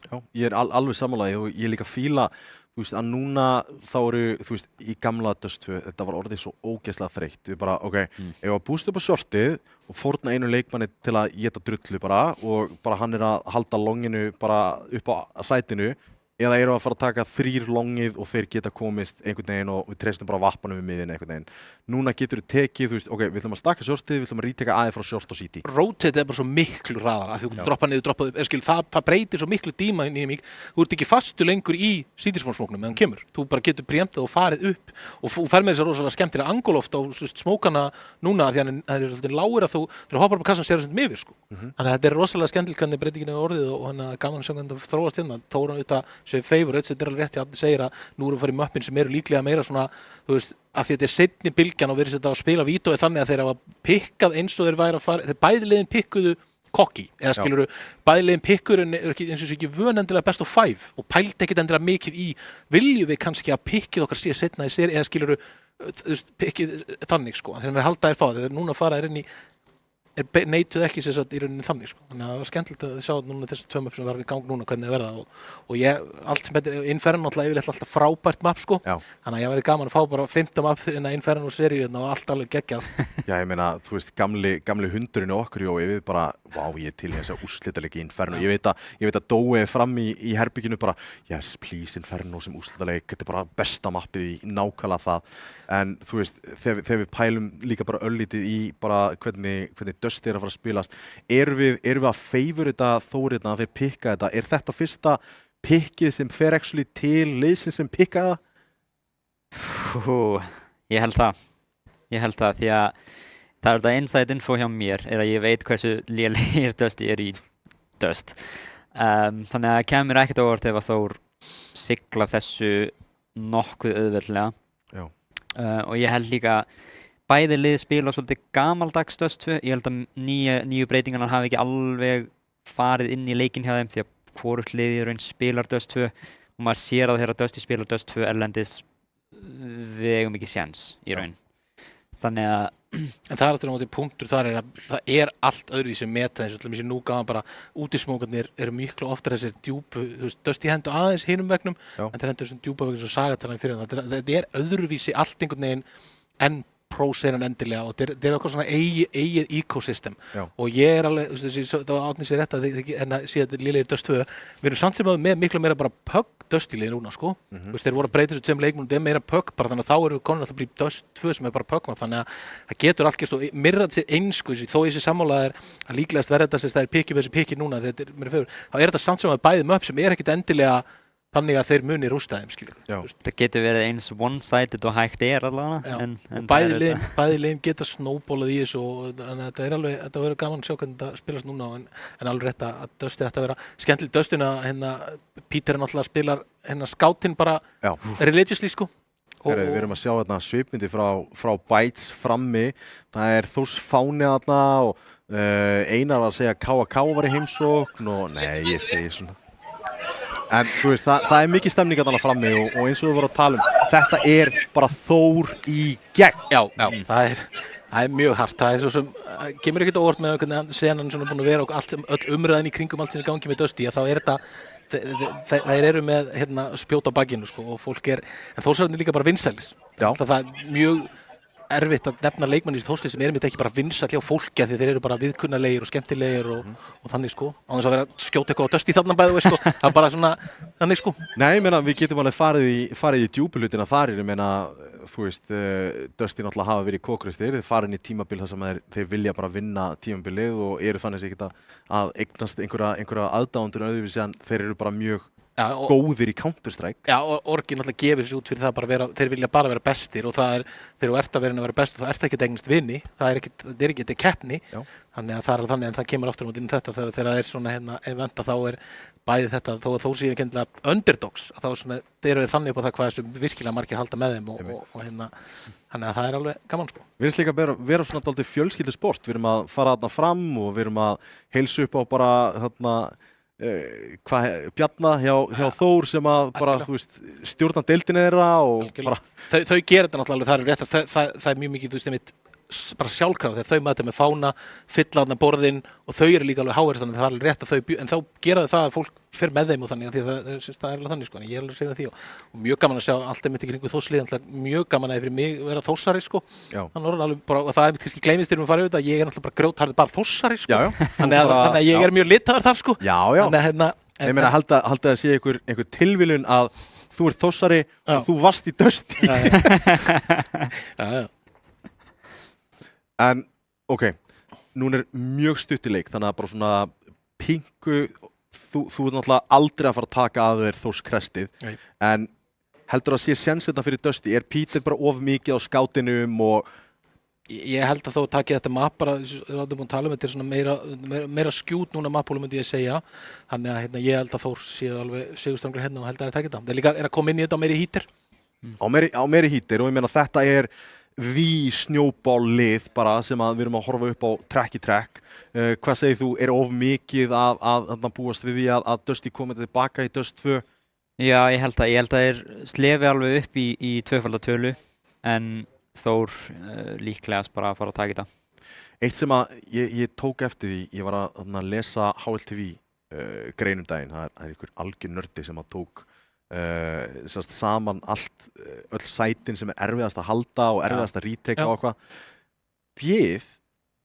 Speaker 10: Já, ég er alveg sammálaði og ég líka fíla, þú veist, að núna þá eru, þú veist, í gamla Dust 2, þetta var orðið svo ógeðslega þreytt. Við bara, ef að bústa upp á shortið og fórna einu leikmanni til að éta drullu bara og bara hann er að halda longinu bara upp á sætinu eða eru að fara að taka 3 longið og þeir geta komist einhvern veginn og við treystum bara vappanum við miðin einhvern veginn. Núna getur þú tekið, þú veist, við ætlum að stakka shortið, við ætlum að ríteka aðeins frá short og CT.
Speaker 11: Rotate er bara svo miklu hraðara, þú droppa niður, droppa upp, það breytir svo miklu dýnamík, þú ert ekki fastu lengur í CT-smóknum meðan kemur, þú bara getur preemptað og farið upp og þú fer með þess að rosalega skemmtilega angul oft á smókana núna því að það er svolítið lágur að þú hoppar upp á kassan sér þessum yfir sko. Þannig að þetta er rosalega skemmtilegt hvernig breytingin er orðið og hann gaman sem hvernig það þróast hérna, Þóra auðvitað sem favorite, þetta er alveg rétt, ég segir að nú erum við farið í möppin sem eru líklega meira svona, þú veist, að því þetta er seinni bylgjan og verið þetta að spila vítói þannig að þeir hafa pikkað eins og þeir væri að fara, þeir bæði liðin pikkuðu kokki, eða skiluru, bæði liðin pikkurinn er ekki eins og ekki vönendilega best of 5 og pælt ekkit endilega mikið í viljum við kannski að pikkið okkar síðan setna í sér eða skiluru, þú veist, pikkið þannig sko, þegar við halda þér fá þeir núna fara inn í neituð ekki sér satt í rauninni þannig sko. Þannig að það var skemmtilegt að sjá núna þessi 2 mapp sem var í gang núna hvernig það verða og ég, allt sem þetta, Inferno náttúrulega yfirleitt alltaf frábært mapp sko.
Speaker 10: Já.
Speaker 11: Þannig að ég væri gaman að fá bara 5. mapp inn að Inferno seríuna og allt alveg geggjað.
Speaker 10: Já, ég meina, þú veist, gamli hundurinn og okkur, ég við bara, ég til þess að úrslitaleik í Inferno. Ég veit að Dói er fram í herbygginu bara, yes, please Inferno sem úrslitaleik, þetta er bara besta mappið í nákvæmlega það. En þú veist, þegar við pælum líka bara örlítið í bara hvernig Dust er að fara að spilast, erum við að favorita Þórirna að þeir pikka þetta? Er þetta fyrsta pikkið sem fer actually til liðsins sem pikka það?
Speaker 7: Ég held það því að það er þetta inside info hjá mér er að ég veit hversu lélegir Dust er í Dust. Þannig að það kemur ekkert á óvart ef að Þór sigla þessu nokkuð auðveldlega.
Speaker 10: Já.
Speaker 7: Og ég held líka bæði lið spila svolítið gamaldags Dust 2. Ég held að nýju breytingarnar hafi ekki alveg farið inn í leikinn hjá þeim því að hvorugt liðið í raun spilar Dust 2 og maður sér að þegar Dusty spilar Dust 2 erlendis við eigum ekki séns í raun. Þannig að
Speaker 11: en það er aftur á móti punktur þar er að það er allt öðruvísi meta eins og til mér nú gaman bara útismókarnir eru miklu oftar þessir djúpu, þú veist, Dusty hendur aðeins hinum vegnum en þeir hendur þessum djúpa veginn svo sagatalan fyrir þetta er öðruvísi allt einhvern veginn en pro-seran endilega og þetta er eitthvað svona eigið ecosystem og ég er alveg, þú veist, það var átnið sér rétt en að síðan þetta liðlegir Dust 2 við erum samt sem að með miklu meira bara pug Dust í liðin núna, sko, þú veist, þeir voru að breyta þessu 2 leikmennum, það er meira pug bara þannig að þá erum við komin alltaf að bli Dust 2 sem er bara pug þannig að það getur allt gerst og mirrað sér eins, sko, þó ég sé sammálaðir að líklegast verða þetta sem það er pikkið þessi pikkið núna, þetta er mér fyrir, þá er þetta samt sem að bæði möpp sem er ekkit endilega þannig að þeir muni rústa þeim, skilur.
Speaker 7: Það getur verið eins one-sided og hægt allavega.
Speaker 11: Og bæði liðin geta snowballað í þessu og þetta er alveg, þetta verður gaman að sjá hvernig þetta spilast núna en alveg rétt að Dusty þetta vera skemmtilegt Dustin að Peter náttúrulega spilar skáttinn bara religiously, sko.
Speaker 10: Við erum að sjá þarna svipmyndi frá Bytes frammi, það er Þórs fáni þarna og Einar var að segja að K.A.K. var í heimsókn og nei, ég segi svona. En þú veist, það mikið stemning að tala frammi og eins og við vorum að tala þetta bara Þór í gegn.
Speaker 11: Já, það er mjög hart. Það er svo sem, kemur ekkert óvart með hvernig senan svona búin að vera og öll umræðin í kringum allt sem gangi með Dusty, að þá þetta, þeir eru með spjót á bakinu sko, og fólk en Þórsararnir líka bara vinsælir. Það er mjög erfitt að nefna leikmann í Þórslið sem ekki bara vinsæll hjá fólki því þeir eru bara viðkunnalegir og skemmtilegir og þannig sko, á þess að vera að skjóta eitthvað á Dusty þarna bæði sko, það er bara svona þannig sko.
Speaker 10: Nei, ég meina við getum alveg farið í djúpulutina þar, ég meina þú veist, Dusty náttúrulega hafa verið kókristir, þeir fara inn í tímabil þar sem þeir vilja bara vinna tímabilið og eru þannig ekkert að eignast einhverja aðdáendur öðruvísi en þeir eru bara mjög góðir í Counter-Strike.
Speaker 11: Já, og Orgi náttúrulega gefur sér út fyrir það bara þeir vilja bara vera bestir og það þegar þú ert að vera bestur þá ert ekki að eignast vinni, það er ekki keppni, þannig að það er þannig en það kemur aftur út inn þetta þegar það er svona eventa þá bæði þetta þó að þó séu kennilega underdogs að þá svona, þeir eru þannig upp á það hvað þessum virkilega margir halda með þeim og þannig að það er alveg gaman sko.
Speaker 10: Við erum líka að vera svona dálítið fjölskyldusport, við erum að fara þarna fram og við erum að heilsa upp á bara Bjarna hjá Þór sem að bara, þú veist, stjórna deildinni þeirra og bara...
Speaker 11: Þau gera þetta náttúrulega, það er rétt að það er mjög mikið, þú veist, bara sjálfkrafa þegar þau með þetta með fána, fylla þarna borðin og þau eru líka alveg háverðist þannig að það er alveg rétt að en þá gera þau það að fólk fer með þeim og þannig að það er alveg þannig sko, en ég er alveg að segja því og mjög gaman að sjá allt einmitt í kringu Þórslið, mjög gaman að fyrir mig vera Þórsari sko, og það er kannski gleymist þegar við farum yfir þetta, ég er náttúrulega bara grjótharður bara Þórsari sko, þannig að ég er mjög litaður þar sko.
Speaker 10: Ég meina haldið að sé einhver tilviljun að þú ert Þórsari og þú varst í Dusty. En, ok, núna er mjög stutt í leik, þannig að bara svona pingu, þú ert náttúrulega aldrei að fara að taka af þér Þórskrestið, en heldur að sé séns þetta fyrir Dusty, er Peter bara of mikið á skátinum og...
Speaker 11: Ég held að þó taki þetta map bara, ráðum búin að tala þetta er svona meira skjút núna mappúlu myndi ég segja, þannig að ég held að Þór séu alveg sigurstrangri og held að það taki þetta. Það er líka að koma inn í þetta á meiri hítir.
Speaker 10: Á meiri hítir og ég meina þetta er snjóbállið bara sem að við erum að horfa upp á track í track. Hvað segir þú, er of mikið að búast við því að Dusty komið tilbaka í Dust 2?
Speaker 7: Já, ég held að þeir slefi alveg upp í tvöfaldatölu en Þór líklegast bara að fara að taka þetta.
Speaker 10: Eitt sem að ég tók eftir því, ég var að lesa HLTV greinum daginn, það er einhver algjör nördi sem að tók saman öll sætin sem er erfiðast að halda og erfiðast að retaka og eitthvað. Bjöð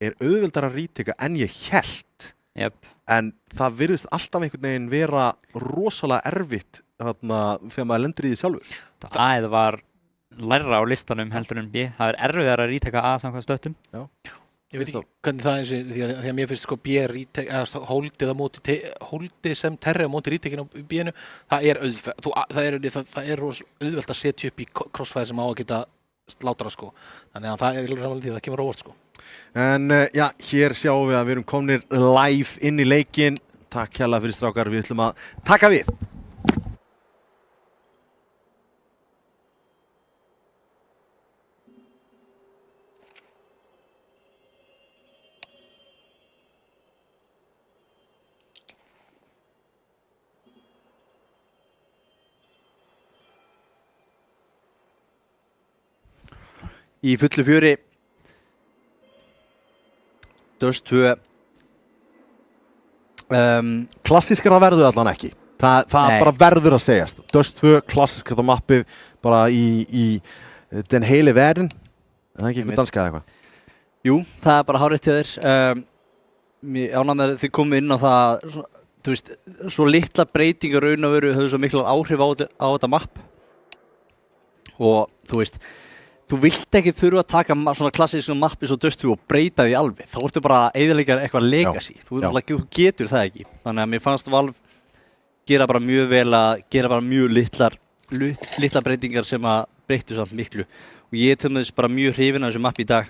Speaker 10: er auðveldara að retaka en ég hélt, en það virðist alltaf einhvern veginn vera rosalega erfitt þegar maður lendir í því sjálfur.
Speaker 7: Það var læra á listanum heldur en B. Það er erfiðar að retaka A samkvæmt stöttum.
Speaker 11: Já. Ég veit ekki hvernig það er því að mér finnst sko B hóldið sem terri á móti retakinu á B-inu, það er auðvelt. Það er auðvelt að setja upp í crossfire sem á að geta slátra sko. Þannig að það er alveg því að það kemur óvart sko.
Speaker 10: En já, hér sjáum við að við erum komnir live inn í leikinn. Takk hérlega fyrir strákar, við ætlum að taka við.
Speaker 4: Í fullu fjöri Dust 2
Speaker 10: klassískara verður allan ekki. Það bara verður að segjast. Dust 2, klassískara mappið bara í den hele verden. Það er ekki eitthvað danska eða eitthvað.
Speaker 4: Jú, það er bara hárrétt hjá þér. Ég ánægði með þið komið inn á það, þú veist, svo litla breytingar raun og veru höfðu svo miklar áhrif á þetta mapp. Og þú veist, þú vilt ekki þurfa að taka svona klassísku mappi svo Dust 2 og breyta því alveg. Þá ertu bara að eyðileggja eitthvað legacy. Þú getur það ekki. Þannig að mér fannst Valve gera bara mjög vel að gera bara mjög litlar breytingar sem að breyttu samt miklu. Og ég til þess bara mjög hrifinn af þessu mappi í dag.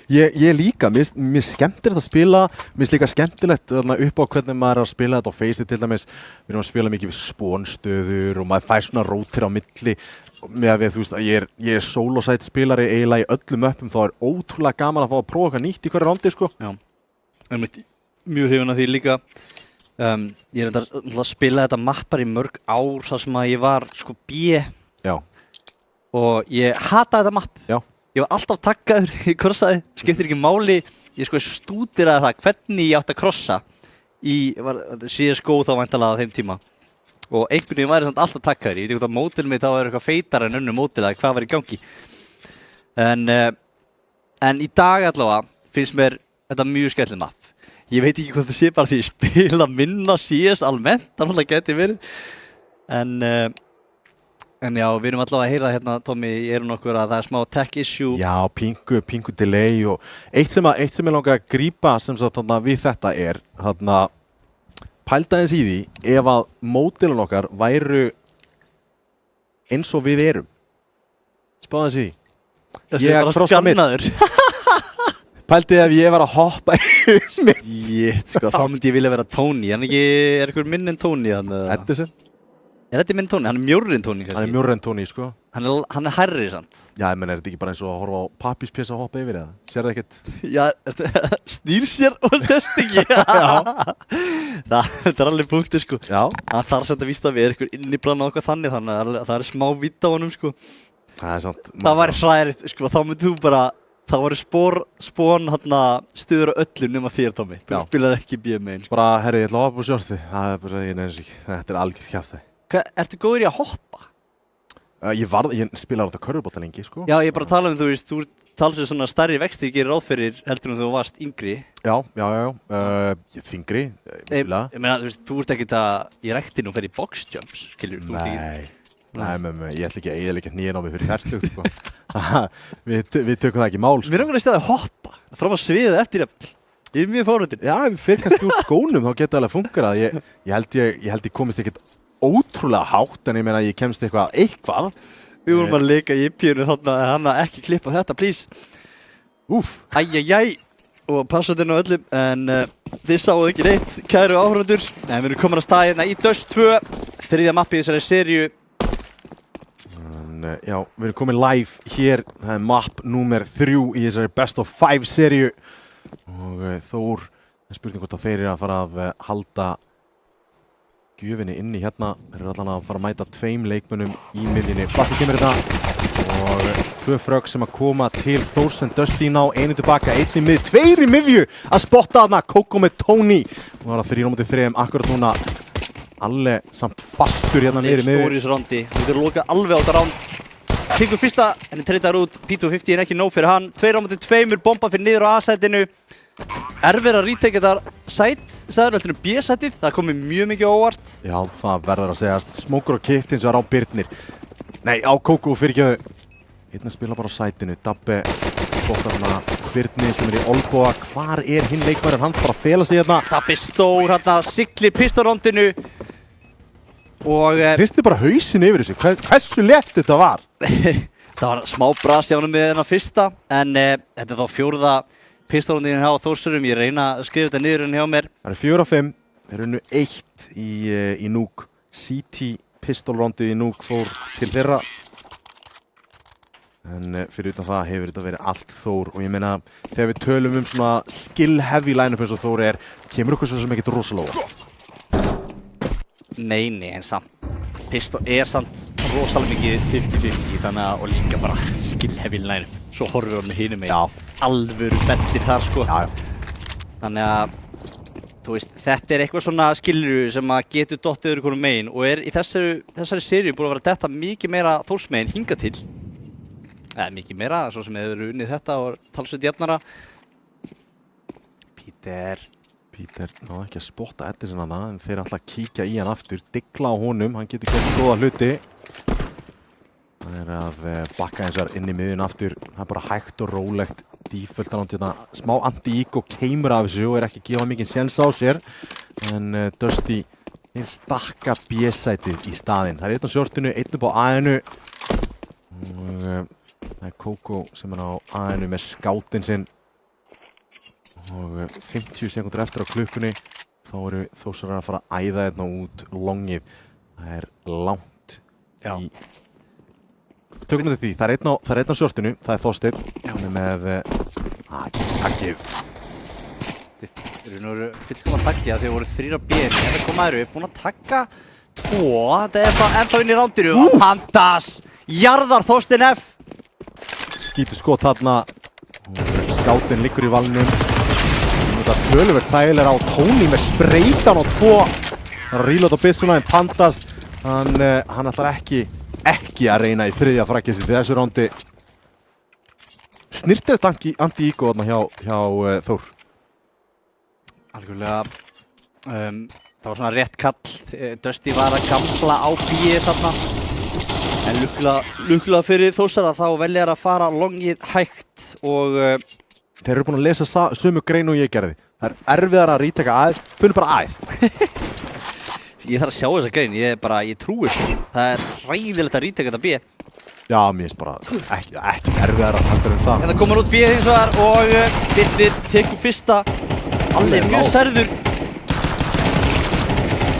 Speaker 10: Ég líka, mér skemmtilegt að spila, mér líka skemmtilegt upp á hvernig maður er að spila þetta á Faceit til dæmis. Við erum að spila mikið við spónstöður og maður fær svona rótir á milli. Með að við, þú veist, að ég er solo-site spilari eiginlega í öllum möppum, þá er ótrúlega gaman að fá að prófa eitthvað nýtt í hverju rándi, sko.
Speaker 4: Já, mjög hrifinn af því líka. Ég að spila þetta mappar í mörg ár þar sem að ég var sko B.
Speaker 10: Já.
Speaker 4: Og ég hataði þetta mapp.
Speaker 10: Já.
Speaker 4: Ég var alltaf taggaður í krossaði, skiptir ekki máli. Ég sko stúdiraði það hvernig ég átti að krossa í CSGO þá væntanlega á þeim tíma. Og einhvern veginn væri samt alltaf taggaður. Ég veit ekki hvort að mótil mitt þá er eitthvað feitar en önnur mótil eða hvað var í gangi. En í dag allavega finnst mér þetta mjög skemmtilegt mapp. Ég veit ekki hvort það sé bara því ég spila minna CS almennt, þannig að það geti verið. En já, við erum allavega að heyra hérna, Tommy, ég nokkur að það er smá tech issue.
Speaker 10: Já, pingu delay og eitt sem ég langar að grípa sem sagt þarna við þetta er þarna pælda aðeins í því ef að módelin okkar væru eins og við erum. Spáðu aðeins í því.
Speaker 4: Þessi er bara skjannaður.
Speaker 10: Pældi ef ég var að hoppa
Speaker 4: sko, þá myndi ég vilja vera Tony. Er eitthvað minn en Tony?
Speaker 10: Edison?
Speaker 4: Er þetta minn Tony? Hann er mjórri en Tony kannski?
Speaker 10: Hann er mjórri en Tony, sko.
Speaker 4: Hann er hærri, sant?
Speaker 10: Já, menn er þetta ekki bara eins og að horfa á pappírspjessa og hoppa yfir eða? Sér það ekkert?
Speaker 4: Já, snýr sér og sérst ekki. Það er alveg punktur, sko.
Speaker 10: Já.
Speaker 4: Það þarf að vísta við eitthvað inniblann og eitthvað þannig að það er smá vitt á honum, sko.
Speaker 10: Það er sant.
Speaker 4: Það væri hræðilegt, sko. Þá myndið þú bara það voru spón stuður á öllum nema þér, Tommy. Þú spilar ekki BM1.
Speaker 10: Bara, herri, ég ætla að hoppa á sjálfti. Það er bara, ég nefnir sig. Þetta er algjört kjaftaði.
Speaker 4: Ertu góður í að hoppa?
Speaker 10: Ég spilaði á þetta körfubolta lengi, sko.
Speaker 4: Já, ég bara tala þú veist, þú talar svona stærri vexti, ég gerir ráð fyrir heldur en þú varst yngri.
Speaker 10: Já. Þyngri,
Speaker 4: Ég meina, þú ert ekkert í ræktinu og fer í box jumps, skilur þú?
Speaker 10: Nei, ég ætla ekki að eyðileggja hnén á mig fyrir fertugt, sko. Við tökum það ekki mál, sko.
Speaker 4: Mér langar að staði að hoppa, fram að sviðið eftir jafnvel. Ég er mjög forvitin.
Speaker 10: Já, ef við fyrir kannski úr skónum, þá geta alveg fungerað. Ég held ég komist ekkert ótrúlega hátt, en ég meina ég kemst eitthvað.
Speaker 4: Við vorum að leika í IP-unu hann að ekki klippa þetta, please.
Speaker 10: Úff.
Speaker 4: Og passatinn á öllum, en þið sáuð ekki neitt, kæru áhorfendur. En við erum komin að staða hérna í Dust 2, þriðja mappi í þessari seríu.
Speaker 10: Já, við erum komin live hér, það er mapp númer 3 í þessari Best of 5 seríu og Þór, spurning hvort að þeir eru að fara að halda gjöfinni inni hérna, þeir eru allan að fara að mæta 2 leikmönnum í miðjunni. Flassi kemur þetta og 2 frögg sem að koma til Þórs en Dusty ná, 1 tilbaka, 1 í mið, 2 í miðju að spotta þarna, Kókó með Tony og það er 3-3 akkurat núna. Alle samt fastur hérna niður í miðju.
Speaker 4: Stóris rándi, við erum lokað alveg á þetta ránd. Tekur fyrsta, henni treytar út, P250 er ekki nóg fyrir hann. 2-2, bomba fyrir niður á A-sætinu. Erfir að retake þetta sæt, sæðuröldinu B-sætið, það komið mjög mikið óvart.
Speaker 10: Já, það verður að segjast. Smókur og Kitt eins og er á Birnir. Nei, á Kókó fyrir ekki. Hérna spila bara á sætinu, Dabbe, bóttarna, Birnir sem er í olbúa. Hvar er hinn leikmæður? Hann bara að fela sig hérna.
Speaker 4: Dabbe stór hérna, siglir pistarondinu. Og
Speaker 10: hristi bara hausinn yfir þessu. Hversu létt þetta var?
Speaker 4: Það var smá bras hjá hann með þennan fyrsta. En þetta er þá 4. pistarondinu hjá Þórsurum. Ég reyna að skrifa þetta niður hjá mér.
Speaker 10: Það er 4-5. Þeir unnu 1 í Núk. CT pistolrondið í Núk fór til þeirra. En fyrir utan það hefur þetta verið allt Þór og ég meina þegar við tölum svona skill heavy line-up eins og Þór kemur okkur svo sem ekkert rosalega.
Speaker 4: Nei, en samt Pistol samt rosalega mikið 50-50 þannig að og líka bara skill heavy line-up. Svo horfum við hinum með alvöru bellir þar, sko. Þannig að þú veist, þetta eitthvað svona skilur sem að getur dottið yfir einhverjum megin og í þessari seríu búið að vera þetta mikið meira Þórsmegin hingað til. Mikið meira, svo sem hefur unnið þetta og talsveit jafnara.
Speaker 10: Peter náði ekki að spotta Edison hana, en þeir ætla að kíkja í hann aftur, digla á honum, hann getur gert góða hluti. Það er að bakka eins og inn í miðjun aftur, það er bara hægt og rólegt, default hann hérna, smá anti-eco keimur af þessu og ekki að gefa mikið séns á sér. En Dusty, þeir stakka B-sætið í staðinn. Það er 1 á shortinu, 1 upp á A-inu. Og það er Kókó sem er á A-inu með skátinn sinn. Og 50 sekundur eftir á klukkunni þá eru Þórsarar að fara að æða hérna út longið. Það er langt í tökum við því, það er 1 á shortinu, það er Þorsteinn. Hann er með
Speaker 4: raun og veru fullkomna taggi að þeir voru 3 á B. Þetta komaður upp, búin að tagga 2. Þetta er bara ennþá inn í rándinu. Pandas! Jarðar Þorsteinn F.
Speaker 10: Skítur skot þarna. Skáttinn liggur í valnum. Þetta töluvert þægilega á Tony með spreytan á 2. Það er að reload á byssuna en Pandas, hann ætlar ekki að reyna í 3. frakkið sitt í þessu rándi. Snirtir þetta anti-ego þarna hjá Þór?
Speaker 4: Algjörlega. Það var svona rétt kall. Dusty var að gambla á B þarna. En lukkulega fyrir Þórsara þá velja að fara longið hægt og
Speaker 10: þeir eru búin að lesa sömu grein og ég gerði. Það er erfiðar að ríteka æð, finnur bara æð.
Speaker 4: Ég þarf að sjá þessa grein, ég trúi þessu. Það er hræðilegt að ríteka þetta B.
Speaker 10: Já, mér finnst bara ekki erfiðar að halda um það.
Speaker 4: En það komur út B hins vegar og Birnir tekur fyrsta. Allir mjög særður.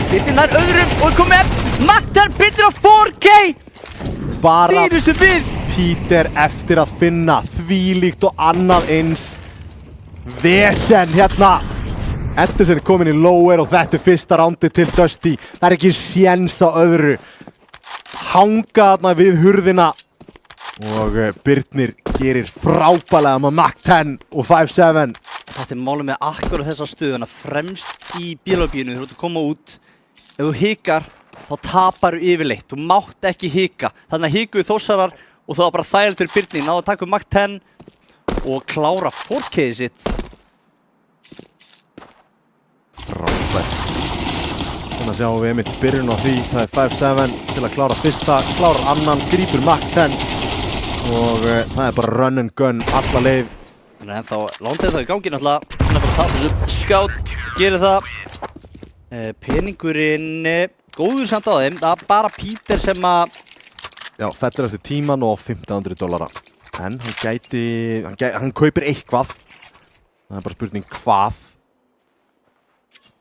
Speaker 4: Birnir nær öðrum og komið upp. Magdar Birnir á 4K!
Speaker 10: Bara
Speaker 4: Mínustu við!
Speaker 10: Peter eftir að finna þvílíkt og annað eins vesen hérna. Edison er komin í lower og þetta er fyrsta rándi til Dusty. Það er ekki séns á öðru. Hanga þarna við hurðina og Birnir gerir frábælega með Mach 10 og 5-7.
Speaker 4: Þetta er málið með akkurat þessa stöðuna fremst í bílabínu þegar þú ert að koma út. Ef þú hikar þá tapar þú yfirleitt. Þú mátt ekki hika. Þannig að hikuðu Þórsarar og það var bara þægilegt fyrir Birnir. Náðu að taka Mach 10 og klára 4K-ið sitt.
Speaker 10: Frábært. Þannig að sjáum við einmitt byrjun á því. Það er 5-7 til að klára fyrsta, klárar annan, grípur Mach 10 og það er bara run and gun alla leið.
Speaker 4: Þannig að ennþá lándið það í gangi náttúrulega. Þannig að bara tala þessu skátt, gerir það. Peningurinn góður samt á þeim. Það er bara Peter sem að...
Speaker 10: Já, fellur eftir tíman og $1,500. En hann kaupir eitthvað. Það er bara spurning hvað.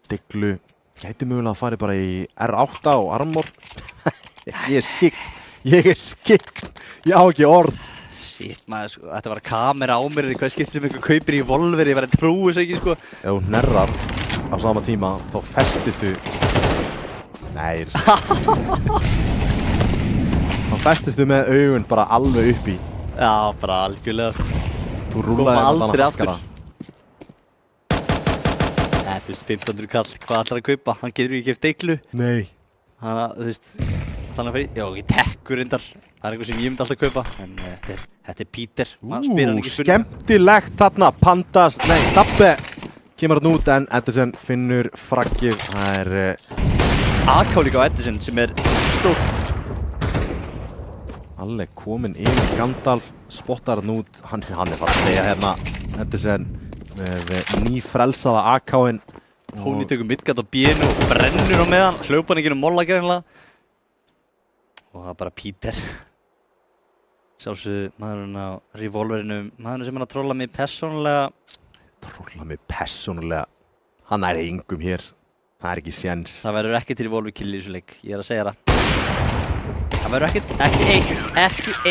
Speaker 10: Diglu gæti mögulega að fara bara í R8 og Armor. Ég er skikn. Ég á ekki orð.
Speaker 4: Shit maður, sko, þetta var kamera á mér í hvað skiptir sem einhver kaupir í Volver, ég var að trúi þess ekki, sko.
Speaker 10: Ef þú hnerrar á sama tíma, þá festistu... Nei, þá festistu með augun bara alveg upp í.
Speaker 4: Já, bara algjörlega.
Speaker 10: Þú rúlaði
Speaker 4: aldrei aftur. Þú veist, 1500 kall, hvað ætlar að kaupa? Hann getur ekki keypt Diglu.
Speaker 10: Nei.
Speaker 4: Þannig að, þú veist, þannig að fyrir, já, ekki tekkur reyndar. Það er eitthvað sem ég myndi alltaf kaupa, en þetta er Peter.
Speaker 10: Skemmtilegt þarna, Pandas, nei, Dabbe kemur hann út en Edison finnur fraggið. Það er...
Speaker 4: AK líka á Edison sem er stórt.
Speaker 10: Alveg kominn yfir Gandalf, spottar hann út, hann er bara að segja hérna, Edison með nýfrelsaða AK-in.
Speaker 4: Tony tekur midgard á B-inu og brennur á meðan, hljópa hann ekki um molla greinlega. Og það er bara Peter. Sjálfsögðu maðurinn á revolverinu, maðurinn sem er að trolla mig persónulega.
Speaker 10: Trolla mig persónulega? Hann er engum hér, það er ekki séns.
Speaker 4: Það verður ekki til revolver kill í þessu leik, ég er að segja það. Það verður ekki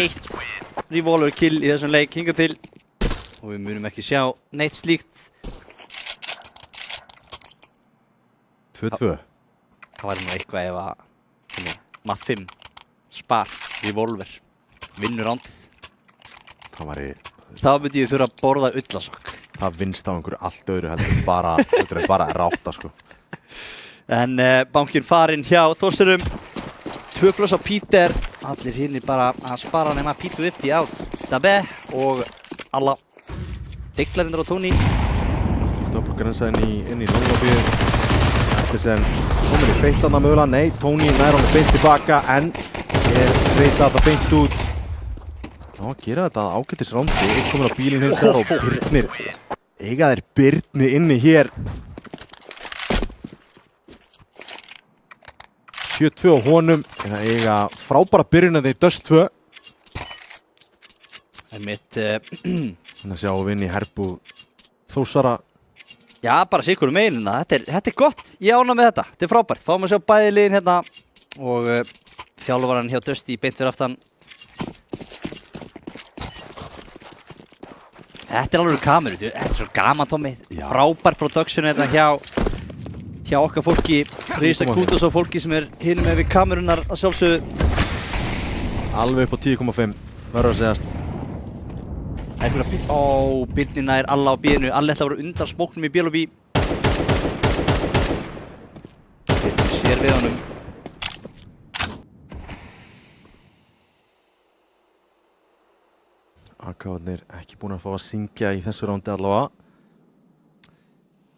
Speaker 4: eitt revolver kill í þessum leik hingað til. Og við munum ekki sjá neitt slíkt.
Speaker 10: 2-2.
Speaker 4: Það væri nú eitthvað ef að map 5, spar, revolver, vinnur rándið. Það myndi ég þurfa að borða ullasokk.
Speaker 10: Það vinnst á einhverju allt öðru heldur bara ráta sko.
Speaker 4: En bankinn farinn hjá Þórsurum. 2 flöss á Peter. Allir hinnir bara að spara nema P250 á Dabbe og alla. Diglarinn á Tony.
Speaker 10: Doppelgrensa inn í Lóðabíu. Edison komin í feitana mögulega. Nei, Tony nær honum beint tilbaka en reyta þetta beint út. Já, gera þetta ágætis rándi. Komin á bílinn hins vegar og Birnir. Eiga þeir Birni inni hér. 7-2 á honum. En það eiga frábæra byrjun að þeir Dust 2. Þannig að sjáum við inn í herbúð Þórsara.
Speaker 4: Já, bara sikkur meginina. Þetta er gott. Ég ána með þetta. Þetta er frábært. Fáum að sjá bæði liðin hérna og þjálfarann hjá Dusty beint fyrir aftan. Þetta alveg kameru, þetta svo gaman Tommy. Frábær production hérna hjá okkar fólki, Risa Kudos og fólki sem hinum með við kamerunar að sjálfsögðu.
Speaker 10: Alveg upp á 10,5, verður að segjast.
Speaker 4: Birnir nær alla á B-inu, Alli ætla að vera undan smóknum í B-lobby. Birnir sér við honum.
Speaker 10: AK-arnir ekki búin að fá að syngja í þessu rándi allavega.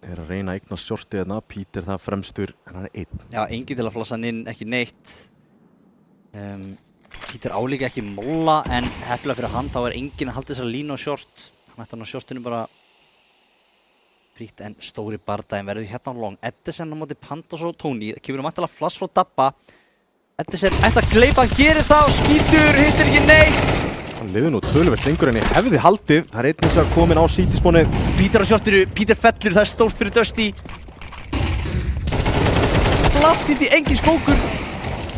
Speaker 10: Að reyna að eignast shortið hérna, Peter það fremstur en hann einn.
Speaker 4: Já, engin til að flassa hann inn, ekki neitt. Peter álíka ekki molla en heppilega fyrir hann þá engin að halda þessari línu á short. Hann ætti hann á shortinu bara frítt en stóri bardaginn verður hérna á long. Edison á móti Pandas og Tony, það kemur mættilega flass frá Dabba. Edison ætti að gleypa, hann gerir það og skýtur, hittir ekki neitt.
Speaker 10: Hann lifði nú töluvert lengur en ég hefði haldið. Það einn hins vegar komin á sítispónið.
Speaker 4: Peter á shortinu, Peter fellur, það stórt fyrir Dusty. Flassiti, engin skókur.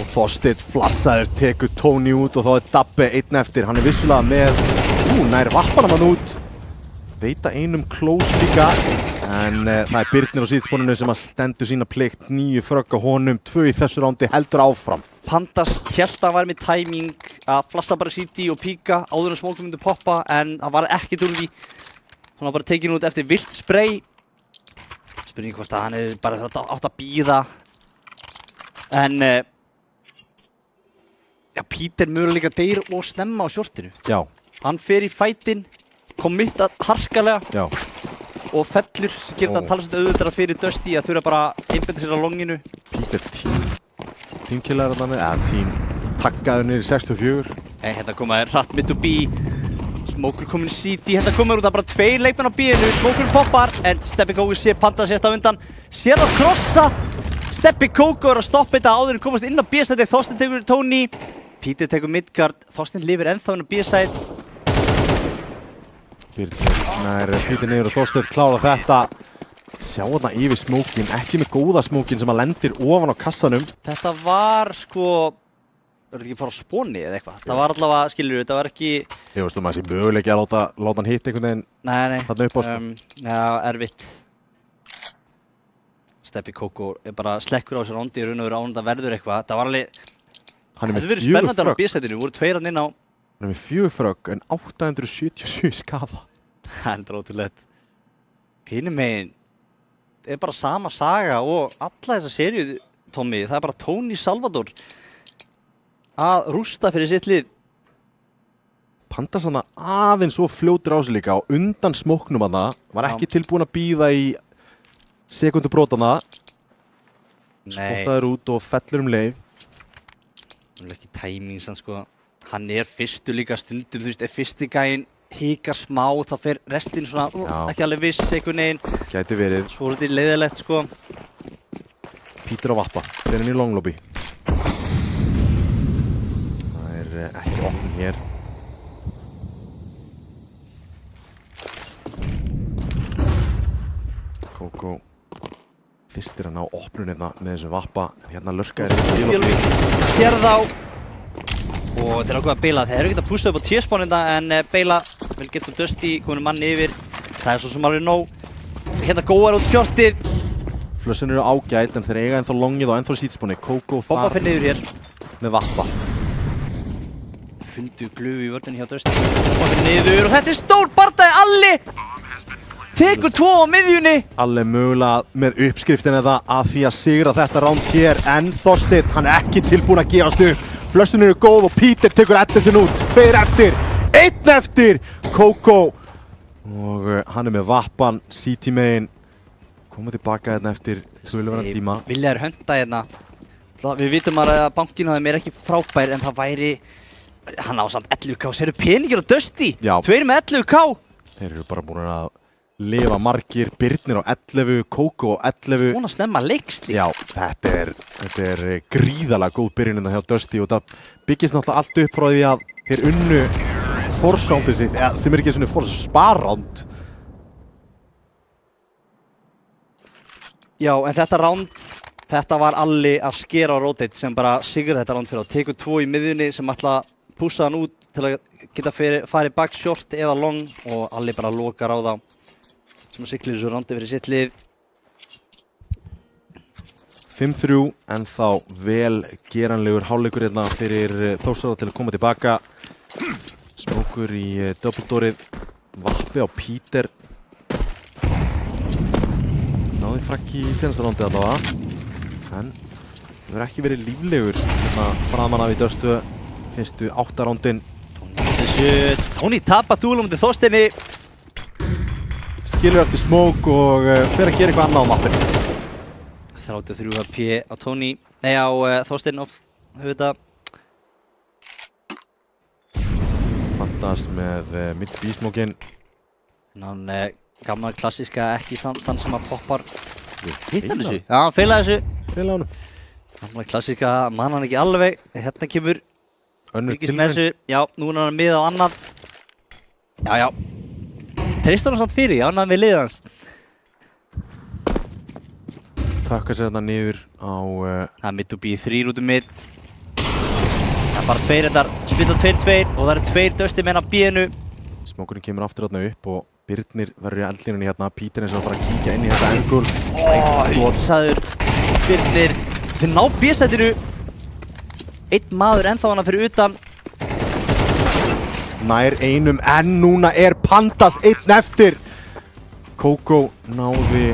Speaker 10: Og Þorsteinn flassaður, tekur Tony út og þá Dabbi einn eftir. Hann vissulega með, nær vappanum hann út. Veita einum close líka. En það Birnir á sítispóninu sem að stendur sína plikt. 9 frögg á honum, 2 í þessu rándi, heldur áfram.
Speaker 4: Pandas hélt að hann var með timing að flassa bara City og píka áður en smókum myndi poppa en það var ekkert úr því. Hann var bara tekin út eftir vilt spray. Spurning hvort að hann hefði bara átt að bíða. En Peter möguleika deyr og snemma á shortinu.
Speaker 10: Já.
Speaker 4: Hann fer í fætin, committa harkalega.
Speaker 10: Já.
Speaker 4: Og fellur, gerir það talsett auðvitað fyrir Dusty að þurfa bara að einbetta sér á longinu.
Speaker 10: Peter tímkillar team takkaður niður í 64.
Speaker 4: Hérna komaði hratt mid to B. Smoker komin í City, hérna komaður út, það bara 2 leikmenn á B-inu. Smoker poppar, en Steppi Kóko sé Pandas sérst á undan. Sér að krossa. Steppi Kóko að stoppa þetta áður en komast inn á B-sæti. Þorsteinn tekur Tony. Peter tekur midguard. Þorsteinn lifir ennþá inn á B-sæti.
Speaker 10: Peter niður og Þorsteinn klára þetta. Sjá þarna yfir smókin, ekki með góða smókin sem að lendir ofan á kassanum.
Speaker 4: Þetta var verður ekki að fara á spóni eða eitthvað. Það var allavega, skilur þetta var ekki...
Speaker 10: Ég veist maður sé möguleiki að láta hann hitta einhvern veginn.
Speaker 4: Nei.
Speaker 10: Þarna upp á
Speaker 4: Já, erfitt. Steppi Kóko bara slekkur á sér rondi í raun og veru án það verður eitthvað. Það var alveg... Það hefði verið spennandi á B-sætinu, voru 2 inn á...
Speaker 10: Hann með 4 frögg en 877 skaða.
Speaker 4: Það er ótrúlegt. Hinum megin bara sama saga og alla þessa seríu, Tommy. Það bara Tony Salvador að rústa fyrir sitt lið.
Speaker 10: Pandas hann aðeins svo fljótur á sig líka og undan smóknum hann var ekki tilbúin að bíða í sekundubrótana. Spottaður út og fellur leið.
Speaker 4: Það er ekki timing sann sko. Hann fyrstu líka stundum, þú veist, fyrsti gæinn hikar smá, þá fer restin svona ekki alveg viss einhvern veginn.
Speaker 10: Gæti verið.
Speaker 4: Svo þetta leiðilegt sko.
Speaker 10: Peter á vappa, fer inn í long lobby. Það ekki opn hér. Kóko þyrstir að ná opnun hérna með þessum vappa. Hérna lurka
Speaker 4: Sér þá. Og þeir ákveða að beila. Þeir eru ekkert að pústa upp á T-spánina en beila vel getur Dusty, komin manni yfir. Það svo sem alveg nóg. Hérna góðar út skjortið.
Speaker 10: Flössin eru ágæt en þeir eiga ennþá longið og ennþá sítspáni. Kóko
Speaker 4: Bobba fyrir niður hér.
Speaker 10: Með vappa.
Speaker 4: Fundu glufu í vörðinni hjá Dusty. Bobba fyrir niður og þetta stór bardagi. Alli tekur 2 á miðjunni.
Speaker 10: Alli mögulega með uppskriftin eða að því að sigra þetta ránd hér en Þorsteinn, hann ekki tilbúin að gefast upp. Flössin eru góð og Peter tekur Edison út. 2 eftir, 1 eftir. Kóko og hann með vappan, City megin. Koma tilbaka hérna eftir töluvverðan tíma.
Speaker 4: Vilja hönda hérna. Við vitum að bankinn á þeim ekki frábær en það væri... Hann á samt 11k, sér eru peningir á Dusty. 2 með 11k.
Speaker 10: Þeir eru bara búin að lifa margir. Birnir á 11, Kóko á 11.
Speaker 4: Búin að snemma leikst líka.
Speaker 10: Já, þetta er gríðalega góð byrjun hjá Dusty og það byggist náttúrulega allt upp frá því að þeir unnu force-roundið sitt, sem ekki svona force-spar-round.
Speaker 4: Já, en þetta round, þetta var Alli að skera á rotate sem bara sigur þetta round fyrir á. Tekur 2 í miðjunni sem ætla að pússa hann út til að geta farið back short eða long og Alli bara lokar á þá sem að siglir þessu randi fyrir sitt lið.
Speaker 10: 5-3 en þá vel geranlegur hálfleikur hérna fyrir Þórsara til að koma tilbaka. Smókur í doubledorið, vappi á Peter. Náði frakki í senasta rándi allavega, en það verður ekki verið líflegur hérna framan af í döstu fyrstu 8 rándin.
Speaker 4: Tóni tapar dúlum undir Þorsteini.
Speaker 10: Skilur eftir smók og fer að gera eitthvað annað á mappinu.
Speaker 4: 33 HP á Tóni, nei á Þorstein auðvitað.
Speaker 10: Fantast með mitt bísmókin.
Speaker 4: Hann gamla klassíska ekki þann sem að poppar. Hitt hann þessu? Já, hann feilaði þessu.
Speaker 10: Feilaði honum.
Speaker 4: Gamla klassíska mann hann ekki alveg. Hérna kemur
Speaker 10: önnur
Speaker 4: tilraun. Já, nú er hann mið á annað. Já. Treystur hann samt fyrir, já, hann við liðið hans.
Speaker 10: Takka sér hérna niður á...
Speaker 4: Það er mitt og býð 3 út mitt. Það er bara 2 endar, splitt á 2-2 og það eru 2 dösti menn á bíðinu.
Speaker 10: Smókurinn kemur aftur hérna upp og Birnir verður í eldlínunni hérna. Peter eins og að fara að kíkja inn í þetta engul.
Speaker 4: Hugsaður Birnir. Þeir ná bíðsætinu. Einn maður ennþá hana fyrir utan.
Speaker 10: Nær einum en núna er Pandas einn eftir. Kókó náði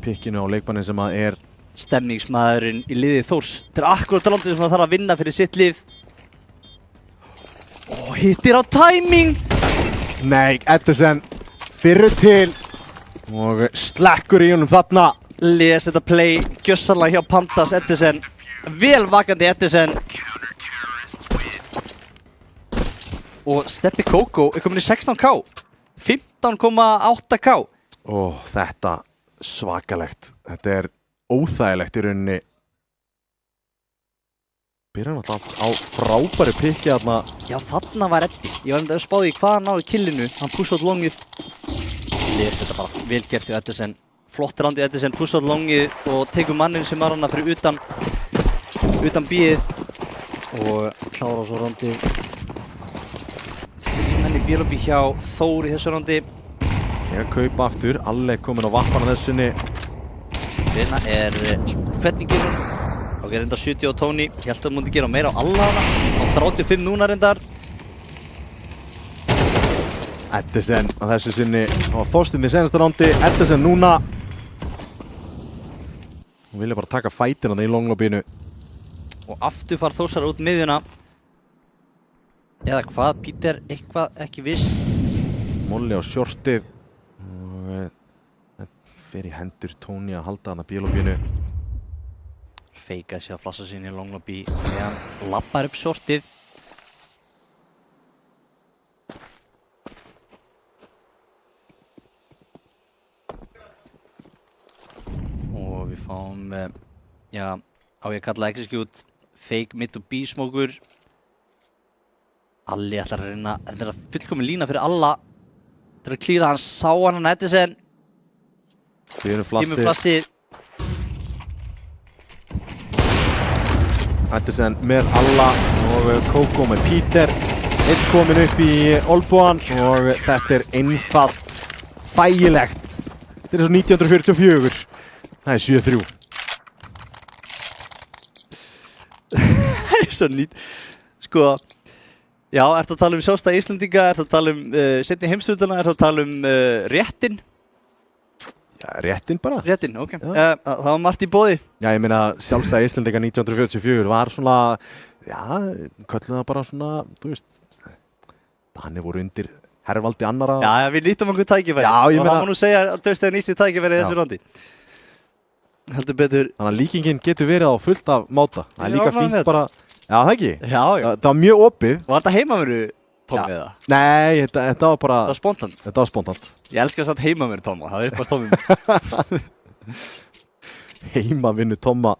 Speaker 10: pikkinu á leikmannin sem að er
Speaker 4: stemningsmaðurinn í liði Þórs. Þetta er akkurat landið sem það þarf að vinna fyrir sitt lið. Hittir á timing.
Speaker 10: Nei, Edison fyrir til og slekkur í honum þarna.
Speaker 4: Les þetta play gjössanlega hjá Pandas Edison. Vel vakandi Edison. Og Steppi Kókó er komin í 16k. 15,8k.
Speaker 10: Þetta svakalegt. Þetta er óþægilegt í rauninni. Byrjar náttúrulega á frábæri pikki þarna.
Speaker 4: Já, þarna var Eddi. Ég var að spáði hvað hann náði killinu. Hann pushað longið. Les þetta bara vel gert hjá Edison. Flott randi Edison, pushað longið og tekur mannin sem var hana fyrir utan bíið. Og klára svo randi. 3 menn í bílóbi hjá Þór í þessu randi.
Speaker 10: Ég að kaupa aftur, Alli komin á vappana þessunni.
Speaker 4: Sérna er hvetningin. Og er reyndar 70 á Tóni. Ég held að það múndi gera meira á alla hana. Á 35 núna reyndar.
Speaker 10: Edison á þessu sinni á Þorsteinn í senasta rándi. Edison núna. Hún vilja bara taka fætina í longlobínu.
Speaker 4: Og aftur far Þórsar út miðjuna. Eða hvað, Peter, eitthvað ekki viss.
Speaker 10: Molli á shortið. Fer í hendur Tóni að halda hana bílóbínu.
Speaker 4: Feikaði sér að flassa sinni í longlobí meðan lappar upp shortið. Og við fáum, já, á ég að kalla execute, fake mid og B-smókur. Alli ætlar að reyna, þetta er fullkomin lína fyrir alla. Þetta er að klíra, hann sá hann Edison.
Speaker 10: Kemur
Speaker 4: flassið.
Speaker 10: Edison með alla og Kókó með Peter. Einn komin upp í olbúan og þetta er einfalt, þægilegt. Þetta er svo 1944. Það er 7-3.
Speaker 4: Það er svo nýtt. Sko, já, ertu að tala um sjálfstæði Íslendinga, ertu að tala um seinni heimsstyrjöldina, ertu að tala um réttinn?
Speaker 10: Já, réttinn bara.
Speaker 4: Réttinn, ok. Það var margt í boði.
Speaker 10: Já, ég meina sjálfstæði Íslendinga 1944 var svona, já, kölluðu það bara svona, þú veist, Danir voru undir hervaldi annara.
Speaker 4: Já, við nýttum okkur tækifæri.
Speaker 10: Já, ég meina.
Speaker 4: Og það má nú segja að Dösteinn nýtt við tækifæri í þessu randi. Heldur betur.
Speaker 10: Þannig að líkingin getur verið á fullt af máta. Það er líka fínt bara, já, það ekki?
Speaker 4: Já.
Speaker 10: Það var mjög opið.
Speaker 4: Var þetta heimavöru Tommi eða?
Speaker 10: Nei, þetta var bara...
Speaker 4: Það var spontant?
Speaker 10: Þetta var spontant.
Speaker 4: Ég elskar samt heimavöru Tomma, það er uppast Tommi.
Speaker 10: Heimavinnu Tomma.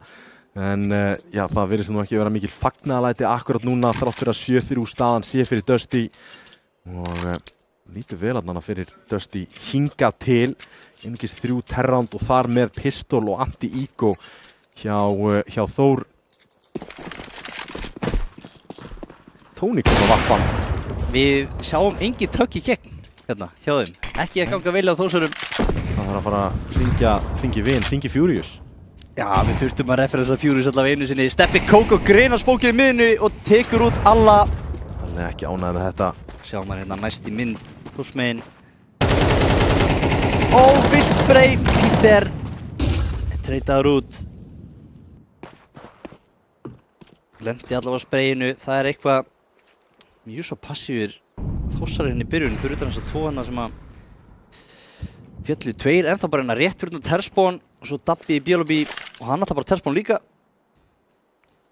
Speaker 10: En já, það virðist nú ekki vera mikil fagnaðalæti akkurat núna þrátt fyrir að 7-3 staðan sé fyrir Dusty. Og lítið vel að fyrir Dusty hingað til. Einungis 3 terround og þar með pistol og anti-ego hjá Þór. Tony kom að vappa.
Speaker 4: Við sjáum engin tökk í gegn hérna hjá þeim. Ekki að ganga vel á Þórsurum.
Speaker 10: Það þarf að fara að hringi vin, hringi Furious.
Speaker 4: Já, við þurftum að referensa Furious allavega einu sinni. Steppi Kókó grinar spókið í miðinu og tekur út alla.
Speaker 10: Hann er ekki ánægður með þetta.
Speaker 4: Sjáum maður hérna næst í mynd. Þórsmegin. Ó, fyrst spray. Peter treytaður út. Lendi allavega sprayinu. Það er eitthvað mjög svo passífur Þórsarinn í byrjun fyrir utan þess að tóana sem að fjallu tveir ennþá bara hérna rétt fyrir utan Terspón og svo Dabbi í BLB og hann alltaf bara Terspón líka.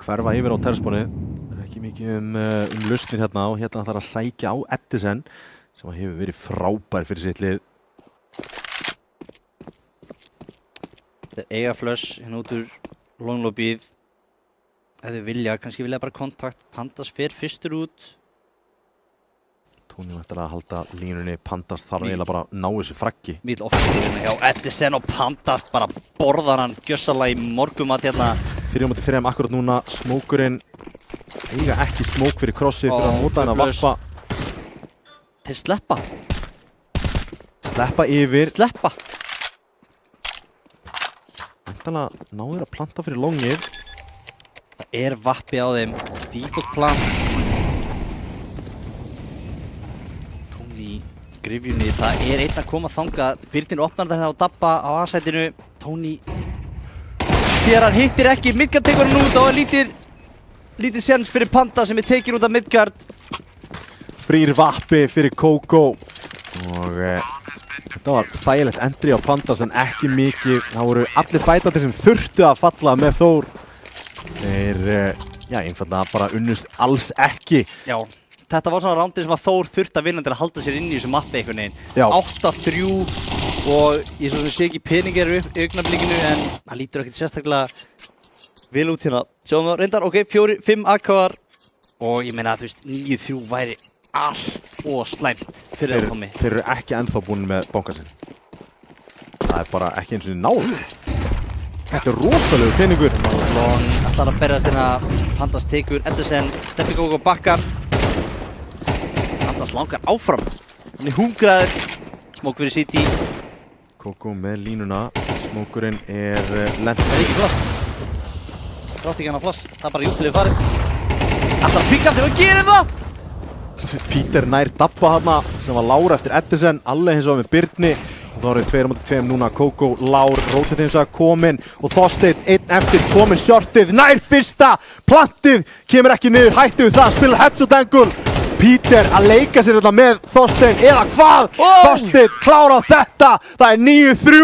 Speaker 10: Hverfa yfir á Terspóni. Það er ekki mikið um lausnir hérna og hérna ætlar að sækja á Edison sem hefur verið frábær fyrir sitt lið.
Speaker 4: Þetta er eiga flush hérna út úr longlobbyð. Ef við vilja, kannski vilja bara kontakt. Pandas fer fyrstur út.
Speaker 10: Tóni ætlar að halda línunni, Pandas þarf eiginlega bara að ná þessu fraggi.
Speaker 4: Mikil offensive hjá Edison og Pandas bara borðar hann gjössalega í morgumat hérna.
Speaker 10: 4-3 akkurat núna, smókurinn eiga ekki smók fyrir krossi fyrir að nota hann að vappa.
Speaker 4: Þeir sleppa.
Speaker 10: Sleppa yfir.
Speaker 4: Sleppa.
Speaker 10: Væntanlega ná þeir að planta fyrir longið.
Speaker 4: Það er vappi á þeim. Default plan. Grifjunni, það er einn að koma þangað. Byrnir opnar þetta á Dabba á A-sætinu. Tony hér hann hittir ekki, Midgard tekur hann út og lítið séns fyrir Panda sem er tekin út af Midgard.
Speaker 10: Frýr vappi fyrir Kókó og þetta var þægilegt entry á Pandas en ekki mikið. Það voru allir fætandi sem þurftu að falla með Þór. Þeir, einfallega bara unnust alls ekki.
Speaker 4: Já. Þetta var svona rándið sem að Þór þurfti að vinna til að halda sér inn í þessu mappi einhvern veginn. 8-3 og ég svo sem sé ekki peningar í augnablikinu en það lítur ekkert sérstaklega vel út hérna. Sjáum það reyndar, ok, 4-5 AK'ar og ég meina að þú veist 9-3 væri allt og slæmt fyrir það komið.
Speaker 10: Þeir eru ekki ennþá búin með bankasinn. Það er bara ekki eins og náð. Þetta er rosalegu peningur.
Speaker 4: Long ætlar að berjast hérna, Pandas tekur Edison, Steppi Kókó bakkar. Pandas langar áfram. Hann er hungraður. Smók fyrir City.
Speaker 10: Kókó með línuna. Smókurinn er lent.
Speaker 4: Það er ekki flass. Drátt ekki hann á flass. Það er bara júttilegu farið. Ætlar að píka þegar hann gerir það!
Speaker 10: Peter nær Dabba hana sem var Lára eftir Edison. Alveg eins og með Birni. Og þá eru 2-2 núna. Kókó, Lár, Rótet eins og að komin. Og Þorsteinn einn eftir komin shortið. Nær fyrsta. Plantið. Kemur ekki niður. Hættu við það. Spila headshot angle. Peter að leika sér þetta með Þorsteinn eða hvað? Þorsteinn klárað þetta. Það er 9-3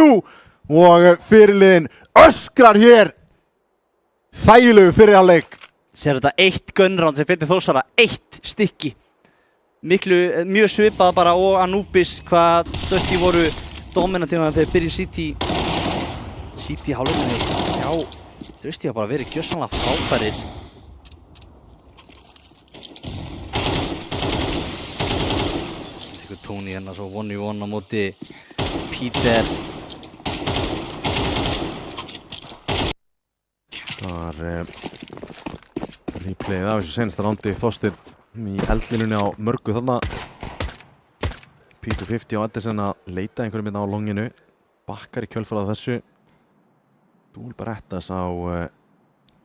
Speaker 10: og fyrirliðin öskrar hér. Þægilegu fyrirháleik.
Speaker 4: Sér þetta 1 gunround sem fyrir Þórsara. 1 stykki. Mjög svipað bara og Anubis hvað Dusty voru dominantíma þegar byrja City hálfleikni. Já, Dusty har bara verið gjörsamlega frábærir. Tony hérna svo 1v1 á móti Peter.
Speaker 10: Það var replayið af þessu senasta rándi. Þorsteinn í eldlínunni á mörgu þarna. Peter 50 á Edison að leita einhverjum hérna á longinu. Bakkar í kjölfarið þessu. Dúl Berettas á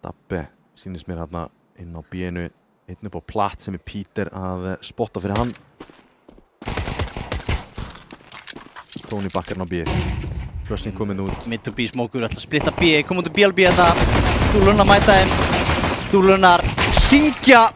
Speaker 10: Dabbi sýnist mér hérna inn á B-inu. Einn upp á platt sem er Peter að spotta fyrir hann. Tony bakkarinn á B. Flushing kominn út.
Speaker 4: Mid to B smókur ætla að splitta B. Kom út úr BLB þetta. Dúlunar mæta þeim. Dúlunar syngja.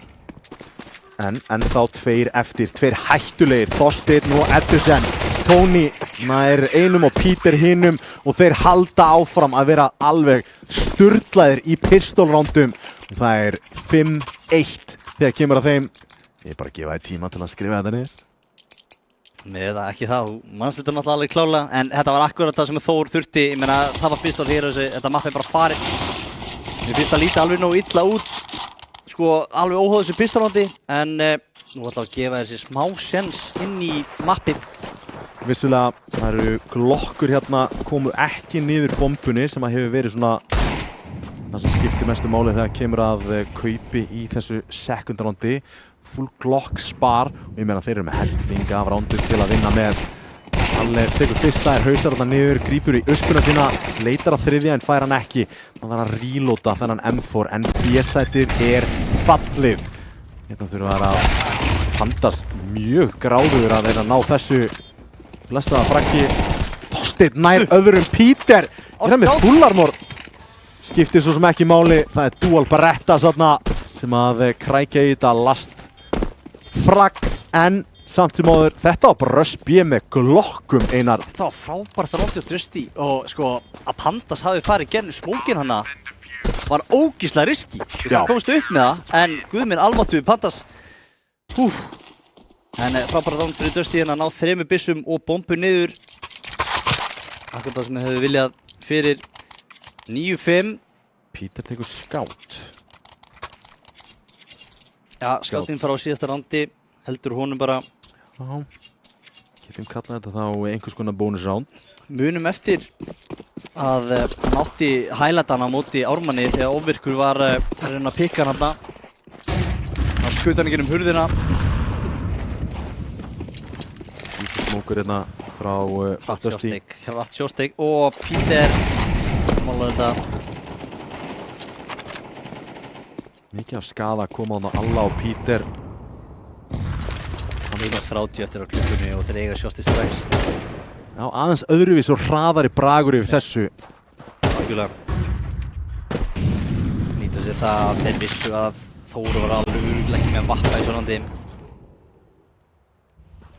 Speaker 10: En þá 2 eftir. 2 hættulegir. Þorsteinn og Edison. Tony nær einum og Peter hinum. Og þeir halda áfram að vera alveg sturlaðir í pistolrándum. Og það er 5-1 þegar kemur að þeim. Ég er bara að gefa þér tíma til að skrifa þetta niður.
Speaker 4: Nei, það ekki það, þú mannst þetta náttúrulega alveg klálega en þetta var akkurat það sem Þór þurfti, ég meina það var pistol hér og þetta mappi bara farið. Mér finnst það líta alveg nógu illa út, sko alveg óhóð þessu pistolrandi en nú ætla að gefa þessi smá sjens inn í mappið.
Speaker 10: Vissulega, það eru glokkur hérna, komu ekki niður bombunni sem að hefur verið svona það sem skiptir mestu máli þegar kemur að kaupi í þessu sekundarrandi. full Glock spar og ég meina þeir eru með hellinga af rándum til að vinna með. Alle tekur fyrsta, hausar þarna niður, grípur í öspuna sína, leitar að þriðja en fær hann ekki. Það þarf að reloada þennan M4 en B-sætið fallið. Hérna þurfa þær að Pandas mjög gráður að þeirra ná þessu blessaða frakki. Þorsteinn nær öðrum Peter. Hérna með Bullarmor. Skiptir svo sem ekki máli. Það Dual Beretta þarna sem að krækja í þetta last frakk en samt sem áður, þetta var bara Rush B með glokkum Einar.
Speaker 4: Þetta var frábært rándið á Dusty og sko að Pandas hafi farið gennum smókin hana var ógeðslega riski. Það komst upp með það en guð minn almáttugur Pandas. En frábært ránd fyrir Dusty hérna ná 3 byssum og bombu niður. Akkurat það sem við hefðu viljað fyrir 9-5.
Speaker 10: Peter tekur skátt.
Speaker 4: Já, skáttinn fara á síðasta rándi, heldur honum bara.
Speaker 10: Já, getum kallað þetta þá einhvers konar bónusránd.
Speaker 4: Munum eftir að hann átti hælætana á móti Ármanni þegar Ofvirkur var að reyna að pikka hann þarna. Hann skaut hann ekki um hurðina.
Speaker 10: Smókur hérna frá Dusty.
Speaker 4: Hratt sjósteik og Peter málar þetta.
Speaker 10: Mikið af skaða að koma á alla og Peter.
Speaker 4: 1:30 eftir á klukkunni og þeir eiga sjóstið strax.
Speaker 10: Já, aðeins öðruvís og hraðari bragur yfir þessu.
Speaker 4: Algjörlega. Nýta sér það að þeir vissu að Þór var alveg örugglega ekki með vappa í svona landi.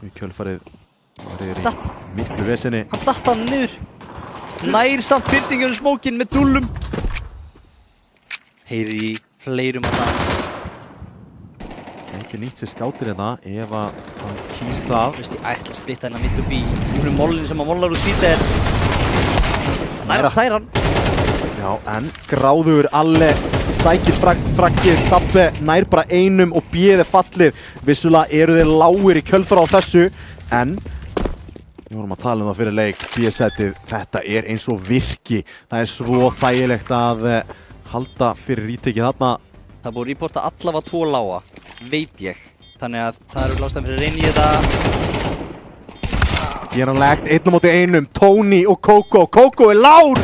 Speaker 10: Í kjölfarið var í miklu vesenni.
Speaker 4: Hann datt hann niður. Nær samt byrtingunum smókin með dúllum. Heyri í fleirum að það.
Speaker 10: Ekki nýtt sér skátir hérna ef að hann kýst það.
Speaker 4: Þú veist, ég ætla að splitta hérna mitt upp í húnum mollin sem að mollar úr Peter. Nær að særa hann.
Speaker 10: Já, en gráður Alle sækir frakkið, Dabbe nær bara einum og B-ið fallið. Vissulega eru þeir lágir í kjölfar á þessu, en við vorum að tala um það fyrir leik, B-sætið, þetta er eins og virki. Það er svo þægilegt að halda fyrir rítekið þarna.
Speaker 4: Það búið að reporta allavega 2 lága, veit ég. Þannig að það eru lástæðan fyrir að reyna í þetta.
Speaker 10: Geranlegt, 1-1, Tony og Kókó. Kókó er lár,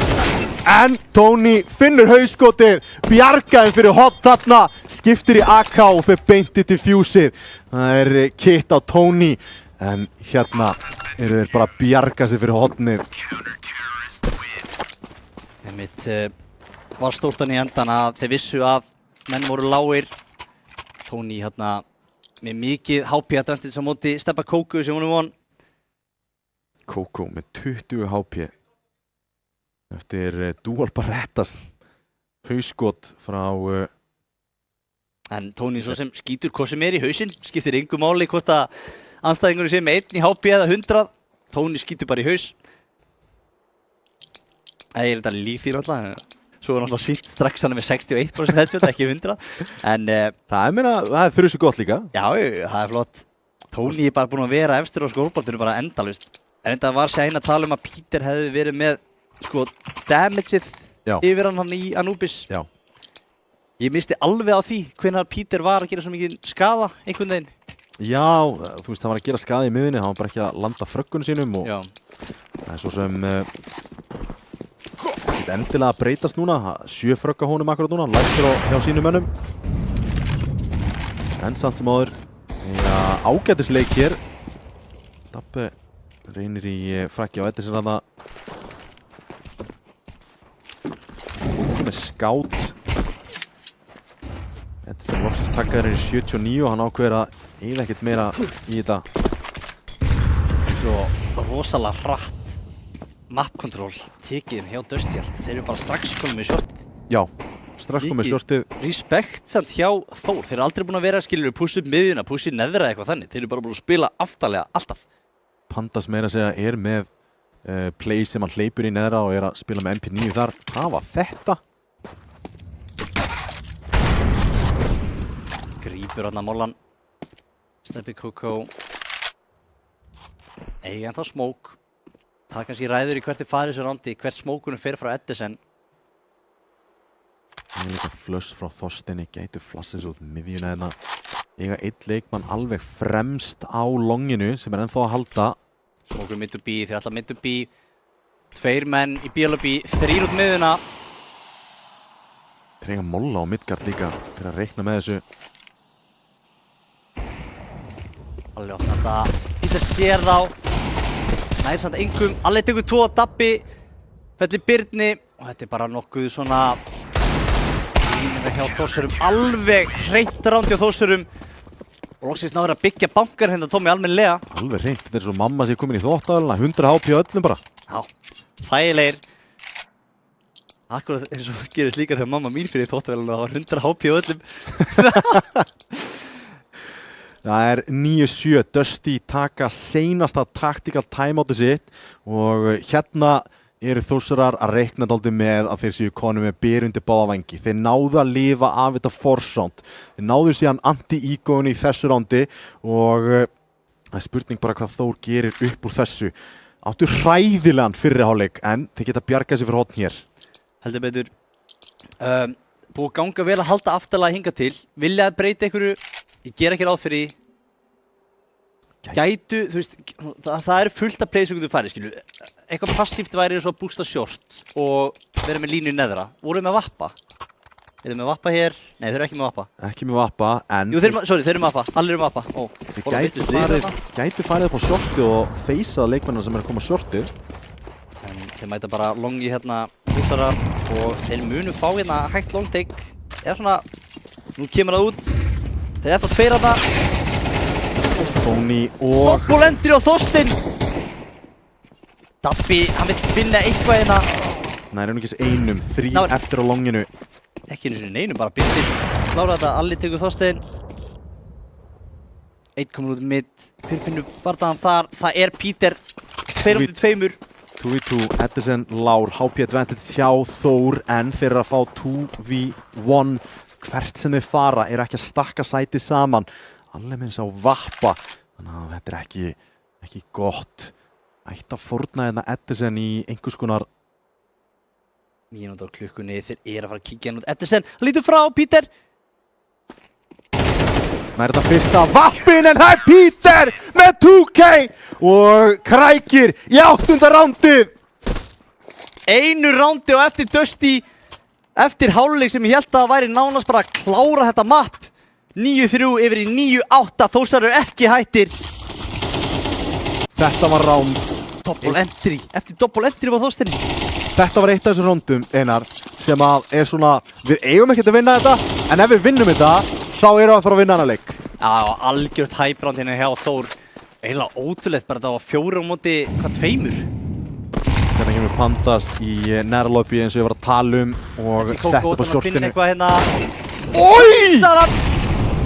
Speaker 10: en Tony finnur hauskotið, bjargaði fyrir hot þarna, skiptir í AK og fyrir beinti til fjúsið. Það er kitt á Tony, en hérna eru þeir bara að bjarga sig fyrir hotnið.
Speaker 4: Einmitt var stórt í endan að þeir vissu að menn voru lágir. Tony hérna með mikið HP advantage á móti Steppa Kókó sem honum von.
Speaker 10: Kókó með 20 HP eftir Dual Berettas hauskot frá
Speaker 4: En Tony svo sem skýtur hvað sem í hausinn, skiptir engu máli hvort að anstæðingurinn sé með 1 í HP eða 100. Tony skýtur bara í haus. Það er þetta lífið náttúrulega. Svo er náttúrulega sýtt strax hann með 61% headshot, ekki 100. En
Speaker 10: það er fyrir svo gott líka.
Speaker 4: Já, það er flott. Tony er bara búinn að vera efstur á skólboltinu bara endalaust. En þetta var sér að tala um að Peter hefði verið með sko damageið yfir hann í Anubis.
Speaker 10: Já.
Speaker 4: Ég misti alveg á því hvenær Peter var að gera svo mikið skaða einhvern veginn.
Speaker 10: Já, þú veist, hann var að gera skaði í miðunni, hann var bara ekki að landa fröggunum sínum og það er svo sem ekki endilega að breytast núna. 7 frögga honum akkurat núna, hann læstur hjá sínum mönnum. En samt sem áður, ágætisleik hér. Dabbe reynir í frakki á Edison þarna. Kókó með skát. Edison loksins takkaður í 79 og hann ákveður að eyða ekkert meira í þetta.
Speaker 4: Svo rosalega hratt map control tekið hjá Dusty. Þeir eru bara strax komið með shortið.
Speaker 10: Já, strax komið með shortið.
Speaker 4: Respekt samt hjá Þór. Þeir eru aldrei búin að vera skilur push upp miðjuna, push í neðra eitthvað þannig. Þeir eru bara búin að spila aftarlega alltaf.
Speaker 10: Pandas meira að segja er með play sem hann hleypur í neðra og er að spila með MP9 þar. Hvað var þetta?
Speaker 4: Grípur hann að mollan. Steppi Kókó. Eiga ennþá smók. Það kannski ræður í hvert farið svo rándi, hvert smókunum fer frá Edison.
Speaker 10: Það er líka flush frá Þorsteini, gætu flassins út miðjuna hérna. eiga einn leikmann alveg fremst á longinu sem ennþá að halda.
Speaker 4: Smokur mid to B, þeir ætla mid to B. 2 menn í B-lobby, 3 út miðuna.
Speaker 10: Þeir eiga molla á Midgard líka fyrir að reikna með þessu.
Speaker 4: Alli opna þetta, Peter sér þá. Nær samt engum, Alli tekur 2 Dabbi, fellir Birni og þetta bara nokkuð svona línuna hjá Þórsurum, alveg hreint ránd hjá Þórsurum og loksins náður að byggja bankar hérna Tommy almennilega.
Speaker 10: Alveg hreint, þetta svo mamma sem komin í þvottavélina, 100 HP á öllum bara.
Speaker 4: Já, þægilegir. Akkurat eins og gerist líka þegar mamma mín fyrir í þvottavélina, það var 100 HP á öllum.
Speaker 10: Það 9-7, Dusty taka seinasta tactical timeouti sitt og hérna eru Þórsarar að reikna dálítið með að þeir séu konum með byrjundi báða vængi. Þeir náðu að lifa af þetta force round. Þeir náðu síðan anti-egoinu í þessu rándi og það spurning bara hvað Þór gerir upp úr þessu. Áttu hræðilegan fyrri hálfleik en þeir geta bjargað sér fyrir horn hér.
Speaker 4: Heldur betur. Búið að ganga vel að halda aftalega hinga til. Vilja að breyta einhverju. Ég ger ekki ráð fyrir því. Gætu, þú veist, það eru fullt af play sem þú farið, skilu. Eitthvað passíft væri eins og að bústa short og vera með línu neðra. Voruð með vappa? Eru með vappa hér? Nei, þeir eru ekki með vappa.
Speaker 10: Ekki með vappa, en...
Speaker 4: Jú, þeir eru með vappa. Allir eru með vappa. Ó,
Speaker 10: þeir gætu farið upp á shorti og feysað leikmennina sem eru að koma á shortið.
Speaker 4: En þeir mæta bara longi hérna húsara og þeir munu fá hérna hægt long take. Eða svona, nú kemur það út. Þeir eftir að tveira það.
Speaker 10: Tony og...
Speaker 4: Doppel entry á Þorstein. Dabbi, hann vill vinna eitthvað hérna.
Speaker 10: Nei, einungis einum, 3 eftir á longinu.
Speaker 4: Ekki einu sinni einum, bara byrtir. Klára þetta, Alli tekur Þorstein. 1 komur út mid. Hver finnur bardaðan þar? Það Peter. 2-2.
Speaker 10: 2v2, Edison, Lár, HP advantage hjá Þór en þeir eru að fá 2v1. Hvert sem þeir fara ekki að stakka sæti saman. Allir minns á vappa, þannig að þetta ekki gott. Ætti að fórna hérna Edison í einhvers konar...
Speaker 4: Mínútur á klukkunni, þeir eru að fara að kíkja hérna út. Edison, hann lítur frá, Peter!
Speaker 10: Það þetta fyrsta vappin en það Peter með 2K og krækir í 8. rándið.
Speaker 4: 1 rándi og eftir Dusty, eftir hálfleik sem ég held að það væri nánast bara að klára þetta mapp. 9-3 yfir í 9-8, Þórsarar ekki hættir.
Speaker 10: Þetta var ránd.
Speaker 4: Doppel entry, eftir doppel entry var Þorstein.
Speaker 10: Þetta var eitt af þessum rándum, Einar, sem að svona, við eigum ekkert að vinna þetta, en ef við vinnum þetta, þá erum við að fara að vinna hana leik.
Speaker 4: Já, algjört hæpránd hérna hjá Þór. Eiginlega ótrúlegt, bara þetta var 4 á móti, 2?
Speaker 10: Hérna kemur Pandas í nærlobby eins og ég var að tala um og þetta på shortinu. Ói!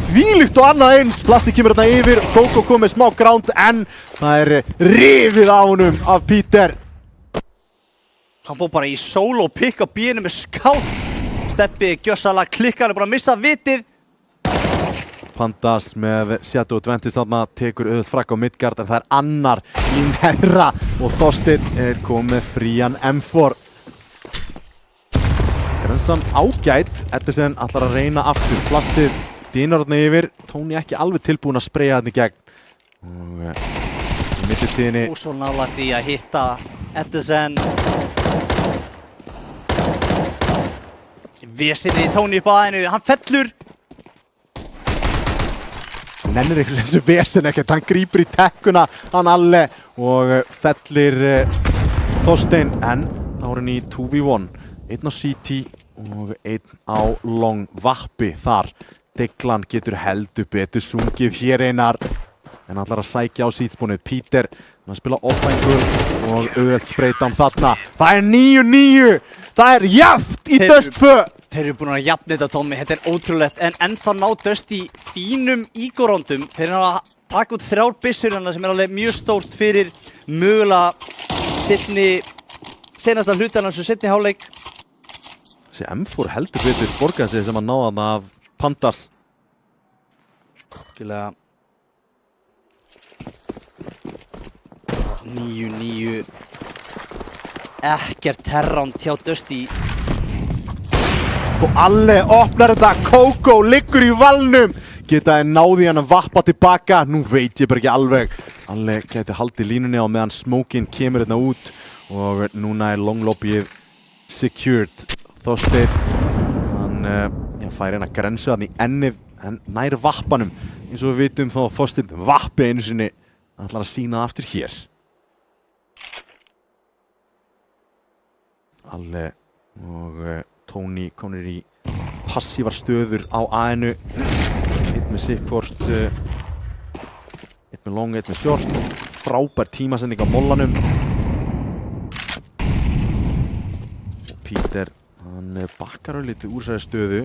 Speaker 10: Þvílíkt og annað eins, Plasti kemur hérna yfir, Kókó kom með smá ground en það rifið á honum af Peter.
Speaker 4: Hann fór bara í solo pick á bíinu með skátt. Steppi gjössalega klikkar, hann er búin að missa vitið.
Speaker 10: Pandas með Shadow Advantage þarna tekur auðvitað frakk á Midgard en það annar í neðra og Þorsteinn komið frían M4. Grenslan ágætt, Edison ætlar að reyna aftur, Plastið dýnar þarna yfir, Tony ekki alveg tilbúin að spreyja þarna í gegn. Og í millitíðinni...
Speaker 4: Og svo nálægt í að hitta Edison. Vesinni Tony upp á aðeinu, hann fellur.
Speaker 10: Nennir einhvers þessu vesen ekkert, hann grípur í tekkuna, hann Alle og fellir Þorsteinn en þá er hann í 2v1. 1 á CT og 1 á long vappi þar. Deglan getur heldur betur sungið hér Einar en ætlar að sækja á sítspónið. Peter, hann spila off-angle og auðvelt spreyta þarna. Það 9-9, það jafnt í Dustfö.
Speaker 4: Þeir eru búin að jafna þetta, Tommy, þetta ótrúlegt en ennþá ná Dusty fínum ígóróndum. Þeir eru að taka út 3 byssur sem alveg mjög stórt fyrir mögulega senasta hlutan af þessu seinni hálfleik.
Speaker 10: Þessi M4 heldur betur borgaði sig sem að náða þarna af Pandas.
Speaker 4: Skilja 9-9. Ekkert terránd hjá Dusty.
Speaker 10: Og Alle opnar þetta, Kókó liggur í valnum, Geta þeir náði hann að vappa tilbaka? Nú veit ég bara ekki alveg. Alveg geti haldið línunni á meðan Smokinn kemur hérna út og núna long lobbyið secured. Þorsteinn, hann fær hérna grensu hann í ennið en nær vappanum. Eins og við vitum þá Þorsteinn vappi einu sinni. Hann ætlar að sýna það aftur hér. Alle og Tony komnir í passívar stöður á A-inu. Eitt með sikkvort, eitt með long, eitt með short. Frábær tímasending á mollanum. Og Peter, hann bakkar örlítið úr þessari stöðu.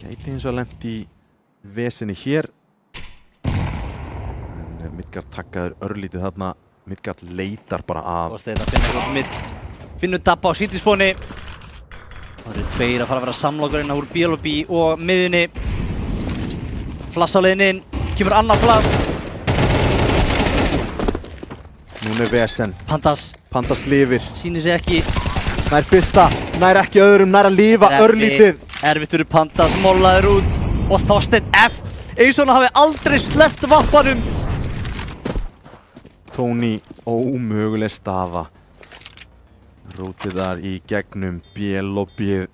Speaker 10: Gæti hins vegar lent í vesinni hér. En Midgard takkaður örlítið þarna. Midgard leitar bara að...
Speaker 4: Og Steinn að finna eitthvað mitt. Finnur dabba á svítisfóni. Það eru tveir að fara að vera samlokurinn úr BLB og miðinni. Flass á leiðinni inn. Kemur annar flass.
Speaker 10: Núna vesen.
Speaker 4: Pantas
Speaker 10: lifir.
Speaker 4: Sýnir sig ekki.
Speaker 10: Nær fyrsta. Nær ekki öðrum. Nær að lifa örlítið.
Speaker 4: Erfitt fyrir Pantas. Mollaður út. Og Þorsteinn F. Eins og hann hafi aldrei sleppt vappanum.
Speaker 10: Tony ómöguleg staða. Rótið þar í gegnum B-lobbyið.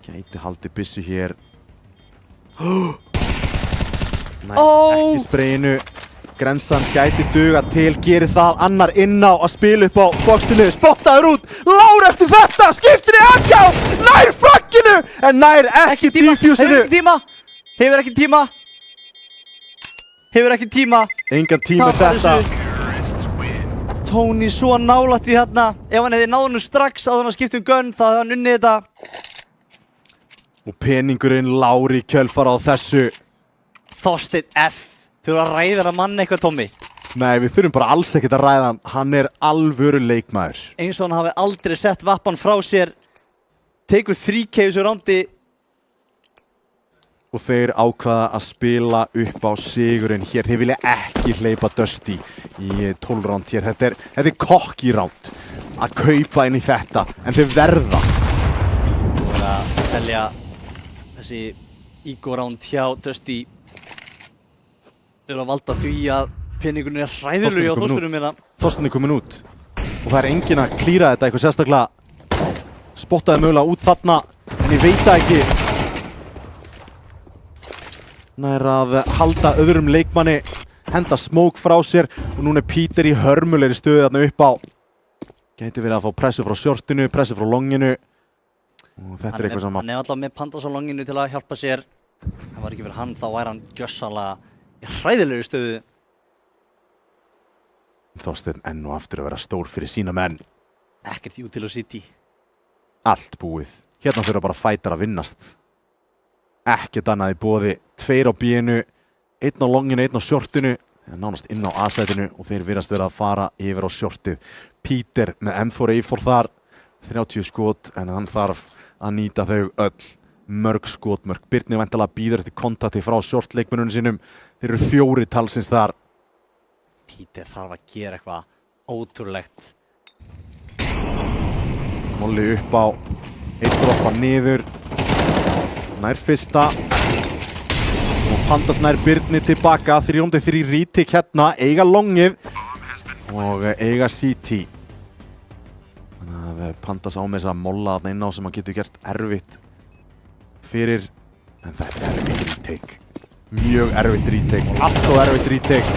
Speaker 10: Gæti haldið byssu hér. Nei, ekki sprayinu. Grensan gæti duga til, gerir það annar inná að spila upp á boxinu. Spottaður út, Lár eftir þetta, skiptir í aðgjá, nær flagginu, en nær ekki defusinu.
Speaker 4: Hefur ekki tíma. Engan tíma
Speaker 10: þetta.
Speaker 4: Tony svo nálægt í þarna. Ef hann hefði náð hann strax áður en að skipta gun, þá hefði hann unnið þetta.
Speaker 10: Og peningurinn Lár í kjölfar á þessu.
Speaker 4: Þorsteinn F. Þurfa að ræða þennan mann eitthvað, Tommy?
Speaker 10: Nei, við þurfum bara alls ekkert að ræða hann. Hann alvöru leikmaður.
Speaker 4: Eins og hann hafi aldrei sett vappan frá sér. Tekur 3K í þessu rándi.
Speaker 10: Og þeir ákvaða að spila upp á sigurinn hér. Þeir vilja ekki hleypa Dusty í 12 ránd hér. Þetta er cocky ránd að kaupa inn í þetta, en þeir verða.
Speaker 4: Þú verður að telja þessi ego ránd hjá Dusty. Þau eru að valda því að peningurinn hræðilegur hjá Þorsteinum hérna.
Speaker 10: Þorsteinn komin út. Og það enginn að klíra þetta eitthvað sérstaklega. Spottaði mögulega út þarna, en ég veit það ekki. Nær að halda öðrum leikmanni, henda Smoke frá sér og núna Peter í hörmulegri stöðu þarna upp á. Gæti verið að fá pressu frá shortinu, pressu frá longinu. Og þetta eitthvað sem
Speaker 4: hann alltaf með Pandas á longinu til að hjálpa sér. Það var ekki fyrir hann, þá væri hann gjörsamlega í hræðilegri stöðu.
Speaker 10: Þorsteinn enn og aftur að vera stór fyrir sína menn.
Speaker 4: Ekkert utility.
Speaker 10: Allt búið. Hérna þurfa bara fætar að vinnast. Ekkert annað í boði. 2 á B-inu, 1 á longinu, 1 á shortinu. Nánast inn á A-sætinu og þeir virðast vera að fara yfir á shortið. Peter með M4A4 þar. 30 skot en hann þarf að nýta þau öll. Mörg skotmörk. Birnir væntanlega bíður eftir kontakti frá shortleikmennunum sínum. Þeir eru 4 talsins þar.
Speaker 4: Peter þarf að gera eitthvað ótrúlegt.
Speaker 10: Molli upp á. 1 droppa niður. Nær fyrsta. Og Pandas nær Birnir tilbaka. 3-3 retake hérna. Eiga longið. Og eiga CT. Þannig að Pandas á með þess að molla þarna inn á sem að getur gert erfitt fyrir, en þetta er erfitt retake. Mjög erfitt retake, allt og erfitt retake.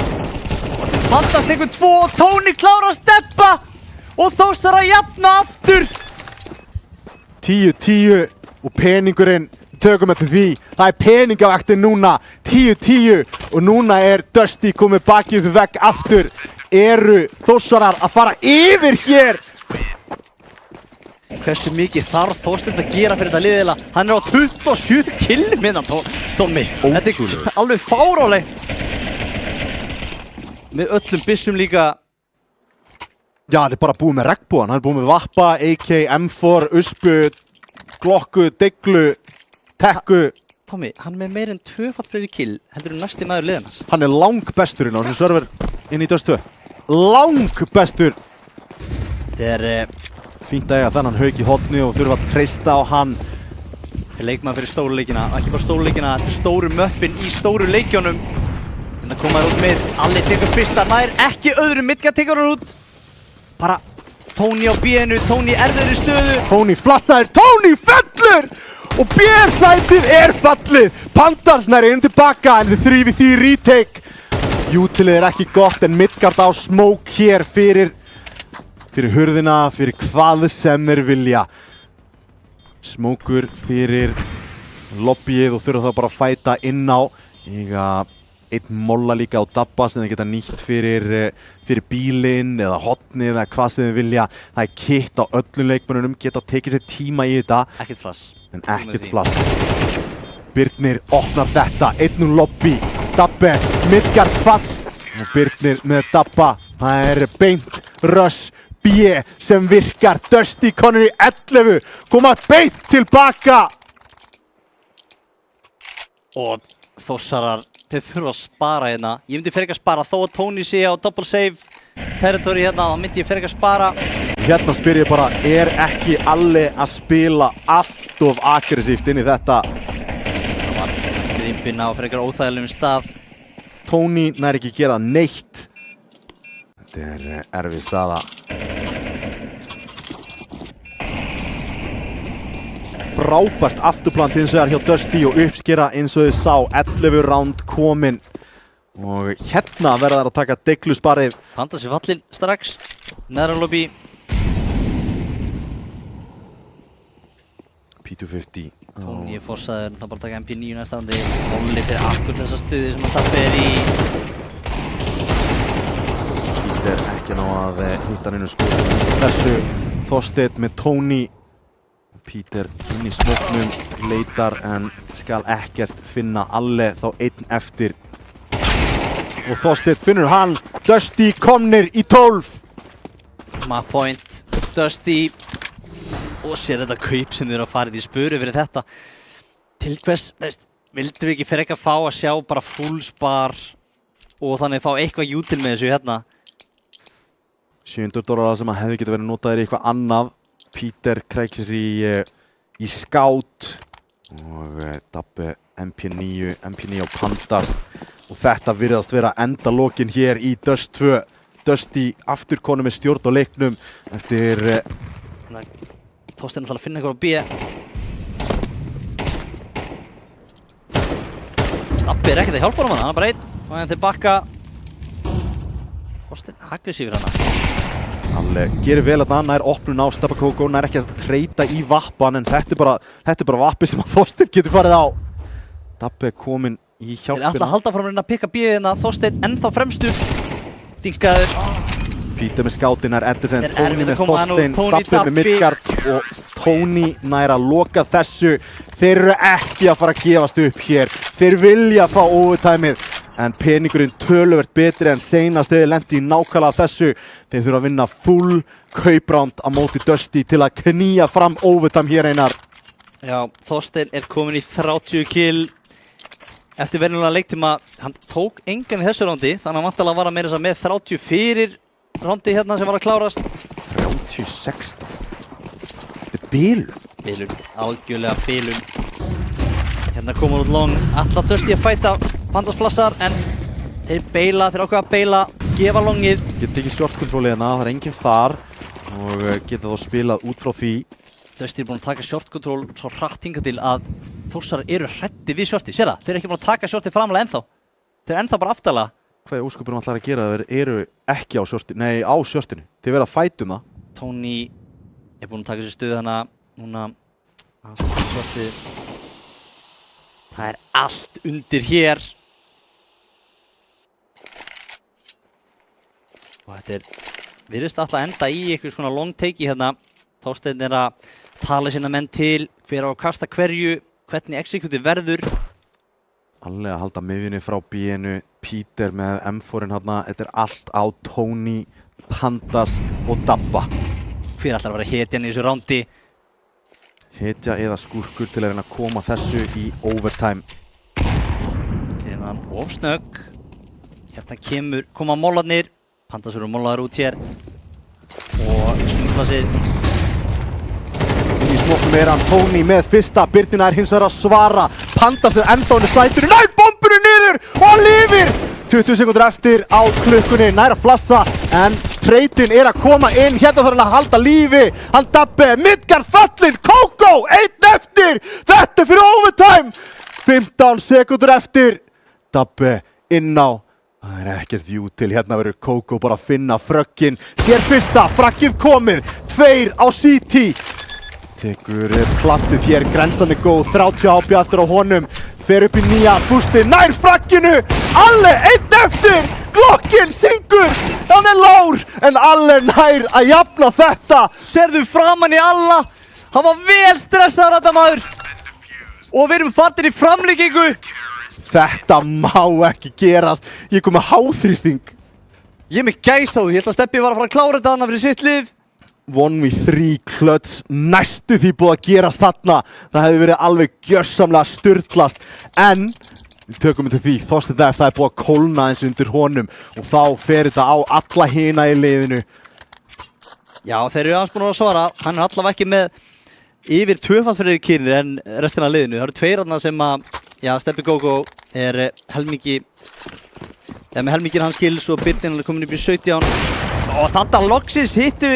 Speaker 4: Pandas tekur 2 og Tony klára að steppa og Þórsar að jafna aftur.
Speaker 10: 10-10 og peningurinn, tökum eftir því, það er peningavaktin núna. 10-10 og núna er Dusty komið bakið vegg aftur. Eru Þórsarar að fara yfir hér?
Speaker 4: Hversu mikið þarf Þorsteinn að gera fyrir þetta liðilega? Hann á 27 kill minna, Tommy. Þetta er alveg fáránlegt. Með öllum byssum líka.
Speaker 10: Já, hann er bara búið með regnbúan. Hann er búið með Vappa, AK, M4, Uspu, Glokku, Deglu, Tekku.
Speaker 4: Tommy, hann er með meir en 2-fall fleiri kill heldur en næsti maður liðans.
Speaker 10: Hann er langbesturinn á þessum server inn í Dust 2. Langbestur.
Speaker 4: Þetta er...
Speaker 10: Fínt að eiga þennan Hauk í horni og þurfa að treysta á hann.
Speaker 4: leikmann fyrir stóru leikina, ekki bara stóru leikina, þetta stóru möppin í stóru leikjónum. Hérna koma þær út mid, Alli tekur fyrsta nær, ekki öðru, Midgard tekur hann út. Bara Tony á B-inu, Tony erður í stöðu.
Speaker 10: Tony flassaður, Tony fellur! Og B-sætið fallið! Panthers nær einu tilbaka en þið 3v3 retake. Utilið ekki gott en Midgard á smoke hér fyrir hurðina, fyrir hvað sem þeir vilja. Smoker fyrir lobbyið og þurfa þá bara að fæta inn á. Eiga einn molla líka á dabba sem þeir geta nýtt fyrir bílinn eða hotnið eða hvað sem þeir vilja. Það er kitt á öllum leikmönnunum, geta tekið sér tíma í þetta.
Speaker 4: Ekkert flass.
Speaker 10: En ekkert flass. Birnir opnar þetta, 1-0 lobby. Dabbe, Midgard fall. Og Birnir með dabba. Það beint rush. B sem virkar, Dusty konur í 11, koma beint tilbaka.
Speaker 4: Og Þórsarar, þeir þurfa að spara hérna. Ég myndi frekar spara þó að Tony sé á double save territory hérna, þá myndi ég frekar spara.
Speaker 10: Hérna spyr ég bara, ekki Alli að spila allt of aggressíft inn í þetta?
Speaker 4: Það var gripinn á frekar óþægilegum stað.
Speaker 10: Tony nær ekki gera neitt. Þetta erfið staða. Frábært afturplant hins vegar hjá Dusty og uppskera eins og þið sá 11 round komin. Og hérna verða þær að taka deiglusparið.
Speaker 4: Panthers fallinn strax. Neðra lobby.
Speaker 10: P250.
Speaker 4: Tony forsaður, það bara taka MP9 næstandi. Olli fyrir akkur þessa stuði sem að tappa í.
Speaker 10: Ekki ná að hitta hann inn skoðum. Þessu Þorsteinn með Tony. Peter inn í smóknum, leitar en skal ekkert finna. Alli þá einn eftir. Og Þorsteinn finnur hann. Dusty komnir í 12.
Speaker 4: Map point, Dusty. Og sér þetta kaup sem þeir eru að fara í spuru fyrir þetta. Til hvers, vildum við ekki frekar fá að sjá bara full spar og þannig fá eitthvað util með þessu hérna?
Speaker 10: $700 sem að hefði getið verið notaðir í eitthvað annað. Peter krækir í scout og Dabbe MP9 á Panthers og þetta virðast vera endalokin hér í Dust 2. Dusty aftur konum með stjórn á leiknum eftir
Speaker 4: Þorsteinn ætlar að finna eitthvað á B. Dabbe ekkert að hjálpa honum hann er bara einn og hann tilbaka. Þorsteinn aggressífur hana.
Speaker 10: Alli gerir vel að hann opnun á Stabakókó, hann ekki að treyta í vappan en þetta er bara vappi sem að Þorsteinn getur farið á. Dabbe kominn í hjálpina.
Speaker 4: Þeir ætla að halda fram að pikka B-ina, Þorsteinn ennþá fremstur. Dinkaður.
Speaker 10: Peter með skáttinn Edison, Tony með Þorsteinn, Dabbe með Midgard og Tony nær að loka þessu. Þeir eru ekki að fara að gefast upp hér. Þeir vilja fá overtime-ið. En peningurinn töluvert betri en seinast þeir lendi í nákvæmlega þessu. Þeir þurfa að vinna full kaupránd á móti Dusty til að knýja fram overtime hér Einar.
Speaker 4: Já, Þorsteinn er komin í 30 kill eftir venjulega leiktíma. Hann tók engan í þessu rándi, þannig að hann vantilega var að meira þess að með 30 fyrir rándi hérna sem var að klárast.
Speaker 10: 36. Þetta er bilun.
Speaker 4: Bilun, algjörlega bilun. Hérna komur út long, alla Dusty að fæta. Panthers flassar en þeir ákveða að beila, gefa longið.
Speaker 10: Geta ekki short-kontróli hérna, það er enginn þar og geta þá spilað út frá því.
Speaker 4: Dusty er búin að taka short-kontról svo hratt hingað til að Þórsarar eru hræddir við shorti. Sér það, þeir eru ekki búin að taka shorti framlega ennþá. Þeir eru ennþá bara aftalega.
Speaker 10: Hvað ósköpunum ætlar að gera? Þeir eru ekki á shortinu, nei á shortinu. Þeir verða að fæta það.
Speaker 4: Tony er búin að taka sér stuð hana núna. Það er allt undir hér. Og þetta virðist alltaf enda í eitthvað svona long take hérna. Þorsteinn er að tala sína menn til, hver á að kasta hverju, hvernig execute verður.
Speaker 10: Alli að halda miðjunni frá B-inu, Peter með M4-in hérna. Þetta er allt á Tony, Panthers og Dabba.
Speaker 4: Hver ætlar að vera hetjan í þessu rándi?
Speaker 10: Hetja eða skúrkur til að reyna að koma þessu í overtime.
Speaker 4: Hérna ofsnögg. Hérna koma mólarnir. Panthers eru mólaðar út hér. Og snúklassir.
Speaker 10: Í smóknum hann Tony með fyrsta, Birnir nær hins vegar að svara. Pandas er ennþá henni sætinu, nær bombunu niður og lifir! 20 sekundur eftir á klukkunni, nær að flassa, en treytin er að koma inn, hérna þarf hann að halda lífi. Hann Dabbe, Midgard fallinn, Kókó, 1 eftir! Þetta er fyrir overtime! 15 sekundur eftir, Dabbe inn á. Það er ekkert view til, hérna verður Kókó bara að finna frögginn. Sér fyrsta, fraggið komið, 2 á CT. Tekur plantið hér, grensan er góð, 30 HP eftir á honum. Fer upp í nýja, bústi nær fragginu. Alle, 1 eftir, Glokkinn syngur. Hann er lár, en Alle nær að jafna þetta.
Speaker 4: Serðu framan í Alla, hann var vel stressaður þetta maður. Og við erum fattir í framlíkingu.
Speaker 10: Þetta má ekki gerast. Ég kom með háþrýsting.
Speaker 4: Ég er með gæsáð, ég held að Steppi var að fara að klára þetta annað fyrir sitt lið.
Speaker 10: 1v3 klöts, næstu því búið að gerast þarna. Það hefði verið alveg gjörsamlega sturlast. En, við tökum þetta því, Þorsteinn það er búið að kólna eins undir honum. Og þá fer þetta á alla hina í liðinu.
Speaker 4: Já, þeir eru aðeins búin að svara. Hann er allavega ekki með yfir 2 fyrir kynir en restina af liðinu. Það eru 2 þarna sem að, já, Steppi Kókó er með helmingin hans skills og Birnir er komin upp í 17. Og þetta loksins hitta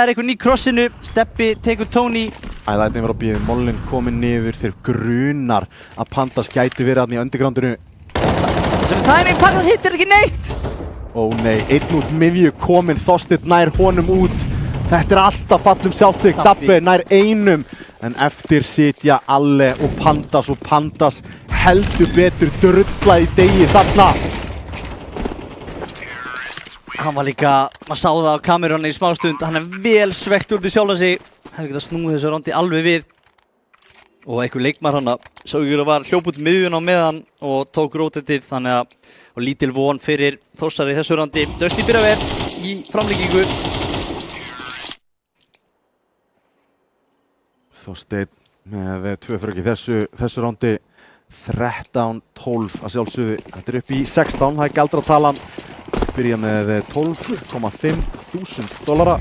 Speaker 4: er einhvern í krossinu. Steppi tekur Tony.
Speaker 10: Æðlætni var að bíða, mollin komin niður, þeir grunar að Pandas gæti verið hann í undergroundinu.
Speaker 4: Sem er timing, Pandas hittir ekki neitt!
Speaker 10: Ó nei, 1 út miðju komin, Þorsteinn nær honum út. Þetta er alltaf fallum sjálfsvík, Dabbe nær 1, en eftir sitja Alle og Pandas heldur betur drulla í degi þarna.
Speaker 4: Hann var líka, maður sá það á kamerunni í smástund, hann er vel svekkt úr því sjálfa sig. Hefði getað snúið þessu rondi alveg við. Og einhver leikmaður hann sá ekki að var hljóp út miðjun á meðan og tók rótetið, þannig að og lítil von fyrir Þórsari í þessu rondi. Dusty byrja vel í framlíkingu.
Speaker 10: Þorsteinn með 2 frögg í þessu rondi. 13-12 að sjálfsögðu. Þetta er upp í 16, það er galdratalan. Byrja með 12,5 þúsund dollara.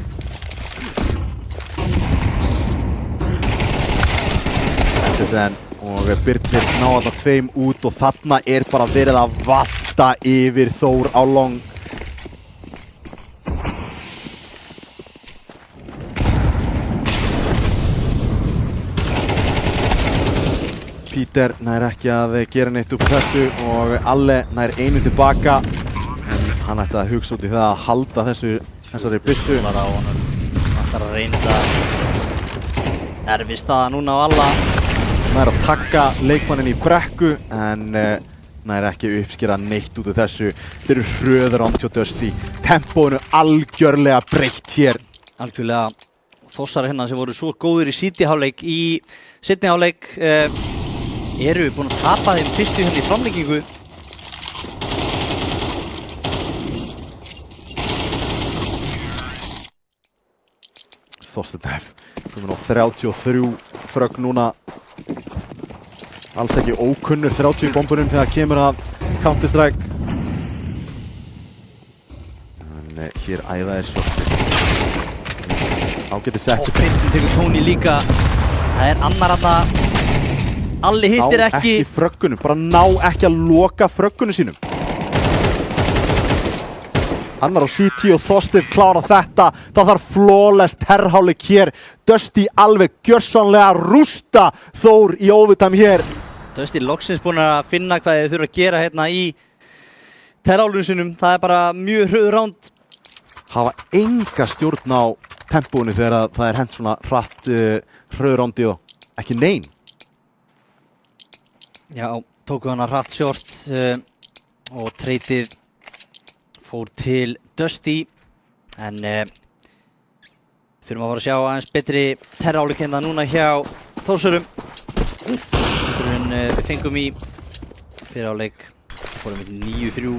Speaker 10: Andersen og Birnir ná þarna 2 út og þarna er bara verið að valta yfir Þór á long. Peter nær ekki að gera neitt upp þessu og Alle nær 1 tilbaka. En hann ætti að hugsa út í það að halda þessari byssu.
Speaker 4: Það á honum. Hann þarf að reyna þetta. Erfið staða núna á Alla.
Speaker 10: Nær að taka leikmanninn í brekku en nær ekki uppskera neitt út af þessu. Þeir eru hröður án hjá Dusty. Tempóinu algjörlega breytt hér.
Speaker 4: Algjörlega Þórsari hérna sem voru svo góður í síti-hálfleik í seinni-hálfleik eru búin að tapa þeim fyrstu hérna í framlíkingu.
Speaker 10: Þorsteinn F. Kominn á 33 frögg núna. Alls ekki ókunnur 30 í bombunum þegar kemur að Counter-Strike. En hér æða er svo. Ágæti sett.
Speaker 4: Og Birnir tekur Tony líka. Það er annar þarna. Alli hittir ekki.
Speaker 10: Ná ekki fröggunum, bara ná ekki að loka fröggunum sínum. Annar á CT og Þorsteinn klára þetta. Það þarf flawless terrhálfleik hér. Dusty alveg gjörsamlega rústa Þór í overtime hér.
Speaker 4: Dusty loksins búinn að finna hvað þið þurfa að gera hérna í terrhálfleikum sínum. Það er bara mjög hröður ránd.
Speaker 10: Hafa enga stjórn á tempóinu þegar það er hent svona hratt hröður rándi og ekki nein.
Speaker 4: Já, tóku hana hratt short og treytið fór til Dusty en þurfum að fara að sjá aðeins betri terrhálfleik hérna núna hjá Þórsurum. Við fengum í fyrrhálfleik, fórum við 9-3,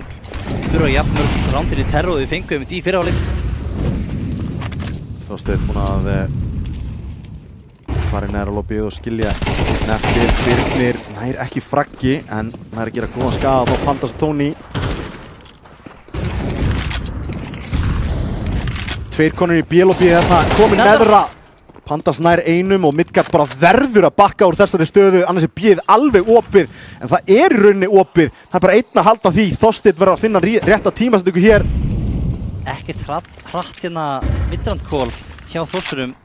Speaker 4: þurfa jafnmörg rándir í terror og við fengum í fyrrhálfleik.
Speaker 10: Þorsteinn búinn að fara í neðra lobbið og skilja eftir. Birnir nær ekki fraggi en nær að gera góðan skaða á Pandas Tony. 2 konur í B-lobbið þarna, komin neðra. Pandas nær einum og Midgard bara verður að bakka úr þessari stöðu, annars B-ið alveg opið, en það í rauninni opið. Það bara einn að halda því, Þorsteinn verður að finna rétta tímasetningu hér.
Speaker 4: Ekkert hratt hérna midrandkól hjá Þórsurum.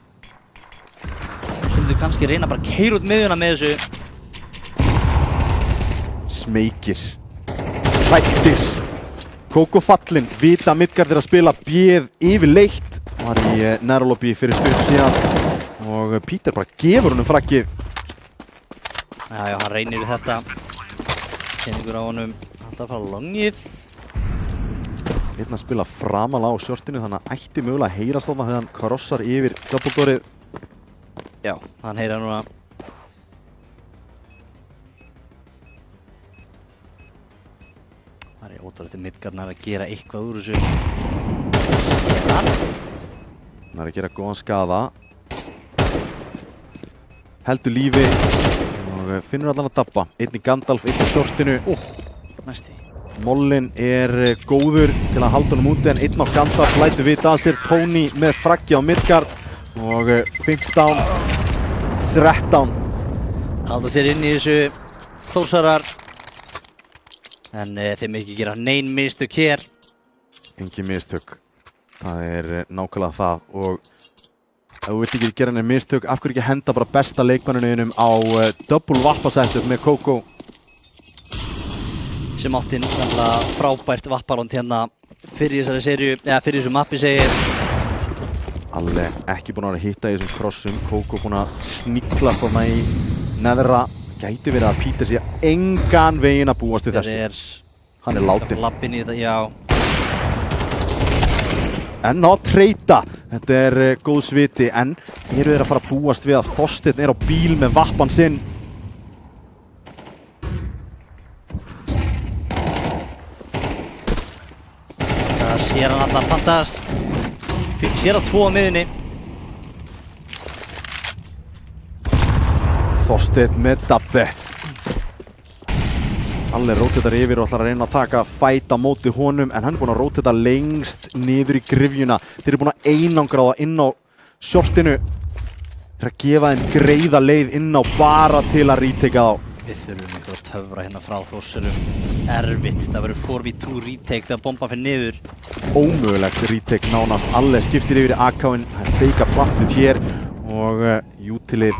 Speaker 4: Þeir myndu kannski reyna bara að keyra út miðjuna með þessu.
Speaker 10: Smeykir, hrættir. Kókó fallinn, vita að Midgard að spila B-ið yfirleitt. Var í nærlobby fyrir stutt síðan. Og Peter bara gefur honum frakkið.
Speaker 4: Já, hann reynir við þetta. Kenningur á honum alltaf að fara longið.
Speaker 10: Einn að spila framalega á shortinu, þannig að ætti mögulega að heyrast þarna þegar hann krossar yfir doppeldoorið.
Speaker 4: Já, hann heyrir núna. Það ótrúlegt til Midgard að gera eitthvað úr þessu.
Speaker 10: Hann að gera góðan skaða. Heldur lífi og finnur allan að dabba. Einn í Gandalf, einn á shortinu.
Speaker 4: Næsti.
Speaker 10: Mollin góður til að halda honum úti en einn á Gandalf lætur vita að sér. Tony með fraggi á Midgard og 15-13.
Speaker 4: Halda sér inn í þessu Þórsarar. En þeim ekki gera nein mistök hér.
Speaker 10: Engin mistök. Það nákvæmlega það og ef þú vilt ekki gera henni mistök, af hverju ekki henda bara besta leikmanninum á double vappasetup með Kókó.
Speaker 4: Sem átti nefnilega frábært vapparond hérna fyrir þessari seríu, eða fyrir þessu mappi segir.
Speaker 10: Alveg ekki búinn að vera að hitta í þessum krossum. Kókó búinn að sníkla þarna í neðra. Gæti verið að Peter sé engan veginn að búast við þessu. Hann látinn.
Speaker 4: Lappinn í þetta, já.
Speaker 10: En á treyta, þetta góðs viti, en eru þeir að fara að búast við að Þorsteinn á bíl með vappan sinn.
Speaker 4: Það sér hann alltaf Pandas. Sér á 2 á miðunni.
Speaker 10: Þorsteinn með dabbe. Allir rótetar yfir og ætlar að reyna að taka fæta móti honum en hann búinn að róteta lengst niður í gryfjuna. Þeir búinn að einangra það inn á shortinu fyrir að gefa þeim greiða leið inn á bara til að retaka þá.
Speaker 4: Við þurfum einhverjum töfra hérna frá Þórsurum. Erfitt, það verður 4v2 retake þegar bomban fyrir niður.
Speaker 10: Ómögulegt retake nánast. Allir skiptir yfir í AK-in, hann feika plattið hér og Utilið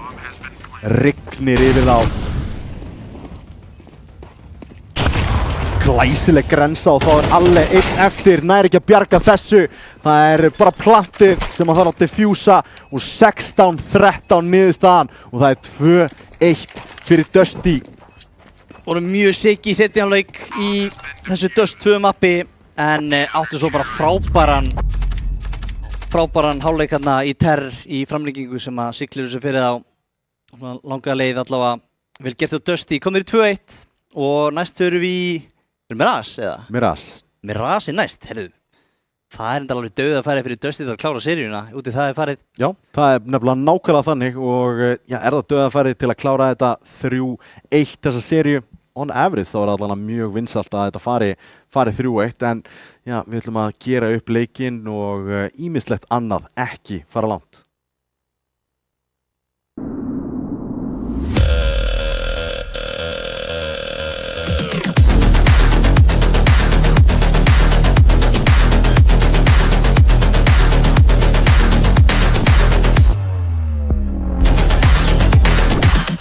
Speaker 10: rignir yfir þá. Glæsileg grensa og þá Alle einn eftir, nær ekki að bjarga þessu. Það bara plantið sem að þarf að diffjúsa og 16-13 niðurstaðan og það 2-1 fyrir Dusty.
Speaker 4: Voru mjög shaky setjanleik í þessu Dust 2 mappi en áttu svo bara frábæran hálfleik hérna í Terr í framlengingu sem að siglir þessu fyrir þá. Langa leið allavega vel gert á Dusty, komður í 2-1 og næst höfum við í Mirage eða? Mirage næst, herruðu. Það enda alveg dauðafæri fyrir Dusty til að klára seríuna, úti það farið.
Speaker 10: Já, það nefnilega nákvæmlega þannig og já, það dauðafæri til að klára þetta 3-1 þessa seríu. On average þá allavega mjög vinsælt að þetta fari 3-1 en já, við ætlum að gera upp leikinn og ýmislegt annað ekki fara langt.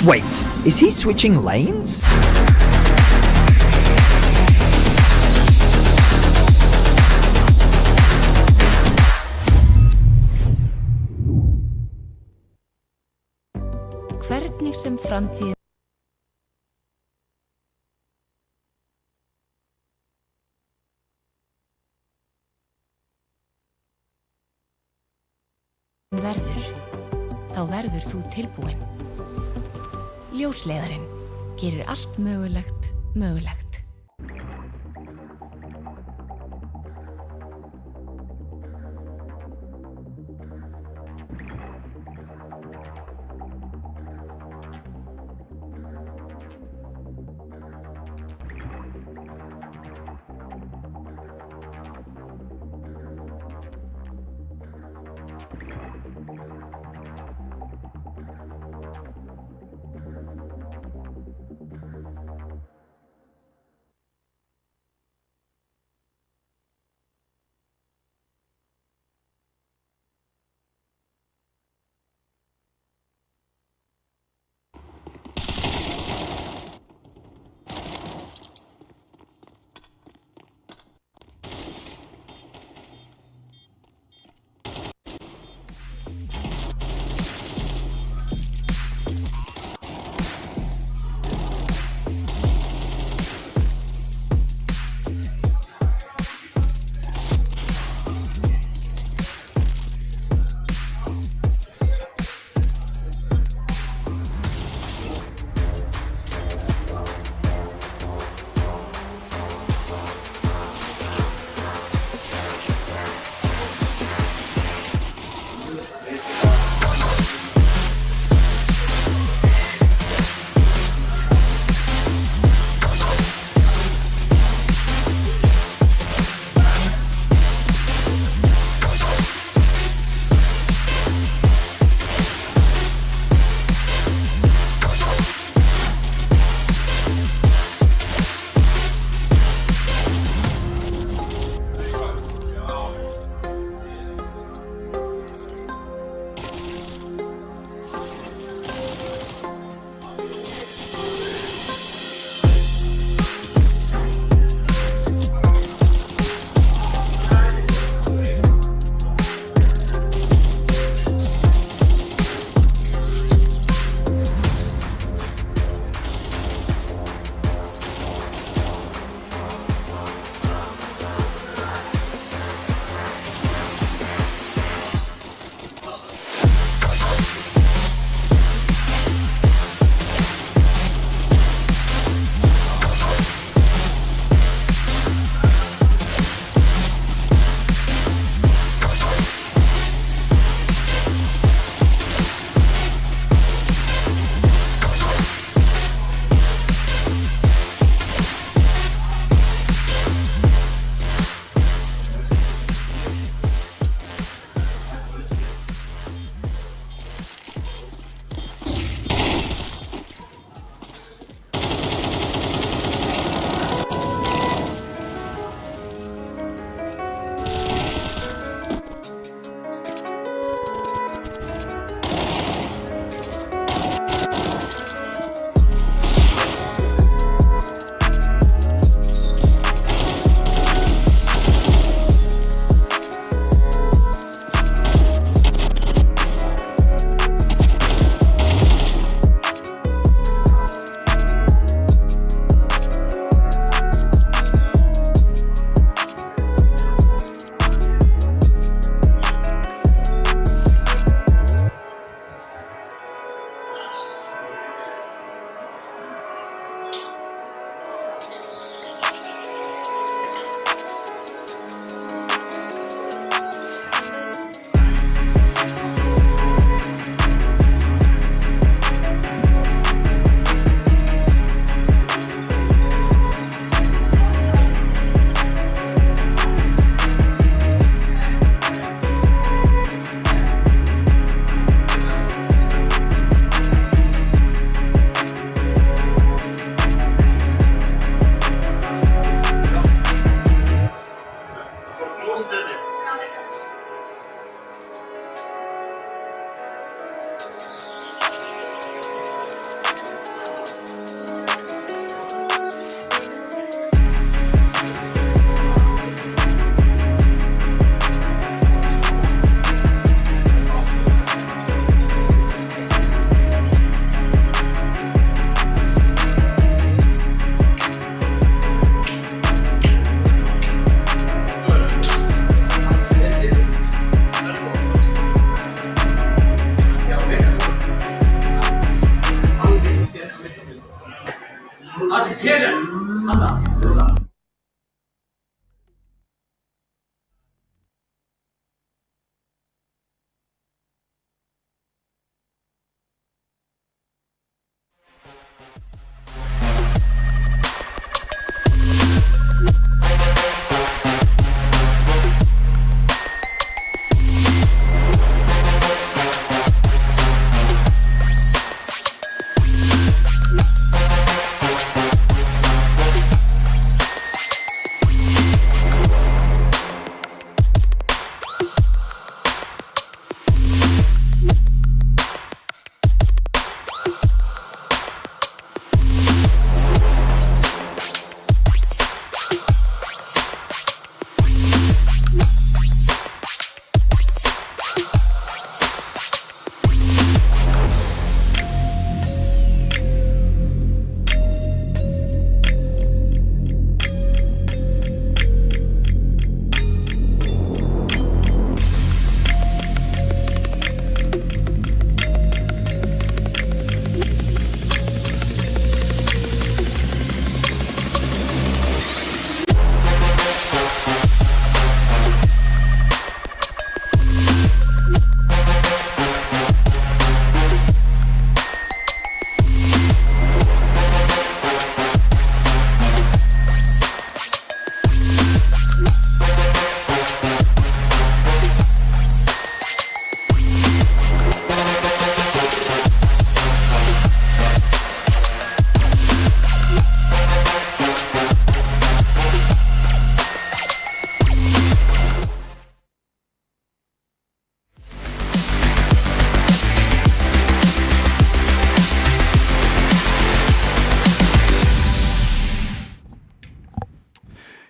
Speaker 5: Wait, is he switching lanes?
Speaker 6: Hvernig sem framtíðin verður, þá verður þú tilbúinn. Ljósleiðarinn gerir allt mögulegt mögulegt.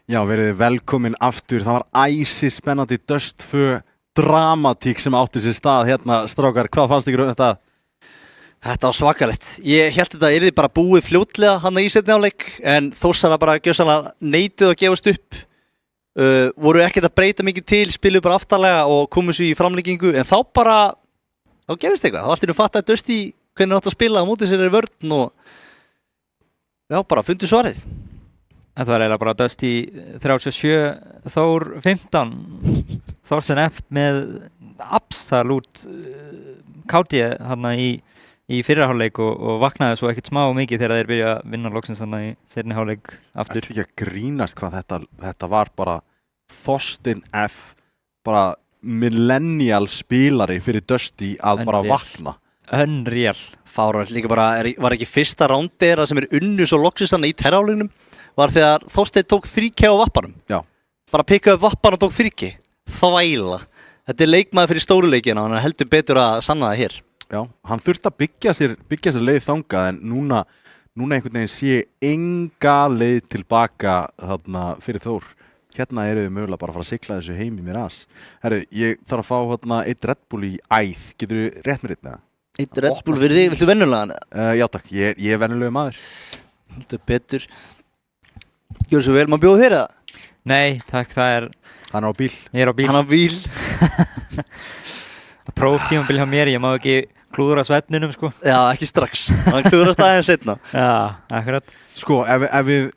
Speaker 10: Já, verið velkomin aftur. Það var æsi spennandi Dust 2 dramatík sem átti sér stað hérna, strákar. Hvað fannst ykkur um þetta?
Speaker 4: Þetta var svakalegt. Ég held þetta yrði bara búið fljótlega hann í seinni hálfleik, en Þórsara bara gjörsamlega neituðu að gefast upp. Voru ekkert að breyta mikið til, spiluðu bara aftarlega og komu svo í framlengingu, en þá gerist eitthvað. Þá allt í nú fattaði Dust í hvernig hann átti að spila á móti sér í vörn og já, bara fundu svarið.
Speaker 7: Þetta var eiginlega bara Dust í 37, Þór 15. Þorsteinn F með absolút káti þarna í fyrra hálfleik og vaknaði svo ekkert smá mikið þegar þeir byrja að vinna loksins þarna í seinni hálfleik aftur.
Speaker 10: Ekki að grínast hvað þetta var bara Þorsteinn F, bara millennial spilari fyrir Dusty að bara vakna.
Speaker 7: Unreal.
Speaker 4: Fáránlegt líka bara, var ekki fyrsta rándið sem unnu svo loksins þarna í terrálunum, var þegar Þorsteinn tók 3K á vappanum. Já. Bara pikkaði upp vappan og tók 3K. Þvæla. Þetta er leikmaður fyrir stóruleikina og hann heldur betur að sanna það hér.
Speaker 10: Já, hann þurfti að byggja sér leið þangað, en núna einhvern veginn sé enga leið tilbaka þarna fyrir Þór. Hérna eru þau mögulega bara að fara að sigla þessu heim í mér as. Herru, ég þarf að fá hérna eitt Red Bull í æð. Getur þú rétt mér eitt með það?
Speaker 4: Eitt Red Bull fyrir þig, viltu venjulegan?
Speaker 10: Já takk, ég er venjulega maður.
Speaker 4: Heldur betur. Gjör svo vel, maður bjóð þér það?
Speaker 7: Nei, takk, það er...
Speaker 10: Hann er á bíl.
Speaker 7: Ég er á bíl.
Speaker 4: Hann á bíl.
Speaker 7: Próftímabil hjá mér, ég má ekki klúðra svefninum, sko.
Speaker 4: Já, ekki strax. Hann klúðrast aðeins seinna.
Speaker 7: Já, akkurat.
Speaker 10: Sko, ef við,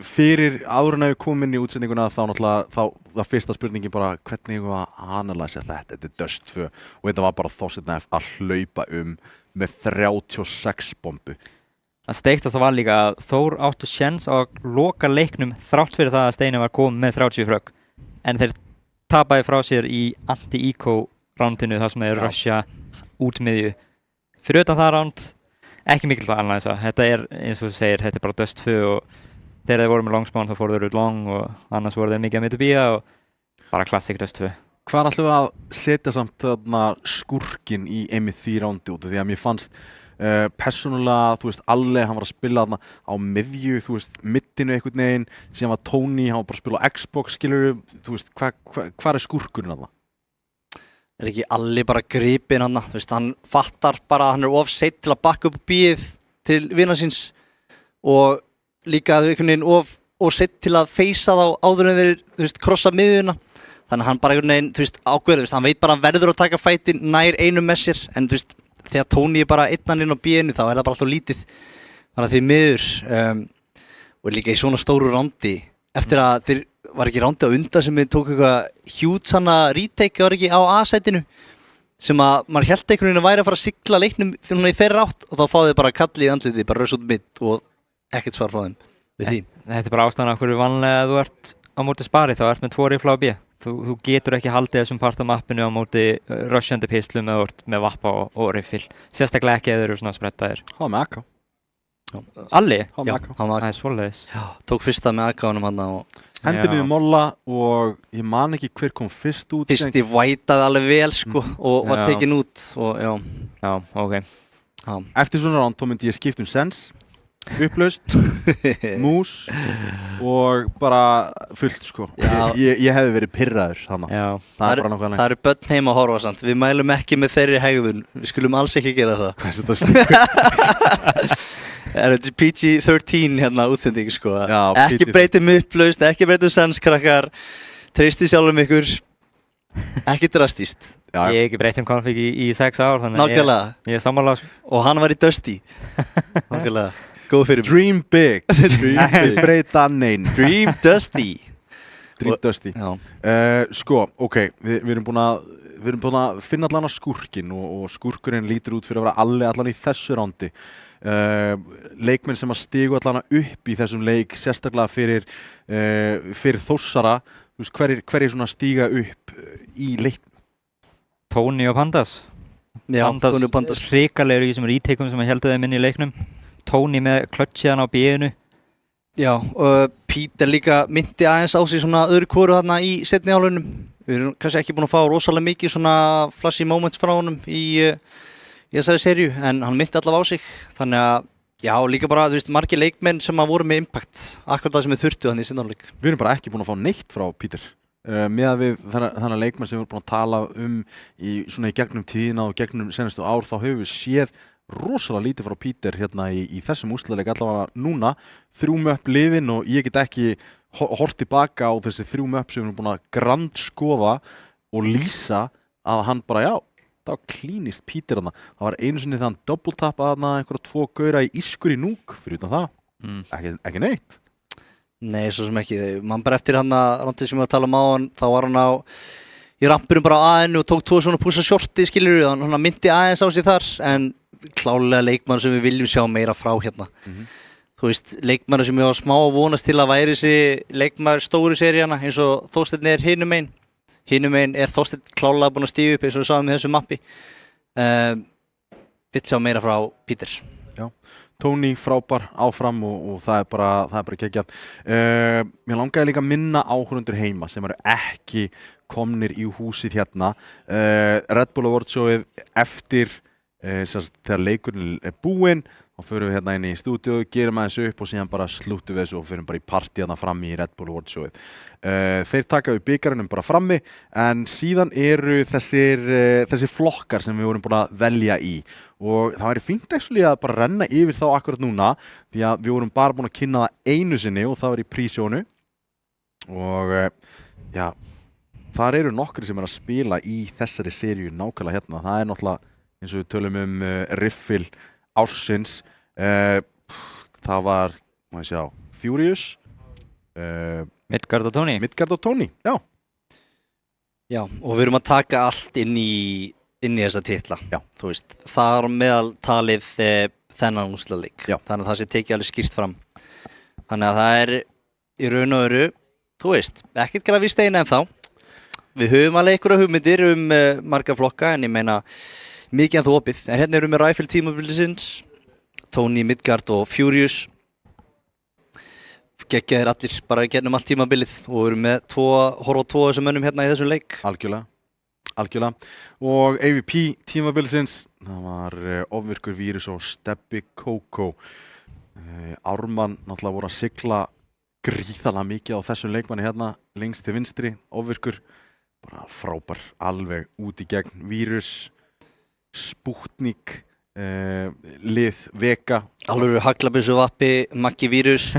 Speaker 10: fyrir áður en að við komum inn í útsendinguna þá náttúrulega, það fyrsta spurningin bara hvernig við að analysa þetta er Dust 2 og þetta var bara Þorsteinn F að hlaupa með 36 bombu.
Speaker 7: Það steiktast var líka að Þór áttu sjens á að loka leiknum þrátt fyrir það að Steini var komið með 30 frögg. En þeir tapaði frá sér í anti-eco rándinu þar sem þeir rusha út miðju. Fyrir utan það ránd, ekki mikilvægt að analysa. Þetta er, eins og þú segir, þetta er bara Dust 2 og þegar þeir voru með long spawn þá fóru þeir út long og annars voru þeir mikið að mitt að býja og Bara klassik röst 2.
Speaker 10: Hvað ætlum við að setja samt þarna skurkin í einmitt því rándi út? Því að mér fannst persónulega, þú veist, Alle, hann var að spila þarna á miðju, þú veist, middinu einhvern veginn, síðan var Tony, hann var bara að spila á Xbox, skilurðu, þú veist, hvað skurkurinn þarna?
Speaker 4: Er ekki Alli bara gripinn hann, þú veist, hann fattar bara að hann of seitt til að bakka upp bíð til vina síns og líka einhvern veginn of seitt til að feysa þá áður en þeir, þú veist, krossa miðjuna. Þannig að hann bara einhvern veginn, þú veist, ákveður, þú veist, hann veit bara að hann verður að taka fætin nær einum með sér, en þú veist, þegar Tony er bara einnan inn á bíðinu þá er það bara alltaf lítið. Þannig að því miður og líka í svona stóru rándi, eftir að þeir var ekki rándi á undan sem við tók eitthvað hjút sanna retake var ekki á A-sætinu sem að maður hélt einhvern veginn að væri að fara að sigla leiknum fyrir hún í þeirra átt og þá fáðu þið bara kalli í andliti, bara röss út mitt og ekkert svar frá þeim við því.
Speaker 7: Þetta er bara ástæðan af hverju vanlega að þú ert á móti spari þá ert með 2 rifla á B. Þú getur ekki haldið þessum part af mappinu á móti rushandi pislum eða með vappa og riffil. Sérstaklega ekki eða þeir eru svona sprettaðir.
Speaker 10: Há með AK.
Speaker 7: Alli?
Speaker 4: Já,
Speaker 7: það er svoleiðis.
Speaker 4: Tók fyrsta með AK-unum hann og
Speaker 10: hendinni við molla og ég man ekki hver kom fyrst út.
Speaker 4: Fyrsti vætaði alveg vel sko og var tekin út og já.
Speaker 7: Já, ok.
Speaker 4: Já.
Speaker 10: Eftir svona ránd þá myndi ég skipta sens, upplaust, mús og bara fullt sko. Ég hefði verið pirraður þannig.
Speaker 4: Það eru börn heima að horfa samt. Við mælum ekki með þeirri hegðun. Við skulum alls ekki gera það.
Speaker 10: Hvað er þetta slíkur?
Speaker 4: Þetta er PG-13 hérna útsending sko.
Speaker 10: Já,
Speaker 4: ekki breytum upplaust, ekki breytum senskrakkar, treysti sjálfum ykkur, ekki drastíst.
Speaker 7: Já. Ég hef ekki breytt config í 6 ár, þannig ég er sammála.
Speaker 4: Og hann var í Dusty. Nákvæmlega. Góð fyrir mig.
Speaker 10: Dream big. Ekki breyta neinn.
Speaker 4: Dream Dusty.
Speaker 10: Dream Dusty. Sko, ok, við erum búin að finna allan að skurkin og skurkurinn lítur út fyrir að vera allan í þessu rándi. Leikmenn sem að stigu allan upp í þessum leik, sérstaklega fyrir Þórsara, þú veist, hverjir svona stíga upp í leiknum?
Speaker 7: Tony og Pandas.
Speaker 4: Já, Tony og Pandas.
Speaker 7: Hrikalegur í þessum retakeum sem að heldu þeim inn í leiknum. Tony með klötsið hann á B-inu. Já,
Speaker 4: Peter líka myndi aðeins á sig svona öðru hvoru þarna í seinni hálfleiknum. Við erum kannski ekki búin að fá rosalega mikið svona flashy moments frá honum í þessari serju, en hann myndi allavega á sig. Þannig að, já, líka bara, þú veist, margir leikmenn sem að voru með impact. Akkurat það sem við þurftu þannig í seinni hálfleik.
Speaker 10: Við erum bara ekki búin að fá neitt frá Peter. Með að við þannig leikmenn sem við erum búin að tala svona í gegnum tíðina og gegnum senastu ár, þá hefur við séð rosalega lítið frá Peter hérna í þessum úrslitaleik allavega núna. 3 möpp liðin og ég get ekki hort tilbaka á þessi 3 möpp sem við erum búin að grandskoða og lýsa að hann bara, já, það var klínist Peter þarna. Það var einu sinni þegar hann double-tappaði þarna einhverja 2 gaura í ískur í núk, fyrir utan það. Ekki neitt.
Speaker 4: Nei, svo sem ekki. Man bara eftir hann að rándið sem við varum að tala um á hann, þá var hann í rampurum bara á aðeinu og tók 2 svona púsa shorti, skilur við, hann myndi aðeins á sig þar, en klálega leikmann sem við viljum sjá meira frá hérna. Þú veist, leikmann sem ég var smá að vonast til að væri þessi leikmann stóri seríana, eins og Þorsteinn er hinum einn. Hinum einn er Þorsteinn klálega búinn að stíga upp eins og við sáum í þessu mappi. Vill sjá meira frá Peter.
Speaker 10: Já. Tony frábær áfram og það er bara geggjað. Mér langaði líka að minna áhorfendur heima sem eru ekki komnir í húsið hérna. Red Bull Award showið eftir þegar leikurinn er búinn, þá förum við hérna inn í stúdíu, gerum aðeins upp og síðan bara slúttum við þessu og förum bara í partí hérna frammi í Red Bull Award showið. Þeir taka við bikarinn bara frammi, en síðan eru þessir flokkar sem við vorum búin að velja í. Og það væri fínt actually að bara renna yfir þá akkurat núna, því að við vorum bara búin að kynna það einu sinni og það var í prísjónu. Og já, þar eru nokkri sem að spila í þessari seríu nákvæmlega hérna. Það er náttúrulega, eins og við tölum riffil ársins. Það var, má ég sjá, Furious.
Speaker 7: Midgard og
Speaker 10: Tony, já.
Speaker 4: Já, og við erum að taka allt inn í þessa titla.
Speaker 10: Já.
Speaker 4: Þú veist, það er meðal talið þennan úrslitaleik.
Speaker 10: Já.
Speaker 4: Þannig að það sé tekið alveg skýrt fram. Þannig að það er í raun og veru, þú veist, ekkert grafið í stein ennþá. Við höfum alveg einhverja hugmyndir marga flokka, en ég meina mikið en þú opið. En hérna erum við Rifle tímabilisins, Tony, Midgard og Furious. geggjaðir allir bara gennum allt tímabilið og við erum með horfa á 2 þessum mönnum hérna í þessum leik.
Speaker 10: Algjörlega. Og AVP tímabilisins, það var ofvirkur vírus og Stebbi Kókó. Ármann náttúrulega voru að sigla gríðarlega mikið á þessum leikmanni hérna lengst til vinstri, ofvirkur, bara frábær, alveg út í gegn, vírus, Sputnik, lið, Vega.
Speaker 4: Alveg haglabissu vappi, Maggi vírus.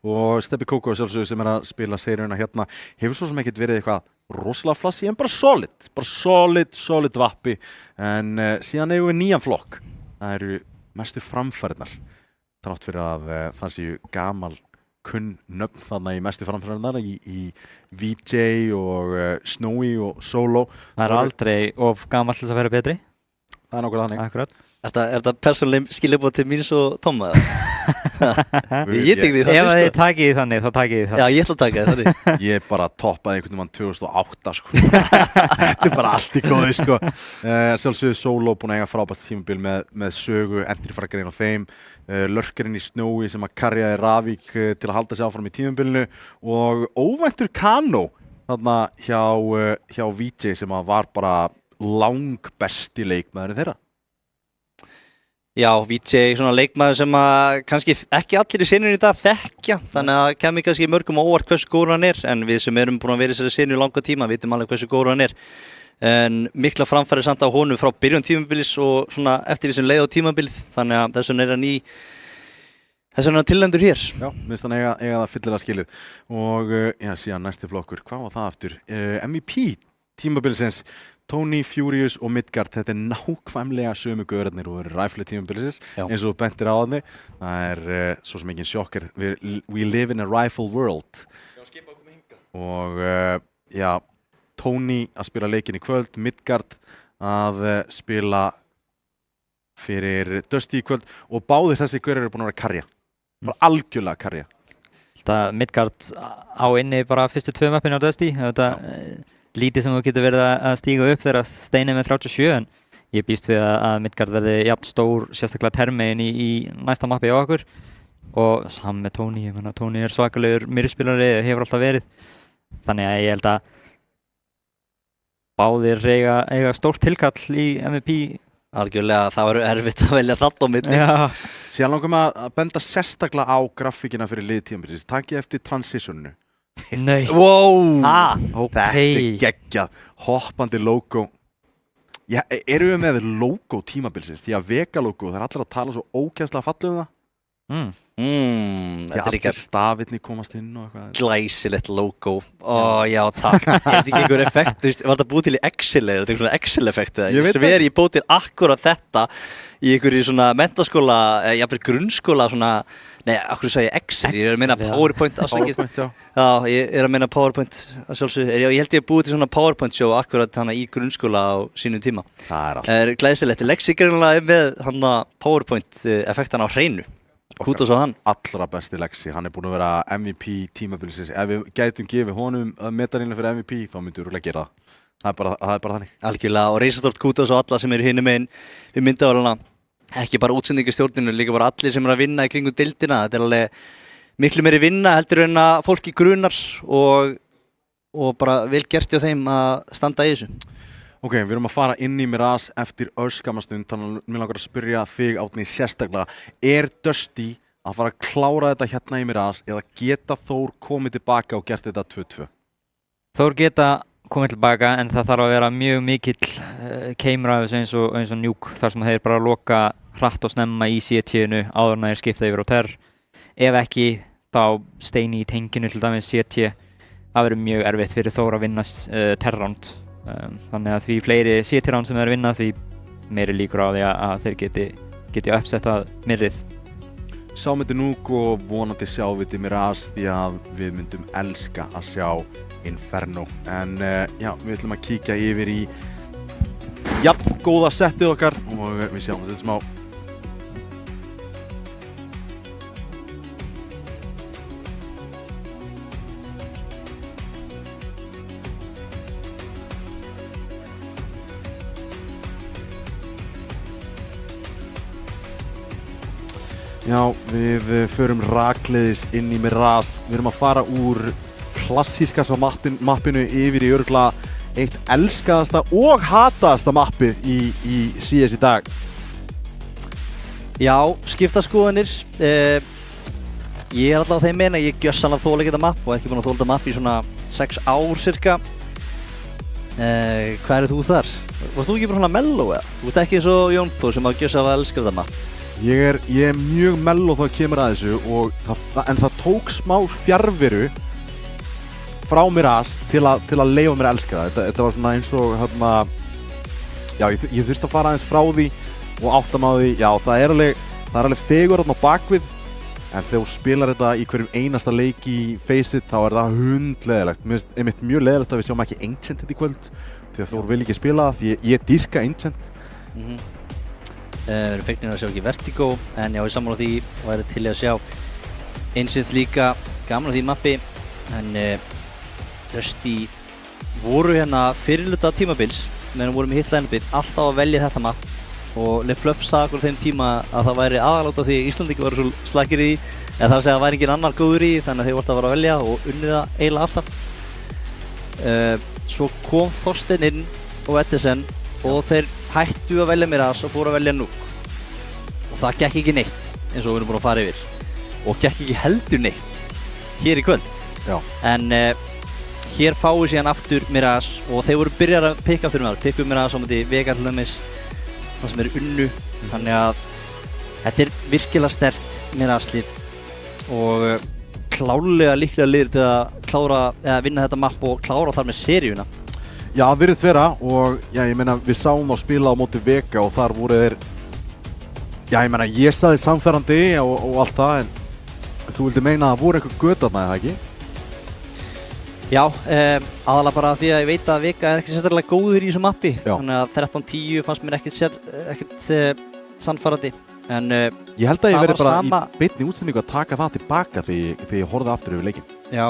Speaker 10: Og Stebbi Kókó sjálfsögur sem að spila seríuna hérna, hefur svo sem ekkert verið eitthvað rosalega flassi, en bara solid vappi. En síðan eigum við nýjan flokk, það eru mestu framfæriðnar. Þrátt fyrir að það séu gamal kunn nöfn þarna í mestu framfæriðnar í VJ og Snowy og Solo.
Speaker 7: Það aldrei of gamall til að vera betri.
Speaker 10: Það nákvæmlega þannig.
Speaker 7: Akkurat.
Speaker 4: Er þetta persónuleg skilaboð til mín svo Tomma? Ég tek því þannig.
Speaker 7: Ef þið takið því þannig, þá takið því þannig.
Speaker 4: Já, ég ætla að taka því þannig.
Speaker 10: Ég bara toppaði einhvern veginn 2008 sko. Þetta bara allt í góði sko. Sjálfsögðu Solo búin að eiga frábært tímabil með sögu, endur fara að greina á þeim. Lurkerinn í Snowy sem að karjaði Ravík til að halda sig áfram í tímabilinu og óvæntur Kano þarna hjá VJ sem að var bara langbesti leikmaðurinn þeirra.
Speaker 4: Já, VJ svona leikmaður sem að kannski ekki allir í senunni í dag þekkja, þannig að kemur kannski mörgum á óvart hversu góður hann er, en við sem erum búin að vera í þessari senu í langa tíma vitum alveg hversu góður hann er. En mikla framfæri samt á honum frá byrjun tímabilis og svona eftir því sem leið á tímabilið, þannig að þess vegna er hann tilnefndur hér.
Speaker 10: Já, minnst hann eiga það fyllilega skilið. Og síðan næsti flokkur, hvað var það aftur? MVP tímabilisins, Tony, Furious og Midgard, þetta er nákvæmlega sömu gaurarnir og eru ræfli tímabilisins, eins og bentir á þarna. Það er svo sem engin sjokkar, we live in a rifle world. Og Tony að spila leikinn í kvöld, Midgard að spila fyrir Dusty í kvöld og báðir þessi gaurar eru búin að vera að karja. Bara algjörlega að karja.
Speaker 7: Midgard á inni bara fyrstu 2 möppinu á Dusty. Þetta lítið sem þú getur verið að stíga upp þegar Steini með 37, en ég býst við að Midgard verði jafn stór, sérstaklega termegin í næsta mappi á okkur. Og saman með Tony, ég meina Tony er svakalegur myrspilari, hefur alltaf verið. Þannig að ég held að báðir eiga stórt tilkall í MVP.
Speaker 4: Algjörlega, það var erfitt að velja þarna á milli.
Speaker 10: Síðan langum að benda sérstaklega á grafíkina fyrir liðtímabilisins. Takið eftir transitioninu.
Speaker 7: Nei.
Speaker 10: Wow!
Speaker 7: Ok.
Speaker 10: Þetta er geggjað. Hoppandi logo. Já, eru við með logo tímabilsins? Því að Vega logo, það er allir að tala svo ógeðslega fallið um það.
Speaker 4: Þetta er líka
Speaker 10: stafirni komast inn og eitthvað.
Speaker 4: Glæsilegt logo. Já, takk. Er þetta ekki einhver effekt? Þú veist, var þetta búið til í Excel eða þetta er svona Excel-effekt eða? Ég sver ég búið til akkurat þetta í einhverju svona menntaskóla, jafnvel grunnskóla svona, nei, akkur sagði ég Excel, ég er að meina PowerPoint afsakið. Já, ég er að meina PowerPoint að sjálfsögðu. Ég held ég að búið til svona PowerPoint show akkurat hana í grunnskóla á sínum tíma. Það er glæsilegt. Lexi greinlega með hana PowerPoint effektan á hreinu. Kúta svo hann.
Speaker 10: Allra besti Lexi, hann er búin að vera MVP tímabilisins. Ef við gætum gefið honum metarínlega fyrir MVP, þá myndum við örugglega gera það. Það er bara þannig.
Speaker 4: Algjörlega, og reisastort kúta svo alla sem eru hinum megin við myndavæluna. Ekki bara útsendingastjórninu, líka bara allir sem eru að vinna í kringum deildina. Þetta er alveg miklu meiri vinna heldur en að fólki grunar og bara vel gert hjá þeim að standa í þessu.
Speaker 10: Ok, við erum að fara inn í Mirage eftir örskamastund, þannig að mér langar að spyrja þig, Árni, sérstaklega. Er Dusty að fara að klára þetta hérna í Mirage eða geta Þór komið tilbaka og gert þetta 2-2?
Speaker 7: Þór geta komið tilbaka, en það þarf að vera mjög mikill keimur af þessu eins og Nuke, þar sem þeir bara loka hratt og snemma í CT-inu áður en þeir skipta yfir á Terr. Ef ekki, þá Steini í tenginu til dæmis CT. Það verður mjög erfitt fyrir Þór að vinna Terr-round. Þannig að því fleiri CT-round sem þeir vinna, því meiri líkur á því að þeir geti uppsettað myrrið.
Speaker 10: Sjáum þetta Nuke og vonandi sjáum við þetta Mirage því að við myndum elska að sjá Inferno. En já, við ætlum að kíkja yfir í jafn góða settið okkar og við sjáum þetta smá. Já, við förum rakleiðis inn í Miraz. Við erum að fara úr klassískasta mappinu yfir í örugglega eitt elskaðasta og hataðasta mappið í CS í dag.
Speaker 4: Já, skipta skoðanir. Ég er alltaf á þeim meina, ég gjörsamlega þóla ekki þetta mapp og ekki búinn að þóla þetta mapp í svona 6 ár cirka. Hvað er þú þar? Varst þú ekki bara svona mellow eða? Þú ert ekki eins og Jón Þór sem að gjörsamlega elska þetta mapp.
Speaker 10: Ég er mjög mellow þegar kemur að þessu en það tók smá fjarveru frá Miraz til að leyfa mér að elska það. Þetta var svona eins og já, ég þurfti að fara aðeins frá því og átta mig á því, já, það er alveg fegur þarna á bakvið, en þegar þú spilar þetta í hverjum einasta leik í Faceit þá er það hundleðilegt. Mér finnst einmitt mjög leðilegt að við sjáum ekki Ancient þetta í kvöld því að þú vil ekki spila það, því ég dýrka Ancient.
Speaker 4: Við erum fegnir að sjá ekki Vertigo, en já, ég sammála því og væri til að sjá Ancient líka, gaman á því mappi, en Dusty voru hérna fyrirluta tímabils meðan við vorum í hitline-bit alltaf að velja þetta mapp og LeFluff sagði okkur á þeim tíma að það væri aðalátt af því að Íslendingi voru svo slakir í því en það var að segja að það væri engin annar góður í þannig að þeir voru alltaf að vera að velja og unnið það eiginlega alltaf. Svo kom Þorsteinn inn og Edison og þeir hættu að velja Miraz og fóru að velja Nuke og það gekk ekki neitt eins og við erum búin að fara yfir og gekk ekki heldur neitt hér í kvöld.
Speaker 10: Já.
Speaker 4: En hér fáum við síðan aftur Miraz og þeir voru byrjar að pikka aftur Miraz á móti Vega til dæmis það sem unnu, þannig að þetta er virkilega sterkt Miraz-lið og klárlega líklega liður til að klára eða vinna þetta mapp og klára þar með seríuna.
Speaker 10: Já, virðist vera og já, ég meina við sáum á spila á móti Vega og þar voru þeir já, ég meina ég sagði samferðandi og allt það en þú vildi meina að það voru einhver göt þarna, eða ekki?
Speaker 4: Já, aðalega bara því að ég veit að Vega er ekki sérstaklega góður í þessu mappi. Já. Þannig að 13-10 fannst mér ekkert sannfærandi. En
Speaker 10: ég held að ég verið bara í beinni útsendingu að taka það tilbaka þegar ég horfði aftur yfir leikinn.
Speaker 4: Já,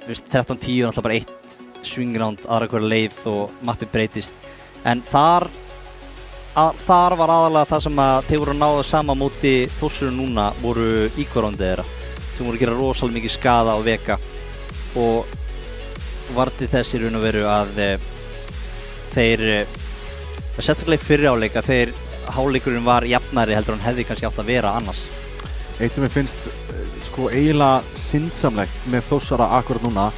Speaker 4: 13-10 er alltaf bara eitt swinground aðra hverja leið og mappi breytist. En þar var aðalega það sem að þeir voru að náða sama móti Þórsurum núna voru íkvarandi þeirra sem voru að gera rosalega mikið skaða á Vega og varði þess í raun og veru að þeir sérstaklega í fyrri áleik að þeir háleikurinn var jafnari heldur en hefði kannski átt að vera annars.
Speaker 10: Eitt sem ég finnst sko eiginlega syndsamlegt með Þórsara akkurat núna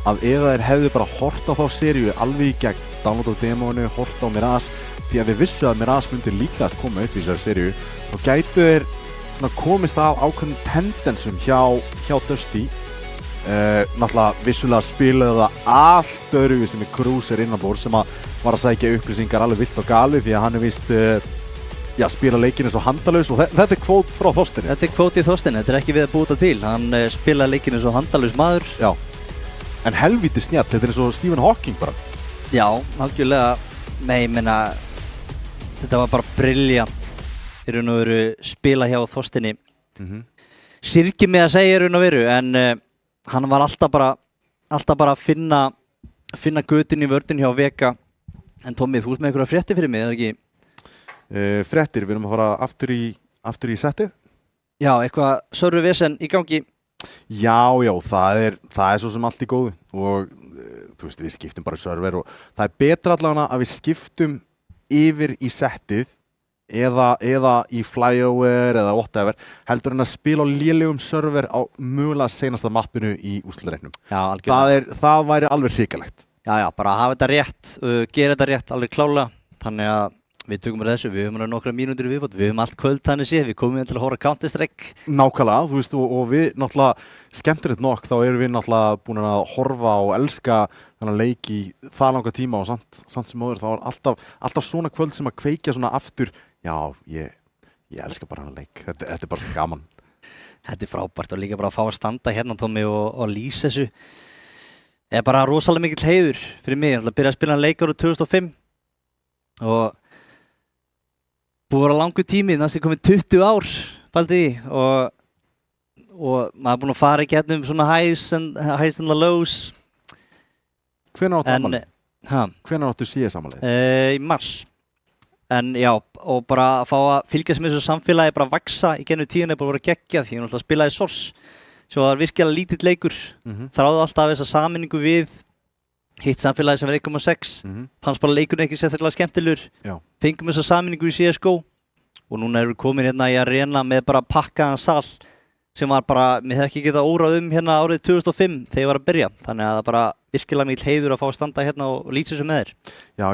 Speaker 10: að ef þeir hefðu bara hort á þá seríu alveg í gegn, download á demónu, hort á Miraz því að við vissu að Miraz myndi líklegast koma upp í þessari seríu og gætu þeir svona komist af ákveðnum tendensum hjá Dusty. Náttúrulega vissulega spilaði það allt öðruvísi með Cruiser innanbór sem að var að sækja upplýsingar alveg vilt og galið því að hann er víst spila leikinn eins og handalaus og þetta er kvót frá Þorsteini.
Speaker 4: Þetta er kvót í Þorsteini, þetta er ekki við að búta til, hann spilaði leikinn eins og handalaus maður.
Speaker 10: Já, en helvíti snjall, þetta er eins og Stephen Hawking bara.
Speaker 4: Já, algjörlega, nei, ég meina, þetta var bara brilljant í raun og veru spila hjá Þorsteini. Syrgir mig að segja í raun og veru, en hann var alltaf bara að finna götin í vörðin hjá Vega. En Tommi, þú ert með einhverja fréttir fyrir mig, eða ekki?
Speaker 10: Fréttir, við erum að fara aftur í settið.
Speaker 4: Já, eitthvað servervesen í gangi.
Speaker 10: Já, það er svo sem allt í góðu og þú veist, við skiptum bara server og það er betra allavega að við skiptum yfir í settið eða í flyover eða whatever heldur en að spila á lélegum server á mögulega seinasta mappinu í úrslitareiknum.
Speaker 4: Já, algjörlega.
Speaker 10: Það væri alveg hrikalegt.
Speaker 4: Já, bara hafa þetta rétt, gera þetta rétt alveg klálega, þannig að við tökum bara þessu, við höfum nokkra mínútur í viðbót, við höfum allt kvöld þannig séð, við komum til að horfa Counter-Strike.
Speaker 10: Nákvæmlega, þú veist, og við náttúrulega, skemmtilegt nokk, þá erum við náttúrulega búin að horfa og elska þennan leik í það langa tíma og samt sem áður, þá er alltaf svona kvöld sem að kveikja svona aftur, já, ég elska bara þennan leik, þetta er bara svo gaman.
Speaker 4: Þetta er frábært og líka bara að fá að standa hérna, Tommi, og lýsa þessu. Það er bara rosalega mikill heiður fyrir mig, ég byrjaði að spila leik árið 2005 og búið að vera langur tími, næstum komið 20 ár baldi í og maður er búinn að fara í gegnum svona highs and the lows.
Speaker 10: Hvenær áttu afmælið? Hvenær áttu CS afmælið?
Speaker 4: Í mars. En já, og bara að fá að fylgjast með þessu samfélagi, bara vaksa í gennum tíðina, bara vera geggjað, því ég náttúrulega spilaði Source, svo var virkilega lítill leikur, þráði alltaf þessa sameiningu við hitt samfélagi sem var 1.6, fannst bara leikurinn ekki sérstaklega skemmtilegur, fengum þessa sameiningu í CSGO og núna erum við komin hérna í arena með bara pakkaðan sal sem var bara, mér hefði ekki getað órað hérna árið 2005 þegar ég var að byrja, þannig að það bara virkilega mikill heiður að fá að standa hérna og lýsa þessu með þér.
Speaker 10: Já,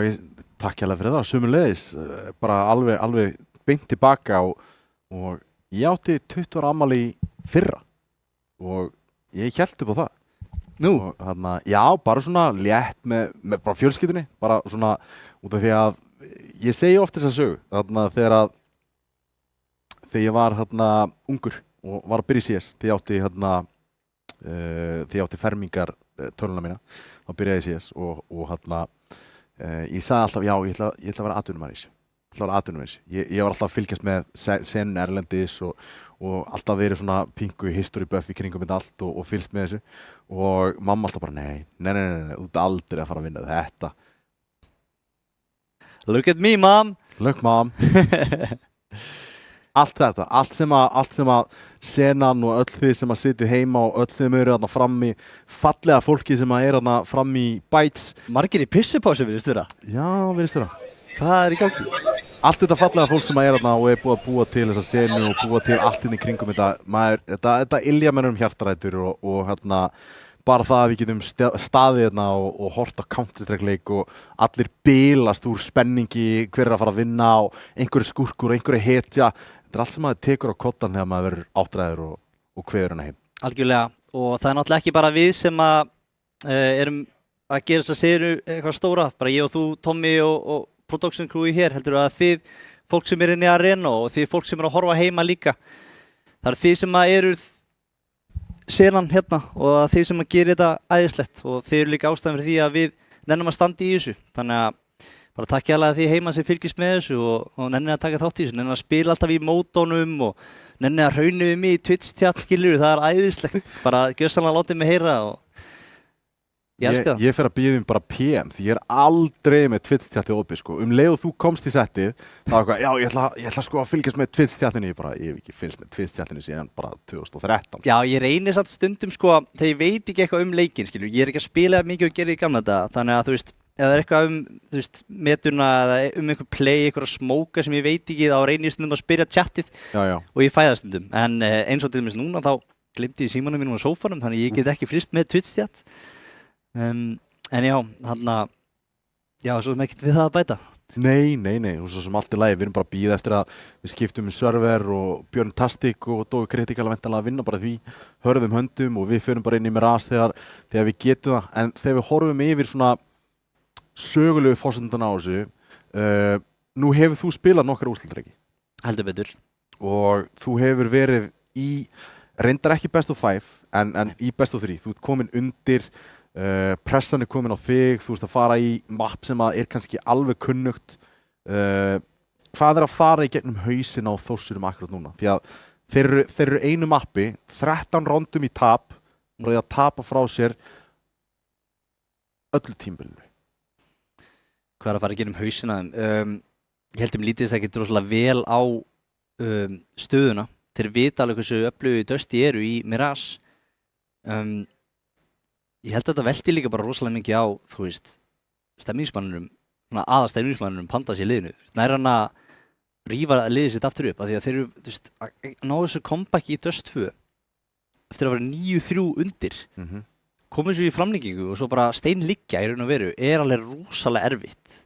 Speaker 10: takk hérlega fyrir það, sömuleiðis, bara alveg beint tilbaka og ég átti 20 ára afmæli í fyrra og ég hélt upp á það.
Speaker 4: Nú?
Speaker 10: Og þarna, já, bara svona létt með bara fjölskyldunni, bara svona út af því að ég segi oft þessa sögu, þarna þegar ég var hérna ungur og var að byrja í CS, þegar ég átti fermingar töluna mína, þá byrjaði ég í CS og hérna ég sagði alltaf, já, ég ætla að vera atvinnumaður í þessu. Ég var alltaf að fylgjast með senun erlendis og alltaf verið svona pingu history buff í kringum þetta allt og fylgst með þessu. Og mamma alltaf bara, nei, þú ert aldrei að fara að vinna þetta.
Speaker 4: Look at me, mom!
Speaker 10: Look, mom! Allt þetta, allt sem að senan og öll þið sem að sitja heima og öll sem eru þarna frammi, fallega fólki sem að er þarna frammi í Bytes.
Speaker 4: Margir í pissupásu virðist vera.
Speaker 10: Já, virðist vera.
Speaker 4: Hvað er í gangi?
Speaker 10: Allt þetta fallega fólk sem að er þarna og er búið að búa til þessa senu og búa til allt inn í kringum þetta ylja mennum hjartarætur og hérna bara það að við getum staðið hérna og hort á Counter-Strike-leik og allir bilast úr spenningi, hver er að fara að vinna og einhverju skúrkur og einhverju hetja. Þetta er allt sem maður tekur á koddan þegar maður verður áttræður og kveður hana heim.
Speaker 4: Algjörlega, og það er náttúrulega ekki bara við sem erum að gera þess að séru eitthvað stóra, bara ég og þú, Tommy og production crew hér, heldur að þið, fólk sem er inn í arena og þið fólk sem er að horfa heima líka, það eru þið sem eru senan hérna og þið sem gerir þetta æðislegt og þið eru líka ástæðan fyrir því að við nennum að standa í þessu, þannig að bara takk hérlega því heima sem fylgist með þessu og nenni að taka þátt í þessu, nenni að spila alltaf í mótónum og nenni að rauna við mig í Twitch-tjátt, skilur, það er æðislegt, bara gjörsamlega látið mig heyra og ég elska það.
Speaker 10: Ég fer að bíða bara PM, því ég er aldrei með Twitch-tjáttið opið, sko. Leið og þú komst í settið, það var eitthvað, já, ég ætla sko að fylgjast með Twitch-tjáttinu, ég hef ekki fylgst með Twitch-tjáttinu síðan bara 2013.
Speaker 4: Já, ég reynir satt stundum, sko, þegar ég veit ekki eitthvað leikinn, skilur, ég er ekki að spila mikið og gera í gamla daga, þannig að, þú veist, ef það er eitthvað þú veist, metuna eða einhver play, einhverja smóka sem ég veit ekki, þá reynir ég stundum að spyrja chatið og ég fæ það stundum. En eins og til dæmis núna, þá gleymdi ég símanum mínum á sófanum, þannig ég get ekki fylgst með Twitch-tjátt. En já, svo sem ekkert við það að bæta.
Speaker 10: Nei, og svo sem allt er lagi, við erum bara að bíða eftir að við skiptum server og Björn Tastik og Dói Kritikal að væntanlega að vinna bara því hörðum höndum og við förum bara inn í Miraz þegar við getum það. En þegar við horfum yfir svona sögulegu forsendana á þessu, nú hefur þú spilað nokkra úrslitaleiki.
Speaker 4: Heldur betur.
Speaker 10: Og þú hefur verið í, reyndar ekki best of 5, en í best of 3. Þú ert komin undir, pressan er komin á þig, þú ert að fara í map sem er kannski alveg kunnugt. Hvað er að fara í gegnum hausinn á Þórsurum akkurat núna? Því að þeir eru einu mappi, 13 rondum í tap, og að tapa frá sér öllu tímabilinu.
Speaker 4: Hvað er að fara í gegnum hausinn að þeim? Ég held lítið þess að ekki droslega vel á stöðuna. Þeir vita alveg hversu öflugu Dusty eru í Miraz. Ég held að þetta velti líka bara rosalega mikið á, þú veist, stemningsmannunum, aðastemningsmannunum Pandas í liðinu. Nær hann að rífa liðið sitt aftur upp, af því að þeir eru, þú veist, að ná þessu comeback í Dust 2 eftir að vera 9-3 undir, komið svo í framlengingu og svo bara steinliggja í raun og veru, er alveg rosalega erfitt.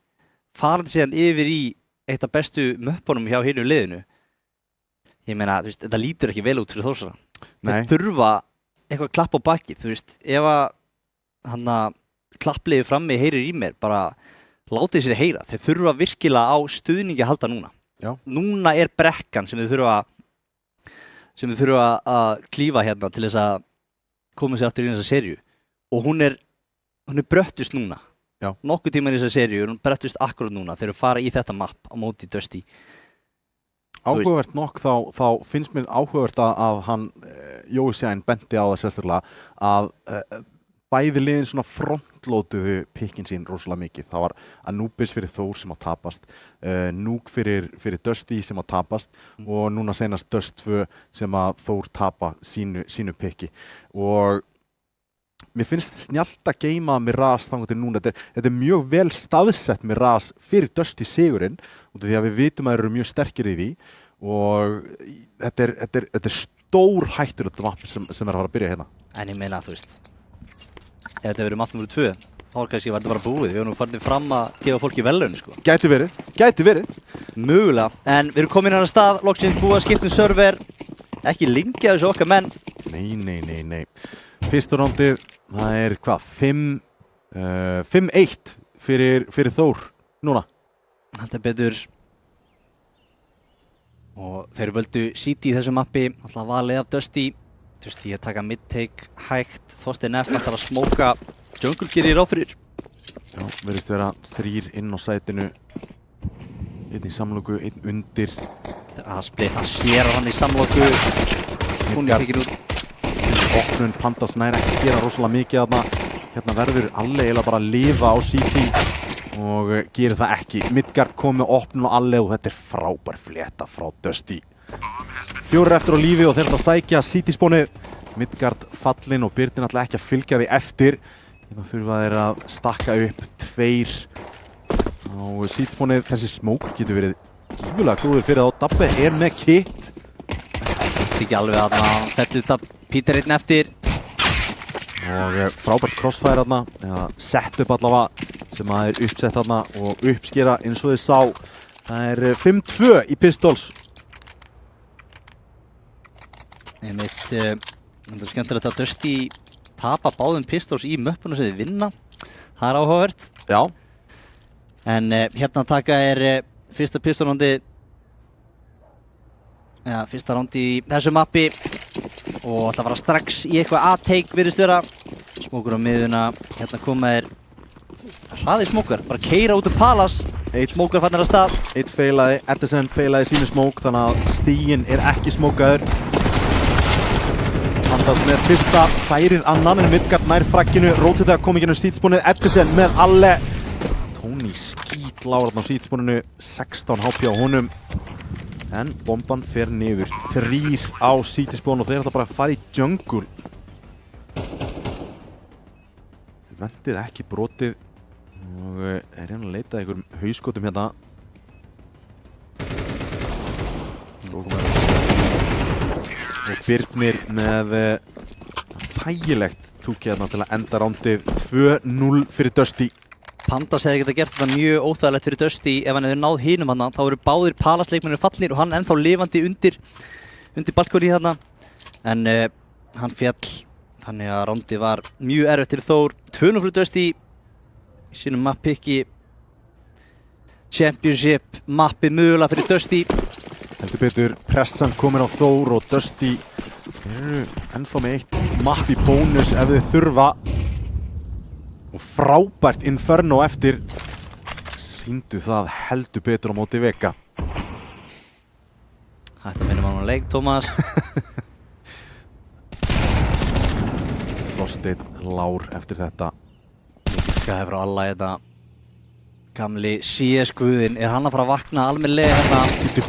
Speaker 4: Farandi síðan yfir í eitt af bestu möppunum hjá hinu liðinu. Ég meina, þú veist, þetta lítur ekki vel út fyrir Þórsara. Þeir þurfa eitthvað klapp á bakið, þú veist, ef að klappliðið frammi heyrir í mér, bara látið sér heyra. Þeir þurfa virkilega á stuðningi að halda núna.
Speaker 10: Já.
Speaker 4: Núna er brekkan sem þið þurfa að klífa hérna til þess að koma sér aftur í þessa serju. Og hún er bröttust núna.
Speaker 10: Já.
Speaker 4: Nokkuð tíma í þessa serju, hún bröttust akkurat núna þegar við fara í þetta map á móti Dusty.
Speaker 10: Áhugavert nokk þá finnst mér áhugavert að hann Jói Sæn benti á það sérstaklega að bæði liðin svona front frontloaduðu pikkin sín rosalega mikið. Það var Anubis fyrir Þór sem að tapast, Nuke fyrir Dusty sem að tapast og núna senast Dust 2 sem að Þór tapa sínu pikki. Og mér finnst snjallt að geima Mirage þangað til núna. Þetta er mjög vel staðsett Mirage fyrir Dusty sigurinn, út af því að við vitum að þeir eru mjög sterkir í því og þetta er stór hættur þetta mapp sem er að fara að byrja hérna.
Speaker 4: En ég meina, þú veist, ef þetta verið mapp nr. 2, þá kannski var þetta bara búið. Við erum nú farin fram að gefa fólki verðlaun, sko.
Speaker 10: Gæti verið.
Speaker 4: Mögulega, en við erum komin hérna á stað, loksins búið að skipta server, ekki lengja þessu okkar menn.
Speaker 10: Nei. Pistorondið, það er hvað, 5-1 fyrir Þór núna.
Speaker 4: Alltaf betur. Og þeir völdu City í þessu mappi, alltaf valið af Dusty. Dusty að taka mid-take hægt, Þorsteinn F ætlar að smóka jungle gerir ráð fyrir.
Speaker 10: Já, verðist vera 3 inn á sætinu. Einn í samloku, einn undir.
Speaker 4: Split, hann sér hann í samloku. Hún er tekinn út.
Speaker 10: Opnun Pandas nær ekki að gera rosalega mikið þarna. Hérna verður Alle eiginlega bara að lifa á City og gerir það ekki. Midgard kom með opnun og Alle og þetta er frábær flétta frá Dusty. 4 eftir á lífi og þeir ætla að sækja City-spónið. Midgard fallinn og Byrnir ætla ekki að fylgja því eftir. Hérna þurfa þeir að stakka upp 2 á City-spónið. Þessi smók getur verið gífulega góður fyrir þá. Dabbe er með kit.
Speaker 4: Ekki alveg að hann fellur þetta Peter einn eftir.
Speaker 10: Og frábært crossfire þarna, eða setup allavega sem að er uppsett þarna og uppskera eins og þið sá. Það er 5-2 í Pistols.
Speaker 4: Einmitt, þetta er skemmtilegt að Dusty tapa báðum Pistols í möppuna sem þið vinna. Það er áhugavert.
Speaker 10: Já.
Speaker 4: En hérna taka er fyrsta Pistolrondi. Já, fyrsta rondi í þessu mappi og ætla að fara strax í eitthvað A-take virðist vera. Smókur á miðuna, hérna koma er hraði smókar, bara keyra út Palace. Smókar fannir að stað.
Speaker 10: Eitt feilaði, Edison feilaði sínu smók þannig að stíginn er ekki smókaður. Pandas með fyrsta, færir annan en Midgard nær fragginu, rótið að koma í gennum City-spónið. Edison með Alle. Tony skítláður á City-spóninu, 16 HP á honum. En bomban fer niður, 3 á City-spón og þeir ætla bara að fara í jungle. Vendið ekki brotið og er hérna að leita einhverjum hauskotum hérna. Og Birnir með þægilegt túkið hérna til að enda rándið 2-0 fyrir Dusty.
Speaker 4: Pandas hefði getað gert þetta mjög óþægilegt fyrir Dusty ef hann hefði náð hinum hann. Þá eru báðir Palace leikmennir fallnir og hann ennþá lifandi undir balkoni hérna. En hann fjall, þannig að rándið var mjög erfitt til Þór. 2-0 fyrir Dusty í sínum mappikki. Championship mappi mögulega fyrir Dusty.
Speaker 10: Heldur betur, pressan komin á Þór og Dusty eru ennþá með 1 mapp í bónus ef þið þurfa. Og frábært Inferno eftir. Sýndu það heldur betur á móti Vega.
Speaker 4: Þetta minnum hann á leik, Tómas.
Speaker 10: Þorsteinn Lár eftir þetta.
Speaker 4: Mikið skæði frá alla þetta. Gamli CS-guðinn, er hann að fara að vakna almennilega hérna?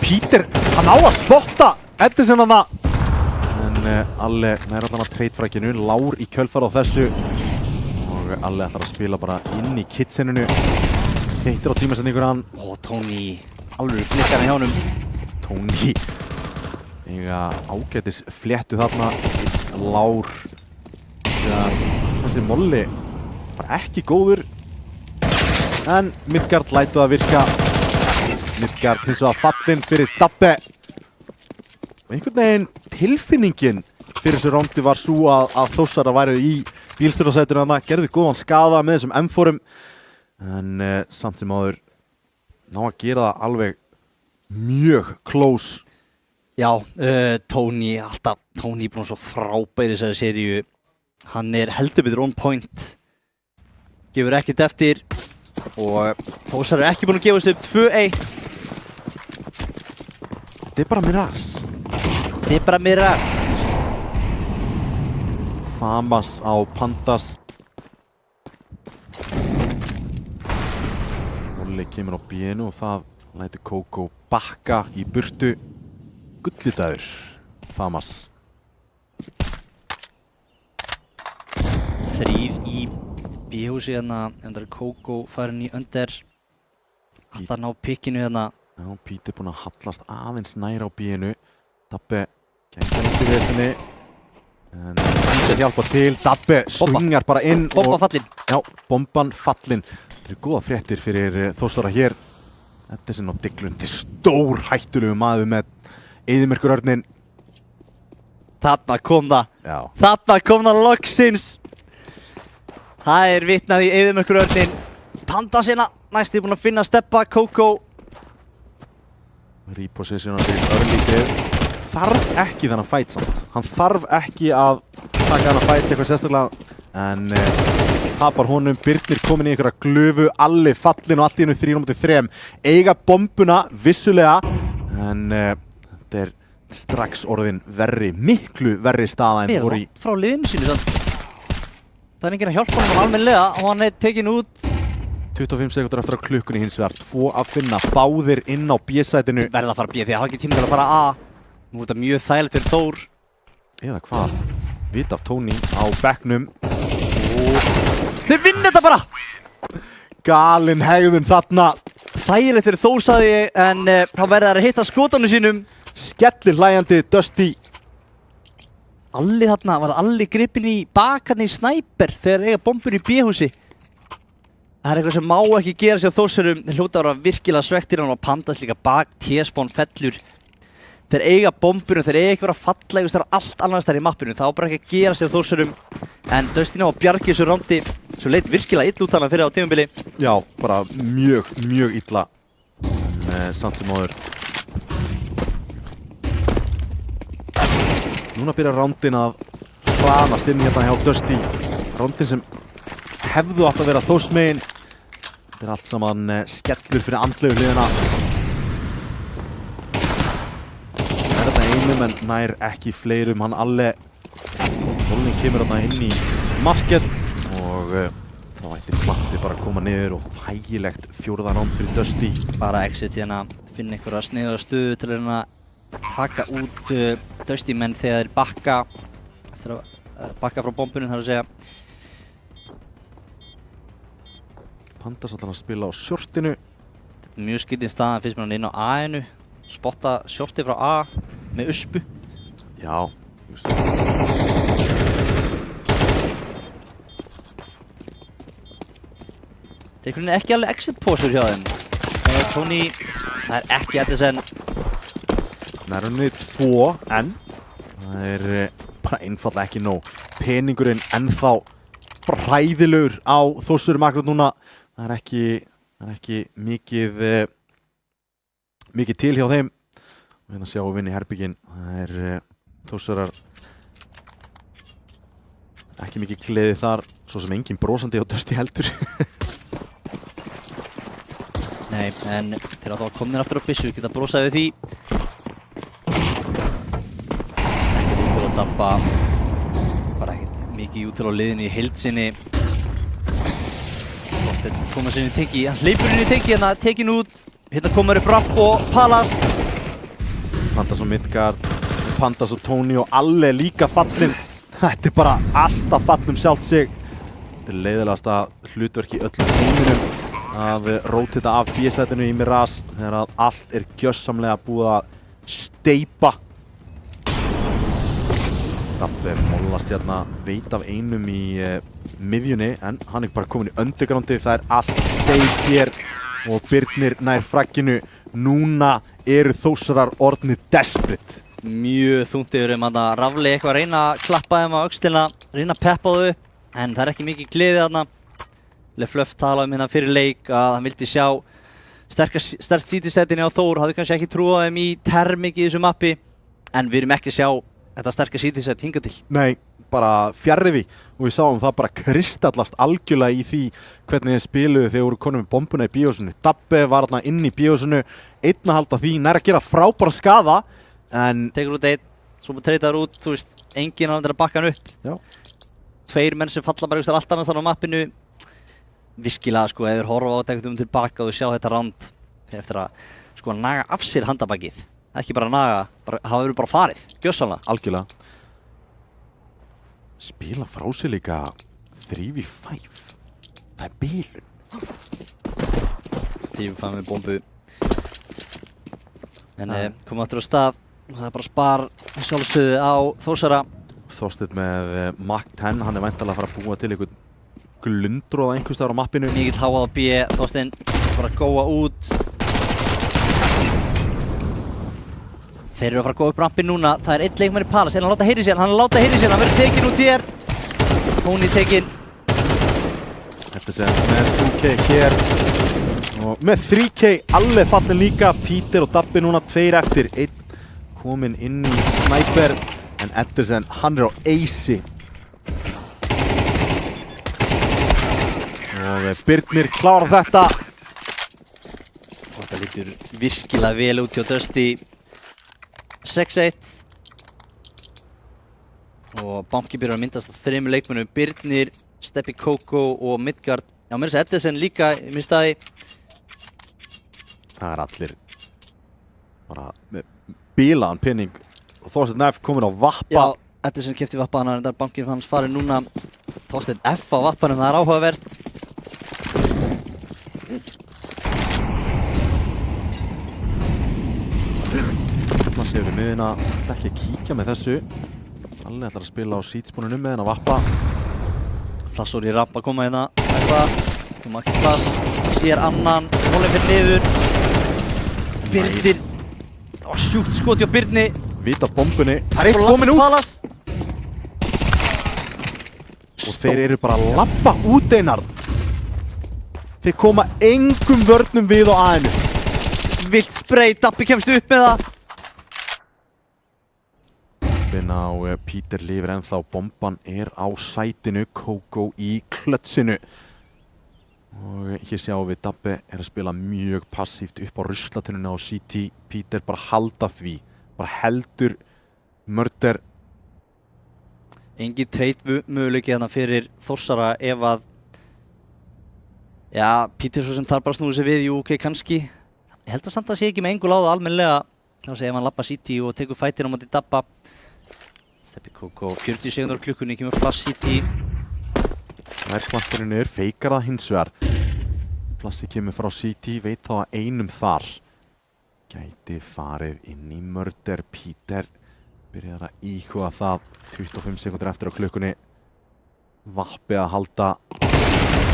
Speaker 10: Peter, hann á að spotta Edison hann það. En Alle nær allan að trade-frækinu, Lár í kjölfar á þessu. Alle ætlar að spila bara inn í kitseninu. Hittir á tímasendingur hann.
Speaker 4: Tony, alveg blikkarinn hjá honum.
Speaker 10: Tony eiga ágætis fléttu þarna. Lár. Þessi molli var ekki góður. En Midgard lætu það virka. Midgard hins vegar fallinn fyrir Dabbe. Og einhvern veginn tilfinningin fyrir þessu rándi var svo að Þórsara væru í bílstjórasætinu þarna, gerði góðan skaða með þessum M4-um en samt sem áður ná að gera það alveg mjög close.
Speaker 4: Já, Tony búinn svo frábær í þessari seríu. Hann er heldur betur on point, gefur ekkert eftir og Þórsara er ekki búinn að gefast upp 2-1.
Speaker 10: Þetta er bara
Speaker 4: Mirage.
Speaker 10: Famas á Pandas. Alli kemur á B-inu og það lætur Kókó bakka í burtu. Gullitaður Famas.
Speaker 4: 3 í B-húsi hérna, endar Kókó farin í under. Alltaf ná pikkinu hérna.
Speaker 10: Já, Píti búinn að hallast aðeins nær á B-inu. Dabbe gengur út í vesinni. En það hjálpa til. Dabbe swingar bara inn.
Speaker 4: Bomba fallin.
Speaker 10: Já, bomban fallin. Það eru góða fréttir fyrir Þórsara hér. Edison á Diglundi, stór hættulegu maður með eyðimerkurörnin.
Speaker 4: Þarna kom það.
Speaker 10: Já.
Speaker 4: Þarna kom það loksins. Það er vitnað í eyðimerkurörnin. Panda sinna, næst búinn að finna steppa, Kókó.
Speaker 10: Repositionar sig örlítið. Þarf ekki þennan fight samt. Hann þarf ekki að taka þennan fight eitthvað sérstaklega. En tapar honum, Birnir komin í einhverja glöfu, Alli fallin og allt í einu 3-3. Eiga bombuna, vissulega. En þetta er strax orðin verri, miklu verri staða en voru í.
Speaker 4: Frá liðinu sínu sann. Það er enginn að hjálpa honum almennilega og hann er tekin út.
Speaker 10: 25 sekúndur eftir á klukkunni hins vegar. 2 að finna, báðir inn á B-sætinu.
Speaker 4: Verða að fara B því að það er ekki tíma til að fara A. Nú er þetta mjög þægilegt fyrir Þór.
Speaker 10: Eða hvað? Vit af Tony á bekknum.
Speaker 4: Þeir vinna þetta bara!
Speaker 10: Galin hegðun þarna.
Speaker 4: Þægilegt fyrir Þór sagði ég, en þá verða þær að hitta skotanum sínum.
Speaker 10: Skellir hlæjandi Dusty.
Speaker 4: Alli þarna, var Alli gripinn í bakarni í snæper þegar eiga bombur í B-húsi. Það er eitthvað sem má ekki gera sér Þórsurum. Þeir hljóta að vera virkilega svektir hann og Pandas líka bak, T-spawn fellur. Þeir eiga bombunum, þeir eiga ekki vera fallega, það er allt annars þar í mappinu. Það á bara ekki að gera sér Þórsurum. En Dusty ná að bjargi þessu rándi, svo leit virkilega illa út hana fyrir á tímabili.
Speaker 10: Já, bara mjög illa. En samt sem áður. Núna byrjar rándin að hranast inn hérna hjá Dusty. Rándin sem hefðu átt að vera Þórsmegin. Þetta er allt saman skellur fyrir andlegu hliðina. Það er þetta einum en nær ekki fleirum. Hann Alli Volning kemur hérna inn í market og þá ætti Platti bara að koma niður og þægilegt 4. ránd fyrir Dusty.
Speaker 4: Bara exit hérna, finna einhverja sniðuga stöðu til að taka út Dusty menn þegar þeir bakka eftir að bakka frá bombunum þar að segja.
Speaker 10: Pandas ætlar að spila á shortinu.
Speaker 4: Þetta er mjög skýtin staðan fyrst með hann inn á A-inu. Spotta shorti frá A með uspu.
Speaker 10: Já, just.
Speaker 4: Það er einhvern veginn ekki alveg exit-pósur hjá þeim. Tony, það er ekki Edison.
Speaker 10: Það er henni 2 en það er bara einfallega ekki nóg. Peningurinn ennþá hræðilegur á Þórsurum akkurat núna. Það er ekki mikið til hjá þeim. Og hérna sjá við vinna í herbygginn. Það er Þórsurar ekki mikið gleði þar, svo sem engin brosandi á Dusty heldur.
Speaker 4: Nei, en þegar þá komnir aftur á byssu, geta brosað við því. Ekkert út til að dabba, bara ekkert mikið út til á liðinu í heild sinni. Þorsteinn komur sinni í teki, hann hleypur inn í teki hérna, tekin út. Hérna komur upp Rapp og Palas.
Speaker 10: Pandas og Midgard, Pandas og Tony og Alli líka fallin. Þetta er bara alltaf fallum sjálft sig. Þetta er leiðilegasta hlutverk í öllum heiminum að rótita af B-sætinu í Mirage þegar að allt er gjörsamlega búið að steypa. Dabbe mollast hérna, veit af einum í miðjunni en hann er bara komin í undergroundi. Það er allt steyp hér og Birnir nær fragginu. Núna eru Þórsarar orðnir desperate.
Speaker 4: Mjög þungt yfir að Rafli eitthvað að reyna að klappa þeim á öxlina, reyna að peppa þau, en það er ekki mikið gleði þarna. Lefluff talaði hérna fyrir leik að hann vildi sjá sterkt CT-setinni á Þór, hafði kannski ekki trúað þeim í termik í þessu mappi, en við erum ekki að sjá þetta sterka CT-set hingað til.
Speaker 10: Nei, bara fjarri því og við sáum það bara kristallast algjörlega í því hvernig þeir spiluðu þegar voru konum með bombuna í bíósinu. Dabbe var þarna inn í bíósinu, einn að halda því, nær að gera frábæra skaða. En
Speaker 4: tekur út einn, svo treytar út, þú veist, enginn á að bakka hann upp.
Speaker 10: Já.
Speaker 4: 2 menn sem falla bara allt annars þannig á mappinu. virkilega sko, ef þeir horfa á þetta tilbaka og sjá þetta rand þeir eftir að sko naga af sér handabakið, ekki bara naga, hafa verið bara farið, gjörsamlega.
Speaker 10: Algjörlega. Spila frá sér líka 3v5. Það er bilun.
Speaker 4: 3v5 með bombu. En komum aftur á stað, það er bara spar sjálfsögðu á Þórsara.
Speaker 10: Þorsteinn með Mach 10, hann er væntanlega að fara að búa til einhvern glundróða einhvers staðar á mappinu.
Speaker 4: Mikill háað á B, Þorsteinn bara að góa út. Þeir eru að fara að góa upp rampin núna, það er einn leikmann í Palace, hann láta heyri sér, hann verður tekinn út hér. Tony tekinn.
Speaker 10: Þetta sem með 2K hér og með 3K alveg fallin líka. Peter og Dabbi núna 2 eftir, 1 kominn inn í Sniper en Ederson hann er á Ace og Birnir klára þetta.
Speaker 4: Og þetta lítur virkilega vel út hjá Dusty. 6-1 og Bamki byrjar að myndast á 3 leikmönnum, Birnir, Steppi Kókó og Midgard. Já, mér er Ederson líka í minn staði.
Speaker 10: Það er allir bara með bílaðan penning og Þorsteinn F komin á vappa.
Speaker 4: Já, Ederson keypti vappaðan, en það er Bamkin hans farið núna. Þorsteinn F á vappanum, það er áhugavert.
Speaker 10: Það séu við miðina, ætla ekki að kíkja með þessu. Alli ætlar að spila á seatspónunum með henn að vappa.
Speaker 4: Flassor í ramp að koma hérna, eitthvað. Koma ekki flass, sér annan, holinn fyrir niður. Birnir, sjúkt skot hjá Birni.
Speaker 10: Vita bombunni, það er eitt komin út. Og þeir eru bara að labba út einar. Þeir koma engum vörnum við á A-inu.
Speaker 4: Vilt spray, Dabbi kemst upp með það.
Speaker 10: Á Peter lifir ennþá, bomban er á sætinu, Kókó í klötsinu. Og hér sjáum við Dabbi er að spila mjög passíft upp á ruslatununa á CT. Peter bara halda því, bara heldur Murder.
Speaker 4: Engin trade möguleiki hérna fyrir Þórsara ef að Peter svo sem þarf bara að snúi sig við, jú ok kannski. Ég held að samt að sé ekki með engul á það almennilega. Þannig að segja ef hann labba CT og tekur fætin á móti Dabba. Steppi Kókó, 40 sekundar á klukkunni, kemur flass CT.
Speaker 10: Nærkvanturinn er, feikar það hins vegar. Flassi kemur frá CT, veit þá að einum þar. Gæti farið inn í Murder. Peter byrjar að íhuga það. 25 sekundur eftir á klukkunni. Vappi að halda.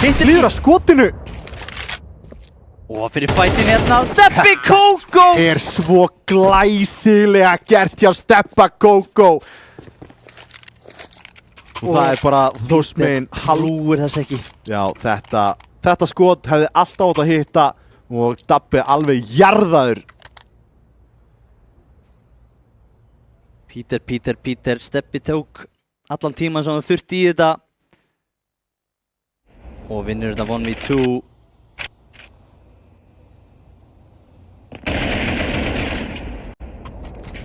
Speaker 10: Hittir líður að skotinu!
Speaker 4: Og fyrir fætin hérna, Steppi Kókó!
Speaker 10: Er svo glæsilega gert hjá Steppa Kókó. Og það er bara Þórsmegin
Speaker 4: halúir þess ekki.
Speaker 10: Já, þetta skot hefði alltaf átt að hitta og Dabbi alveg jarðaður.
Speaker 4: Peter, Steppi tók allan tíman sem hann þurfti í þetta. Og vinnur þetta 1v2.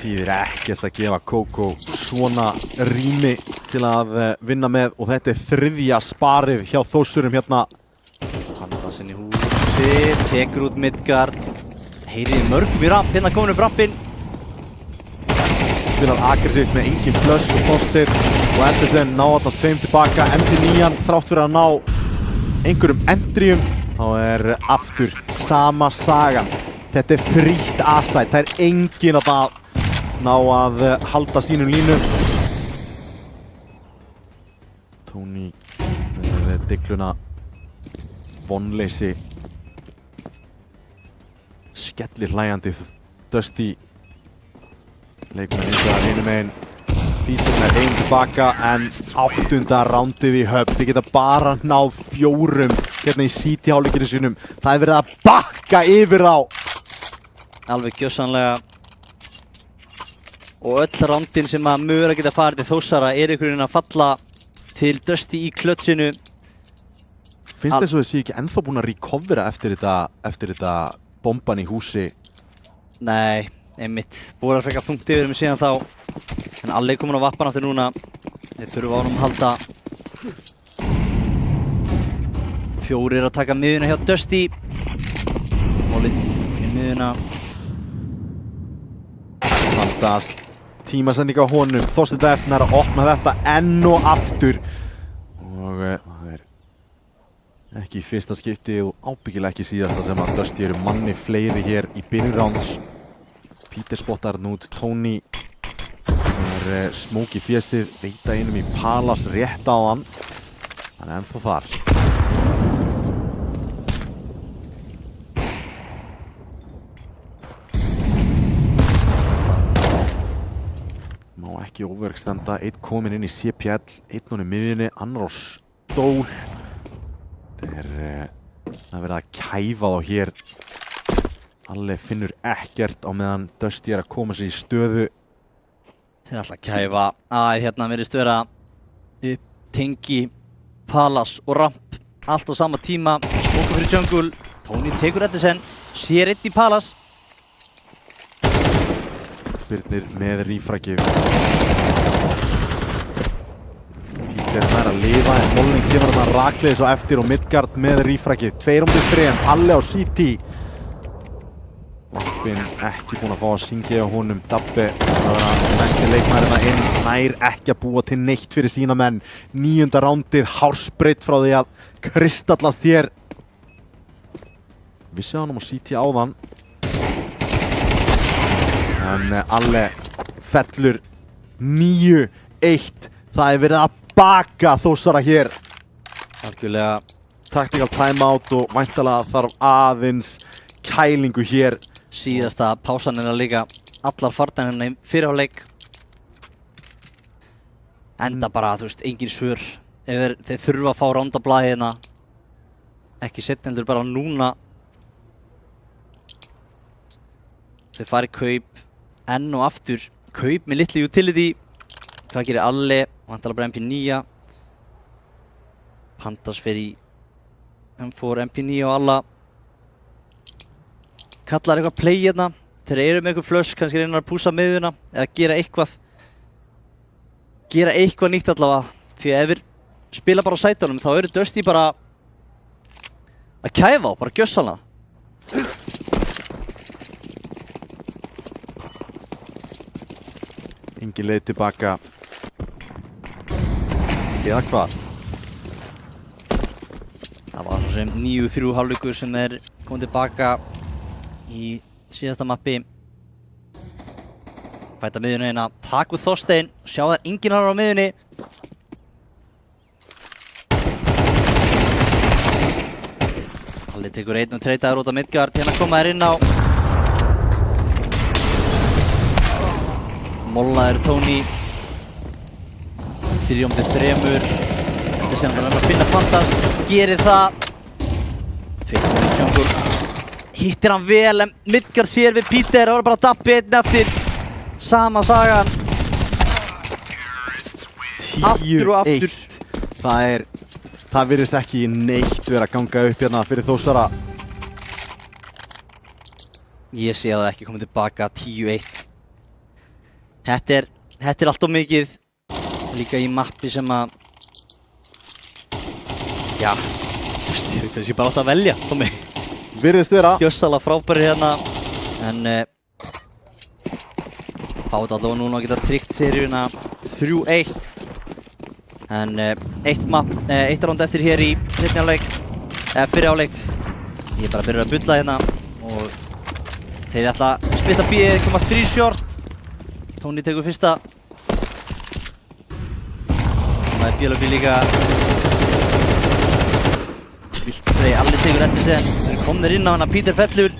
Speaker 10: Þýðir ekkert að gefa Kókó svona rými til að vinna með og þetta er 3. sparið hjá Þórsurum hérna.
Speaker 4: Hann það sinni húsi, tekur út Midgard, heyriði mörgum í ramp, hérna komin upp rampinn.
Speaker 10: Spilar aggressíft með engin flush og postir og Ederson ná þarna 2 tilbaka. MD9 þrátt fyrir að ná einhverjum endrium, þá er aftur sama sagan. Þetta er frítt A-side, það er engin að það ná að halda sínum línum. Tony með digluna, vonleysi, skellir hlæjandi. Dusty leikmenn eins og það hinum megin. Peter með 1 tilbaka en 8. rándið í höfn. Þið geta bara náð 4 hérna í CT-hálfleikinu sínum. Það er verið að bakka yfir þá.
Speaker 4: Alveg gjörsamlega. Og öll rándin sem að mögulega geta farið til Þórsara er einhvern veginn að falla til Dusty í klötsinu.
Speaker 10: Finnst þess að þið séu ekki ennþá búin að recovera eftir þetta bomban í húsi?
Speaker 4: Nei, einmitt. Búið að frekar þungt yfir mig síðan þá. En Alli er komin á vappan aftur núna. Þeir þurfa á honum að halda. 4 að taka miðuna hjá Dusty. Mólið í miðuna.
Speaker 10: Vandal, tímasending á honum. Þorsteinn F nær að opna þetta enn og aftur. Og það er ekki í fyrsta skipti og ábyggilega ekki síðasta sem að Dusty eru manni fleiri hér í byrjun rounds. Peter spottar nút Tony. Það er smók í fjesið, veita einum í Palas rétt á hann. Hann er ennþá þar. Má ekki overextenda, einn kominn inn í CPL, einn hún í miðjunni, annar á stól. Það er verið að kæfa þá hér. Alli finnur ekkert á meðan Dusty er að koma sér í stöðu.
Speaker 4: Þeir er alltaf að kæfa. Hérna virðist vera upp tengi, Palas og Ramp. Allt á sama tíma. Smóka fyrir jungle. Tony tekur Edison. Sér einn í Palas.
Speaker 10: Birnir með rífrækið. Peter nær að lifa en Molling kemur þarna rakleiðis á eftir og Midgard með rífrækið. 2-3, Alli á CT. Lampin ekki búinn að fá að syngja á honum. Dabbi að vera næsti leikmærina inn. Nær ekki að búa til neitt fyrir sína menn. 9. rándið, hársbreytt frá því að kristallast hér. Vissi hann á CT áðan. En Alli fellur 9-1. Það er verið að baka Þórsara hér.
Speaker 4: Algjörlega.
Speaker 10: Tactical timeout og væntanlega þarf aðeins kælingu hér.
Speaker 4: Síðasta pásan er að líka allar fardanirna í fyrirháleik. Enda bara, þú veist, engin svör. Þeir þurfa að fá rándablaði hérna. Ekki setna heldur bara núna. Þeir fari kaup enn og aftur. Kaup með litlu utility. Hvað gerir Alli? Væntanlega bara MP9. Pandas fer í M4, MP9 og alla. Kallar eitthvað play hérna. Þeir eru með eitthvað flush, kannski reynar að púsa miðuna eða gera eitthvað. Gera eitthvað nýtt allavega. Því ef við spila bara á sætunum þá eru Dusty bara að kæfa á, bara gjössalna.
Speaker 10: Engin leið tilbaka. Eða hvað?
Speaker 4: Það var svo sem 9-3 hálfleikur sem er komið tilbaka í síðasta mappi. Fæta miðjunni hérna, takk við Þorsteinn, sjá það enginn annar á miðjunni. Alli tekur einn og treytaður út af Midgard, hérna koma þær inn á. Mollaður Tony. 3-3. Þetta sé hann að finna Pandas, gerir það. 2 Tony jungle. Hittir hann vel en Midgard sér við Peter, það var bara Dabbi einn eftir. Sama sagan. Aftur og aftur.
Speaker 10: Það virðist ekki neitt vera að ganga upp hérna fyrir Þórsara.
Speaker 4: Ég sé að það ekki komið tilbaka 10-1. Þetta er allt of mikið. Líka í mappi sem að já, þú veist, ég kannski bara átt að velja Tommy.
Speaker 10: Virðist vera.
Speaker 4: Gjössalega frábæri hérna. En fáið allavega núna að geta tryggt seríuna 3-1. En eitt ránd eftir hér í fyrri hálfleik. Ég er bara að byrja að bulla hérna og þeir ætla að splitta B-ið, koma 3 short. Tony tekur fyrsta. Það er Björlöfi líka. Vilt spray, Alli tekur Edison. Þeir komnir inn á hana, Peter fellur.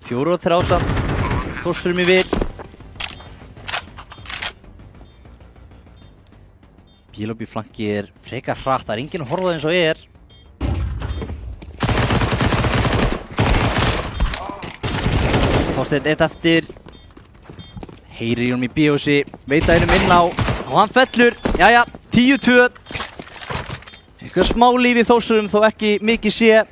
Speaker 4: 4-3. Þórsfyrir mig vil. Björlöfi flanki er frekar hratt, það er enginn að horfa eins og ég er. Þorsteinn eitt eftir. Heyrir í honum í bíósi, veit að einum inn á og hann fellur. Jæja, 10-2. Eitthvað smá líf í Þórsurum þó ekki mikið sé.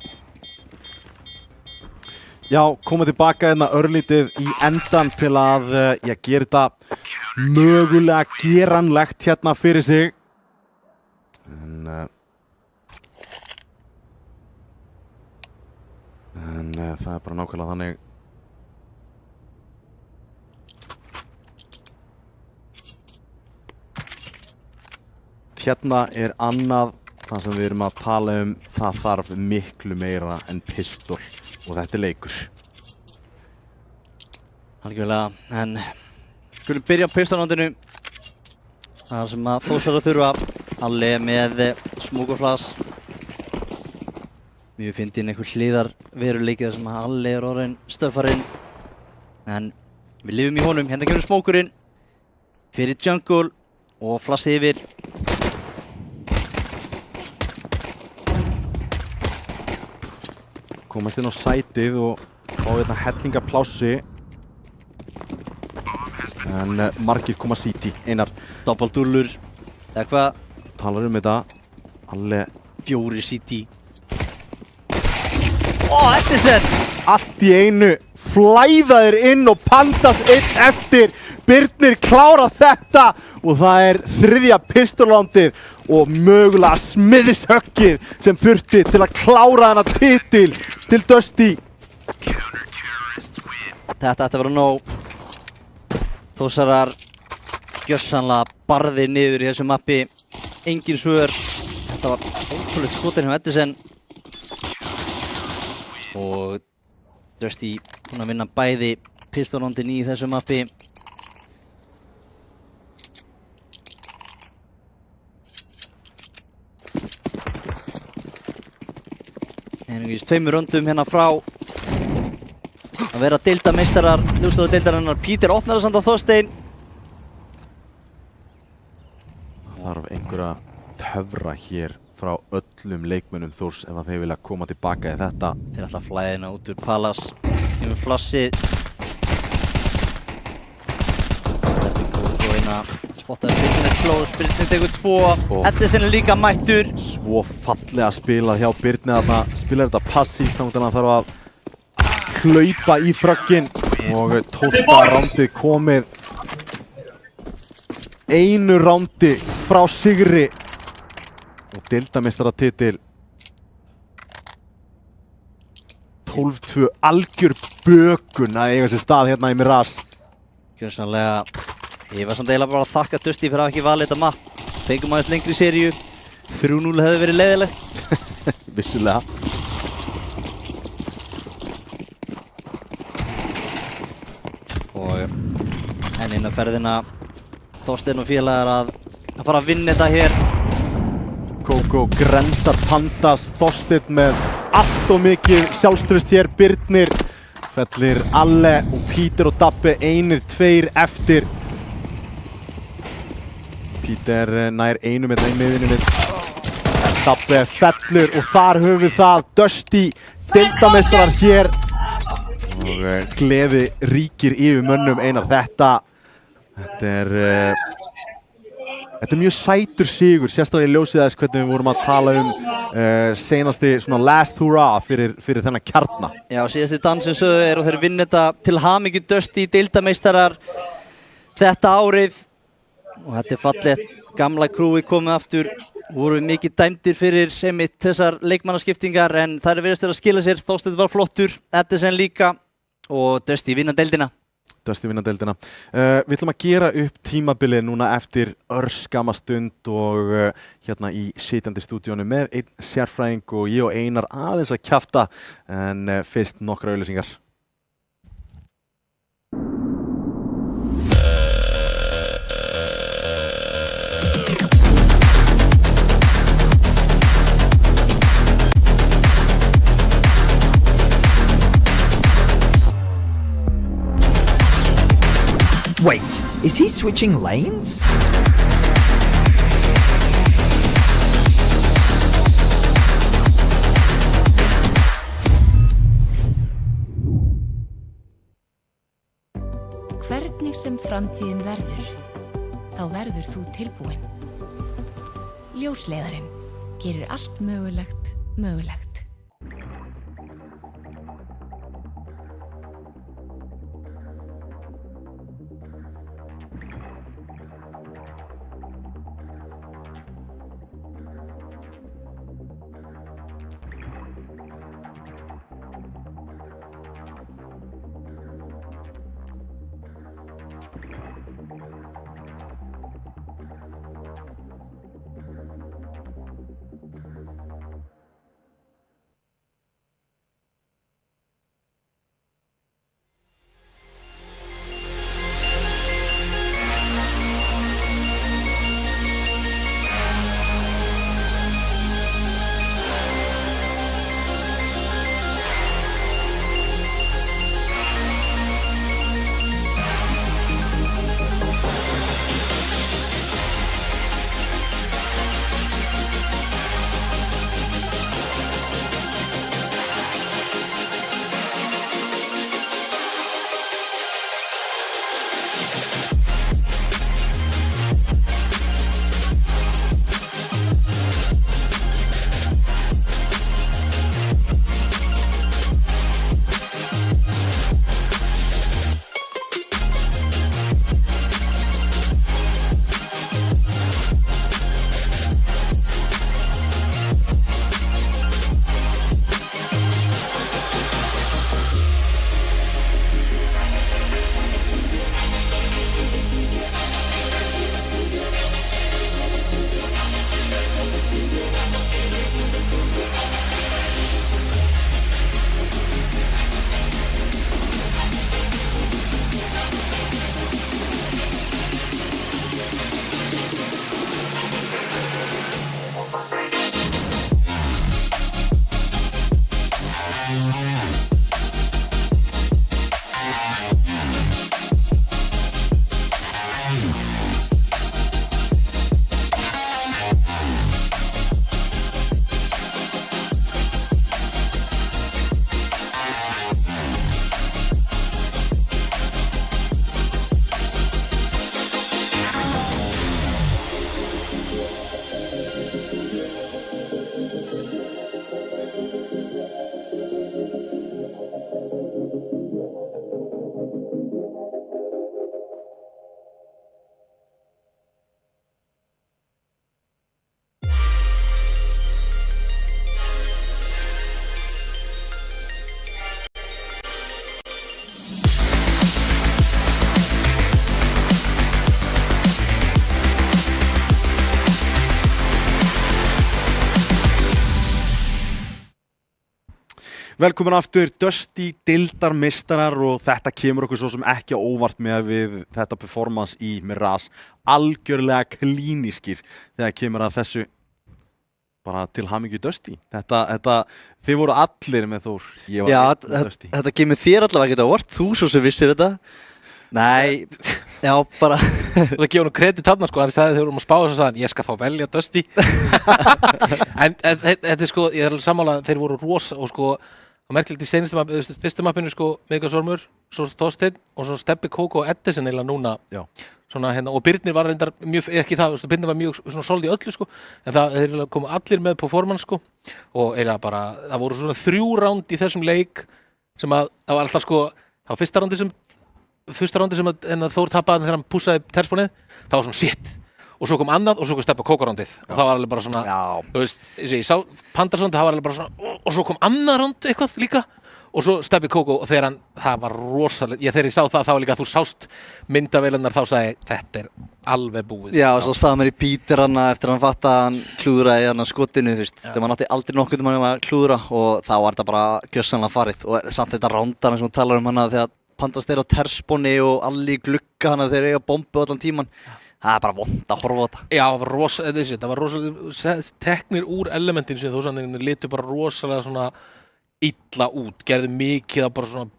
Speaker 10: Já, komið tilbaka hérna örlítið í endan til að ég gera þetta mögulega geranlegt hérna fyrir sig. En En það er bara nákvæmlega þannig. Hérna er annað það sem við erum að tala það þarf miklu meira en pistol og þetta er leikur.
Speaker 4: Algjörlega, en skulum byrja á pistolrondinu. Það sem að Þórsar þurfa Alli með smúkuflas. Mjög fyndinn einhver hliðar veruleiki þar sem að Alli orðinn stöffarinn. En við lifum í honum, hérna kemur smókurinn fyrir jungle og flassi yfir.
Speaker 10: Komast inn á sætið og fá hérna hellingaplássi. En margir koma City, Einar.
Speaker 4: Doppeltúllur, eða hvað?
Speaker 10: Talar þetta. Alli
Speaker 4: 4 City. Edison!
Speaker 10: Allt í einu flæðaðir inn og Pandas einn eftir. Birnir klára þetta og það er 3. pistolroundið og mögulega smiðishöggið sem þurfti til að klára þennan titil til Dusty.
Speaker 4: Þetta ætti að vera nóg. Þórsarar gjörsamlega barði niður í þessu mappi. Engin svör. Þetta var ótrúlegt skotin hjá Edison. Og Dusty búinn að vinna bæði pistolroundin í þessu mappi. Einungis 2 röndum hérna frá að vera deildameistarar, ljósstráðadeildarinnar. Pítur opnar það samt á Þorstein.
Speaker 10: Það þarf einhverja töfra hér frá öllum leikmönnum Þórs ef að þeir vilja koma tilbaka í þetta.
Speaker 4: Þeir ætla að flæða hérna út úr Palace. Kemur flassi. Spottaði Birnir close, Birnir tekur 2. Edison er líka mættur.
Speaker 10: Svo fallega spilað hjá Birni þarna. Spilar þetta passíft þannig að hann þarf að hlaupa í frögginn. Og 12. rándið komið. 1 rándi frá sigri. Og deildameistaratitil. 12-2 algjör bökun að eiga sér stað hérna í Mirage.
Speaker 4: Gjörsamlega. Ég var samt eiginlega bara að þakka Dusty fyrir að hafa ekki valið þetta mapp. Fengum aðeins lengri seríu. 3-0 hefði verið leiðilegt.
Speaker 10: Vissulega.
Speaker 4: Og enn inn á ferðina Þorsteinn og félagar að fara að vinna þetta hér.
Speaker 10: Kókó grensar Pandas. Þorsteinn með allt og mikið sjálfstraust hér. Birnir fellir Alle og Pítur og Dabbi 1-2 eftir. Pítur nær 1 með miðinu. Dabbi fellur og þar höfum við það. Dusty, deildameistarar hér. Og gleði ríkir yfir mönnum. Einar, þetta er mjög sætur sigur, sérstaklega í ljósið þess hvernig við vorum að tala seinasti svona last hurrah fyrir þennan kjarna.
Speaker 4: Já, síðasti dansin sögðu og þeir vinna þetta til hamingju Dusty, deildameistarar þetta árið. Og þetta er fallegt, gamla krúi komið aftur, voru mikið dæmdir fyrir einmitt þessar leikmannaskiptingar en það er verið að skila sér. Þorsteinn var flottur, Edison líka og Dusty vinna deildina. Við ætlum að gera upp tímabilið núna eftir örskama stund og hérna í sitjandi stúdíónu með einn sérfræðing og ég og Einar aðeins að kjafta en fyrst nokkra auglýsingar.
Speaker 5: Wait, is he switching lanes?
Speaker 6: Hvernig sem framtíðin verður, þá verður þú tilbúinn. Ljósleiðarinn gerir allt mögulegt mögulegt.
Speaker 10: Velkomin aftur, Dusty deildarmeistarar og þetta kemur okkur svo sem ekki á óvart með við þetta performance í Mirage. Algjörlega klínískir þegar kemur að þessu bara til hamingju Dusty. Þið voru allir með Þór.
Speaker 4: Já, þetta kemur þér allavega ekki á óvart, þú svo sem vissir þetta. Nei, já, bara...
Speaker 11: Það gefur nú kredit þarna, sko, hann sagði þegar við vorum að spá þess að sagði, ég skal fá velja Dusty. En þetta er sko, ég er alveg sammála, þeir voru rosa og sko, og merkilegt í seinasta fyrsta mappinu sko, Megasormur, svo Þorsteinn og svo Stebbi, Kókó og Edison eiginlega núna. Já. Svona hérna, og Birnir var reyndar mjög, ekki það, Birnir var mjög svona solid í öllu sko, en þeir komu allir með performance sko, og eiginlega bara, það voru svona 3 ránd í þessum leik sem að, það var alltaf sko, það var fyrsta rándi sem að Þór tapaði þegar hann pússaði terspónið, það var svona shit. Og svo kom annað og svo kom Stebbi Kókó-rándið og það var alveg bara svona, þú veist, ég sá Pandarsrándið, það var alveg bara svona, og svo kom annað ránd eitthvað líka og svo Stebbi Kókó og þegar hann, það var rosalega, þegar ég sá það, þá var líka að þú sást myndavélarnar, þá sagði ég, þetta er alveg búið.
Speaker 4: Já, og svo staði mér í Pítur hann eftir að hann fatt að hann klúðraði hann skotinu, þú veist, þegar hann átti aldrei nokkuð um að klúðra og þá var þetta bara gjörsamlega farið og samt þetta rándan sem hún talar um hana þegar Pandast er á terspóni og allir glugga hana þegar eiga bombu allan tíman. Það er bara vond að horfa á þetta.
Speaker 11: Já, það var rosalega teknir úr elementin sem Þórsarnir litu bara rosalega svona illa út, gerðu mikið að bara svona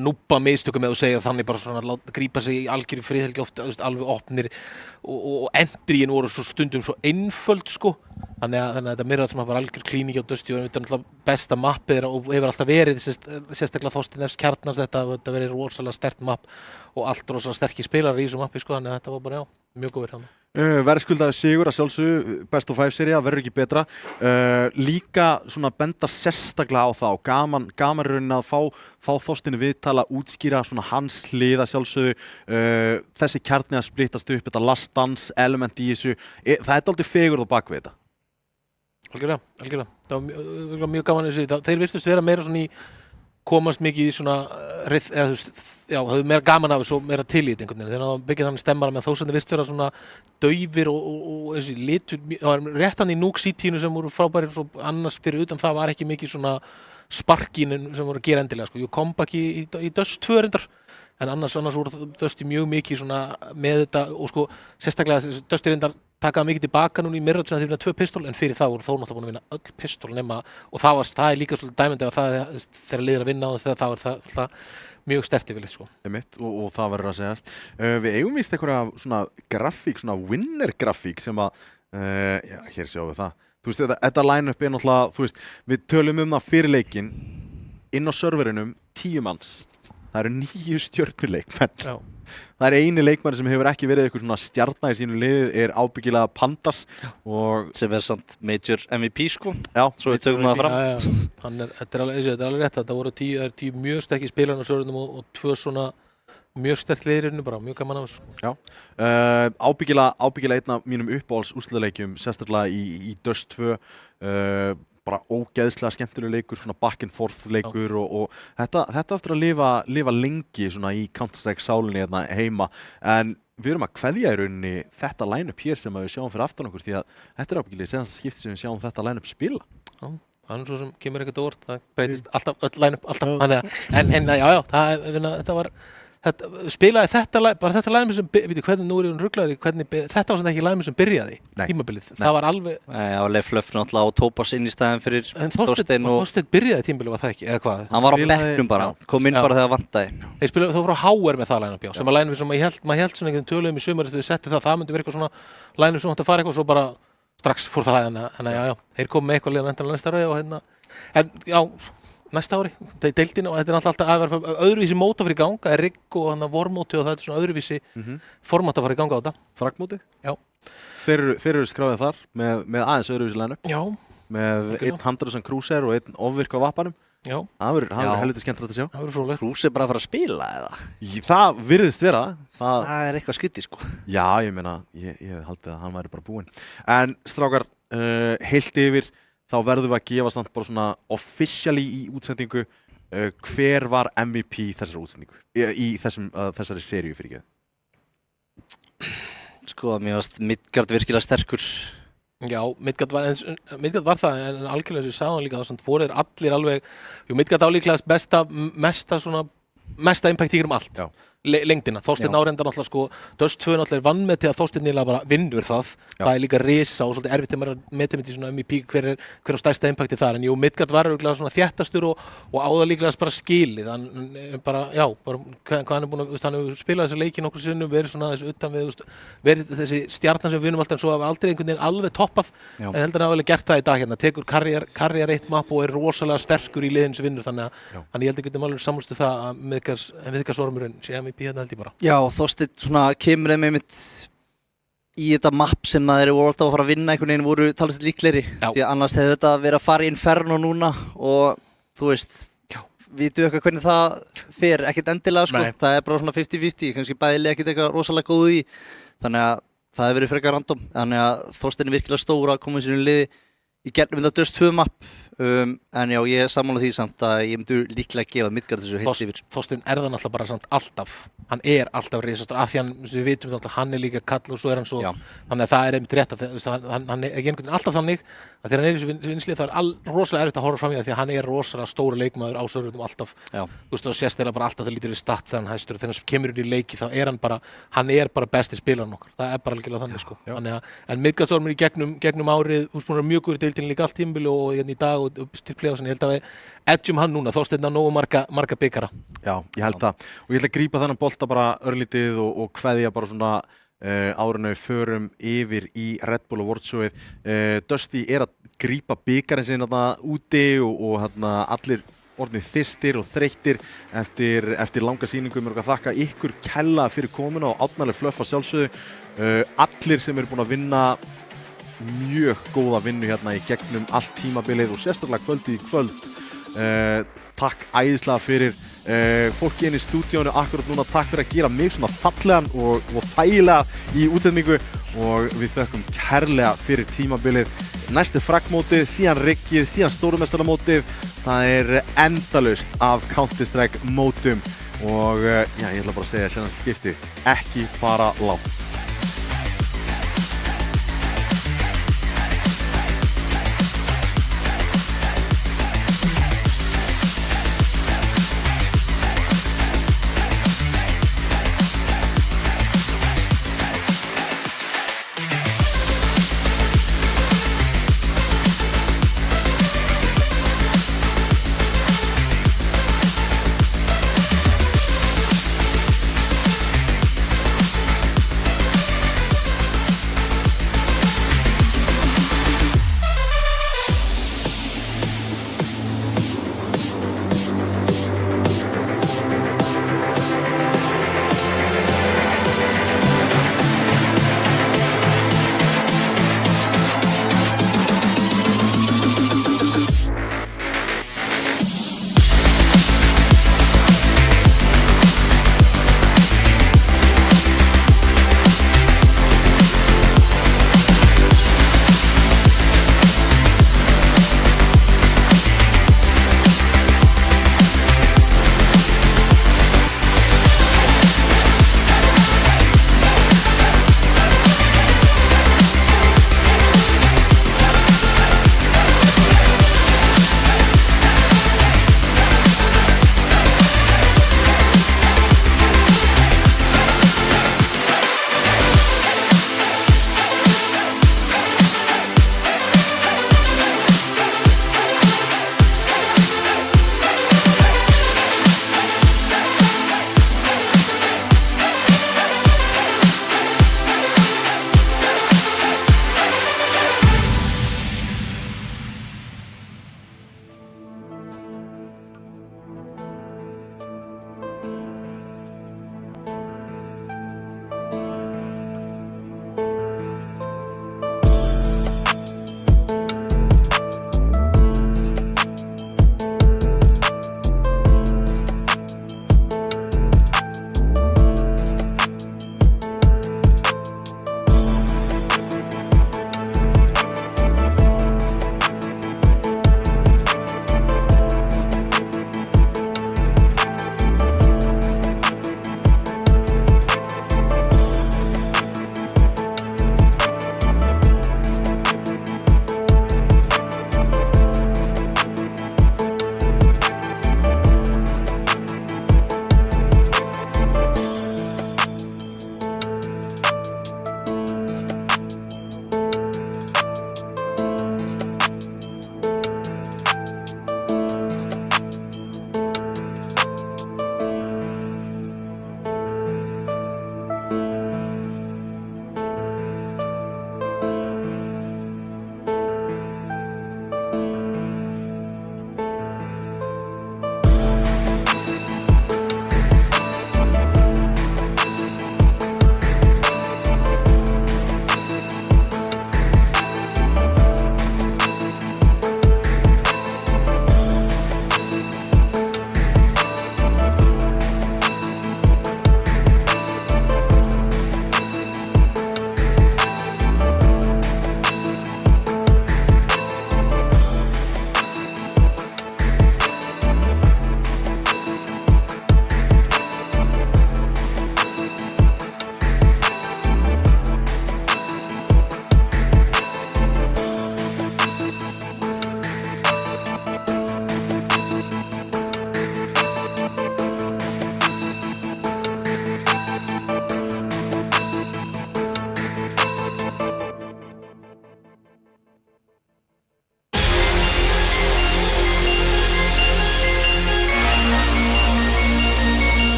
Speaker 11: núbba mistökum með að segja þannig bara svona grípa sig í algjörðu friðhelgi ofta, alveg opnir og endríin voru svo stundum svo einföld sko. Þannig að þetta Mirage sem var algjör klíník á Dusty og þetta er náttúrulega besta mappið og hefur alltaf verið sérstaklega Þorsteinn F. Kjartans þetta verið rosalega sterkt mapp og allt rosalega sterkir spilarar í þessu mappi sko, þannig að þetta var bara, já, mjög góður hann.
Speaker 10: Verðskuldaði sigur að sjálfsögðu, best of 5 sería, verður ekki betra. Líka svona benda sérstaklega á það og gaman raunin að fá Þorsteini viðtala, útskýra svona hans hlið að sjálfsögðu, þessi kjarni að splittast upp, þetta last dance element í þessu, það er aldrei fegurð á bakvið þetta.
Speaker 11: Algjörlega. Það var mjög gaman þessu, þeir virtust vera meira svona í komast mikið í svona eða þú veist, já, höfðu meira gaman af þessu og meira til í þetta einhvern veginn. Þegar það byggja þannig stemmara með þó sem þið virst vera svona daufir og þessi litur, það var rétt hann í Nuke City-inu sem voru frábærir svo annars fyrir utan það var ekki mikið svona sparkínin sem voru að gera endilega sko. Jú comeback í Dust 2 reyndar en annars voru Dusty mjög mikið svona með þetta og sko sérstaklega Dusty reyndar takaði mikið tilbaka núna í Mirror sem þeir vinna 2 pistól en fyrir það voru þó náttúrulega búin að vinna öll pistól nema og það er líka svolítið dæmandi ef það þegar liðir að vinna og það er það mjög sterkt yfirleitt sko.
Speaker 10: Og það verður að segjast. Við eigum víst einhverja svona grafík, svona winner grafík sem að, já, hér sjáum við það. Þú veist, þetta line-up er náttúrulega, þú veist, við tölum það fyrir leikinn, inn á serverinum 10 manns. Það eru 9 stjörnuleikmenn. Já. Það er eini leikmann sem hefur ekki verið eitthvað svona stjarna í sínu liði er ábyggilega Pandas og
Speaker 4: sem er samt major MVP sko.
Speaker 10: Já,
Speaker 4: svo við tökum það fram.
Speaker 11: Já. Þetta er alveg rétt. Þetta voru 10 mjög sterkir spilarinn á serverinum og 2 svona mjög sterk liðirinn bara mjög gaman af þessu sko.
Speaker 10: Já. Ábyggilega einn af mínum uppáhalds úrslitaleikjum sérstaklega í Dust 2 bara ógeðslega skemmtilegur leikur, svona back and forth leikur og þetta eftir að lifa lengi svona í Counter-Strike sálinni hérna heima en við erum að kveðja í rauninni þetta line-up hér sem við sjáum fyrir aftan okkur því að þetta er ábyggilega síðansta skipti sem við sjáum þetta line-up spila.
Speaker 11: Já, það er svo sem kemur ekkert óvart, það breytist alltaf öll line-up alltaf, en já, þetta var spilaði þetta lægum sem, hvernig nú er ég rugglaður þetta var ekki lægum sem byrjaði tímabilið, það var alveg
Speaker 4: það var Leif Löf náttúrulega og Tópas inn í staðinn fyrir Þorsteinn og
Speaker 11: Þorsteinn byrjaði tímabilið var það ekki, eða hvað?
Speaker 4: Hann var á bekknum bara, kom inn bara þegar vantaði
Speaker 11: Þeir spilaði þó frá HR með það lægum sem var lægum sem maður held svona einhvern tölum í sumar þegar þið settu það myndi vera eitthvað svona lægum sem átti að fara eitthvað svo bara strax fór það þannig að já, þeir kom með eitthvað liðan næsta ári og en já næsta ári, deildina og þetta er alltaf að vera öðruvísi mót að fara í ganga, það er rigg og þannig vormóti og það er svona öðruvísi format að fara í ganga á þetta.
Speaker 10: Fragmóti?
Speaker 11: Já.
Speaker 10: Þeir eru skráðið þar með aðeins öðruvísi line-up?
Speaker 11: Já.
Speaker 10: Með einn Hunter Cruiser og einn ofvirk á vappanum?
Speaker 11: Já.
Speaker 10: Það verður helviti skemmtilegt að sjá.
Speaker 11: Það verður fróðlegt.
Speaker 4: Cruiser bara að fara að spila eða?
Speaker 10: Það virðist vera.
Speaker 4: Það er eitthvað skytti sko.
Speaker 10: Já, ég meina, ég haldið að hann væri bara búinn. En strákar, heilt yfir þá verðum við að gefa samt bara svona officially í útsendingu hver var MVP þessari útsendingu í þessari seríu fyrir ekki?
Speaker 4: Sko, mér varst Midgard virkilega sterkur.
Speaker 11: Já, Midgard var það en algjörlega sem ég sagði hann líka þá voru þeir allir alveg Midgard álíklega mesta impact í allt. Já. Lengdina, Þorsteinn árendar náttúrulega sko Dust 2 náttúrulega vann með til að Þorsteinn nýlega bara vinnur það er líka risa og svolítið erfitt að meta með því svona MVP hver á stærsta impacti þar en jú, Midgard var auðvitað svona þéttastur og á það líklega bara skilið hvað hann er búin að hann hefur spilað þessi leiki nokkur sinnum verið svona þessi utan við verið þessi stjarnan sem við vinnum alltaf en svo var aldrei einhvern veginn alveg toppað en heldur hann hafa gert það í dag hérna tekur karriér eitt mapp og er rosalega sterkur í liðin sem vinnur þannig ég held að getum alveg samlustu það að Midgardsormurinn sé MVP hérna held ég bara.
Speaker 4: Já, Þorsteinn svona kemur þeim einmitt í þetta mapp sem það eru voru alltaf að fara að vinna einhvern veginn voru talast líklegri því að annars hefði þetta verið að fara í Inferno núna og þú veist vitum við hvernig það fer ekkert endilega sko, það er bara svona 50-50 kannski bæðilega ekkert eitthvað rosalega góð í þannig að það hefur verið frekar random þannig að Þorsteinn er virkilega stóra að koma í sínu liði í gegnum þetta Dust 2 mapp en já, ég er sammála því samt að ég myndi líklega gefa Midgard þessu heilt yfir.
Speaker 11: Þorsteinn er það náttúrulega bara samt alltaf, hann er alltaf risastór af því við vitum náttúrulega hann er líka kall og svo er hann svo, þannig að það er einmitt rétt að hann er einhvern veginn alltaf þannig að þegar hann er í þessu vinslið það er rosalega erfitt að horfa fram í það því að hann er rosalega stóra leikmaður á serverunum alltaf, þú veist það sést þeirra bara alltaf það lítur við stats hann hæstur og þegar hann kemur inn í leiki þá er hann bara besti spilarinn okkar, það er bara algjörlega þannig sko, en Midgardsormur í gegnum árið, þú veist búin að vera mjög góður í deildinni líka allt tímabili og hérna í dag og til play-offs, ég held að við edgjum hann núna, Þorsteinn á nógu marga bikara.
Speaker 10: Já, ég held það og ég ætla að grípa þennan bolta bara örlítið og kveðja bara svona árinu við förum yfir í Red Bull og World Showið. Dusty er að grípa bikarinn sinn úti og allir orðnir þyrstir og þreyttir eftir langa sýningu. Mér er að þakka ykkur kella fyrir komuna og átnarleg flöff á sjálfsögðu. Allir sem eru búin að vinna mjög góða vinnu hérna í gegnum allt tímabilið og sérstaklega kvöldið í kvöld. Takk æðislega fyrir fólki inn í stúdíónu akkurat núna, takk fyrir að gera mig svona fallegan og þægilega í útsendingu og við þökkum kærlega fyrir tímabilið. næstu fragmótið, síðan riggið, síðan stórumestaramótið. Það endalaust af Counter-Strike mótum og já, ég ætla bara að segja að skipti ekki fara lágt.